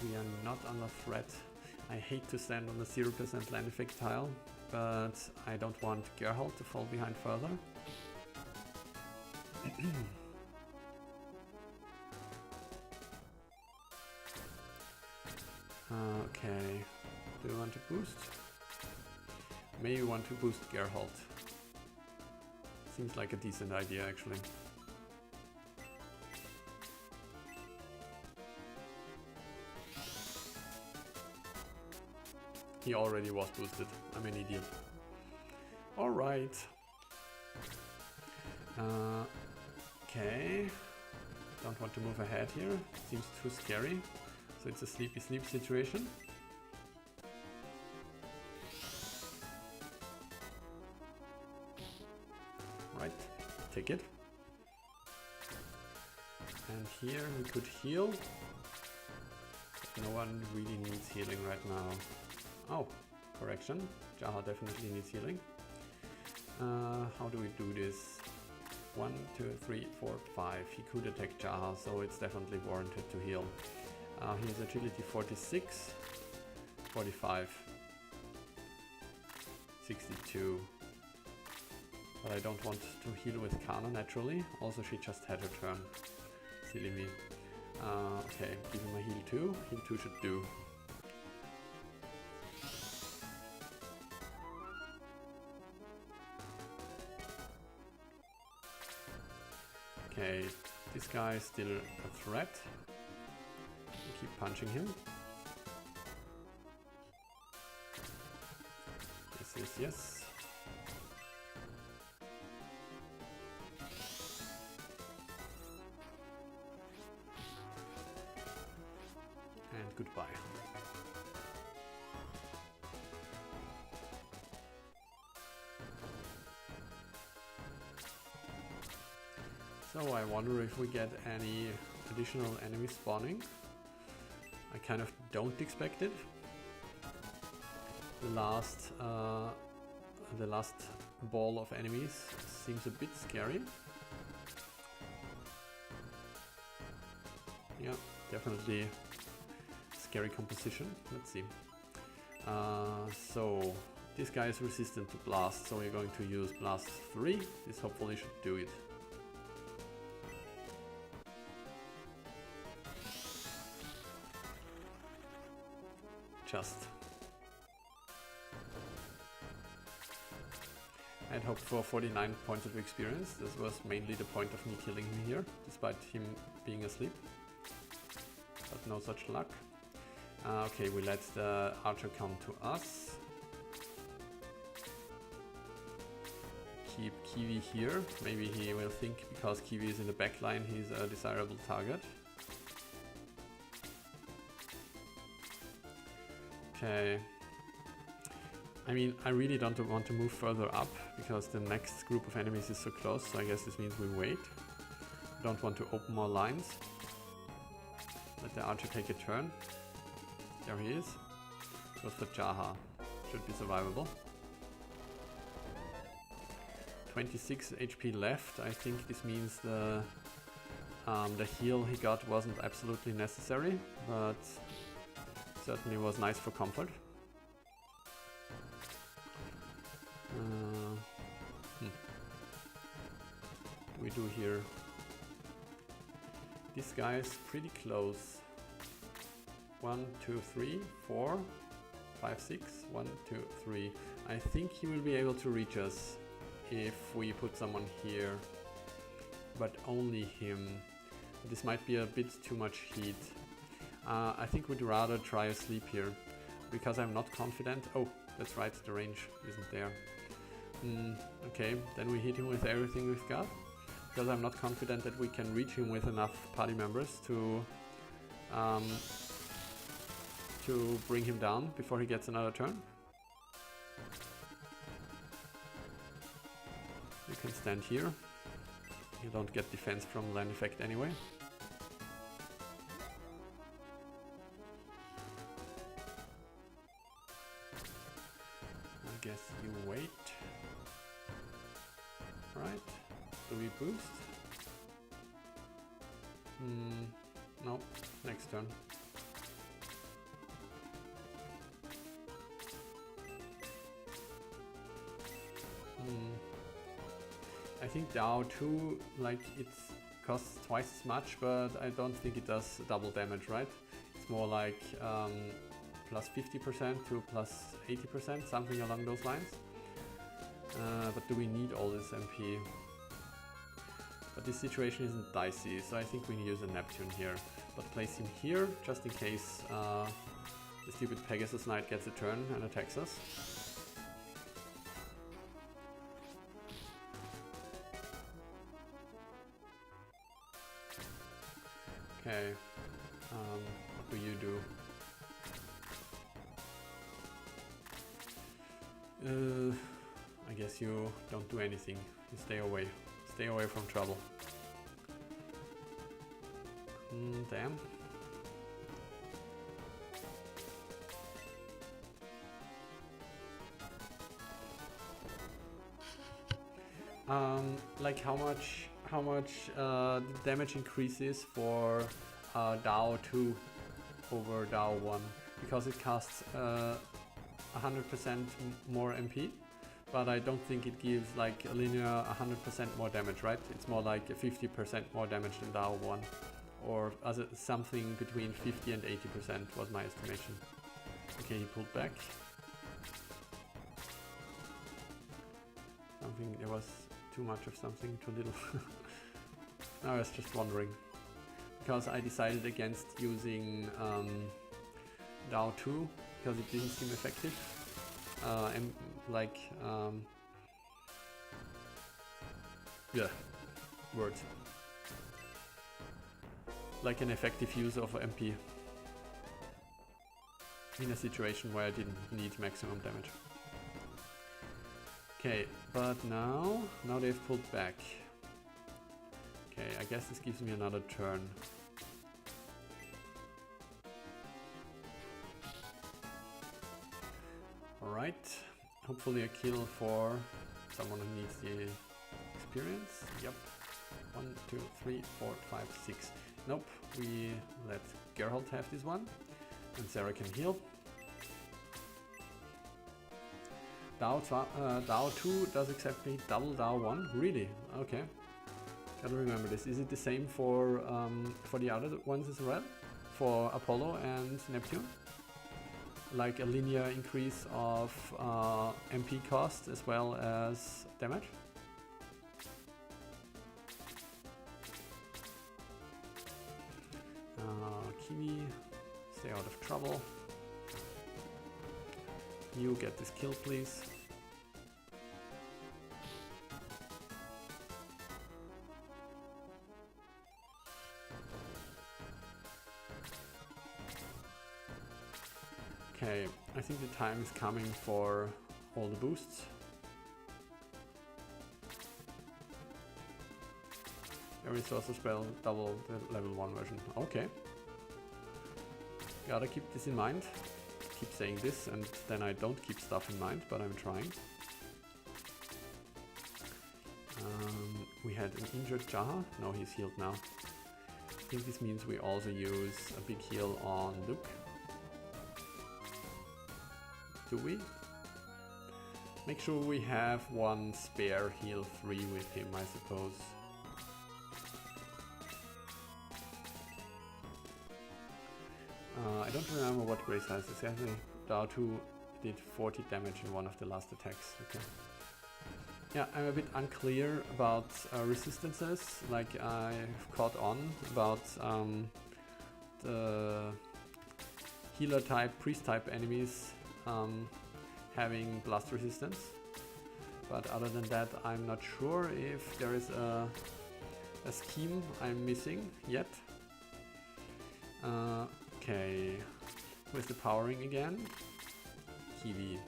Speaker 1: We are not under threat. I hate to stand on the 0% land effect tile, but I don't want Geralt to fall behind further. Okay, do you want to boost? maybe want to boost Geralt. Seems like a decent idea actually. He already was boosted. I'm an idiot. Alright. Okay. Don't want to move ahead here. Seems too scary. So it's a sleepy sleep situation. Right. Take it. And here we could heal. No one really needs healing right now. Oh, correction. Jaha definitely needs healing. How do we do this? 1, 2, 3, 4, 5. He could attack Jaha, so it's definitely warranted to heal. He has agility 46, 45, 62. But I don't want to heal with Kana naturally. Also, she just had her turn. Silly me. Okay, give him a heal 2. Heal 2 should do. Okay, this guy is still a threat. We keep punching him. Yes, yes, yes. And goodbye. So I wonder if we get any additional enemy spawning. I kind of don't expect it. The last ball of enemies seems a bit scary. Yeah, definitely scary composition. Let's see. So this guy is resistant to blast, so we're going to use blast 3. This hopefully should do it. I'd hoped for 49 points of experience. This was mainly the point of me killing him here, despite him being asleep. But no such luck. Okay, we let the archer come to us. Keep Kiwi here. Maybe he will think because Kiwi is in the back line, he's a desirable target. Okay. I mean, I really don't want to move further up because the next group of enemies is so close, so I guess this means we wait. Don't want to open more lines. Let the archer take a turn. There he is. Goes for Jaha. Should be survivable. 26 HP left. I think this means the heal he got wasn't absolutely necessary, but certainly was nice for comfort. What do we do here? This guy is pretty close. 1, 2, 3, 4, 5, 6. 1, 2, 3. I think he will be able to reach us if we put someone here, but only him. This might be a bit too much heat. I think we'd rather try a sleep here, because I'm not confident. Oh, that's right, the range isn't there. Okay, then we hit him with everything we've got, because I'm not confident that we can reach him with enough party members to bring him down before he gets another turn. You can stand here. You don't get defense from land effect anyway. I guess you wait. Right. Do we boost? No. Next turn. I think Dao 2, like, it costs twice as much, but I don't think it does double damage, right? It's more like plus 50% to plus 80%, something along those lines. But do we need all this MP? But this situation isn't dicey, so I think we use a Neptune here. But place him here, just in case the stupid Pegasus Knight gets a turn and attacks us. Okay, what do you do? I guess you don't do anything. You stay away. Stay away from trouble. Damn. Like how much damage increases for Dao 2 over Dao 1, because it costs 100% more MP, but I don't think it gives like a linear 100% more damage, right? It's more like 50% more damage than Dao 1, or something between 50 and 80% was my estimation. Okay, he pulled back. Something, there was too much of something, too little. I was just wondering, because I decided against using Dao 2 because it didn't seem effective. And like, yeah, words. Like an effective use of MP in a situation where I didn't need maximum damage. Okay, but now they've pulled back. Okay, I guess this gives me another turn. Alright, hopefully a kill for someone who needs the experience. Yep. 1, 2, 3, 4, 5, 6. Nope, we let Geralt have this one, and Sarah can heal. Dao 2 does exactly double Dao 1. Really? Okay. Gotta remember this. Is it the same for the other ones as well? For Apollo and Neptune? Like a linear increase of MP cost as well as damage? Kiwi, stay out of trouble. You get this kill, please. Okay, I think the time is coming for all the boosts. Every sorcerer spell, double the level 1 version. Okay. Gotta keep this in mind. Keep saying this and then I don't keep stuff in mind, but I'm trying. We had an injured Jaha. No, he's healed now. I think this means we also use a big heal on Luke. Do we? Make sure we have one spare heal 3 with him, I suppose. I don't remember what Grace has exactly. Dao 2 did 40 damage in one of the last attacks. Okay. Yeah, I'm a bit unclear about resistances. Like I've caught on about the healer type, priest type enemies having blast resistance. But other than that, I'm not sure if there is a scheme I'm missing yet. Okay, with the powering again. Kiwi.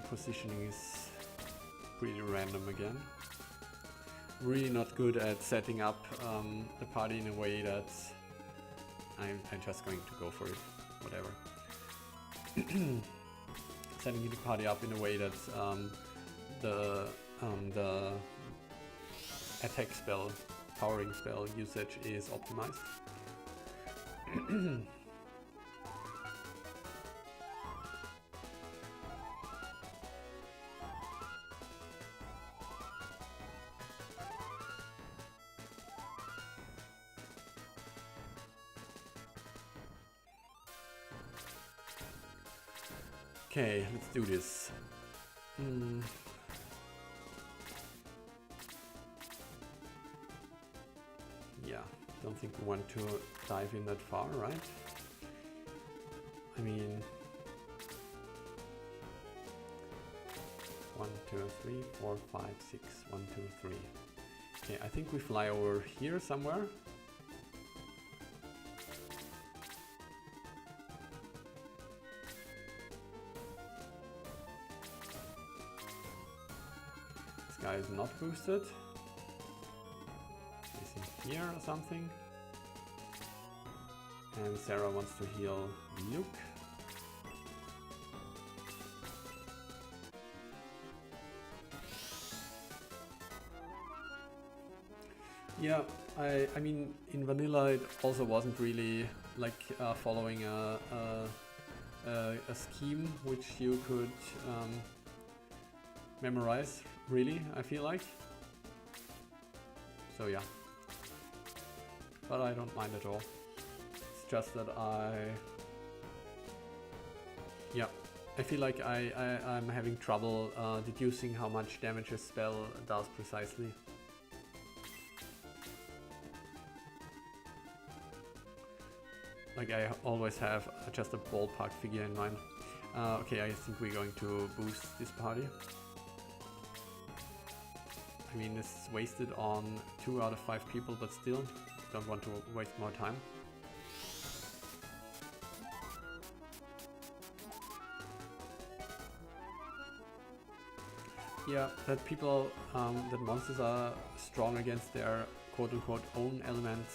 Speaker 1: Positioning is pretty random again. Really not good at setting up the party in a way that I'm just going to go for it, whatever. Setting the party up in a way that the attack spell, powering spell usage is optimized. Okay, let's do this. Yeah, don't think we want to dive in that far, right? I mean, 1, 2, 3, 4, 5, 6, 1, 2, 3. Okay, I think we fly over here somewhere. This guy is not boosted. Is he here or something? And Sarah wants to heal Luke. Yeah, I mean, in vanilla it also wasn't really like following a scheme which you could memorize, really, I feel like. So yeah, but I don't mind at all. It's just that I feel like I'm having trouble deducing how much damage a spell does precisely. Like I always have just a ballpark figure in mind. Okay, I think we're going to boost this party. I mean, this is wasted on 2 out of 5 people, but still, don't want to waste more time. Yeah, that people, that monsters are strong against their quote-unquote own element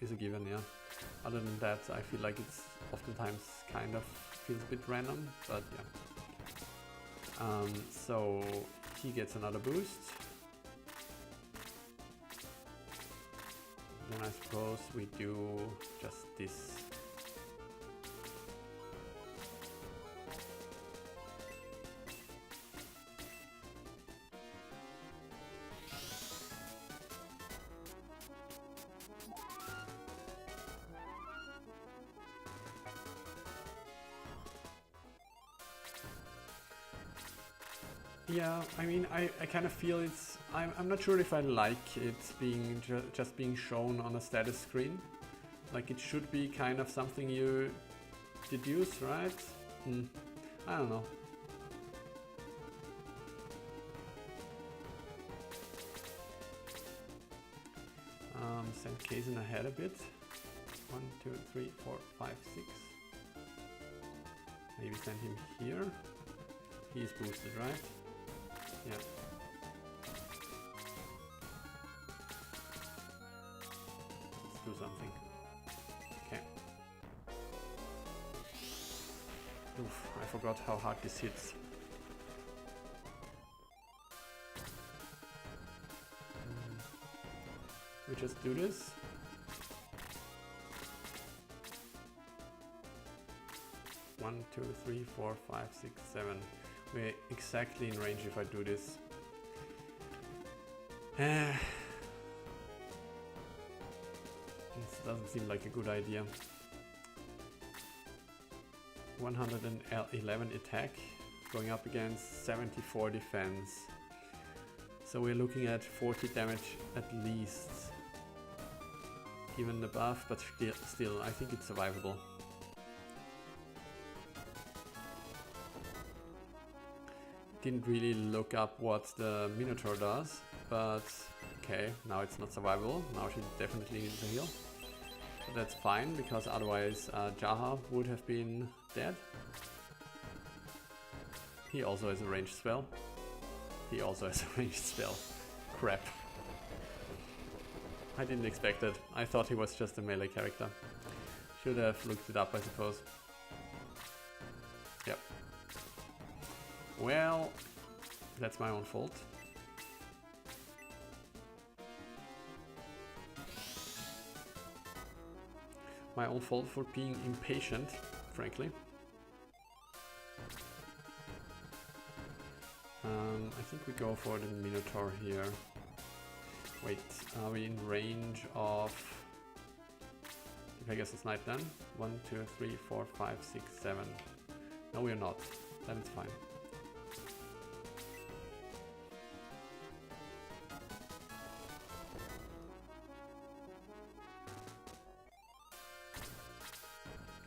Speaker 1: is a given, yeah. Other than that, I feel like it's oftentimes kind of feels a bit random, but yeah. So he gets another boost. Then I suppose we do just this. Yeah, I mean, I kind of feel it's... I'm not sure if I like it being just being shown on a status screen. Like, it should be kind of something you deduce, right? I don't know. Send Kazan ahead a bit. 1, 2, 3, 4, 5, 6. Maybe send him here. He's boosted, right? Yeah. Let's do something. Okay. Oof, I forgot how hard this hits. We just do this. One, 2, 3, 4, 5, 6, 7. We're exactly in range if I do this. This doesn't seem like a good idea. 111 attack, going up against 74 defense. So we're looking at 40 damage at least. Given the buff, but still, I think it's survivable. Didn't really look up what the Minotaur does, but okay, now it's not survivable. Now she definitely needs a heal. But that's fine, because otherwise Jaha would have been dead. He also has a ranged spell. He also has a ranged spell. Crap. I didn't expect it. I thought he was just a melee character. Should have looked it up, I suppose. Yep. Well, that's my own fault. My own fault for being impatient, frankly. I think we go for the Minotaur here. Wait, are we in range of the Pegasus Knight then? 1, 2, 3, 4, 5, 6, 7. No, we're not. then it's fine.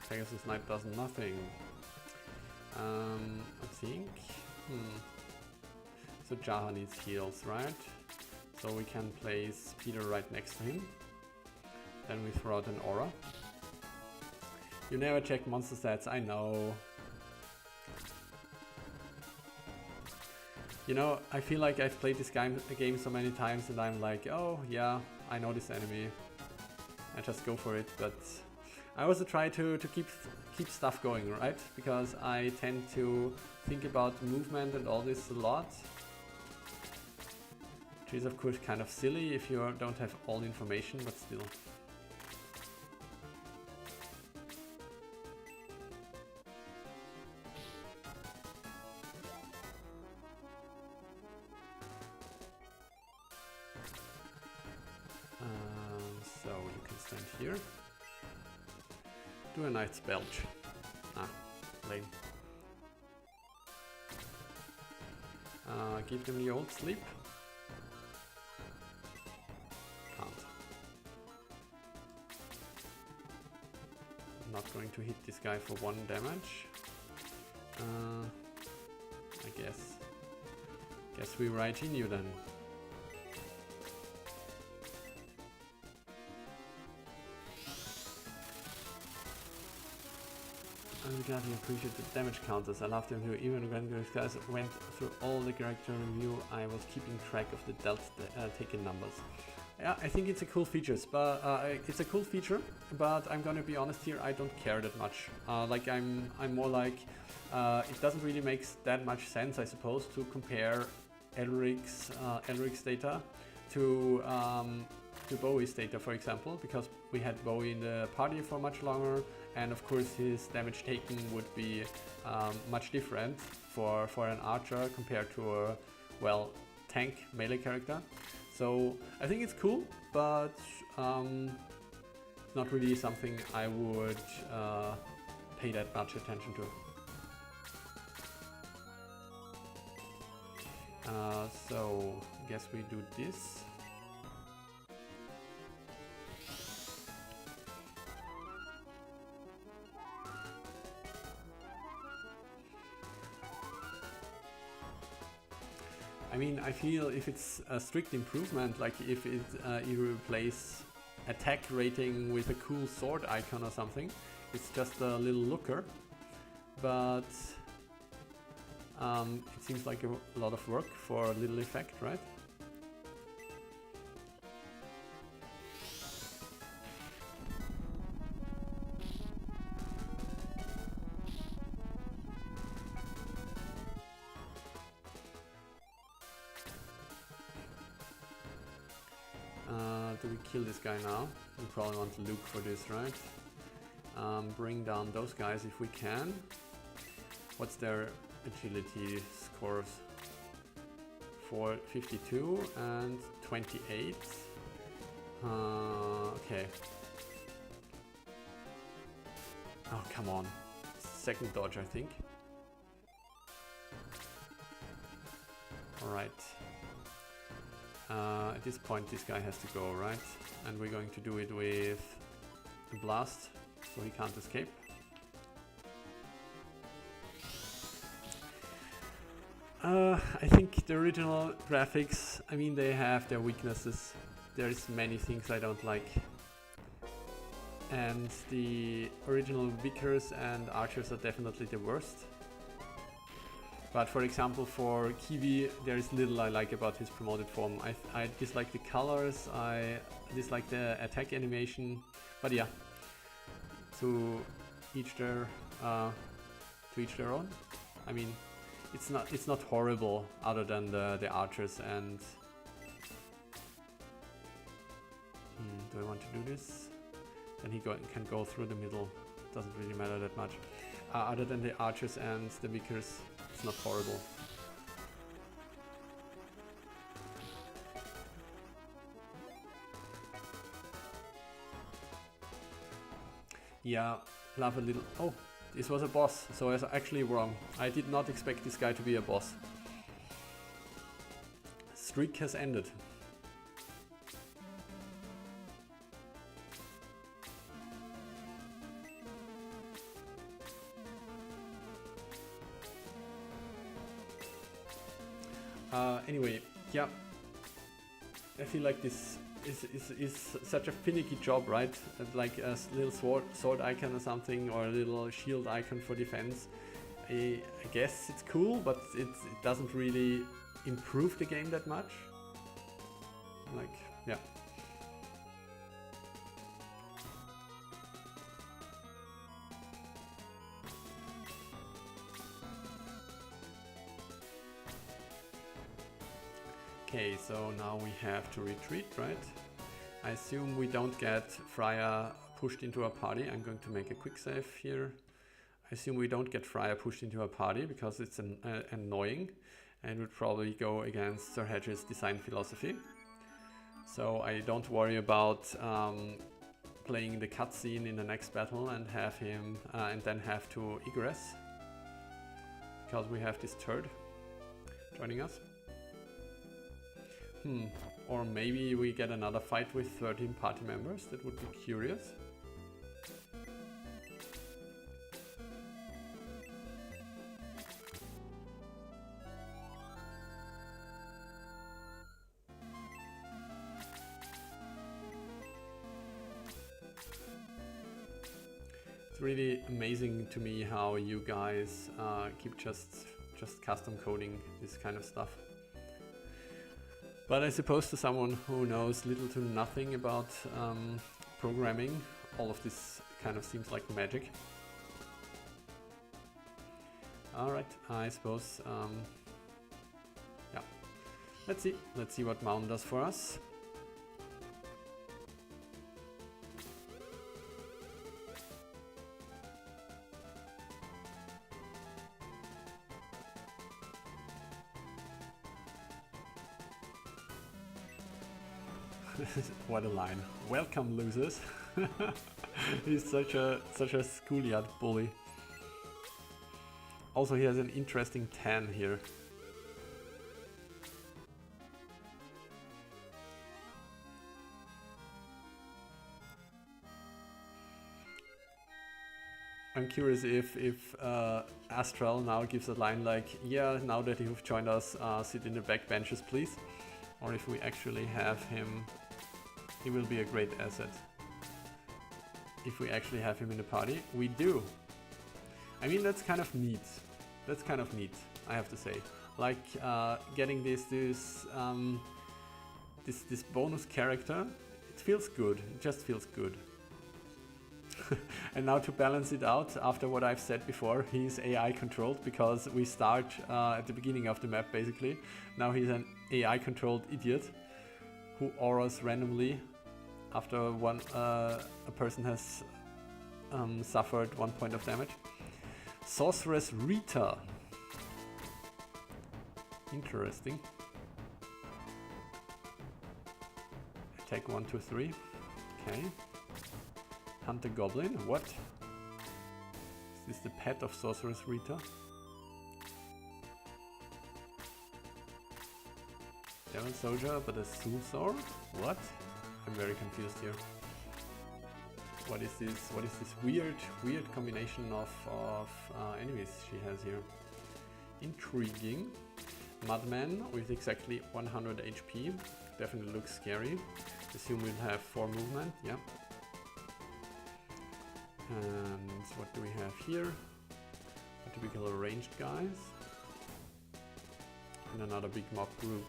Speaker 1: Pegasus Knight does nothing. I think. So Jaha needs heals, right? So we can place Peter right next to him. Then we throw out an aura. You never check monster stats, I know. You know, I feel like I've played this game so many times and I'm like, oh yeah, I know this enemy. I just go for it, but I also try to keep stuff going, right? Because I tend to think about movement and all this a lot. Which is of course kind of silly if you don't have all the information, but still. So you can stand here. Do a nice belch. Ah, lame. Give them the old sleep. Can't. I'm not going to hit this guy for 1 damage. I guess we right in you then. I'm glad you appreciate the damage counters. I love them too. Even when those guys went through all the character review, I was keeping track of the taken numbers. Yeah, I think it's a cool feature, but I'm gonna be honest here, I don't care that much. Like I'm more like, it doesn't really make that much sense, I suppose, to compare Elric's data to Bowie's data, for example, because we had Bowie in the party for much longer, and of course his damage taken would be much different for an archer compared to a, well, tank melee character. So I think it's cool, but not really something I would pay that much attention to. So I guess we do this. I mean, I feel if it's a strict improvement, like if it you replace attack rating with a cool sword icon or something, it's just a little looker. But it seems like a lot of work for a little effect, right? Do we kill this guy now? We probably want to look for this, right? Bring down those guys if we can. What's their agility scores? 52 and 28. Okay. Oh, come on. Second dodge, I think. Alright. At this point this guy has to go, right? And we're going to do it with a blast, so he can't escape. I think the original graphics, I mean, they have their weaknesses. There's many things I don't like. And the original Vicars and Archers are definitely the worst. But for example, for Kiwi, there is little I like about his promoted form. I dislike the colors, I dislike the attack animation, but yeah, to each their own. I mean, it's not horrible other than the archers. And do I want to do this? Then he can go through the middle. Doesn't really matter that much. Other than the archers and the Vicars. It's not horrible. Yeah, love a little... Oh, this was a boss, so I was actually wrong. I did not expect this guy to be a boss. Streak has ended. Anyway, yeah, I feel like this is such a finicky job, right? Like a little sword icon or something, or a little shield icon for defense. I guess it's cool, but it doesn't really improve the game that much. Like, yeah. Okay, so now we have to retreat, right? I assume we don't get Freya pushed into a party. I'm going to make a quick save here. I assume we don't get Freya pushed into a party because it's annoying and would probably go against Sir Hedge's design philosophy. So I don't worry about playing the cutscene in the next battle and have him and then have to egress because we have this turd joining us. Or maybe we get another fight with 13 party members. That would be curious. It's really amazing to me how you guys keep just custom coding this kind of stuff. But I suppose to someone who knows little to nothing about programming, all of this kind of seems like magic. Alright, I suppose, yeah. Let's see what Mountain does for us. What a line. Welcome, losers. He's such a schoolyard bully. Also, he has an interesting tan here. I'm curious if Astral now gives a line like, yeah, now that you've joined us, sit in the back benches, please. Or if we actually have him, he will be a great asset. If we actually have him in the party, we do. I mean, that's kind of neat. That's kind of neat, I have to say. Like getting this bonus character, it feels good. It just feels good. And now to balance it out, after what I've said before, he's AI controlled because we start at the beginning of the map basically. Now he's an AI controlled idiot who auras randomly after a person has suffered 1 point of damage. Sorceress Rita. Interesting. Attack 1, 2, 3. Okay. Hunter Goblin. What? Is this the pet of Sorceress Rita? Devil Soldier, but a Soul Sword? What? I'm very confused here. What is this? What is this weird combination of enemies she has here? Intriguing. Mudman with exactly 100 HP. Definitely looks scary. Assume we'll have 4 movement. Yeah. And what do we have here? A typical ranged guys. And another big mob group.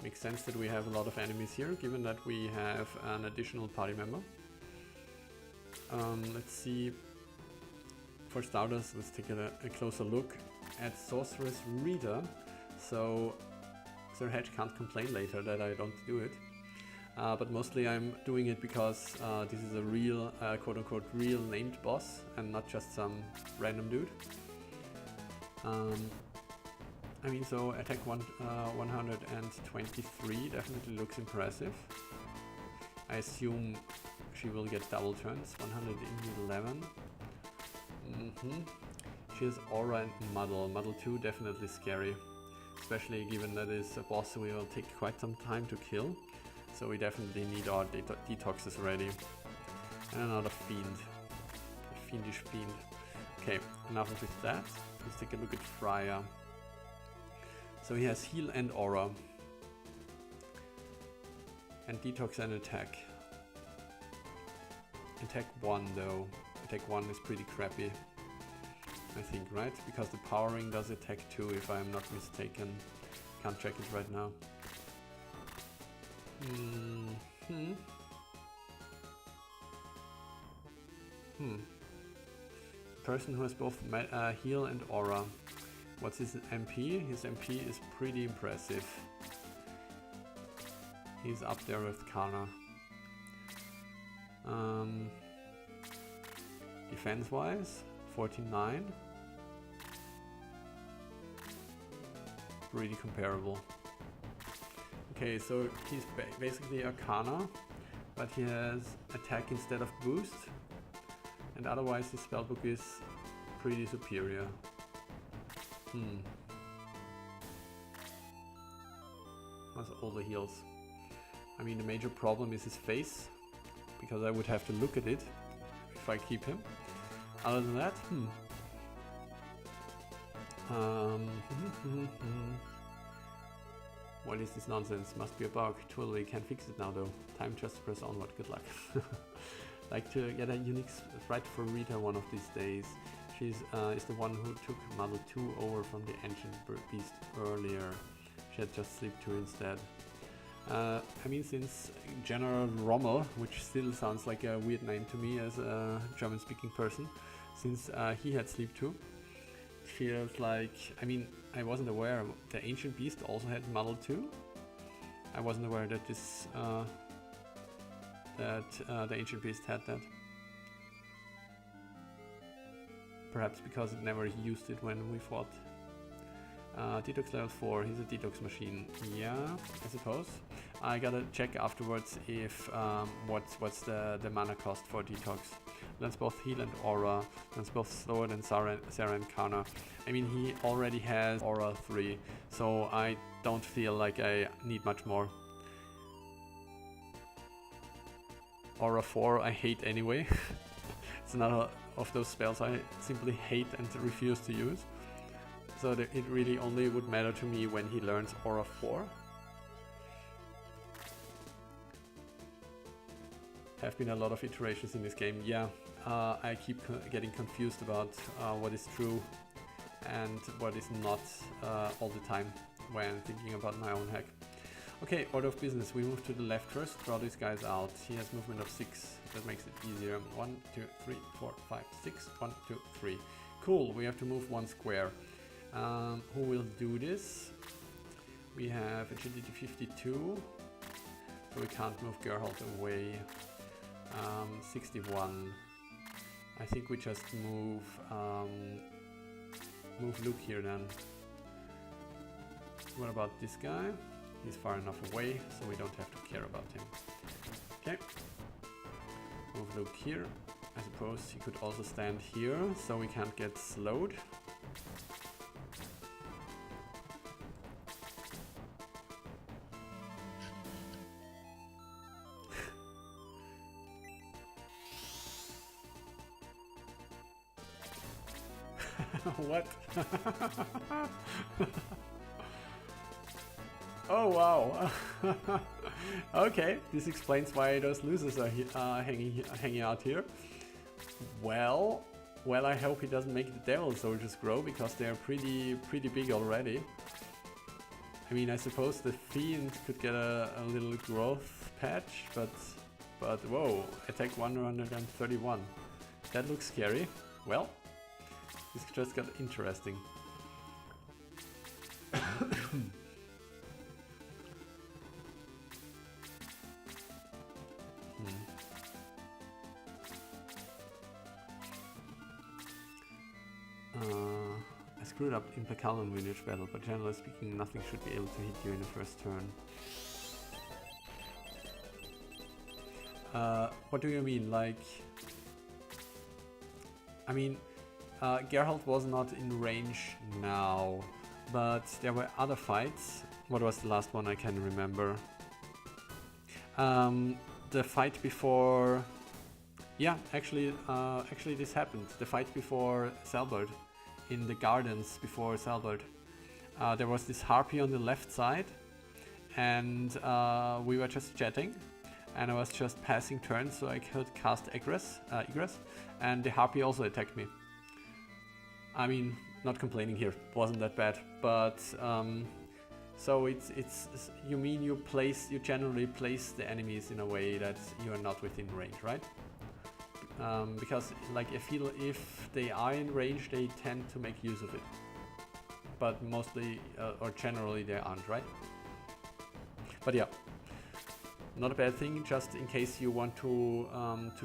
Speaker 1: Makes sense that we have a lot of enemies here, given that we have an additional party member. Let's see. For starters, let's take a closer look at Sorceress Rita. So Sir Hedge can't complain later that I don't do it. But mostly I'm doing it because this is a real, quote-unquote, real named boss and not just some random dude. I mean, so attack 123 definitely looks impressive. I assume she will get double turns, 111. She has Aura and Muddle. Muddle 2 definitely scary. Especially given that it's a boss we will take quite some time to kill. So we definitely need our detoxes ready. And another fiend. A fiendish fiend. Okay, enough with that. Let's take a look at Freya. So he has heal and aura. And detox and attack. Attack 1 though. Attack 1 is pretty crappy. I think, right? Because the powering does attack 2 if I'm not mistaken. Can't check it right now. Person who has both heal and aura. What's his MP? His MP is pretty impressive. He's up there with Kana. Defense wise, 49. Pretty comparable. Okay, so he's basically a Kana, but he has attack instead of boost. And otherwise his spellbook is pretty superior. That's all the heals. I mean, the major problem is his face, because I would have to look at it if I keep him. Other than that, what is this nonsense? Must be a bug. Totally can't fix it now though. Time just to press onward. Good luck. Like to get a unique sprite for Rita one of these days. She's is the one who took Model 2 over from the Ancient Beast earlier. She had just Sleep 2 instead. I mean, since General Rommel, which still sounds like a weird name to me as a German-speaking person, since he had Sleep 2, feels like, I mean, I wasn't aware the Ancient Beast also had Model 2. I wasn't aware that this the Ancient Beast had that. Perhaps because it never used it when we fought. Detox level 4, he's a detox machine. Yeah, I suppose. I gotta check afterwards if what's the mana cost for detox. That's both heal and aura. That's both slower than Sarah and Kana. I mean, he already has aura 3, so I don't feel like I need much more. Aura 4 I hate anyway. It's another of those spells I simply hate and refuse to use. So it really only would matter to me when he learns Aura 4. Have been a lot of iterations in this game. Yeah, I keep getting confused about what is true and what is not all the time when thinking about my own hack. Okay, order of business. We move to the left first, draw these guys out. He has movement of 6. That makes it easier. 1, 2, 3, 4, 5, 6. 1, 2, 3. Cool, we have to move 1 square. Who will do this? We have agility 52, so we can't move Geralt away. 61. I think we just move Luke here then. What about this guy? He's far enough away, so we don't have to care about him. Okay. Move Luke here. I suppose he could also stand here, so we can't get slowed. What? Oh wow. Okay, this explains why those losers are hanging out here. Well, I hope he doesn't make the Devil Soldiers grow, because they're pretty big already. I mean, I suppose the Fiend could get a little growth patch, but whoa, attack 131. That looks scary. Well, this just got interesting. I screwed up in Pacalon Lineage battle, but generally speaking, nothing should be able to hit you in the first turn. What do you mean? Like, I mean, Geralt was not in range now, but there were other fights. What was the last one? I can remember. The fight before... Yeah, actually this happened. The fight before Selbert, in the gardens before Selbert. There was this harpy on the left side, and we were just chatting, and I was just passing turns so I could cast egress, and the harpy also attacked me. I mean, not complaining here, wasn't that bad, but so it's you mean you generally place the enemies in a way that you are not within range, right? Because like I feel if they are in range, they tend to make use of it, but mostly or generally they aren't, right? But yeah, not a bad thing. Just in case you want to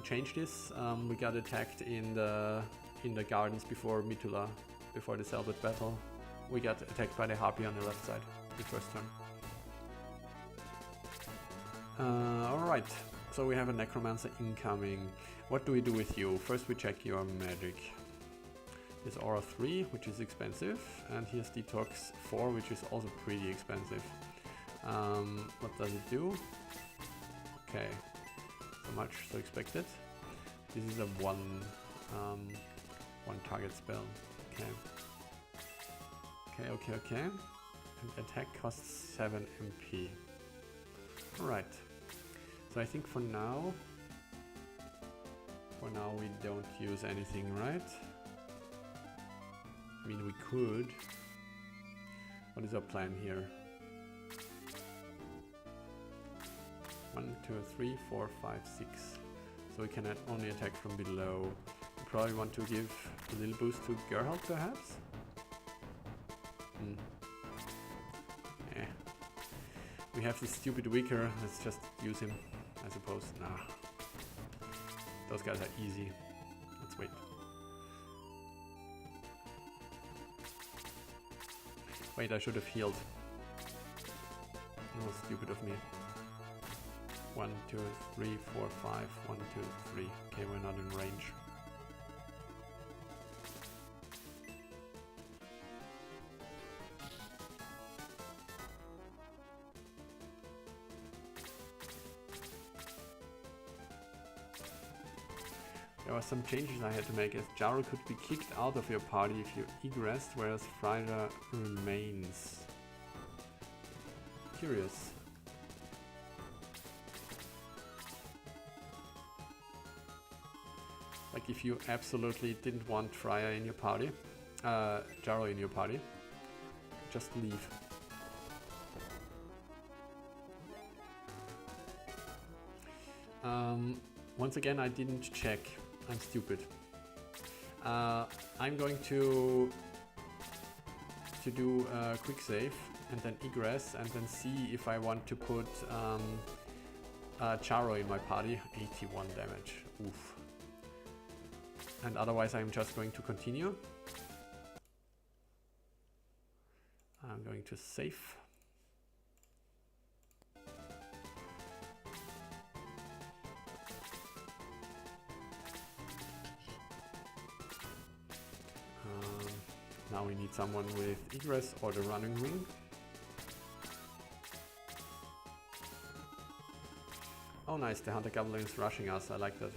Speaker 1: change this, we got attacked in the gardens before Mitula, before the Selbert battle. We got attacked by the harpy on the left side the first turn. Alright, so we have a necromancer incoming. What do we do with you? First we check your magic. Here's aura 3, which is expensive, and here's detox 4, which is also pretty expensive. What does it do? Okay, so much, so expected. This is a one target spell. Okay. And attack costs 7 MP. Alright. So I think for now we don't use anything, right? I mean, we could. What is our plan here? 1, 2, 3, 4, 5, 6. So we can only attack from below. We probably want to give a little boost to Geralt, perhaps? We have this stupid weaker, let's just use him, I suppose. Nah. Those guys are easy. Let's wait. Wait, I should have healed. That was stupid of me. 1, 2, 3, 4, 5. 1, 2, 3. Okay, we're not in range. There were some changes I had to make, as Jaro could be kicked out of your party if you egressed, whereas Frida remains. Curious. Like if you absolutely didn't want Freya in your party, Jaro in your party, just leave. Once again, I didn't check. I'm stupid. I'm going to do a quick save and then egress and then see if I want to put Charo in my party. 81 damage. Oof. And otherwise I'm just going to continue. I'm going to save. Now we need someone with egress or the running ring. Oh nice, the Hunter Goblin is rushing us, I like that.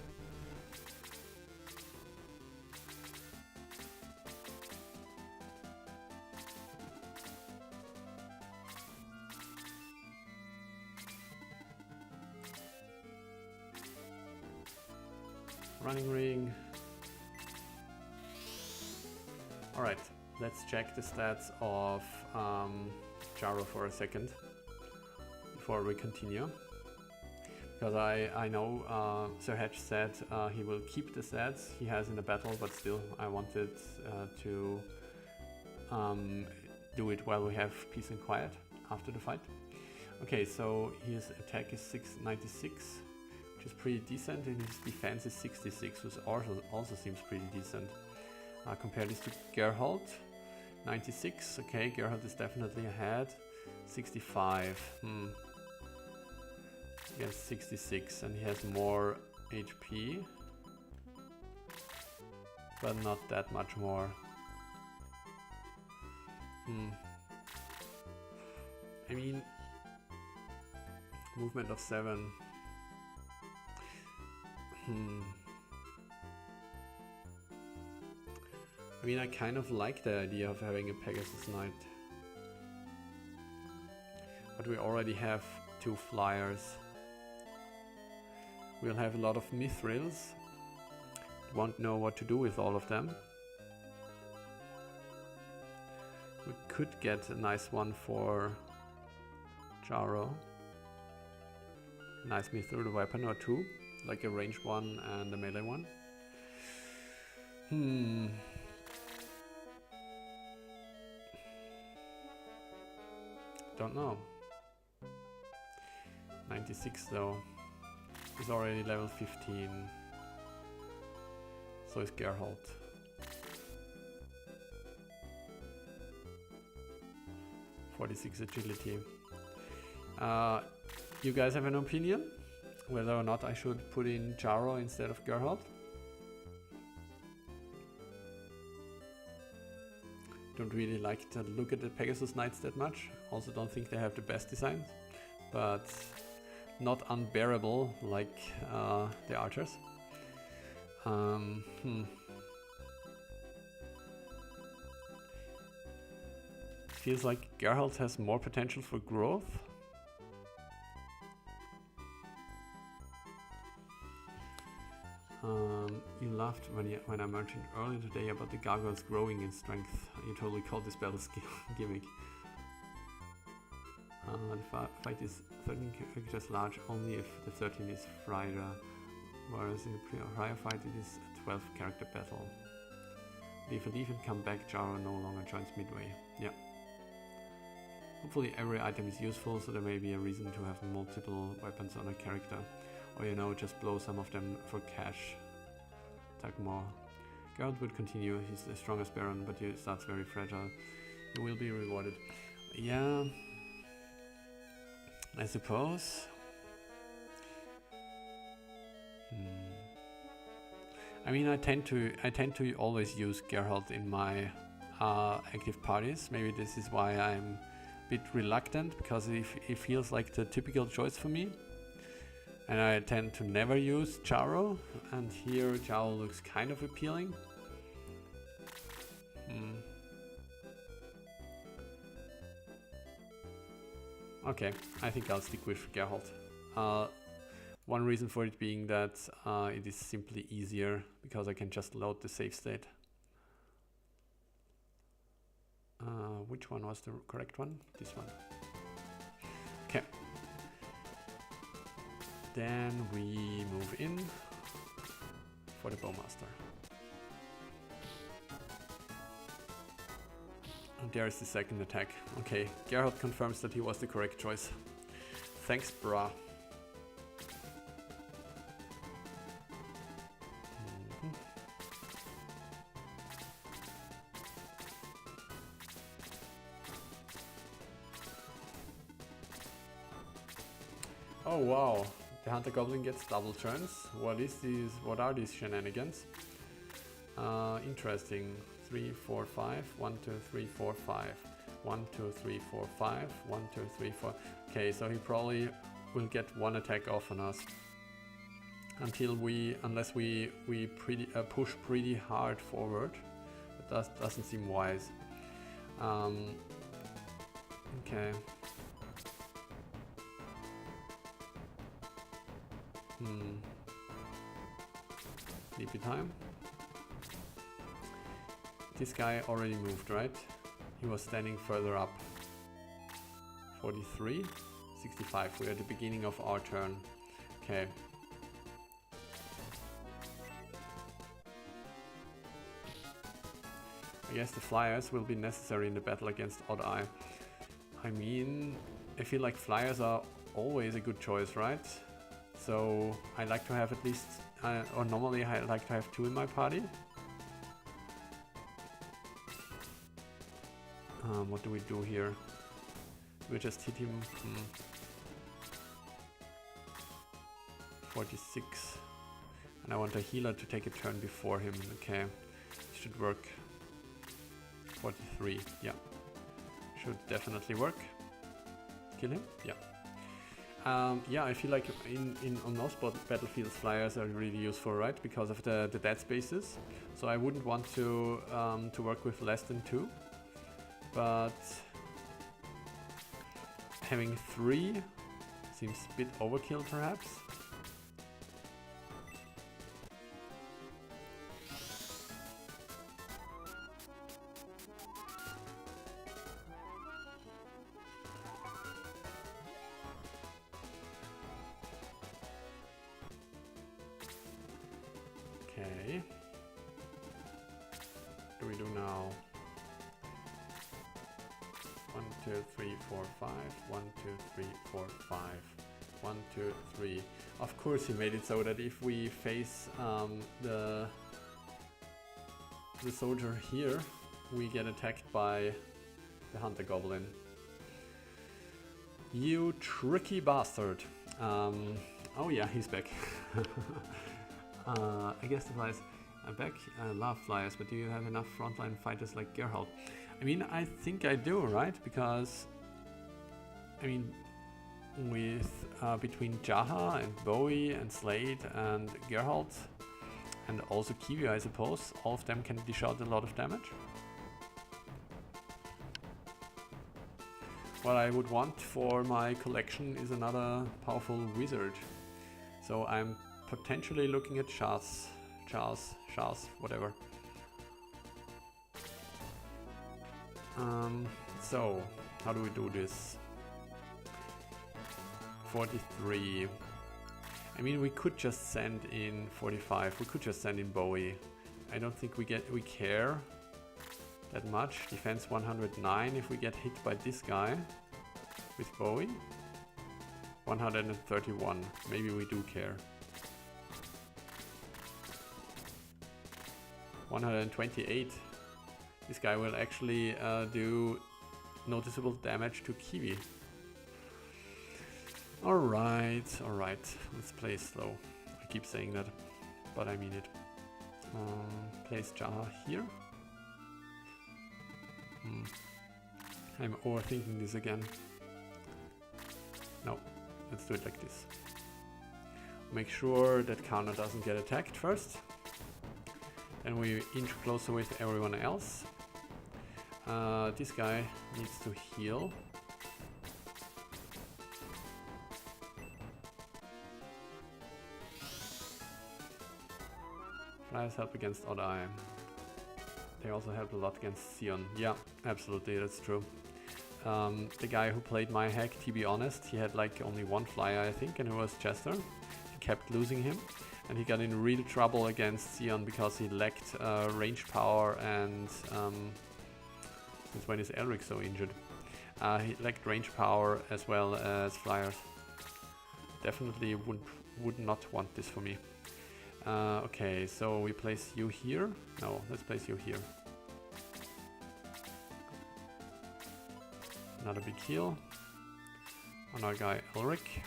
Speaker 1: Running ring. Alright, let's check the stats of Jaro for a second before we continue. Because I know Sir Hedge said he will keep the stats he has in the battle, but still I wanted to do it while we have peace and quiet after the fight. Okay, so his attack is 696, which is pretty decent, and his defense is 66, which also seems pretty decent. Compare this to Geralt, 96. Okay, Geralt is definitely ahead. 65. Against 66, and he has more HP. but not that much more. I mean, movement of 7. I mean, I kind of like the idea of having a Pegasus Knight. But we already have 2 flyers. We'll have a lot of Mithrils. Won't know what to do with all of them. We could get a nice one for Jaro. Nice Mithril weapon or 2. Like a ranged one and a melee one. Don't know. 96 though. He's already level 15. So is Geralt. .46 agility. You guys have an opinion? Whether or not I should put in Jaro instead of Geralt? Don't really like to look at the Pegasus Knights that much. Also don't think they have the best designs. But not unbearable like the archers. Feels like Geralt has more potential for growth. You laughed when I mentioned earlier today about the gargoyles growing in strength. You totally called this battle skill gimmick. The fight is 13 characters large only if the 13 is Friar, whereas in the prior fight it is a 12 character battle. If I leave and come back, Jaro no longer joins midway. Yeah. Hopefully every item is useful, so there may be a reason to have multiple weapons on a character. Or you know, just blow some of them for cash. Attack more. Geralt will continue, he's the strongest Baron, but he starts very fragile. He will be rewarded. Yeah, I suppose. I mean, I tend to always use Geralt in my active parties. Maybe this is why I'm a bit reluctant, because it feels like the typical choice for me. And I tend to never use Jaro, and here Jaro looks kind of appealing. Okay, I think I'll stick with Geralt. One reason for it being that it is simply easier, because I can just load the save state. Which one was the correct one? This one. Okay. Then we move in for the Bowmaster. And there's the second attack. Okay, Geralt confirms that he was the correct choice. Thanks, brah. Oh wow, the Hunter Goblin gets double turns. What is these? What are these shenanigans? Interesting. 3, 4, 5. 1, 2, 3, 4, 5. 1, 2, 3, 4, 5. 1, 2, 3, 4. Okay, so he probably will get one attack off on us until unless we push pretty hard forward. But that doesn't seem wise. Okay. Sleepy time. This guy already moved, right? He was standing further up. 43, 65. We're at the beginning of our turn. Okay. I guess the flyers will be necessary in the battle against Odd Eye. I mean, I feel like flyers are always a good choice, right? So I like to have at least, or normally I like to have 2 in my party. What do we do here? We just hit him. 46. And I want a healer to take a turn before him. Okay. Should work. 43, yeah. Should definitely work. Kill him? Yeah. Yeah, I feel like on most battlefields, flyers are really useful, right? Because of the dead spaces. So I wouldn't want to work with less than 2. But having 3 seems a bit overkill, perhaps. Okay. What do we do now? 1, 2, 3, 4, 5. 1, 2, 3, 4, 5. 1, 2, 3. Of course he made it so that if we face the soldier here, we get attacked by the hunter goblin. You tricky bastard. Oh yeah, he's back. I guess the flyers are back. I love flyers, but do you have enough frontline fighters like Geralt? I mean, I think I do, right? Because, I mean, with between Jaha and Bowie and Slade and Geralt and also Kiwi, I suppose, all of them can dish out a lot of damage. What I would want for my collection is another powerful wizard. So I'm potentially looking at Charles, whatever. So, how do we do this? 43. I mean, we could just send in 45. We could just send in Bowie. I don't think we care that much. Defense 109 if we get hit by this guy with Bowie. 131. Maybe we do care. 128. This guy will actually do noticeable damage to Kiwi. Alright. Let's play slow. I keep saying that, but I mean it. Place Jaha here. I'm overthinking this again. No, let's do it like this. Make sure that Kana doesn't get attacked first. Then we inch closer with everyone else. This guy needs to heal. Flyers help against Odd Eye. They also help a lot against Sion. Yeah, absolutely, that's true. The guy who played my hack, to be honest, he had like only 1 flyer, I think, and it was Chester. He kept losing him, and he got in real trouble against Sion because he lacked range power and since when is Elric so injured? He lacked range power as well as flyers. Definitely would not want this for me. Okay, so we place you here. No, let's place you here. Another big heal on our guy Elric.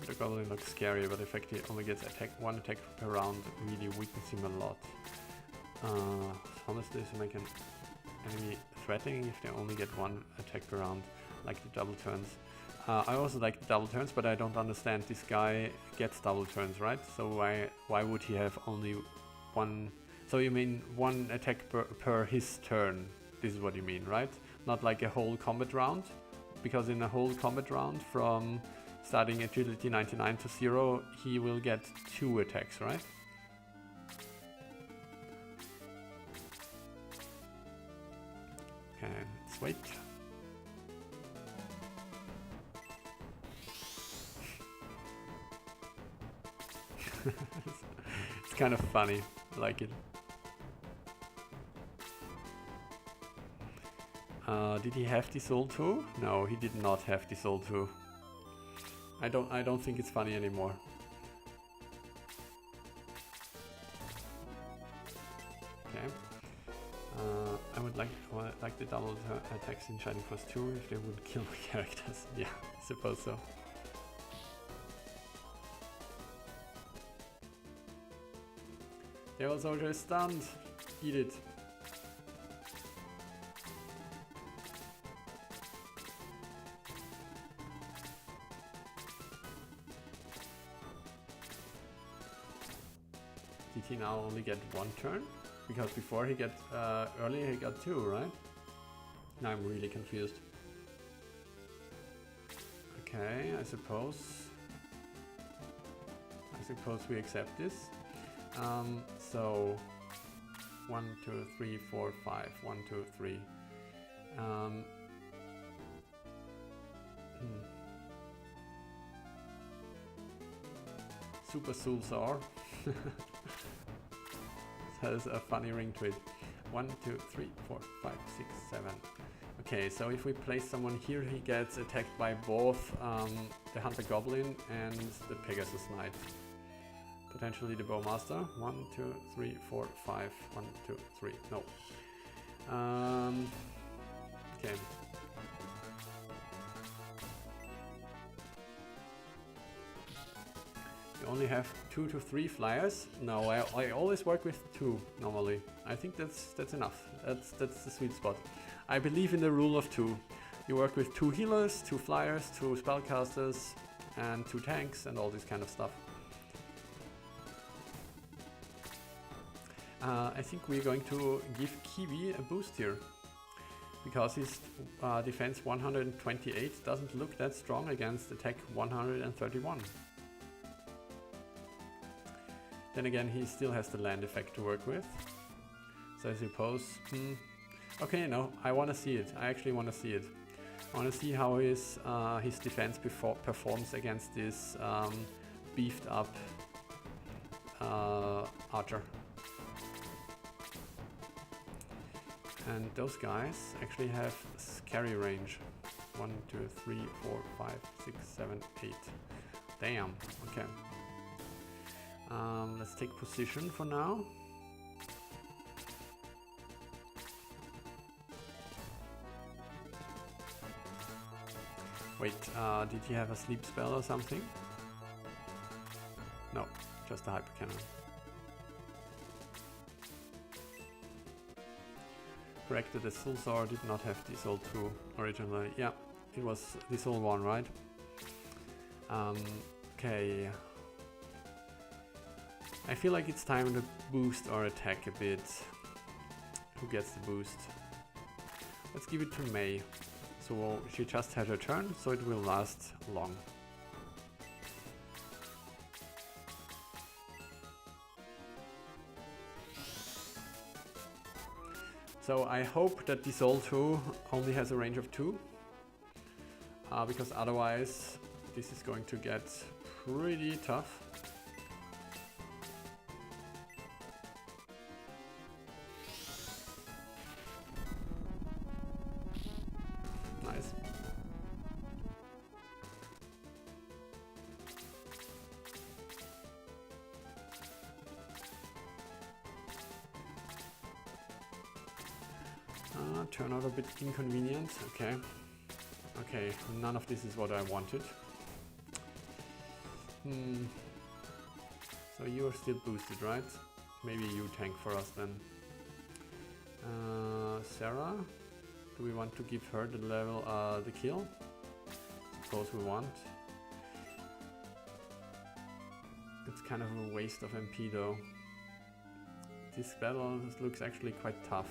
Speaker 1: The goblin looks scary, but in fact he only gets 1 attack per round, really weakens him a lot. How much does it make an enemy threatening if they only get 1 attack per round, like the double turns? I also like the double turns, but I don't understand. This guy gets double turns, right? So why would he have only 1? So you mean 1 attack per his turn? This is what you mean, right? Not like a whole combat round? Because in a whole combat round from starting agility 99 to 0, he will get 2 attacks, right? Okay, let's wait. It's kind of funny, I like it. Did he have the soul too? No, he did not have the soul too. I don't think it's funny anymore. Okay. I would like the double attacks in Shining Force 2 if they would kill my characters. Yeah, I suppose so. Devil Soldier is stunned. Eat it. Did he now only get one turn? Because before he got, earlier he got two, right? Now I'm really confused. Okay, I suppose we accept this. So 1, 2, 3, 4, 5. 1, 2, 3. Super Soul Saw. Has a funny ring to it. 1, 2, 3, 4, 5, 6, 7. Okay, so if we place someone here, he gets attacked by both the Hunter Goblin and the Pegasus Knight. Potentially the Bowmaster. 1, 2, 3, 4, 5. 1, 2, 3. No. Okay. You only have 2 to 3 flyers. No, I always work with 2 normally. I think that's enough. That's the sweet spot. I believe in the rule of 2. You work with 2 healers, 2 flyers, 2 spellcasters, and 2 tanks, and all this kind of stuff. I think we're going to give Kiwi a boost here, because his defense 128 doesn't look that strong against attack 131. Then again, he still has the land effect to work with. So I suppose... Okay, no, I want to see it. I actually want to see it. I want to see how his defense performs against this beefed up archer. And those guys actually have scary range. 1, 2, 3, 4, 5, 6, 7, 8. Damn, okay. Let's take position for now. Wait, did he have a sleep spell or something? No, just a hyper cannon. Corrected, the Soul Saw did not have the Soul 2 originally. Yeah, it was the Soul 1, right? Okay. I feel like it's time to boost our attack a bit. Who gets the boost? Let's give it to May. So she just had her turn, so it will last long. So I hope that the Soul 2 only has a range of 2, because otherwise this is going to get pretty tough. Nice. Turn out a bit inconvenient. Okay. Okay, none of this is what I wanted. So you are still boosted, right? Maybe you tank for us then. Sarah, do we want to give her the level, the kill? Suppose we want. It's kind of a waste of MP though. This battle looks actually quite tough.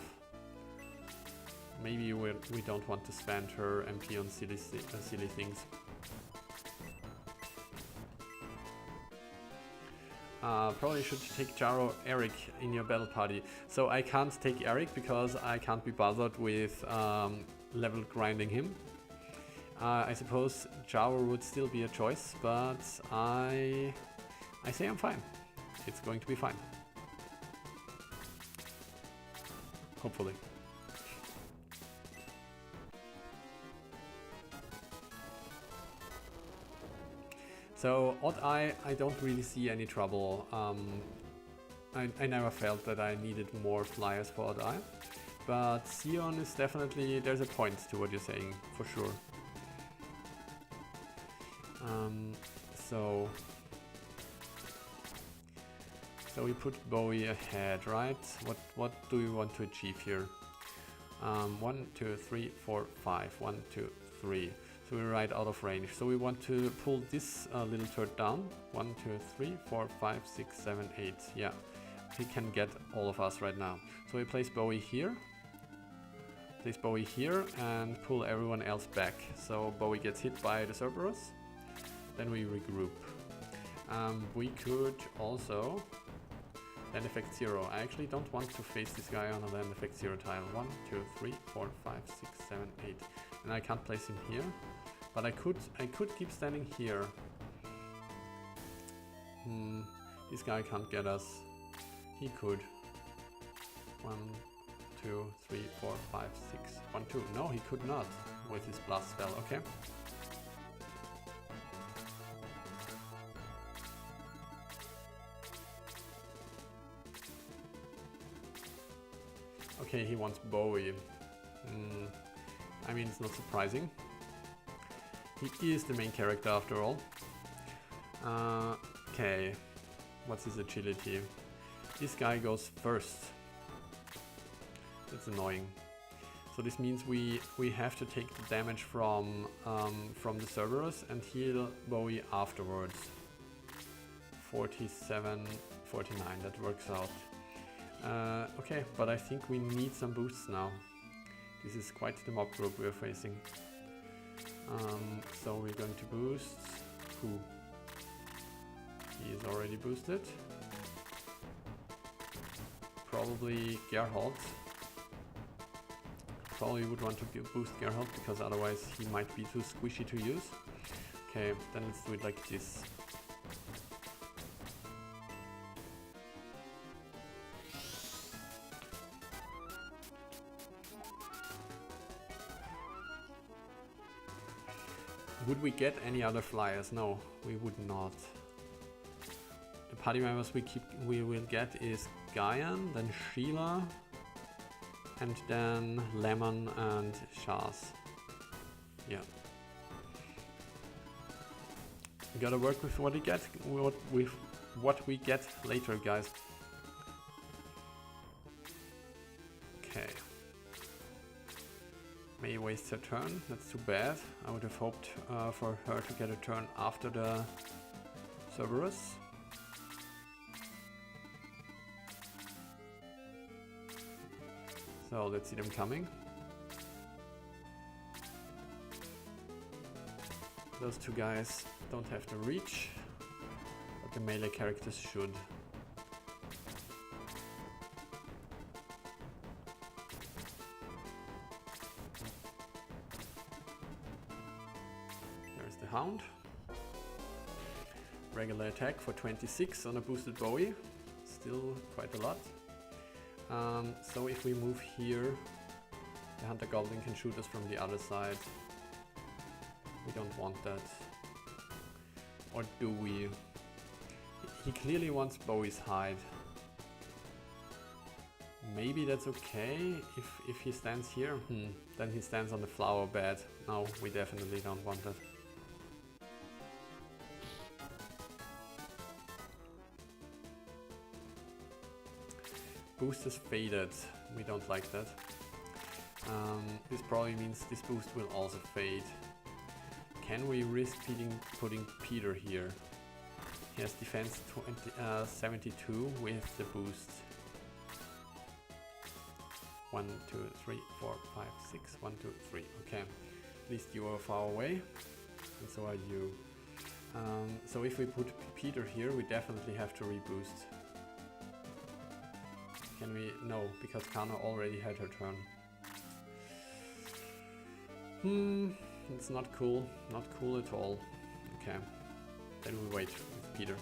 Speaker 1: Maybe we don't want to spend her MP on silly things. Probably should take Jaro Eric in your battle party. So I can't take Eric because I can't be bothered with level grinding him. I suppose Jaro would still be a choice, but I say I'm fine. It's going to be fine. Hopefully. So Odd Eye, I don't really see any trouble. I never felt that I needed more flyers for Odd Eye. but Sion is definitely, there's a point to what you're saying, for sure. So we put Bowie ahead, right? What do we want to achieve here? 1, 2, 3, 4, 5. 1, 2, 3. So we're right out of range. So we want to pull this little turd down. 1, 2, 3, 4, 5, 6, 7, 8. Yeah, he can get all of us right now. So we place Bowie here. Place Bowie here and pull everyone else back. So Bowie gets hit by the Cerberus. Then we regroup. We could also land effect 0. I actually don't want to face this guy on a land effect 0 tile. 1, 2, 3, 4, 5, 6, 7, 8. And I can't place him here. But I could keep standing here. This guy can't get us. He could. 1, 2, 3, 4, 5, 6. 1, 2. No, he could not with his blast spell. Okay. Okay, he wants Bowie. I mean, it's not surprising. He is the main character after all. Okay, what's his agility? This guy goes first. That's annoying. So this means we have to take the damage from the Cerberus and heal Bowie afterwards. 47, 49, that works out. Okay, but I think we need some boosts now. This is quite the mob group we're facing. So we're going to boost. Who? He is already boosted. Probably Geralt. Probably would want to boost Geralt because otherwise he might be too squishy to use. Okay, then let's do it like this. Would we get any other flyers? No, we would not. The party members we will get is Guyan, then Sheila, and then Lemon and Shaz. Yeah. We gotta work with what we get, with what we get later, guys. Okay. May waste her turn, that's too bad. I would have hoped for her to get a turn after the Cerberus. So let's see them coming. Those two guys don't have to reach, but the melee characters should. There's the Hound. Regular attack for 26 on a boosted Bowie. Still quite a lot. So if we move here, the Hunter Goblin can shoot us from the other side. We don't want that. Or do we? He clearly wants Bowie's hide. Maybe that's okay if he stands here. Then he stands on the flower bed. No, we definitely don't want that. Boost is faded. We don't like that. This probably means this boost will also fade. Can we risk putting Peter here? He has defense 72 with the boost. 1, 2, 3, 4, 5, 6. 1, 2, 3. Okay. At least you are far away. And so are you. So if we put Peter here, we definitely have to reboost. Can we? No, because Kana already had her turn. It's not cool. Not cool at all. Okay. Then we wait with Peter.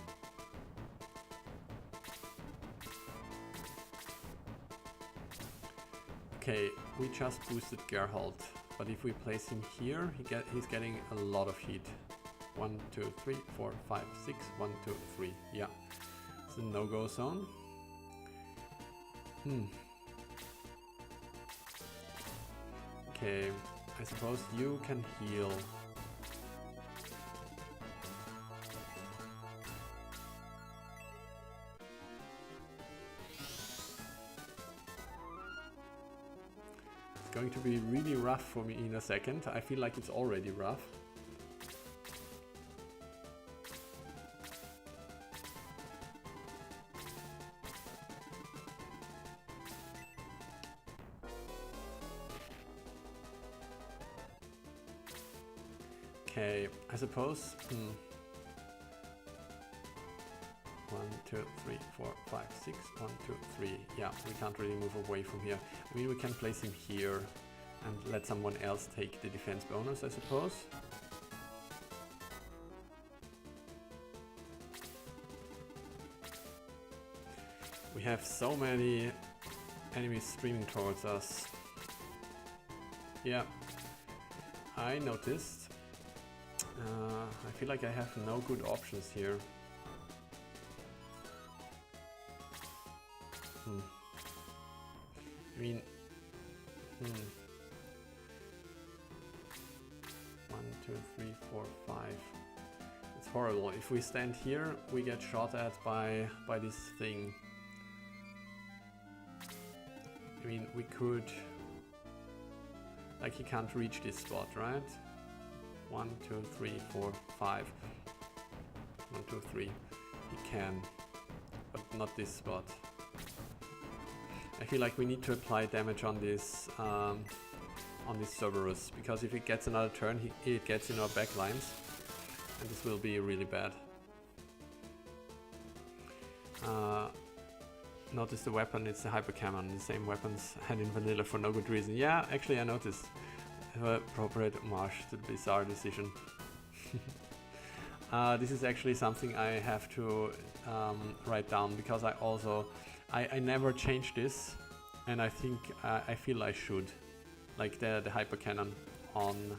Speaker 1: Okay, we just boosted Geralt, but if we place him here, he's getting a lot of heat. 1, 2, 3, 4, 5, 6. 1, 2, 3. Yeah. It's a no-go zone. Okay, I suppose you can heal. It's going to be really rough for me in a second. I feel like it's already rough. Okay, I suppose. 1, 2, 3, 4, 5, 6. 1, 2, 3. Yeah, we can't really move away from here. I mean, we can place him here and let someone else take the defense bonus, I suppose. We have so many enemies streaming towards us. Yeah, I noticed. I feel like I have no good options here. I mean, 1, 2, 3, 4, 5. It's horrible. If we stand here, we get shot at by this thing. I mean, we could... Like, he can't reach this spot, right? 1, 2, 3, 4, 5. 1, 2, 3. He can, but not this spot. I feel like we need to apply damage on this Cerberus, because if it gets another turn, it gets in our back lines, and this will be really bad. Notice the weapon, it's the hyper cannon, the same weapons had in vanilla for no good reason. Yeah, actually I noticed. Appropriate homage to the bizarre decision. This is actually something I have to write down, because I never changed this, and I think I feel I should, like the hyper cannon on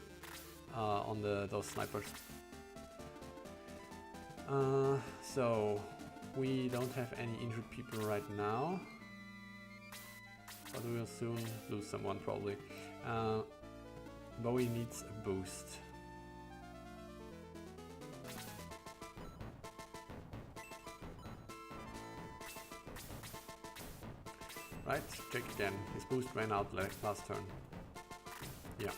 Speaker 1: those snipers. So we don't have any injured people right now, but we will soon lose someone probably. Bowie needs a boost. Right, check again. His boost ran out last turn. Yeah.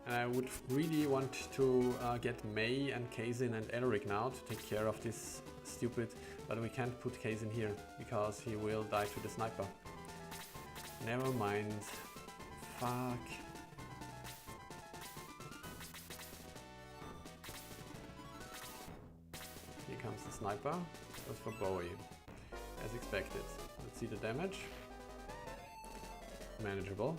Speaker 1: And I would really want to get May and Kazin and Elric now to take care of this stupid, but we can't put Kazin here because he will die to the sniper. Never mind. Fuck. Here comes the sniper. Goes for Bowie. As expected. Let's see the damage. Manageable.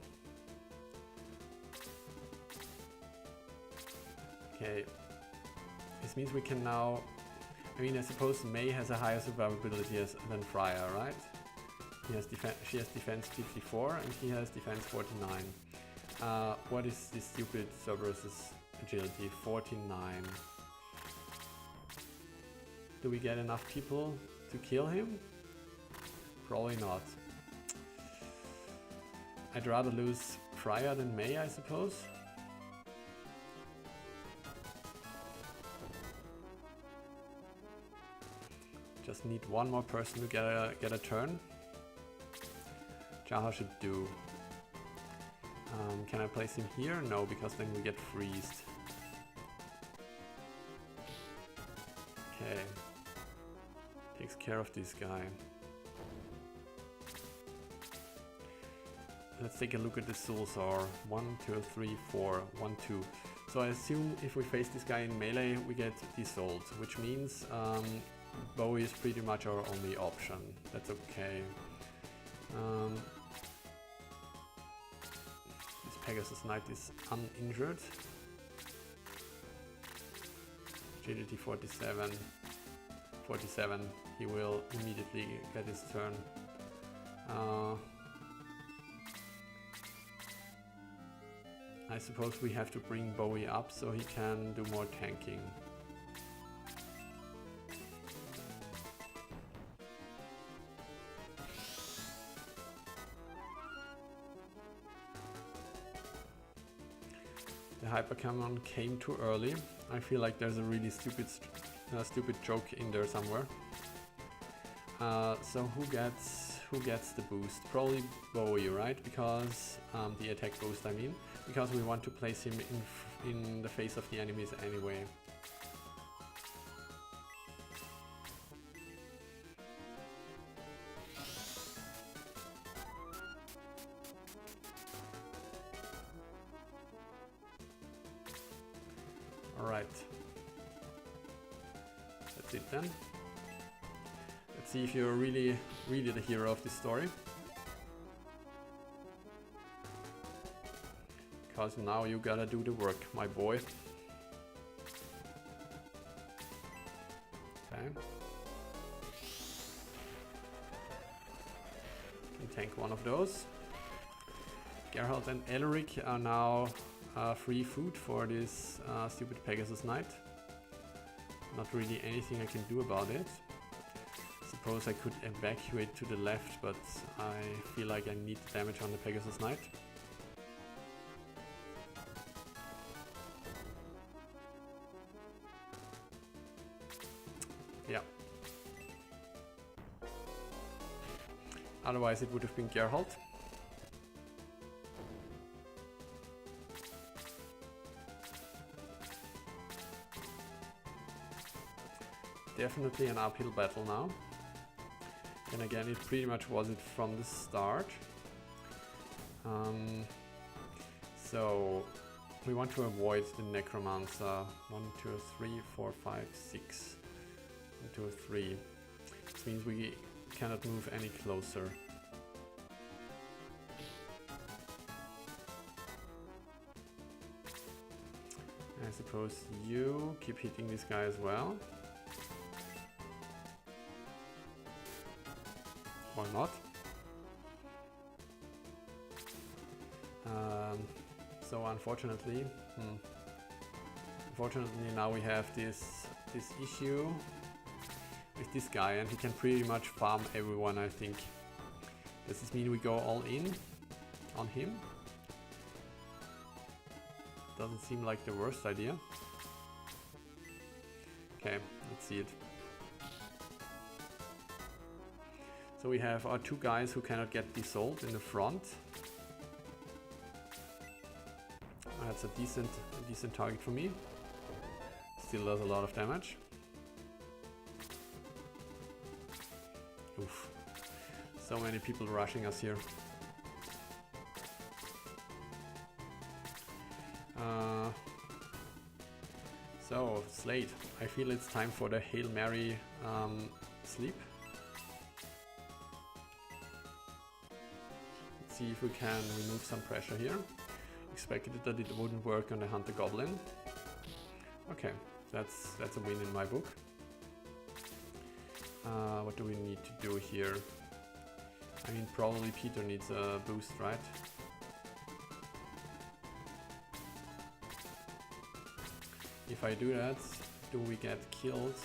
Speaker 1: Okay, this means we can now, I mean, I suppose May has a higher survivability than Freya, right? She has defense 54 and he has defense 49. What is this stupid Cerberus's agility? 49. Do we get enough people to kill him? Probably not. I'd rather lose Freya than May, I suppose. Just need one more person to get a turn. Jaha should do. Can I place him here? No, because then we get freezed. Okay. Takes care of this guy. Let's take a look at the Sulzar. 1, 2, 3, 4, 1, 2. So I assume if we face this guy in melee, we get dissolved, which means Bowie is pretty much our only option. That's okay. This Pegasus Knight is uninjured. Agility 47. 47. He will immediately get his turn. I suppose we have to bring Bowie up so he can do more tanking. The Hypercanon came too early. I feel like there's a really stupid joke in there somewhere. So who gets the boost? Probably Bowie, right? Because the attack boost, I mean, because we want to place him in the face of the enemies anyway. All right. That's it then. Let's see if you're really the hero of this story. Because now you gotta do the work, my boy. Okay. Can tank one of those. Geralt and Elric are now free food for this stupid Pegasus Knight. Not really anything I can do about it. Suppose I could evacuate to the left, but I feel like I need the damage on the Pegasus Knight. Yeah. Otherwise it would have been Geralt. Definitely an uphill battle now. And again, it pretty much was it from the start. So we want to avoid the Necromancer. 1, 2, 3, 4, 5, 6. 1, 2, 3. This means we cannot move any closer. I suppose you keep hitting this guy as well. Or not. So unfortunately, now we have this issue with this guy, and he can pretty much farm everyone, I think. Does this mean we go all in on him? Doesn't seem like the worst idea. Okay, let's see it. So we have our two guys who cannot get dissolved in the front. That's a decent target for me. Still does a lot of damage. Oof. So many people rushing us here. So, Slade, I feel it's time for the Hail Mary sleep. Let's see if we can remove some pressure here. Expected that it wouldn't work on the Hunter Goblin. Okay, that's a win in my book. What do we need to do here? I mean, probably Peter needs a boost, right? If I do that, do we get killed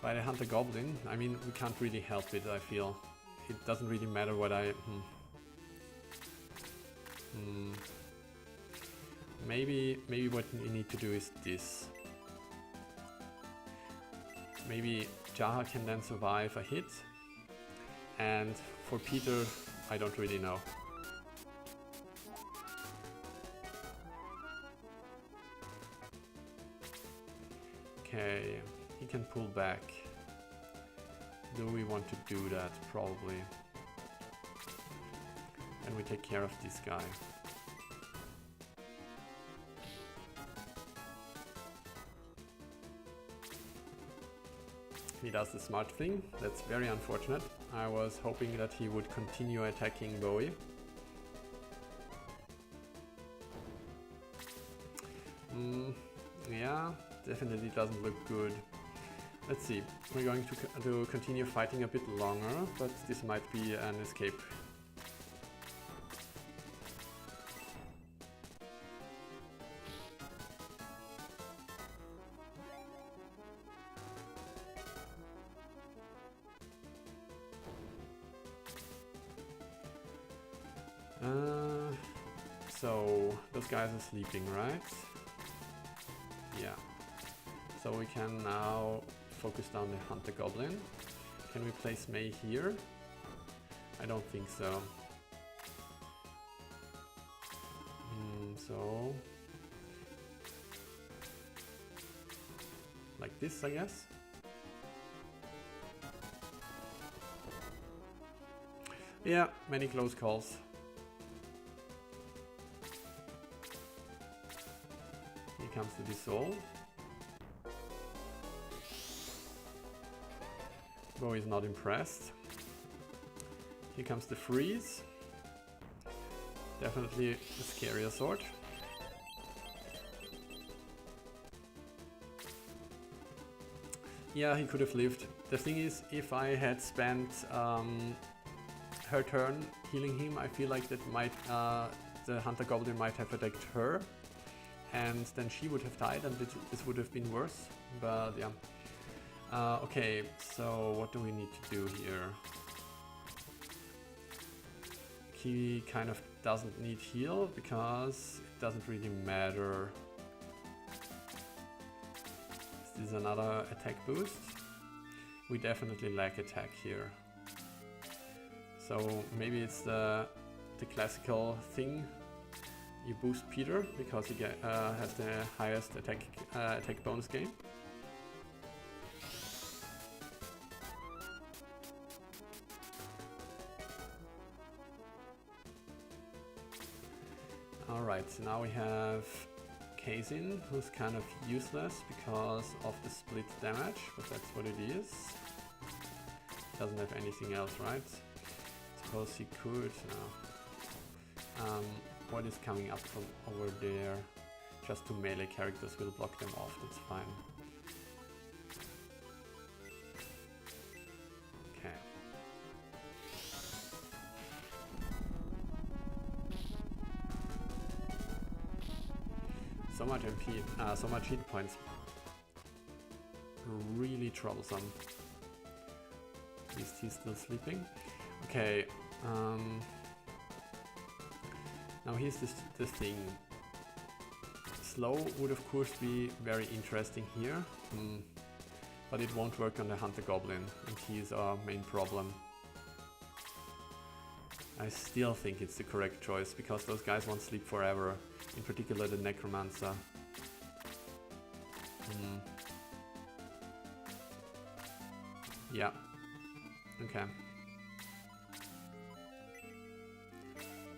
Speaker 1: by the Hunter Goblin? I mean, we can't really help it, I feel. It doesn't really matter what I... Maybe what we need to do is this. Maybe Jaha can then survive a hit. And for Peter, I don't really know. Okay, he can pull back. Do we want to do that? Probably. And we take care of this guy. He does the smart thing. That's very unfortunate. I was hoping that he would continue attacking Bowie. Yeah, definitely doesn't look good. Let's see. We're going to continue fighting a bit longer, but this might be an escape. So those guys are sleeping, right? Yeah. So we can now focus down the Hunter Goblin. Can we place May here? I don't think so. So like this, I guess. Yeah, many close calls. Here comes the Dissolve. Bo is not impressed. Here comes the Freeze. Definitely a scarier sword. Yeah, he could have lived. The thing is, if I had spent her turn healing him, I feel like that might the Hunter Goblin might have attacked her, and then she would have died, and this would have been worse. But yeah. Okay, so what do we need to do here? He kind of doesn't need heal because it doesn't really matter. Is this another attack boost? We definitely lack attack here. So maybe it's the classical thing. You boost Peter because he has the highest attack bonus game. Alright, so now we have Kazin, who's kind of useless because of the split damage, but that's what it is. Doesn't have anything else, right? Suppose he could. No. What is coming up from over there? Just two melee characters will block them off, that's fine. Okay. So much MP, so much hit points. Really troublesome. At least he's still sleeping. Okay. Now here's the thing. Slow would of course be very interesting here, but it won't work on the Hunter Goblin, and he is our main problem. I still think it's the correct choice, because those guys won't sleep forever, in particular the Necromancer. Yeah. Okay.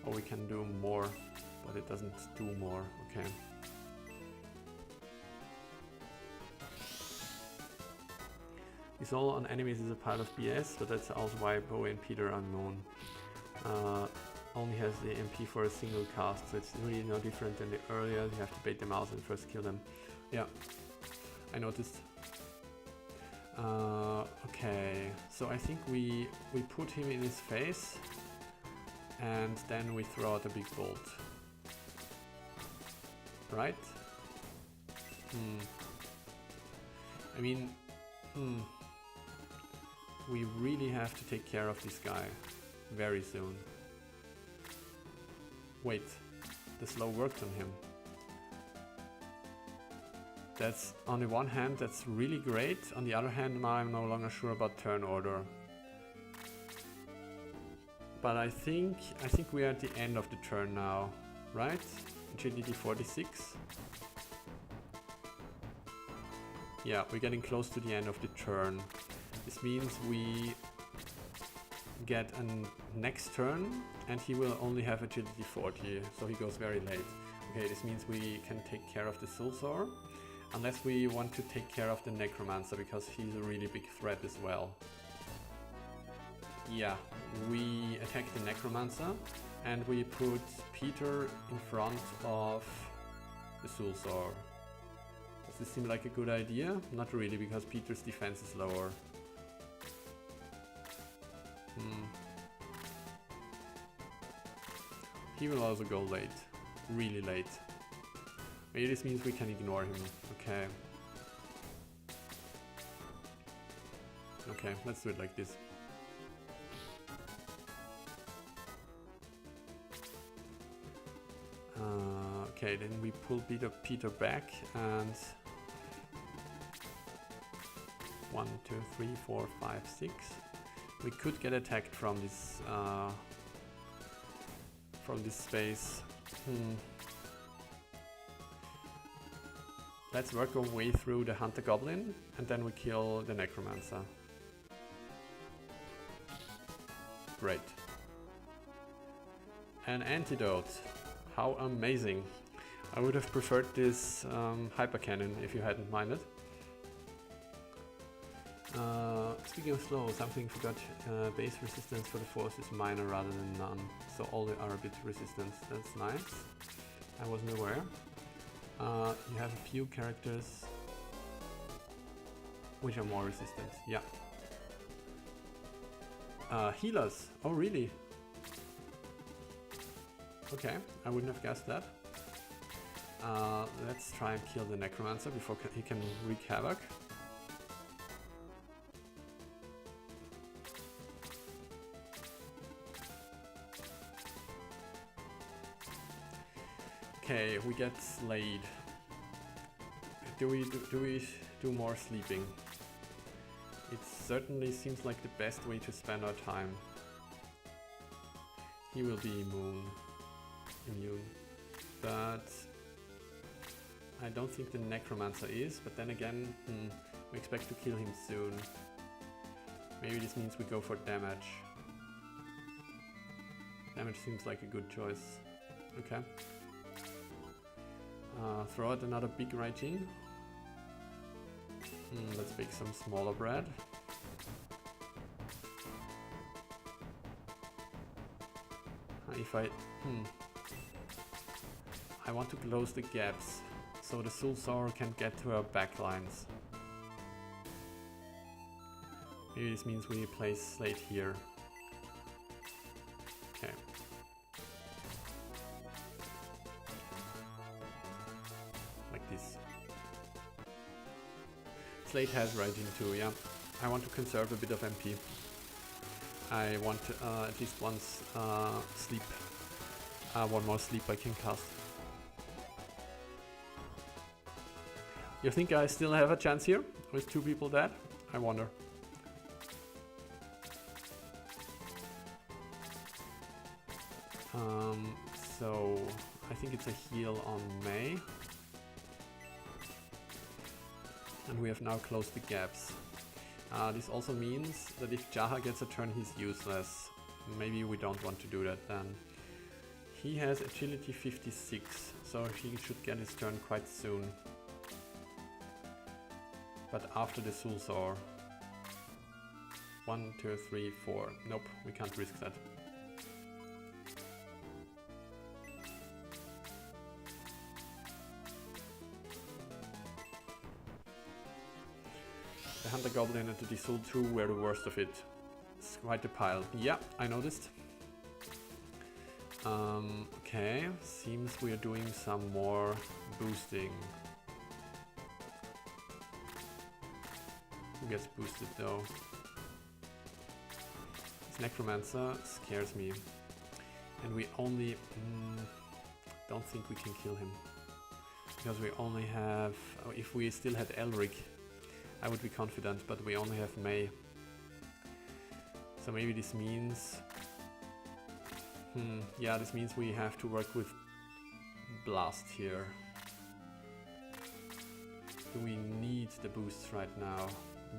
Speaker 1: Or we can do more, but it doesn't do more. Okay. Dissolve on enemies is a pile of BS, but that's also why Bo and Peter are known. Only has the MP for a single cast, so it's really no different than the earlier. You have to bait them out and first kill them. Yeah, I noticed. Okay, so I think we put him in his face, and then we throw out a big bolt. Right? I mean, we really have to take care of this guy very soon. Wait, the slow worked on him. That's, on the one hand, that's really great. On the other hand, now I'm no longer sure about turn order. But I think we are at the end of the turn now, right? Agility 46. Yeah, we're getting close to the end of the turn. This means we get a next turn, and he will only have agility 40, so he goes very late. Okay, this means we can take care of the Sulzor, unless we want to take care of the Necromancer, because he's a really big threat as well. Yeah, we attack the Necromancer, and we put Peter in front of the Sulzor. Does this seem like a good idea? Not really, because Peter's defense is lower. He will also go late, really late. Maybe this means we can ignore him. Okay. Okay, let's do it like this. Okay, then we pull Peter back and 1, 2, 3, 4, 5, 6. We could get attacked from this space. Let's work our way through the Hunter Goblin and then we kill the Necromancer. Great. An antidote. How amazing. I would have preferred this hyper cannon if you hadn't minded. Speaking of slow, something forgot. Base resistance for the force is minor rather than none. So all they are a bit resistance. That's nice. I wasn't aware. You have a few characters which are more resistant. Yeah. Healers. Oh really? Okay, I wouldn't have guessed that. Let's try and kill the Necromancer before he can wreak havoc. Okay, we get slayed. Do we do more sleeping? It certainly seems like the best way to spend our time. He will be immune, but I don't think the Necromancer is, but then again, we expect to kill him soon. Maybe this means we go for damage. Damage seems like a good choice. Okay. Throw out another big Raging. Let's bake some smaller bread. If I want to close the gaps so the Soulsaurer can get to our backlines. Maybe this means we place Slate here. Okay. Like this. Slate has Raging too, yeah. I want to conserve a bit of MP. I want at least once sleep. One more sleep I can cast. You think I still have a chance here with 2 people dead? I wonder. So I think it's a heal on May. And we have now closed the gaps. This also means that if Jaha gets a turn, he's useless. Maybe we don't want to do that then. He has agility 56, so he should get his turn quite soon. But after the Soulsaurer. 1, 2, 3, 4. Nope, we can't risk that. The Hunter Goblin and the Dissolve 2 were the worst of it. It's quite a pile. Yeah, I noticed. Okay, seems we are doing some more boosting. Who gets boosted though? This Necromancer scares me. And we only... don't think we can kill him. Because we only have... Oh, if we still had Elric, I would be confident, but we only have May. So maybe this means... yeah, this means we have to work with Blast here. Do we need the boosts right now?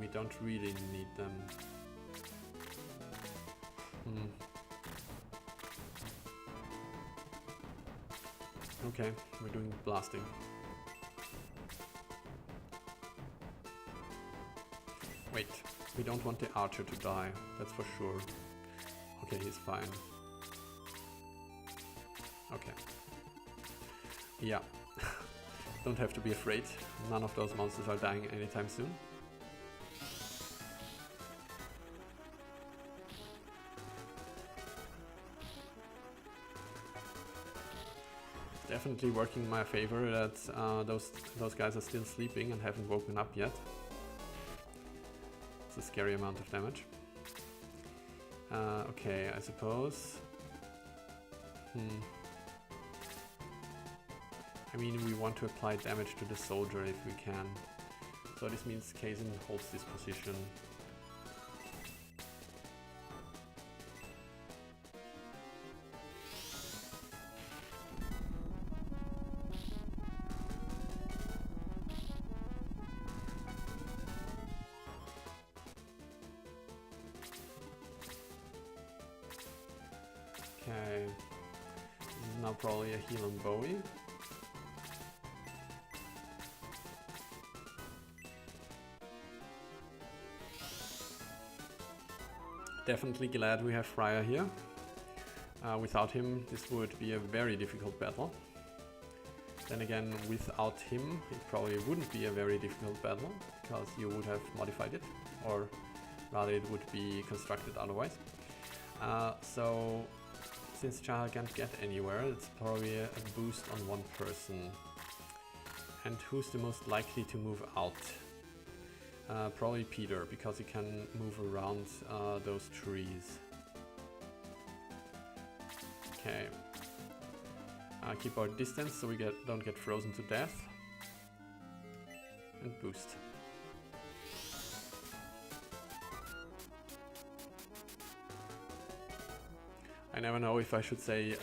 Speaker 1: We don't really need them. Okay, we're doing blasting. Wait, we don't want the archer to die, that's for sure. Okay, he's fine. Okay. Yeah. Don't have to be afraid. None of those monsters are dying anytime soon. Definitely working in my favor that those guys are still sleeping and haven't woken up yet. It's a scary amount of damage. Okay, I suppose. I mean, we want to apply damage to the soldier if we can. So this means Kazin holds this position. Okay, this is now probably a heal on Bowie. Definitely glad we have Freya here. Without him, this would be a very difficult battle. Then again, without him, it probably wouldn't be a very difficult battle, because you would have modified it, or rather it would be constructed otherwise. So, since Chaha can't get anywhere, it's probably a boost on one person. And who's the most likely to move out? Probably Peter, because he can move around those trees. Okay. Keep our distance so we don't get frozen to death. And boost. I never know if I should say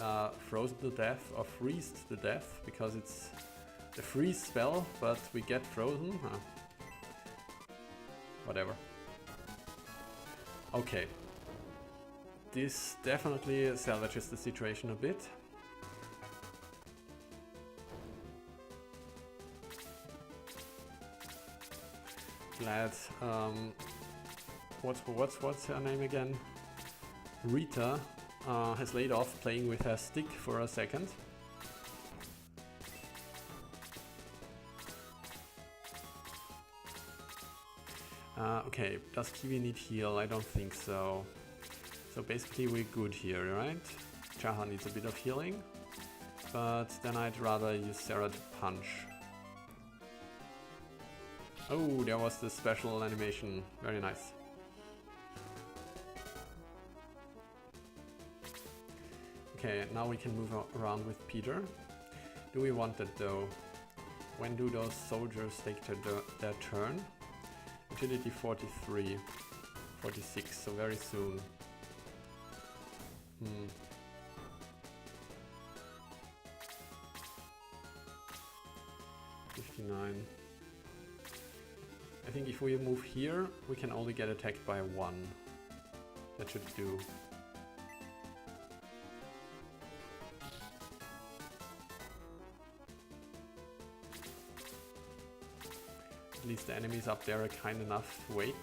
Speaker 1: frozen to death or freeze to death, because it's the freeze spell, but we get frozen. Whatever. Okay. This definitely salvages the situation a bit. Glad. What's her name again? Rita has laid off playing with her stick for a second. Okay, does Kiwi need heal? I don't think so. So basically we're good here, right? Chaha needs a bit of healing, but then I'd rather use Sarah to punch. Oh, there was the special animation. Very nice. Okay, now we can move around with Peter. Do we want that though? When do those soldiers take their turn? Agility 43, 46, so very soon. 59. I think if we move here, we can only get attacked by 1. That should do. At least the enemies up there are kind enough weight.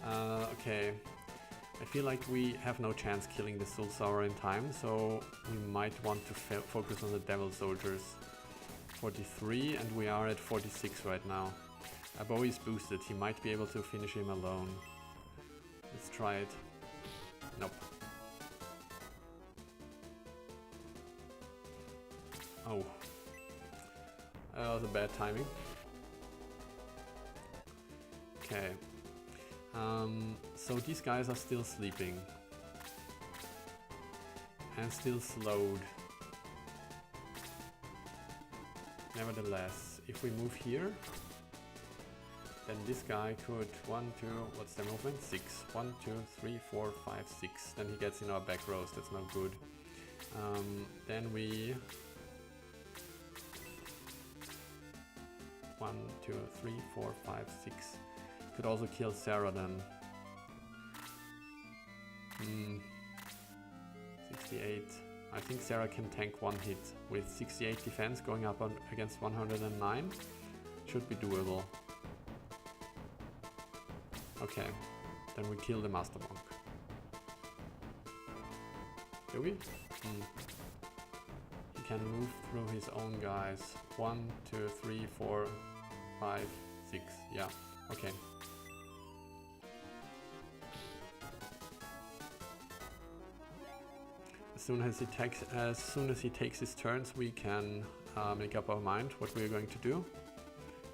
Speaker 1: Okay, I feel like we have no chance killing the Sulsaur in time, so we might want to focus on the Devil Soldiers. 43, and we are at 46 right now. Bowie's boosted, he might be able to finish him alone. Let's try it. Nope. Oh. That was a bad timing. Okay. So these guys are still sleeping. And still slowed. Nevertheless, if we move here, then this guy could 1, 2, what's the movement? 6. 1, 2, 3, 4, 5, 6. Then he gets in our back rows, that's no good. Then we 1, 2, 3, 4, 5, 6. Could also kill Sarah then. 68. I think Sarah can tank one hit with 68 defense going up against 109. Should be doable. Okay, then we kill the Master Monk. Do we? He can move through his own guys. 1, 2, 3, 4, 5, 6. Yeah, okay. As soon as he takes his turns, we can make up our mind what we're going to do.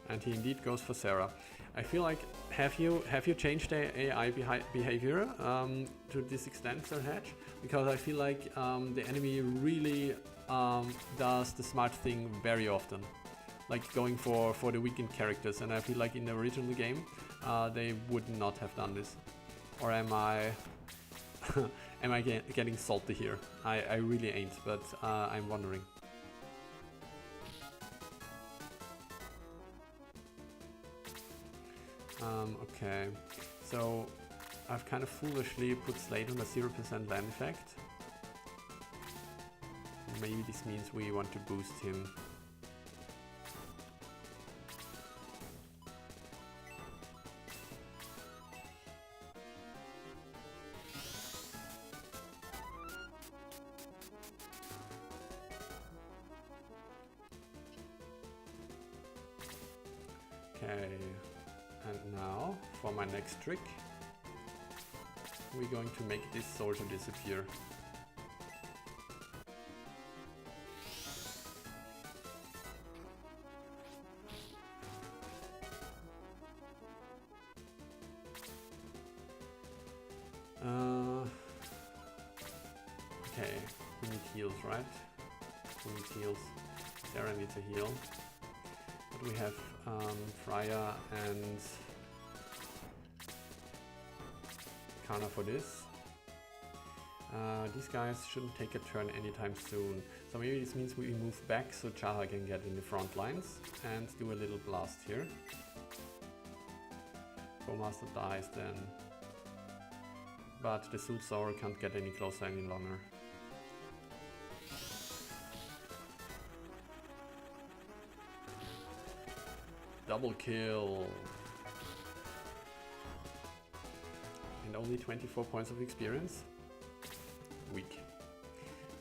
Speaker 1: And he indeed goes for Sarah. I feel like have you changed the AI behavior to this extent, Sir Hedge? Because I feel like the enemy really does the smart thing very often, like going for the weakened characters, and I feel like in the original game they would not have done this. Or am I am I getting salty here? I really ain't, but I'm wondering. Okay, so I've kind of foolishly put Slade on a 0% land effect. Maybe this means we want to boost him. Okay, and now for my next trick, we're going to make this soldier disappear. Okay, we need heals, right? We need heals. Sarah needs a heal. But we have Freya and Kana for this. These guys shouldn't take a turn anytime soon. So maybe this means we move back so Jaha can get in the front lines and do a little blast here. Bowmaster dies then. But the Soothsayer can't get any closer any longer. Double kill! And only 24 points of experience? Weak.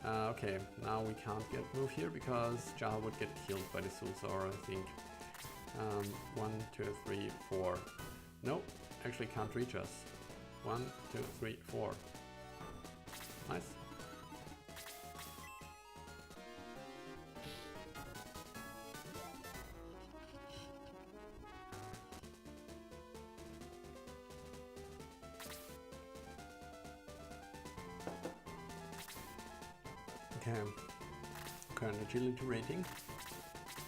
Speaker 1: Okay, now we can't move here because Jaha would get killed by the Soothsayer, I think. 1, 2, 3, 4. No, actually can't reach us. 1, 2, 3, 4. Nice. Okay, current agility rating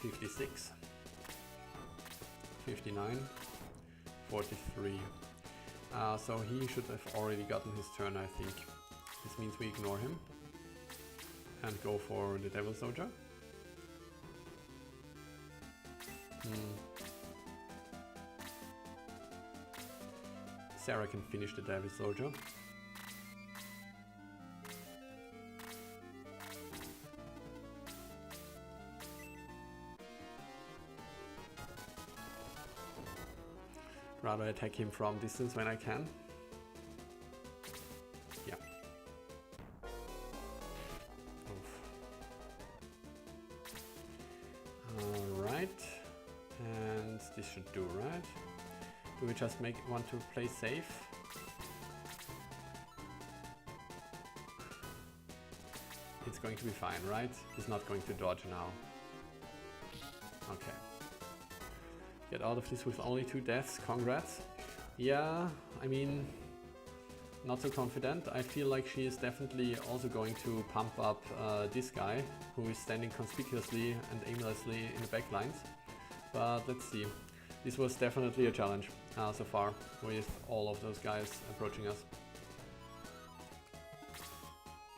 Speaker 1: 56, 59, 43. So he should have already gotten his turn, I think. This means we ignore him and go for the Devil Soldier. Sarah can finish the Devil Soldier. Rather attack him from distance when I can. Yeah. Alright. And this should do, right? Do we just want to play safe? It's going to be fine, right? He's not going to dodge now. Okay. Get out of this with only 2 deaths, congrats. Yeah, I mean, not so confident. I feel like she is definitely also going to pump up this guy, who is standing conspicuously and aimlessly in the back lines. But let's see. This was definitely a challenge so far, with all of those guys approaching us.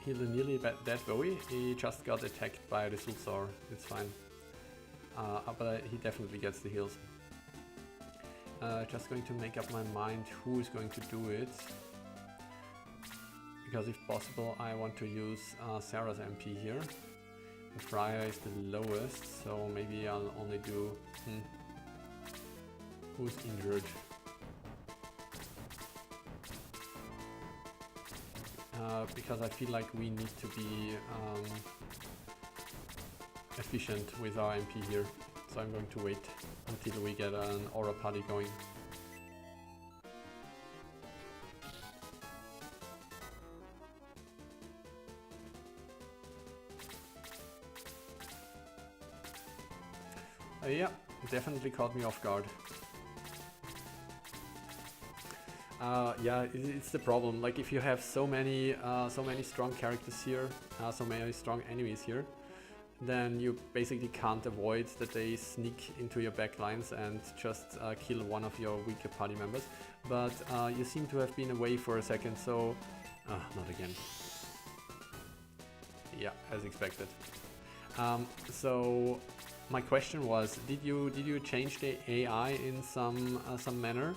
Speaker 1: He's a nearly dead Bowie. He just got attacked by the Soothsayer. It's fine. But he definitely gets the heals. Just going to make up my mind who is going to do it. Because if possible, I want to use Sarah's MP here. And Freya is the lowest, so maybe I'll only do... Who's injured? Because I feel like we need to be efficient with our MP here. So I'm going to wait until we get an aura party going. Yeah, definitely caught me off guard. Yeah, it's the problem. Like if you have so many strong characters here, so many strong enemies here, then you basically can't avoid that they sneak into your backlines and just kill one of your weaker party members. But you seem to have been away for a second, so not again. Yeah, as expected. So my question was, did you change the AI in some manner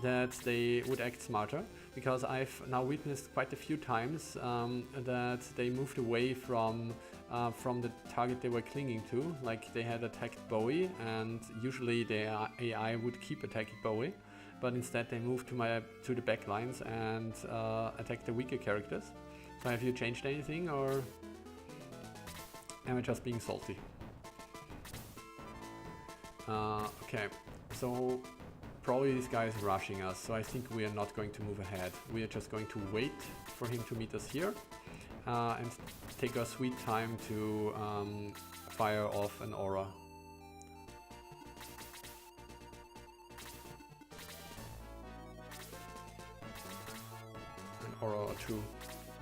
Speaker 1: that they would act smarter? Because I've now witnessed quite a few times that they moved away from the target they were clinging to. Like they had attacked Bowie, and usually the AI would keep attacking Bowie, but instead they moved to the back lines and attacked the weaker characters. So have you changed anything, or am I just being salty? Okay, so probably this guy is rushing us, so I think we are not going to move ahead. We are just going to wait for him to meet us here and take our sweet time to fire off an aura. An aura or two.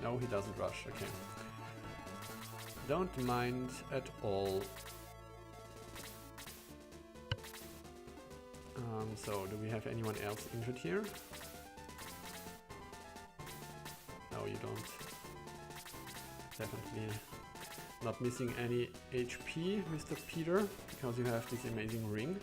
Speaker 1: No, he doesn't rush, okay. Don't mind at all. So, do we have anyone else injured here? No, you don't. Definitely not missing any HP, Mr. Peter, because you have this amazing ring.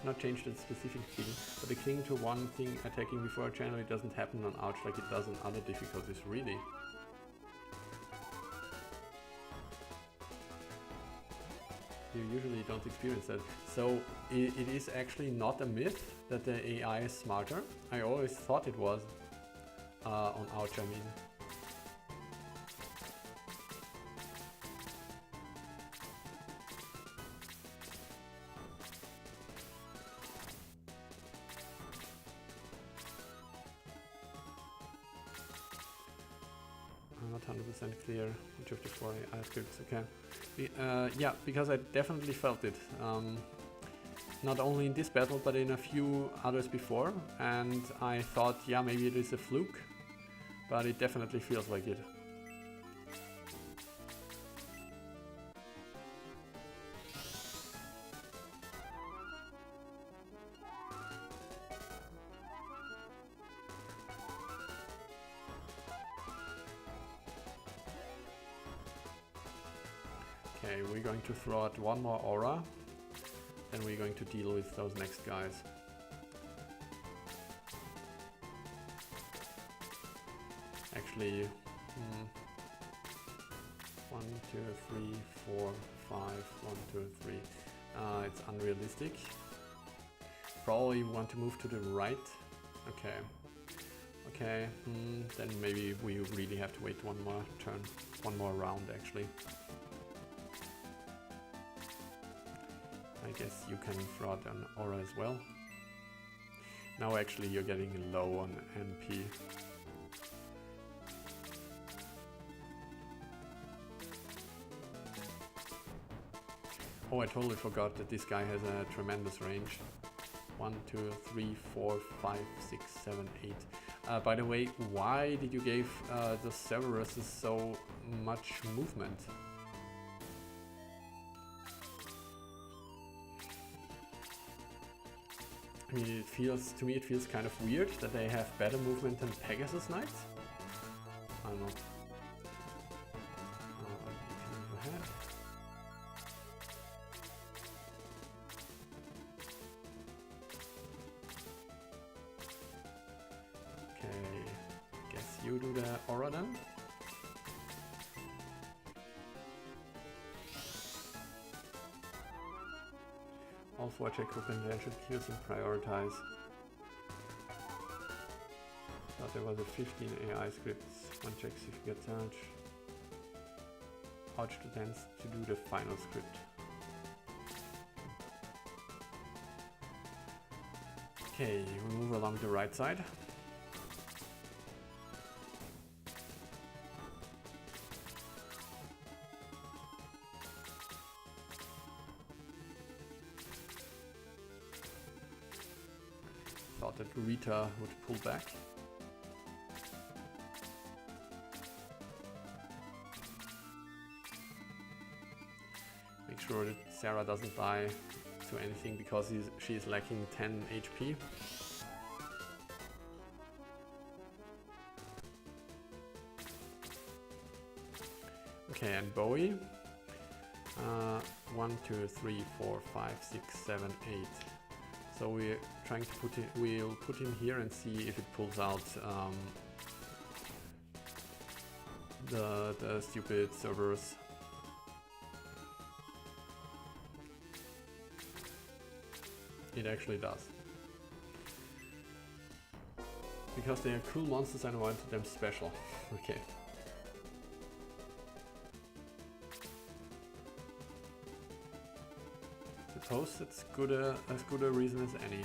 Speaker 1: Not changed the specific thing, but the cling to one thing attacking before generally doesn't happen on Ouch like it does on other difficulties, really. You usually don't experience that. So it is actually not a myth that the AI is smarter. I always thought it was on Ouch, I mean. I'm not 100% clear which of the four AI scripts, okay. Yeah, because I definitely felt it. Not only in this battle, but in a few others before, and I thought, yeah, maybe it is a fluke, but it definitely feels like it. Okay, we're going to throw out one more aura, then we're going to deal with those next guys. Actually, 1, 2, 3, 4, 5, 1, 2, 3. It's unrealistic. Probably want to move to the right. Okay. Okay, then maybe we really have to wait one more turn, one more round actually. I guess you can throw out an aura as well. Now actually you're getting low on NP. Oh, I totally forgot that this guy has a tremendous range. 1, 2, 3, 4, 5, 6, 7, 8. By the way, why did you give the Cerberus so much movement? I mean, to me it feels kind of weird that they have better movement than Pegasus Knights. I don't know. You can move ahead. Okay, guess you do the aura then. All 4 check group and then should kills and prioritize. Thought there was a 15 AI scripts. 1 checks if you get Ouch. Ouch to dance to do the final script. Okay, we move along the right side. thought that Rita would pull back. Make sure that Sarah doesn't die to anything because she's lacking 10 HP. Okay, and Bowie. 1, 2, 3, 4, 5, 6, 7, 8. So we're trying to put it. We'll put him here and see if it pulls out the stupid servers. It actually does. Because they are cool monsters and I wanted them special. Okay. Suppose it's as good a reason as any.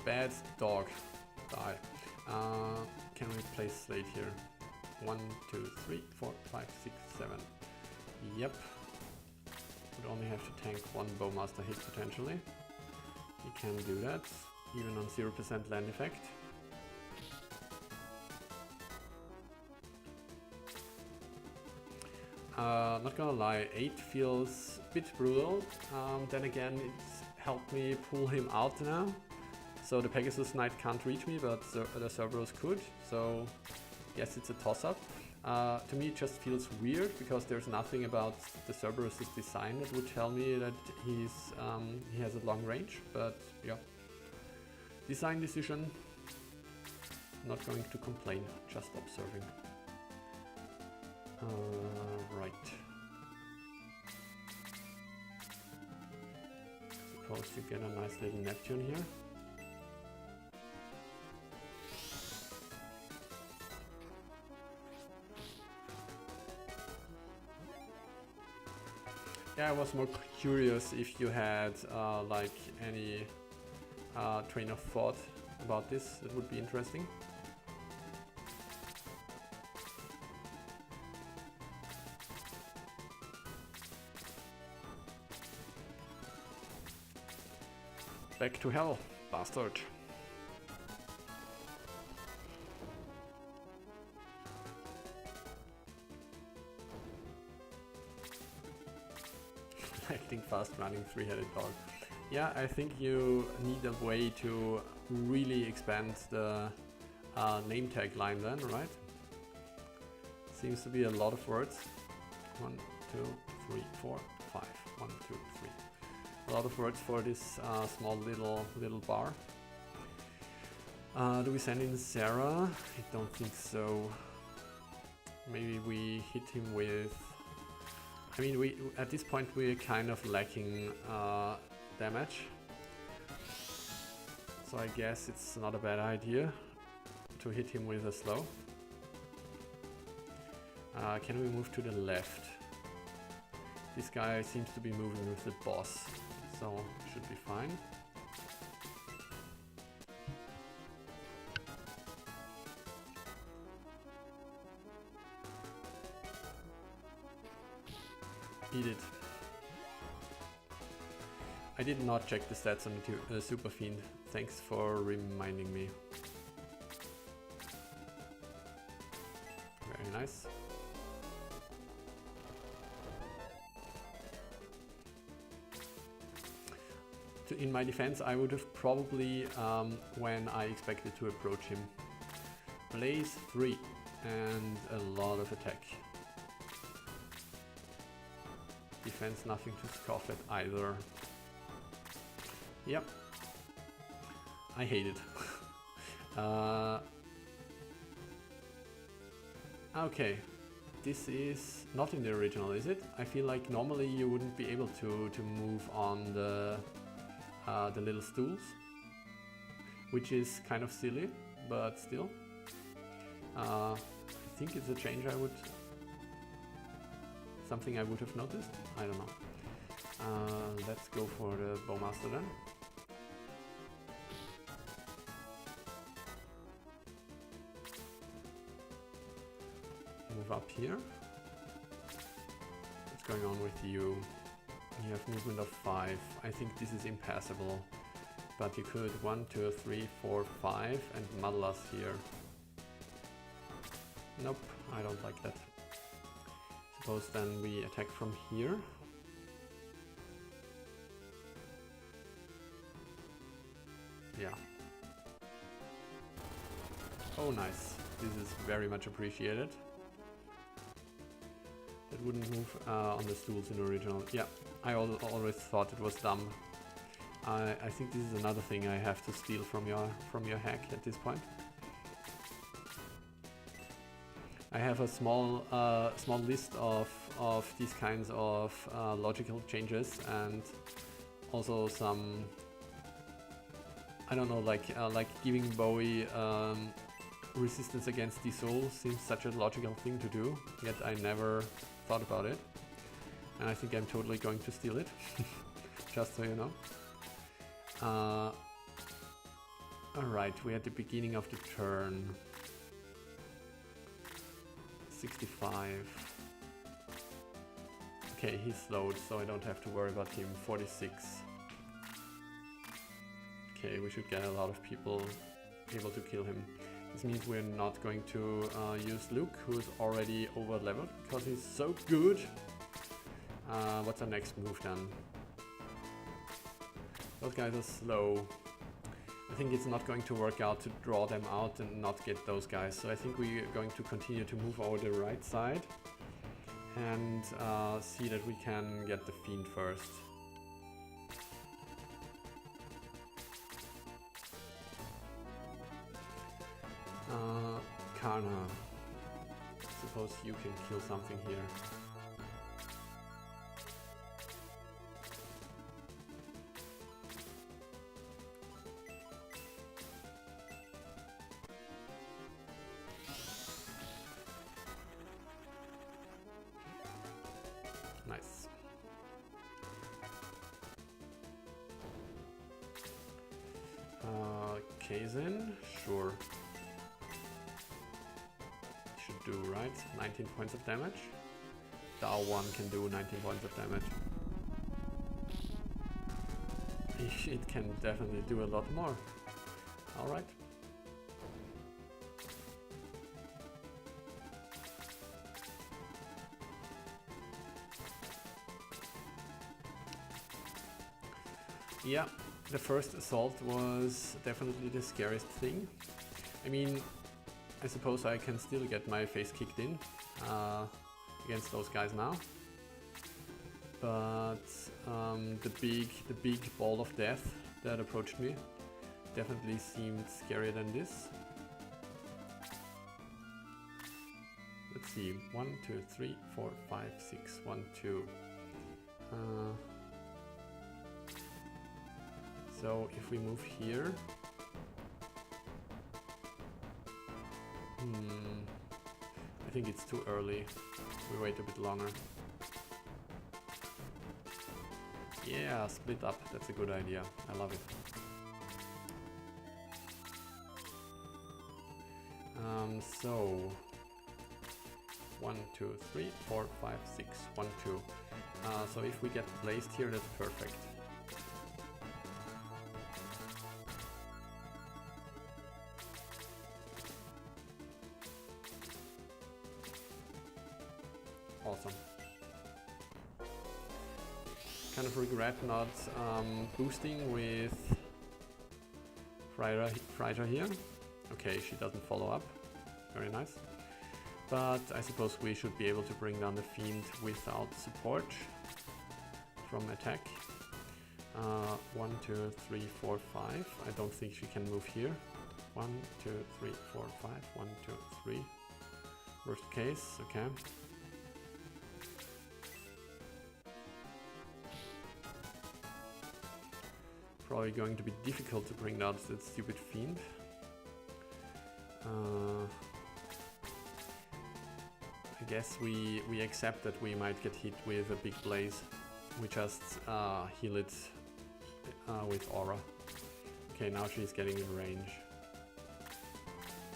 Speaker 1: Bad dog. Die. Can we place Slate here? 1, 2, 3, 4, 5, 6, 7. Yep. Would only have to tank one Bowmaster hit potentially. He can do that, even on 0% land effect. Not gonna lie, 8 feels a bit brutal. Then again, it's helped me pull him out now. So the Pegasus Knight can't reach me, but the Cerberus could. So yes, it's a toss-up. To me it just feels weird because there's nothing about the Cerberus's design that would tell me that he has a long range, but yeah. Design decision, not going to complain, just observing. Right. Suppose you get a nice little Neptune here. Yeah, I was more curious if you had like any train of thought about this. It would be interesting. Back to hell, bastard. Acting fast, running three-headed dog. Yeah, I think you need a way to really expand the name tag line then, right? Seems to be a lot of words. 1, 2, 3, 4, 5. 1, 2, 3. A lot of words for this small little bar. Do we send in Sarah? I don't think so. Maybe we hit him with... I mean, at this point we're kind of lacking damage. So I guess it's not a bad idea to hit him with a slow. Can we move to the left? This guy seems to be moving with the boss, so should be fine. Eat it. I did not check the stats on the Super Fiend. Thanks for reminding me. Very nice. In my defense, I would have probably, when I expected to approach him, Blaze 3 and a lot of attack. Defense, nothing to scoff at either. Yep. I hate it. Okay. This is not in the original, is it? I feel like normally you wouldn't be able to move on the little stools, which is kind of silly, but still. I think it's a change something I would have noticed. I don't know. Let's go for the Bowmaster then. up here. What's going on with you? You have movement of 5. I think this is impassable. But you could 1, 2, 3, 4, 5 and muddle us here. Nope, I don't like that. Suppose then we attack from here. Yeah. Oh, nice. This is very much appreciated. That wouldn't move on the stools in the original. Yeah, I always thought it was dumb. I think this is another thing I have to steal from your hack at this point. I have a small list of these kinds of logical changes, and also some, I don't know, like giving Bowie resistance against the soul seems such a logical thing to do, yet I never thought about it. And I think I'm totally going to steal it, just so you know. Alright, we're at the beginning of the turn. 65. Okay, he's slowed, so I don't have to worry about him. 46. Okay, we should get a lot of people able to kill him. This means we're not going to use Luke, who's already over leveled because he's so good. What's our next move then? Those guys are slow. I think it's not going to work out to draw them out and not get those guys. So I think we're going to continue to move over the right side and see that we can get the Fiend first. Karna. Suppose you can kill something here. Nice. Kaizen, sure. Should do, right? 19 points of damage. Dao 1 can do 19 points of damage. It can definitely do a lot more. Alright. Yeah, the first assault was definitely the scariest thing. I mean, I suppose I can still get my face kicked in against those guys now. But the big ball of death that approached me definitely seemed scarier than this. Let's see, 1, 2, 3, 4, 5, 6, 1, 2. So if we move here, I think it's too early. We wait a bit longer. Yeah, split up. That's a good idea. I love it. So 1, 2, 3, 4, 5, 6, 1, 2. So if we get placed here, that's perfect. Awesome. Kind of regret not boosting with Freyja here. Okay, she doesn't follow up. Very nice. But I suppose we should be able to bring down the Fiend without support from attack. 1, 2, 3, 4, 5. I don't think she can move here. 1, 2, 3, 4, 5. 1, 2, 3. Worst case, okay. Probably going to be difficult to bring down that stupid Fiend. I guess we accept that we might get hit with a big blaze. We just heal it with aura. Okay, now she's getting in range.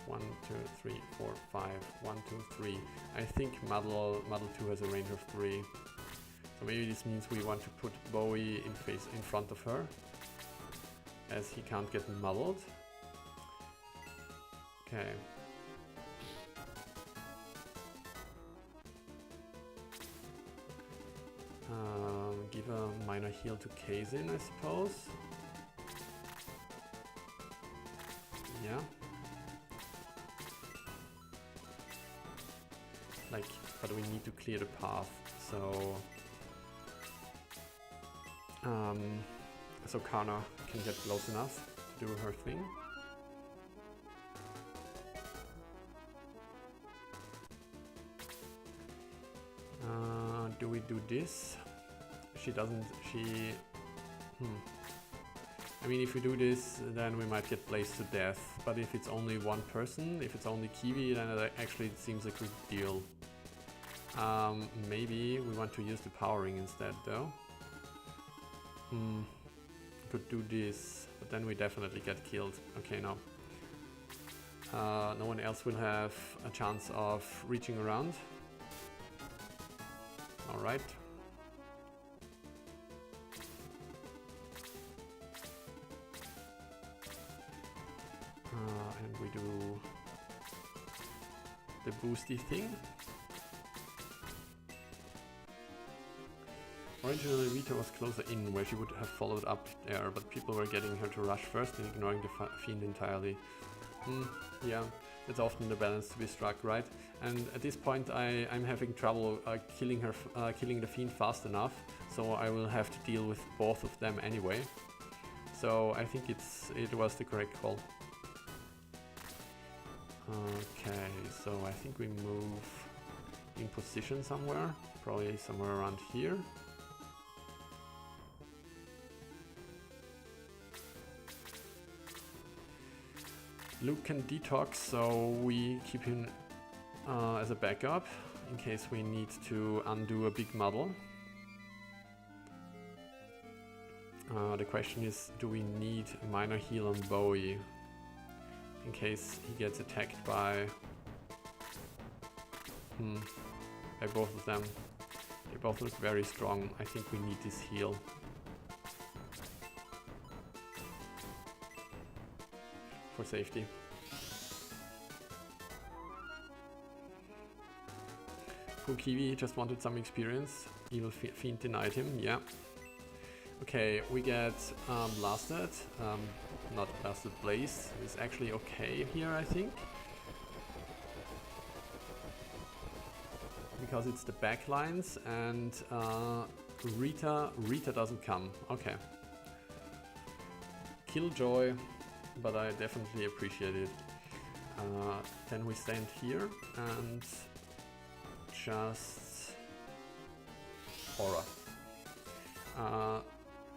Speaker 1: 1, 2, 3, 4, 5. 1, 2, 3. I think Model 2 has a range of 3. So maybe this means we want to put Bowie in front of her, as he can't get muddled. Okay. Give a minor heal to Kazin, I suppose. Yeah. Like, but we need to clear the path, so so Kana can get close enough to do her thing. Do we do this? She doesn't, I mean, if we do this, then we might get blazed to death. But if it's only one person, if it's only Kiwi, then it actually seems a good deal. Maybe we want to use the powering instead, though. Could do this, but then we definitely get killed. Okay, no. No one else will have a chance of reaching around. Alright. And we do the boosty thing. Originally Rita was closer in, where she would have followed up there, but people were getting her to rush first and ignoring the fiend entirely. Yeah, it's often the balance to be struck, right? And at this point I'm having trouble killing the fiend fast enough, so I will have to deal with both of them anyway. So I think it was the correct call. Okay, so I think we move in position somewhere, probably somewhere around here. Luke can detox, so we keep him as a backup in case we need to undo a big model. The question is, do we need a minor heal on Bowie in case he gets attacked by both of them? They both look very strong. I think we need this heal. For safety. Poor Kiwi just wanted some experience. Evil Fiend denied him, yeah. Okay, we get blasted. Not blasted, Blaze is actually okay here, I think. Because it's the backlines and Rita doesn't come. Okay. Killjoy. But I definitely appreciate it. Then we stand here and just aura.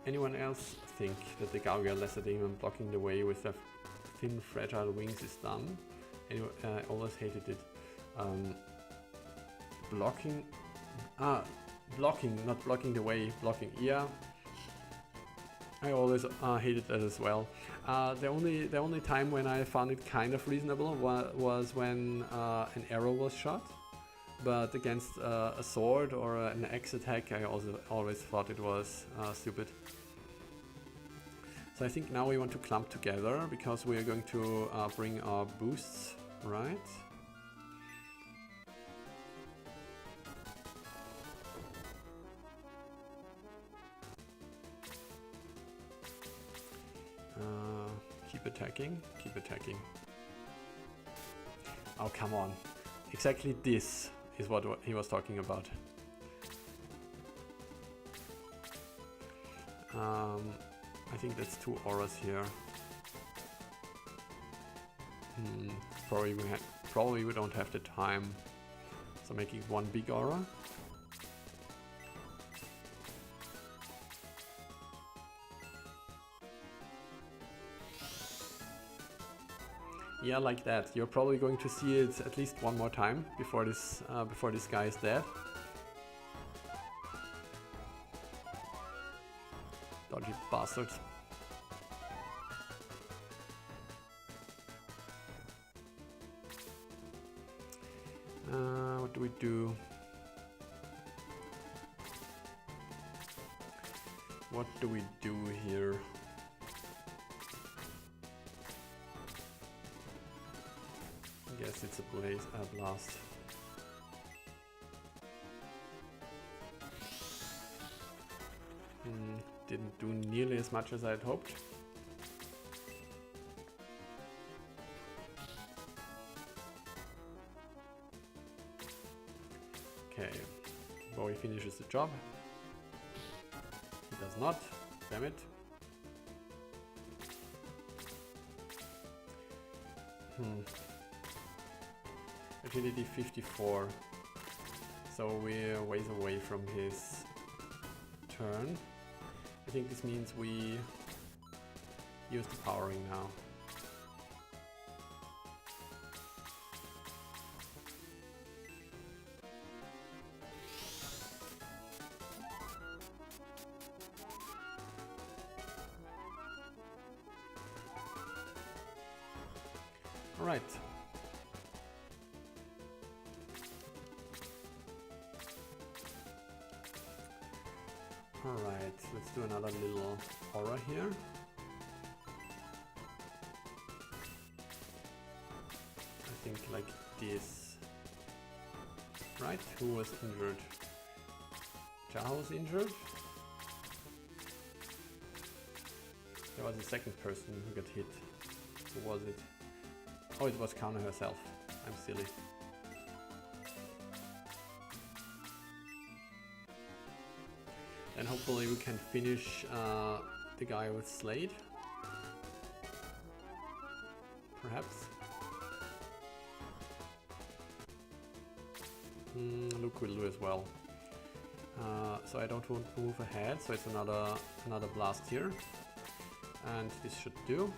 Speaker 1: Anyone else think that the Gargoyle Lesser Demon blocking the way with their thin fragile wings is dumb? Anyway, I always hated it. Blocking, not blocking the way, blocking, yeah. I always hated that as well. The only time when I found it kind of reasonable was when an arrow was shot, but against a sword or an axe attack I always thought it was stupid. So I think now we want to clump together because we are going to bring our boosts, right? Keep attacking. Oh, come on. Exactly this is what he was talking about. I think that's 2 auras here. Probably we don't have the time. So making 1 big aura. Yeah, like that. You're probably going to see it at least 1 more time before this guy is dead. Dodgy bastards. What do we do? What do we do here? I guess it's a blast. Didn't do nearly as much as I had hoped. Okay, Bowie finishes the job. He does not, damn it. Agility 54, so we're ways away from his turn. I think this means we use the powering now. All right. Alright, let's do another little horror here. I think like this. Right, who was injured? Jaho's injured? There was a second person who got hit. Who was it? Oh, it was Kana herself. I'm silly. And hopefully we can finish the guy with Slade. Perhaps. Luke will do as well. So I don't want to move ahead, so it's another blast here. And this should do.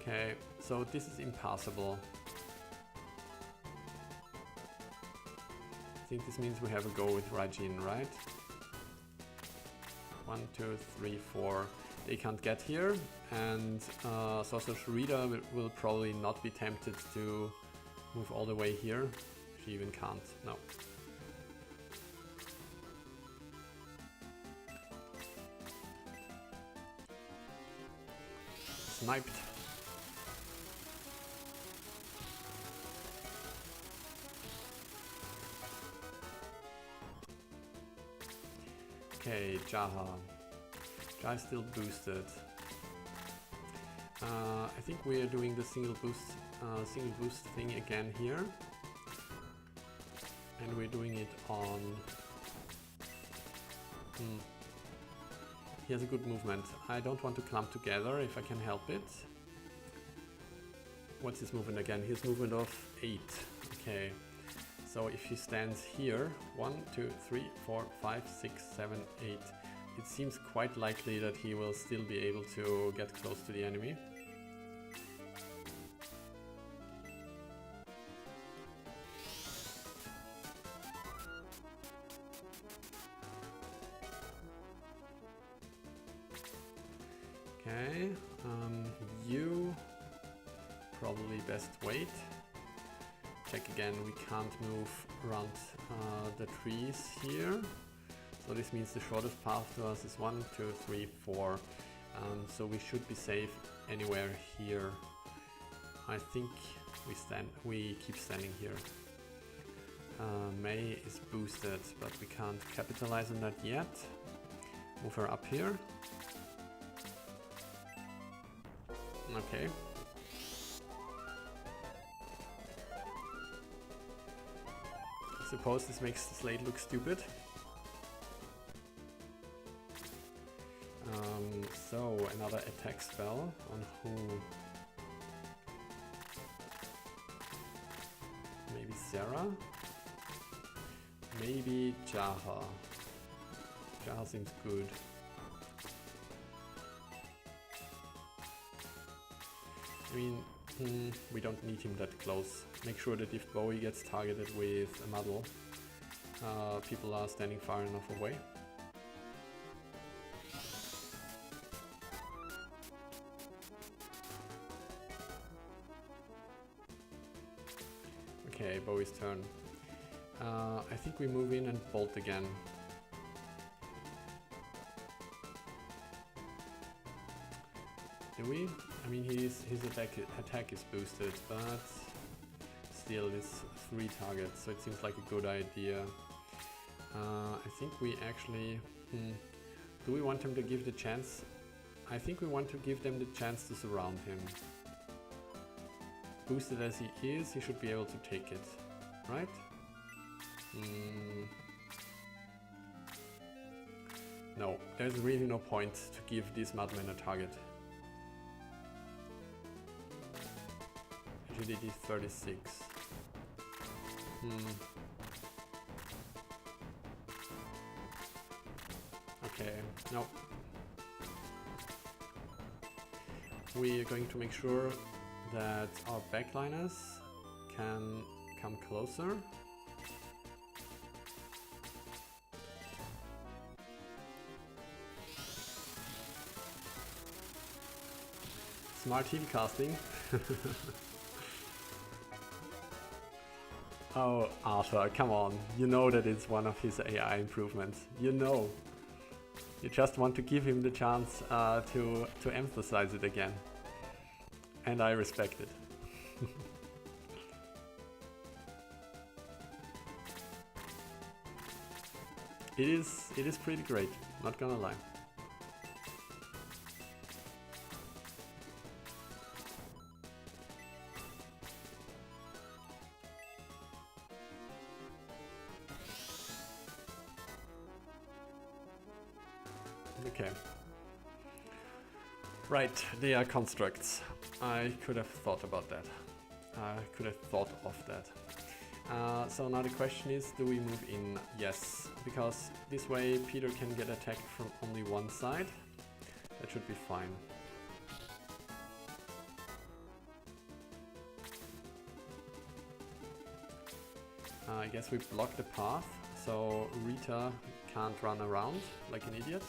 Speaker 1: Okay, so this is impassable. I think this means we have a go with Raijin, right? 1, 2, 3, 4. They can't get here, and Sorcerer Sharida will probably not be tempted to move all the way here. She even can't, no. Sniped. Okay, Jaha. Jaha is still boosted. I think we are doing the single boost thing again here, and we're doing it on. He has a good movement. I don't want to clump together if I can help it. What's his movement again? His movement of 8. Okay. So if he stands here, 1, 2, 3, 4, 5, 6, 7, 8, it seems quite likely that he will still be able to get close to the enemy. Okay, you probably best wait. Check again, we can't move around the trees here. So this means the shortest path to us is 1, 2, 3, 4. So we should be safe anywhere here. I think we keep standing here. May is boosted, but we can't capitalize on that yet. Move her up here. Okay. I suppose this makes the Slade look stupid. So another attack spell on who? Maybe Sarah? Maybe Jaha. Jaha seems good. I mean, we don't need him that close. Make sure that if Bowie gets targeted with a muddle, people are standing far enough away. Okay, Bowie's turn. I think we move in and bolt again. Do we? I mean, his attack is boosted, but still it's 3 targets, so it seems like a good idea. I think we actually... do we want him to give the chance? I think we want to give them the chance to surround him. Boosted as he is, he should be able to take it, right? No, there's really no point to give these madmen a target. Agility 36. Okay, no. We are going to make sure that our backliners can come closer. Smart heal casting. Oh, Arthur, come on. You know that it's one of his AI improvements. You know. You just want to give him the chance to emphasize it again. And I respect it. It is pretty great, not gonna lie. Okay. Right, they are constructs. I could have thought about that. I could have thought of that. So now the question is, do we move in? Yes, because this way Peter can get attacked from only one side. That should be fine. I guess we block the path, so Rita can't run around like an idiot.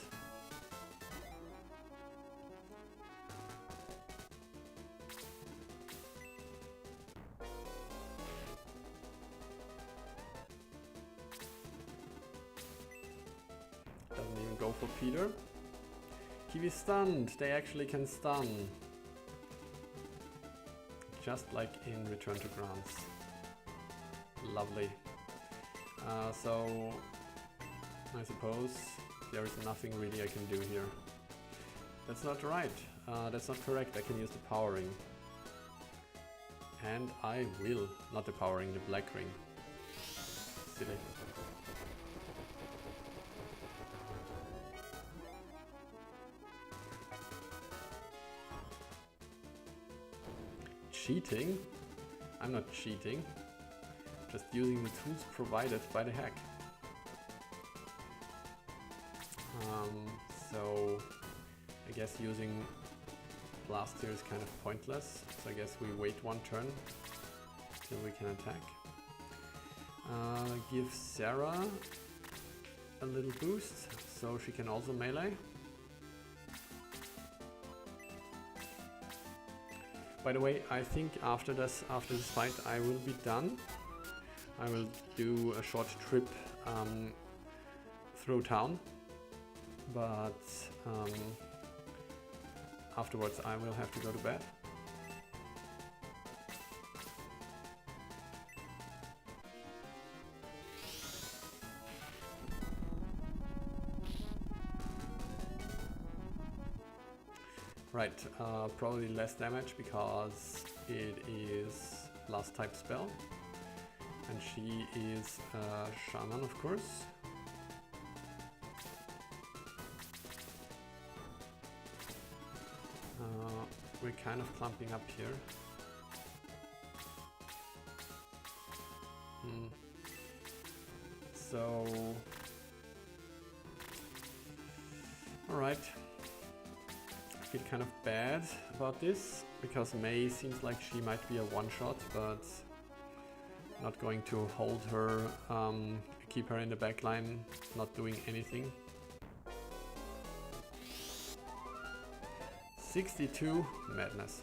Speaker 1: Doesn't even go for Peter. Kiwi's stunned. They actually can stun. Just like in Return to Grants. Lovely. So I suppose there is nothing really I can do here. That's not right. That's not correct. I can use the powering. And I will. Not the powering, the black ring. Silly. Cheating? I'm not cheating. Just using the tools provided by the hack. So I guess using blast here is kind of pointless. So I guess we wait one turn till we can attack. Give Sarah a little boost so she can also melee. By the way, I think after this fight I will be done. I will do a short trip through town, but afterwards I will have to go to bed. Right, probably less damage because it is blast type spell. And she is a shaman, of course. We're kind of clumping up here. So... Alright. I feel kind of bad about this, because May seems like she might be a one-shot, but not going to hold her, keep her in the back line, not doing anything. 62 madness.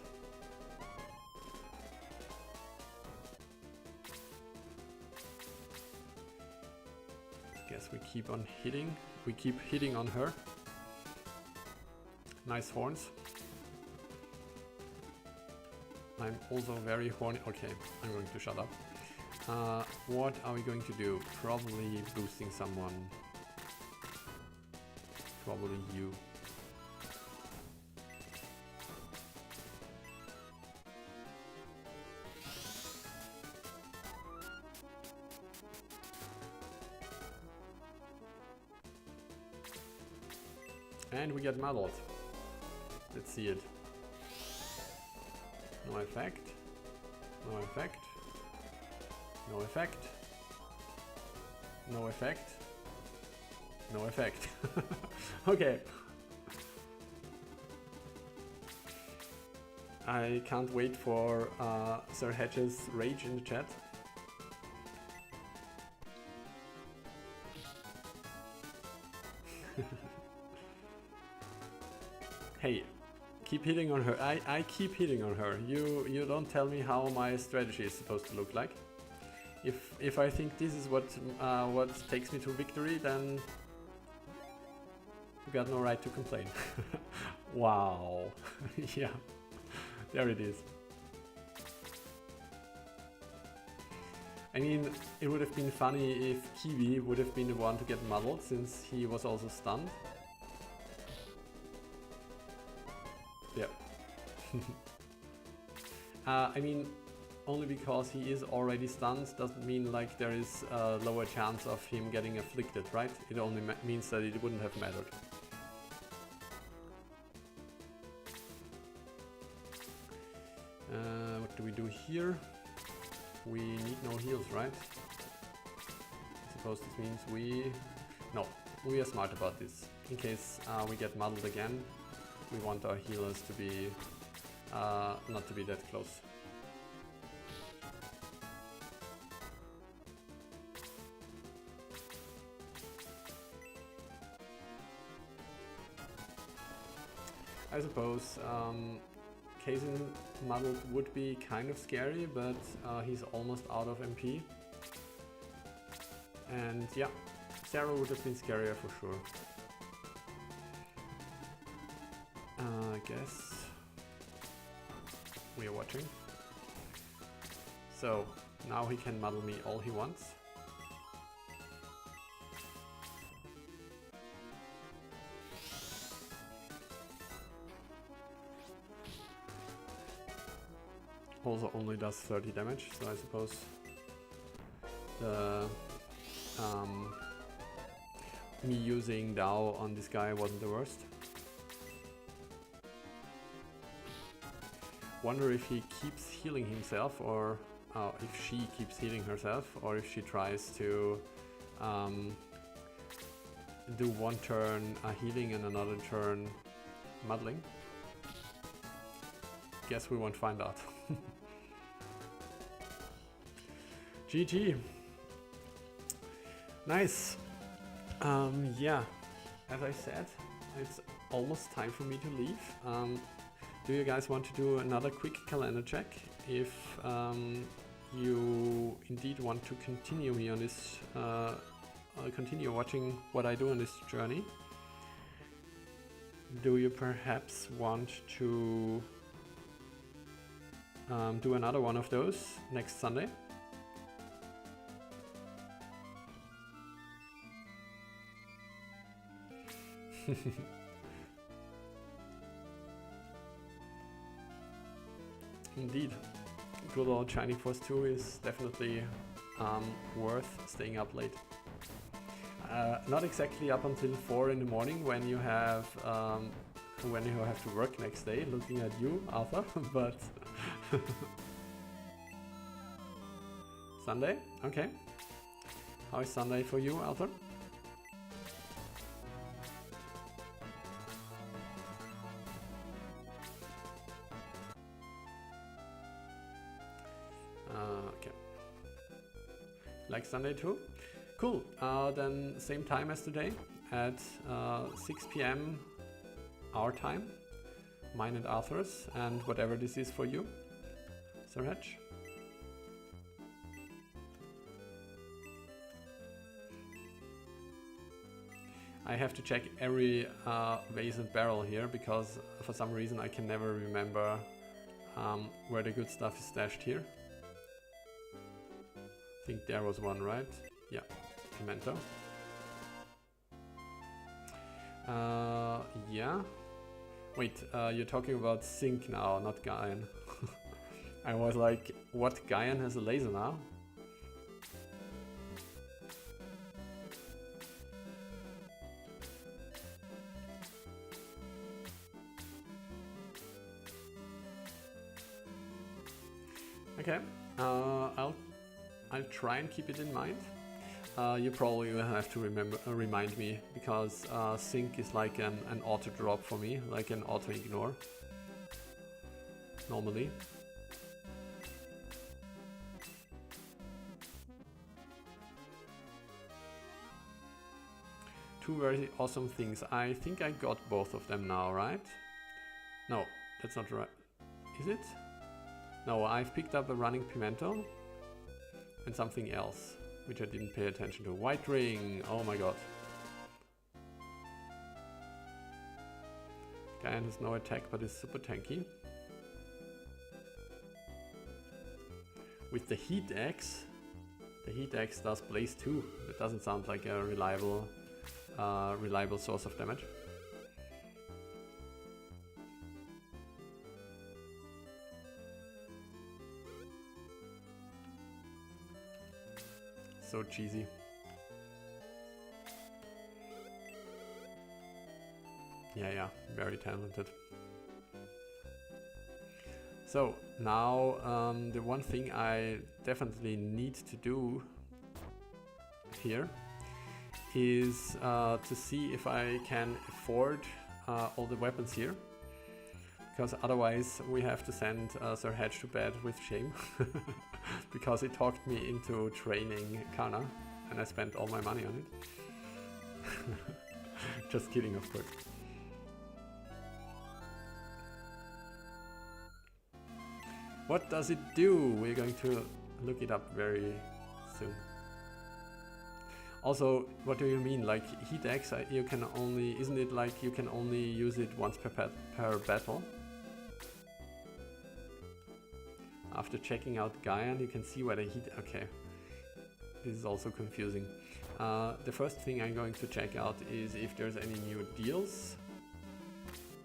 Speaker 1: we keep on hitting. We keep hitting on her. Nice horns. I'm also very horny. Okay, I'm going to shut up. What are we going to do? Probably boosting someone. Probably you. And we get muddled. Let's see it. No effect. No effect. No effect. No effect. No effect. Okay. I can't wait for Sir Hedge's rage in the chat. Hey, keep hitting on her. I keep hitting on her. You don't tell me how my strategy is supposed to look like. If I think this is what takes me to victory, then you got no right to complain. Wow. Yeah, there it is. I mean, it would have been funny if Kiwi would have been the one to get muddled, since he was also stunned. Yeah. I mean, only because he is already stunned doesn't mean like there is a lower chance of him getting afflicted, right? It only means that it wouldn't have mattered. What do we do here? We need no heals, right? I suppose this means we are smart about this. In case we get muddled again, we want our healers to be not to be that close. I suppose Kazin muddled would be kind of scary, but he's almost out of MP. And yeah, Sarah would have been scarier for sure. I guess we are watching. So now he can muddle me all he wants. Also only does 30 damage, so I suppose the me using Dao on this guy wasn't the worst. Wonder if he keeps healing himself, or if she keeps healing herself, or if she tries to do one turn healing and another turn muddling. Guess we won't find out. GG. Nice. Yeah, as I said, it's almost time for me to leave. Do you guys want to do another quick calendar check? If you indeed want to continue me on this, continue watching what I do on this journey, do you perhaps want to do another one of those next Sunday? Indeed, good old Shining Force 2 is definitely worth staying up late. Not exactly up until 4 in the morning when you have to work next day, looking at you, Arthur, but Sunday? Okay. How is Sunday for you, Arthur? Okay. Like Sunday too? Cool. Then same time as today at 6 PM our time, mine and Arthur's, and whatever this is for you, Sir Hedge. I have to check every vase and barrel here, because for some reason I can never remember where the good stuff is stashed here. I think there was one, right? Yeah, pimento. Yeah. Wait, you're talking about zinc now, not Gaian. I was like, what? Gaian has a laser now? Okay, I'll try and keep it in mind. You probably will have to remind me, because sync is like an auto drop for me, like an auto ignore normally. Two very awesome things. I think I got both of them now, right? No, that's not right. Is it? No, I've picked up a running pimento and something else, which I didn't pay attention to. White ring, oh my god. Gaian has no attack, but is super tanky. With the heat axe does blaze too. That doesn't sound like a reliable source of damage. So cheesy. Yeah, very talented. So now the one thing I definitely need to do here is to see if I can afford all the weapons here, because otherwise we have to send Sir Hedge to bed with shame. Because he talked me into training Kana, and I spent all my money on it. Just kidding, of course. What does it do? We're going to look it up very soon. Also, what do you mean? Like heat axe, you can only, isn't it like you can only use it once per battle? After checking out Gaian, you can see where the heat... Okay, this is also confusing. The first thing I'm going to check out is if there's any new deals,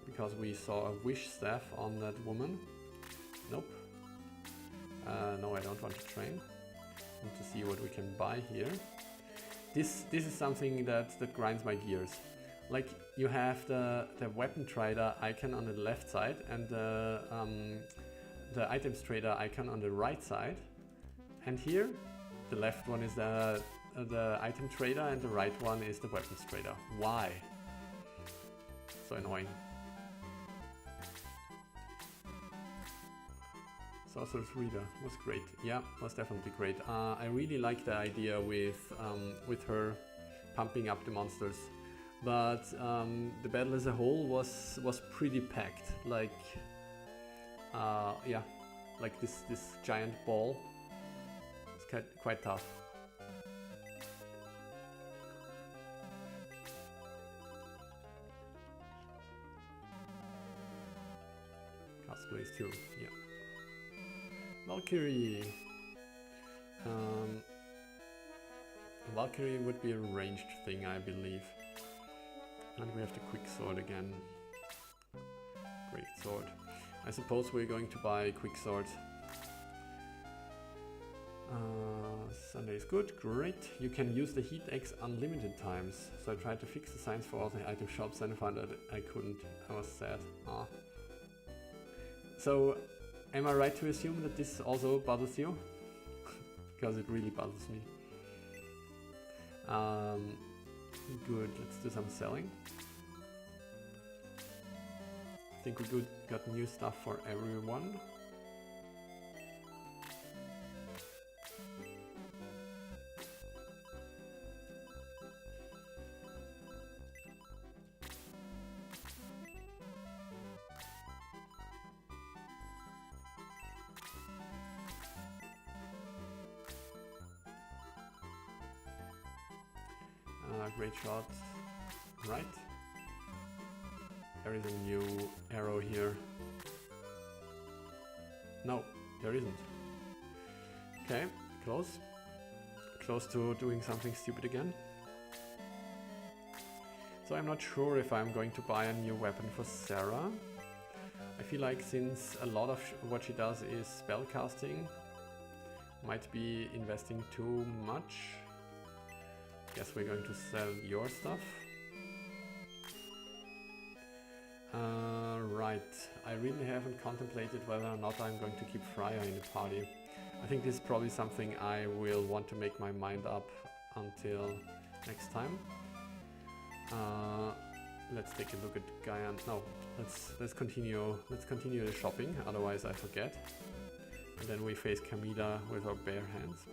Speaker 1: because we saw a wish staff on that woman. Nope. No, I don't want to train. I want to see what we can buy here. This is something that grinds my gears. Like, you have the weapon trader icon on the left side and the items trader icon on the right side, and here the left one is the item trader and the right one is the weapons trader. Why? So annoying. Sorcerer's Reader was great. Yeah, was definitely great. I really like the idea with her pumping up the monsters, but the battle as a whole was pretty packed. Like. Yeah, like this giant ball. It's quite tough. Cast Blaze too, yeah. Valkyrie. Valkyrie would be a ranged thing, I believe. And we have the quick sword again. Great sword. I suppose we're going to buy quick sword. Sunday is good, great. You can use the heat axe unlimited times. So I tried to fix the signs for all the item shops and found out I couldn't. I was sad. So am I right to assume that this also bothers you? Because it really bothers me. Good, let's do some selling. I think we got new stuff for everyone. Great shot. right? There is a new arrow here. No, there isn't. Okay, close. Close to doing something stupid again. So I'm not sure if I'm going to buy a new weapon for Sarah. I feel like since a lot of what she does is spell casting, might be investing too much. Guess we're going to sell your stuff. Right, I really haven't contemplated whether or not I'm going to keep Freya in the party. I think this is probably something I will want to make my mind up until next time. Let's take a look at Gaia. No, let's continue the shopping, otherwise I forget. And then we face Camila with our bare hands.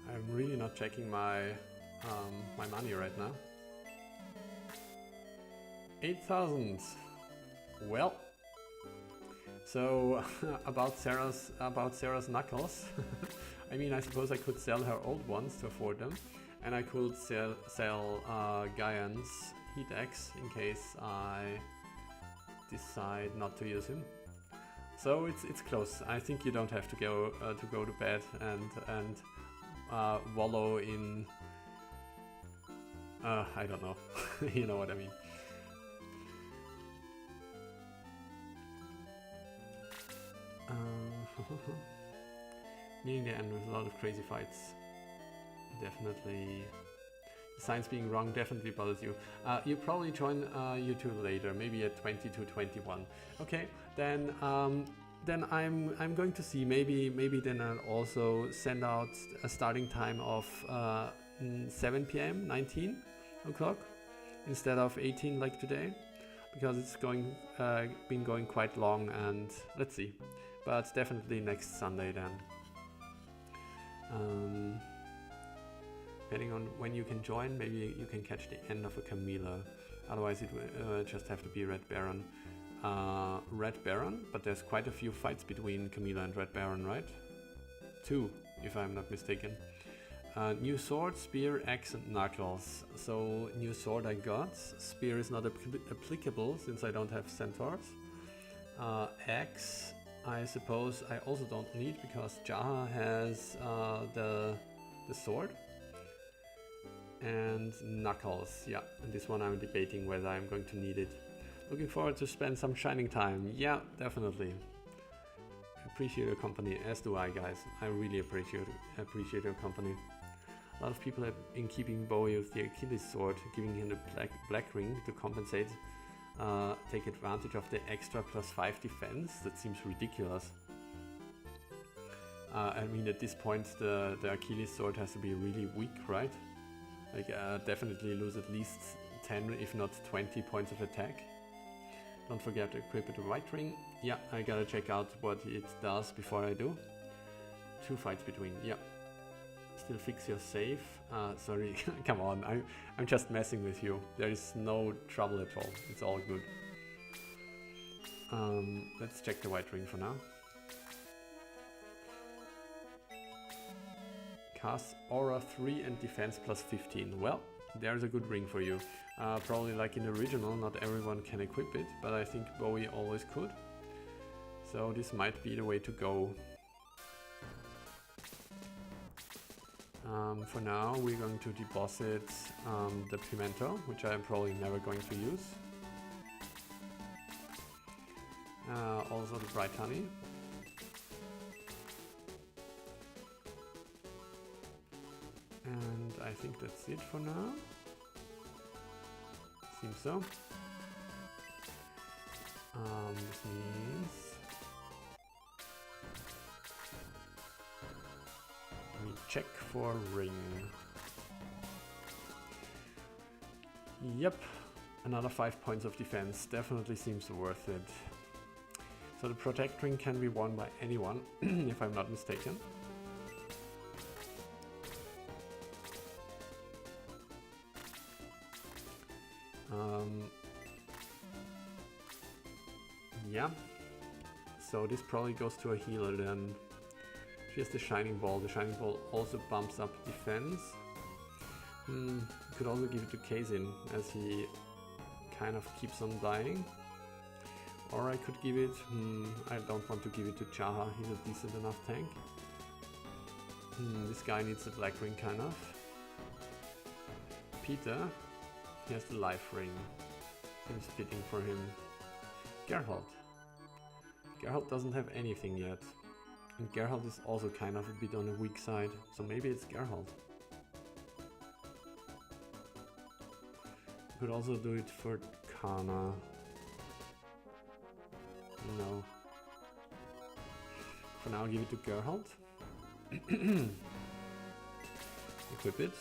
Speaker 1: I'm really not checking my my money right now. 8,000. Well, so about Sarah's knuckles. I mean, I suppose I could sell her old ones to afford them, and I could sell Gaian's heat axe in case I decide not to use him. So it's close. I think you don't have to go to bed and wallow in I don't know. You know what I mean. Nearing the end with a lot of crazy fights. Definitely. Signs being wrong definitely bothers you. You probably join YouTube later, maybe at 20 to 21. Okay, then I'm going to see. Maybe then I'll also send out a starting time of 7 p.m. 19 o'clock instead of 18 like today, because it's been going quite long, and let's see. But definitely next Sunday then. Depending on when you can join, maybe you can catch the end of a Camila. Otherwise it will just have to be Red Baron. Red Baron, but there's quite a few fights between Camila and Red Baron, right? 2, if I'm not mistaken. New sword, spear, axe and knuckles. So new sword I got. Spear is not applicable since I don't have centaurs. Axe I suppose I also don't need because Jaha has the sword. And knuckles, yeah, and this one I'm debating whether I'm going to need it. Looking forward to spend some shining time. Yeah, definitely. Appreciate your company, as do I, guys. I really appreciate your company. A lot of people have been keeping Bowie with the Achilles sword, giving him the black ring to compensate. Take advantage of the extra +5 defense. That seems ridiculous. I mean, at this point the Achilles sword has to be really weak, right? Like definitely lose at least 10 if not 20 points of attack. Don't forget to equip the white ring. Yeah, I gotta check out what it does before I do. 2 fights between, yeah. Still fix your save. Sorry, come on, I'm just messing with you. There is no trouble at all. It's all good. Let's check the white ring for now. Cast Aura 3 and defense +15. Well, there's a good ring for you. Probably like in the original, not everyone can equip it, but I think Bowie always could. So this might be the way to go. For now, we're going to deposit the pimento, which I'm probably never going to use. Also the bright honey. And I think that's it for now. Seems so. This means we check for ring. Yep, another 5 points of defense. Definitely seems worth it. So the protect ring can be worn by anyone, if I'm not mistaken. Yeah. So this probably goes to a healer then. She has the Shining Ball. The Shining Ball also bumps up defense. You could also give it to Kazin, as he kind of keeps on dying. Or I could give it... I don't want to give it to Jaha, he's a decent enough tank. This guy needs the Black Ring, kind of. Peter, he has the Life Ring. Seems fitting for him. Geralt. Geralt doesn't have anything yet. And Geralt is also kind of a bit on the weak side, so maybe it's Geralt. Could also do it for Kana. No. For now, give it to Geralt. Equip it.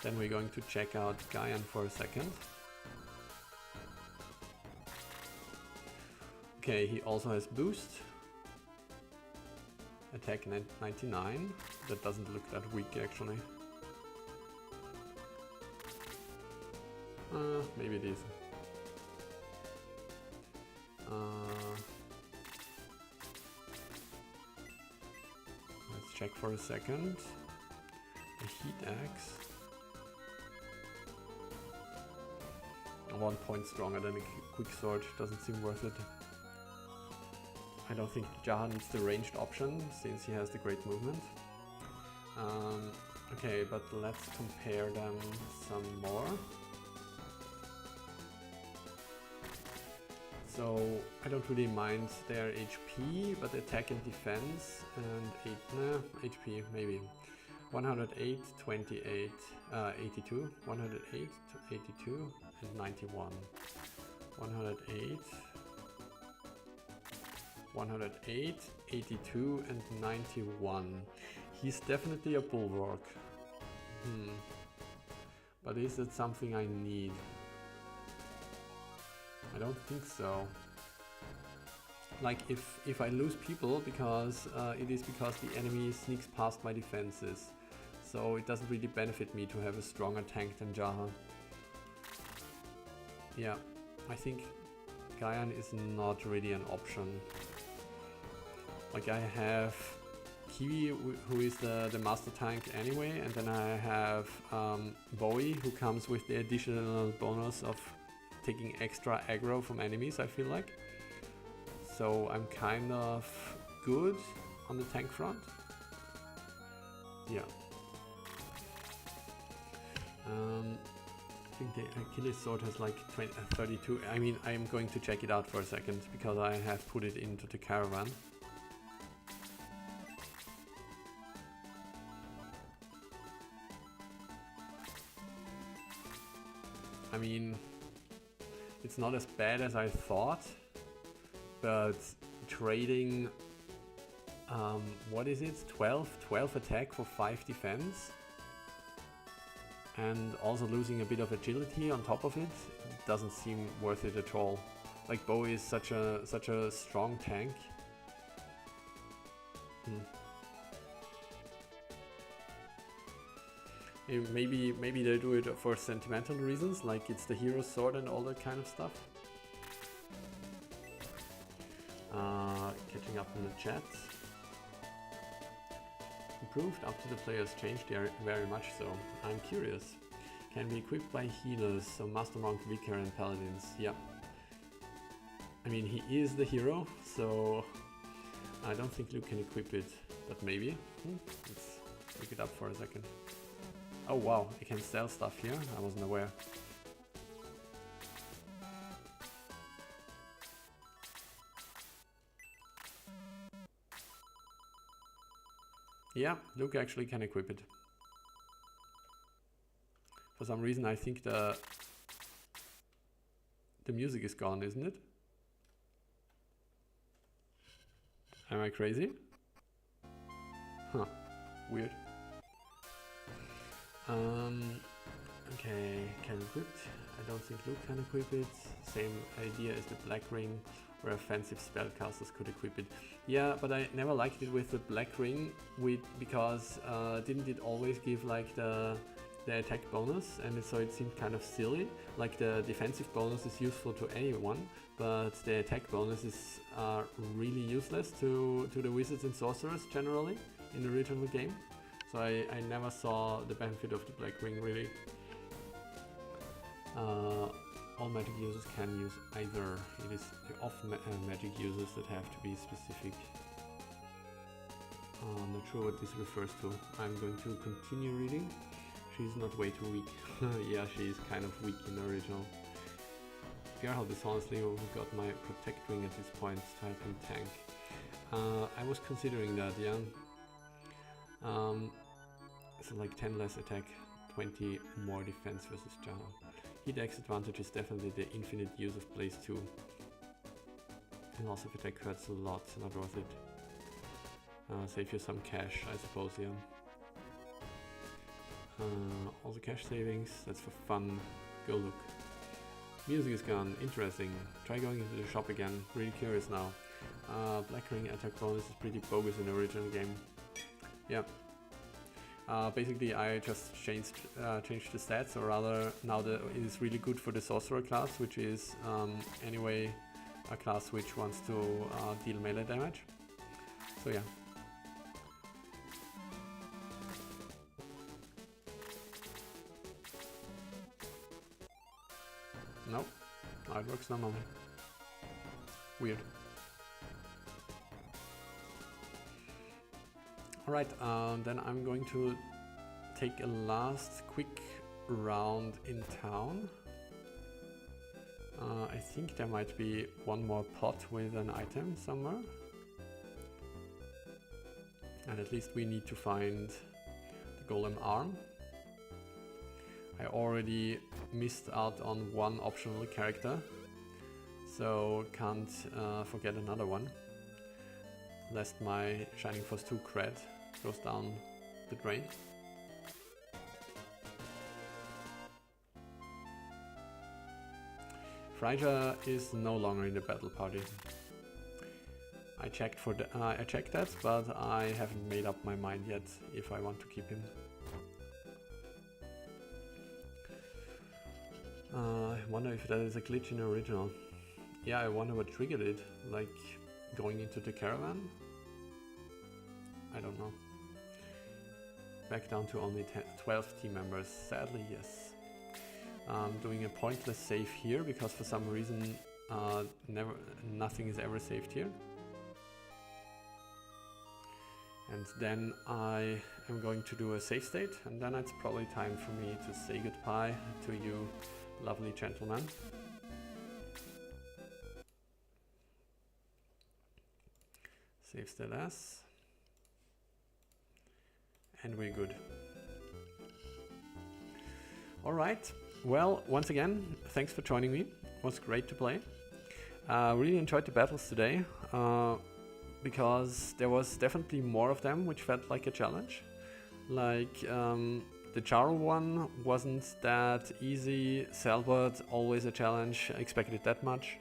Speaker 1: Then we're going to check out Gaian for a second. Okay, he also has boost. Attack 99. That doesn't look that weak actually. Maybe it is. Let's check for a second. A heat axe. 1 point stronger than a quick sword, doesn't seem worth it. I don't think Jaha needs the ranged option since he has the great movement. Okay, but let's compare them some more. So I don't really mind their HP, but attack and defense and HP maybe. 108, 28, 82, 108, 82 and 91. 108, 108, 82 and 91. He's definitely a bulwark. But is it something I need? I don't think so. Like if I lose people, because it is because the enemy sneaks past my defenses. So it doesn't really benefit me to have a stronger tank than Jaha. Yeah, I think Gaian is not really an option. Like I have Kiwi, who is the master tank anyway, and then I have Bowie, who comes with the additional bonus of taking extra aggro from enemies, I feel like. So I'm kind of good on the tank front. Yeah. I think the Achilles sword has like 32. I mean, I'm going to check it out for a second because I have put it into the caravan. I mean, it's not as bad as I thought, but trading, what is it, 12 attack for 5 defense, and also losing a bit of agility on top of it, doesn't seem worth it at all. Like Bowie is such a strong tank. Maybe they do it for sentimental reasons, like it's the hero sword and all that kind of stuff. Catching up in the chat. Improved up to the players, changed very much so. I'm curious. Can be equipped by healers, so Master Monk, Vicar and Paladins. Yeah. I mean, he is the hero, so I don't think Luke can equip it, but maybe. Let's look it up for a second. Oh wow, I can sell stuff here, I wasn't aware. Yeah, Luke actually can equip it. For some reason I think the music is gone, isn't it? Am I crazy? Huh, weird. Okay, can equip. I don't think Luke can equip it. Same idea as the Black Ring, where offensive spellcasters could equip it. Yeah, but I never liked it with the Black Ring, because didn't it always give like the the attack bonus, and so it seemed kind of silly. Like the defensive bonus is useful to anyone, but the attack bonuses are really useless to the wizards and sorcerers generally in the original game. So I never saw the benefit of the Black Ring really. All magic users can use either. It is off magic users that have to be specific. Not sure what this refers to. I'm going to continue reading. She's not way too weak. Yeah, she is kind of weak in the original. Gerald is honestly who got my Protect Ring at this point to help him tank. I was considering that, yeah. So like 10 less attack, 20 more defense versus Jahan. Hit X advantage is definitely the infinite use of Blaze 2. And loss of attack hurts a lot, not worth it. Save you some cash, I suppose, yeah. Also cash savings, that's for fun. Go look. Music is gone, interesting. Try going into the shop again, really curious now. Black Ring attack bonus is pretty bogus in the original game. Yeah. Basically I just changed the stats, or rather now it is really good for the sorcerer class, which is anyway a class which wants to deal melee damage. So yeah. Nope, it works normally. Weird. Alright, then I'm going to take a last quick round in town. I think there might be one more pot with an item somewhere. And at least we need to find the golem arm. I already missed out on one optional character, so can't forget another one, lest my Shining Force 2 cred goes down the drain. Freyja is no longer in the battle party. I checked for the I checked that, but I haven't made up my mind yet if I want to keep him. I wonder if that is a glitch in the original. Yeah, I wonder what triggered it, like going into the caravan? I don't know. Back down to only 12 team members, sadly yes. Doing a pointless save here because for some reason nothing is ever saved here. And then I am going to do a save state, and then it's probably time for me to say goodbye to you lovely gentlemen. Save state as. And we're good. Alright, well, once again, thanks for joining me. It was great to play. Really enjoyed the battles today, because there was definitely more of them, which felt like a challenge. Like, the Jarl one wasn't that easy. Selbert, always a challenge, I expected that much.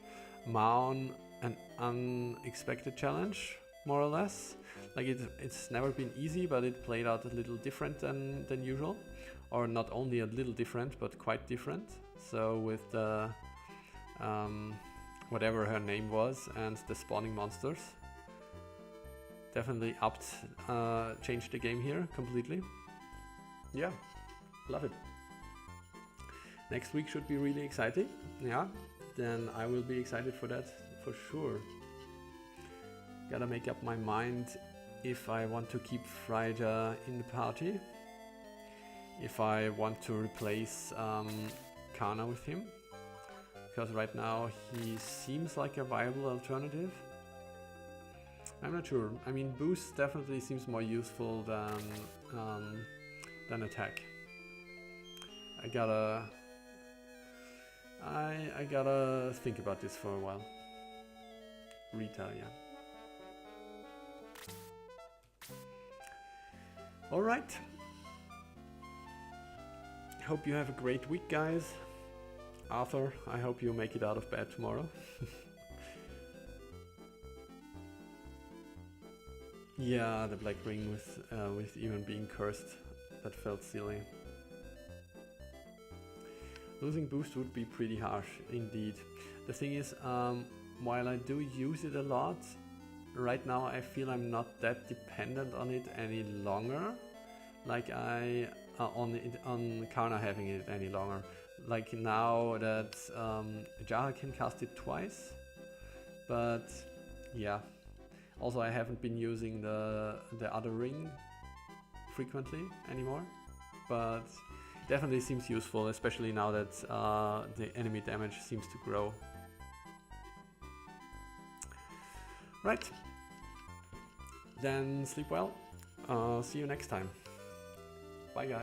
Speaker 1: Maun, an unexpected challenge, more or less. Like it's never been easy, but it played out a little different than usual. Or not only a little different, but quite different. So with the whatever her name was and the spawning monsters, definitely changed the game here completely. Yeah, love it. Next week should be really exciting. Yeah, then I will be excited for that for sure. Gotta make up my mind if I want to keep Freyja in the party, if I want to replace Kana with him, because right now he seems like a viable alternative. I'm not sure. I mean, boost definitely seems more useful than attack. I gotta think about this for a while. Rita, yeah. All right. Hope you have a great week, guys. Arthur, I hope you make it out of bed tomorrow. Yeah, the Black Ring with even being cursed, that felt silly. Losing boost would be pretty harsh indeed. The thing is, while I do use it a lot, right now I feel I'm not that dependent on it any longer. Like on Karna having it any longer. Like now that Jaha can cast it twice, but yeah. Also, I haven't been using the other ring frequently anymore, but definitely seems useful, especially now that the enemy damage seems to grow. Right, then sleep well. See you next time. Bye guys.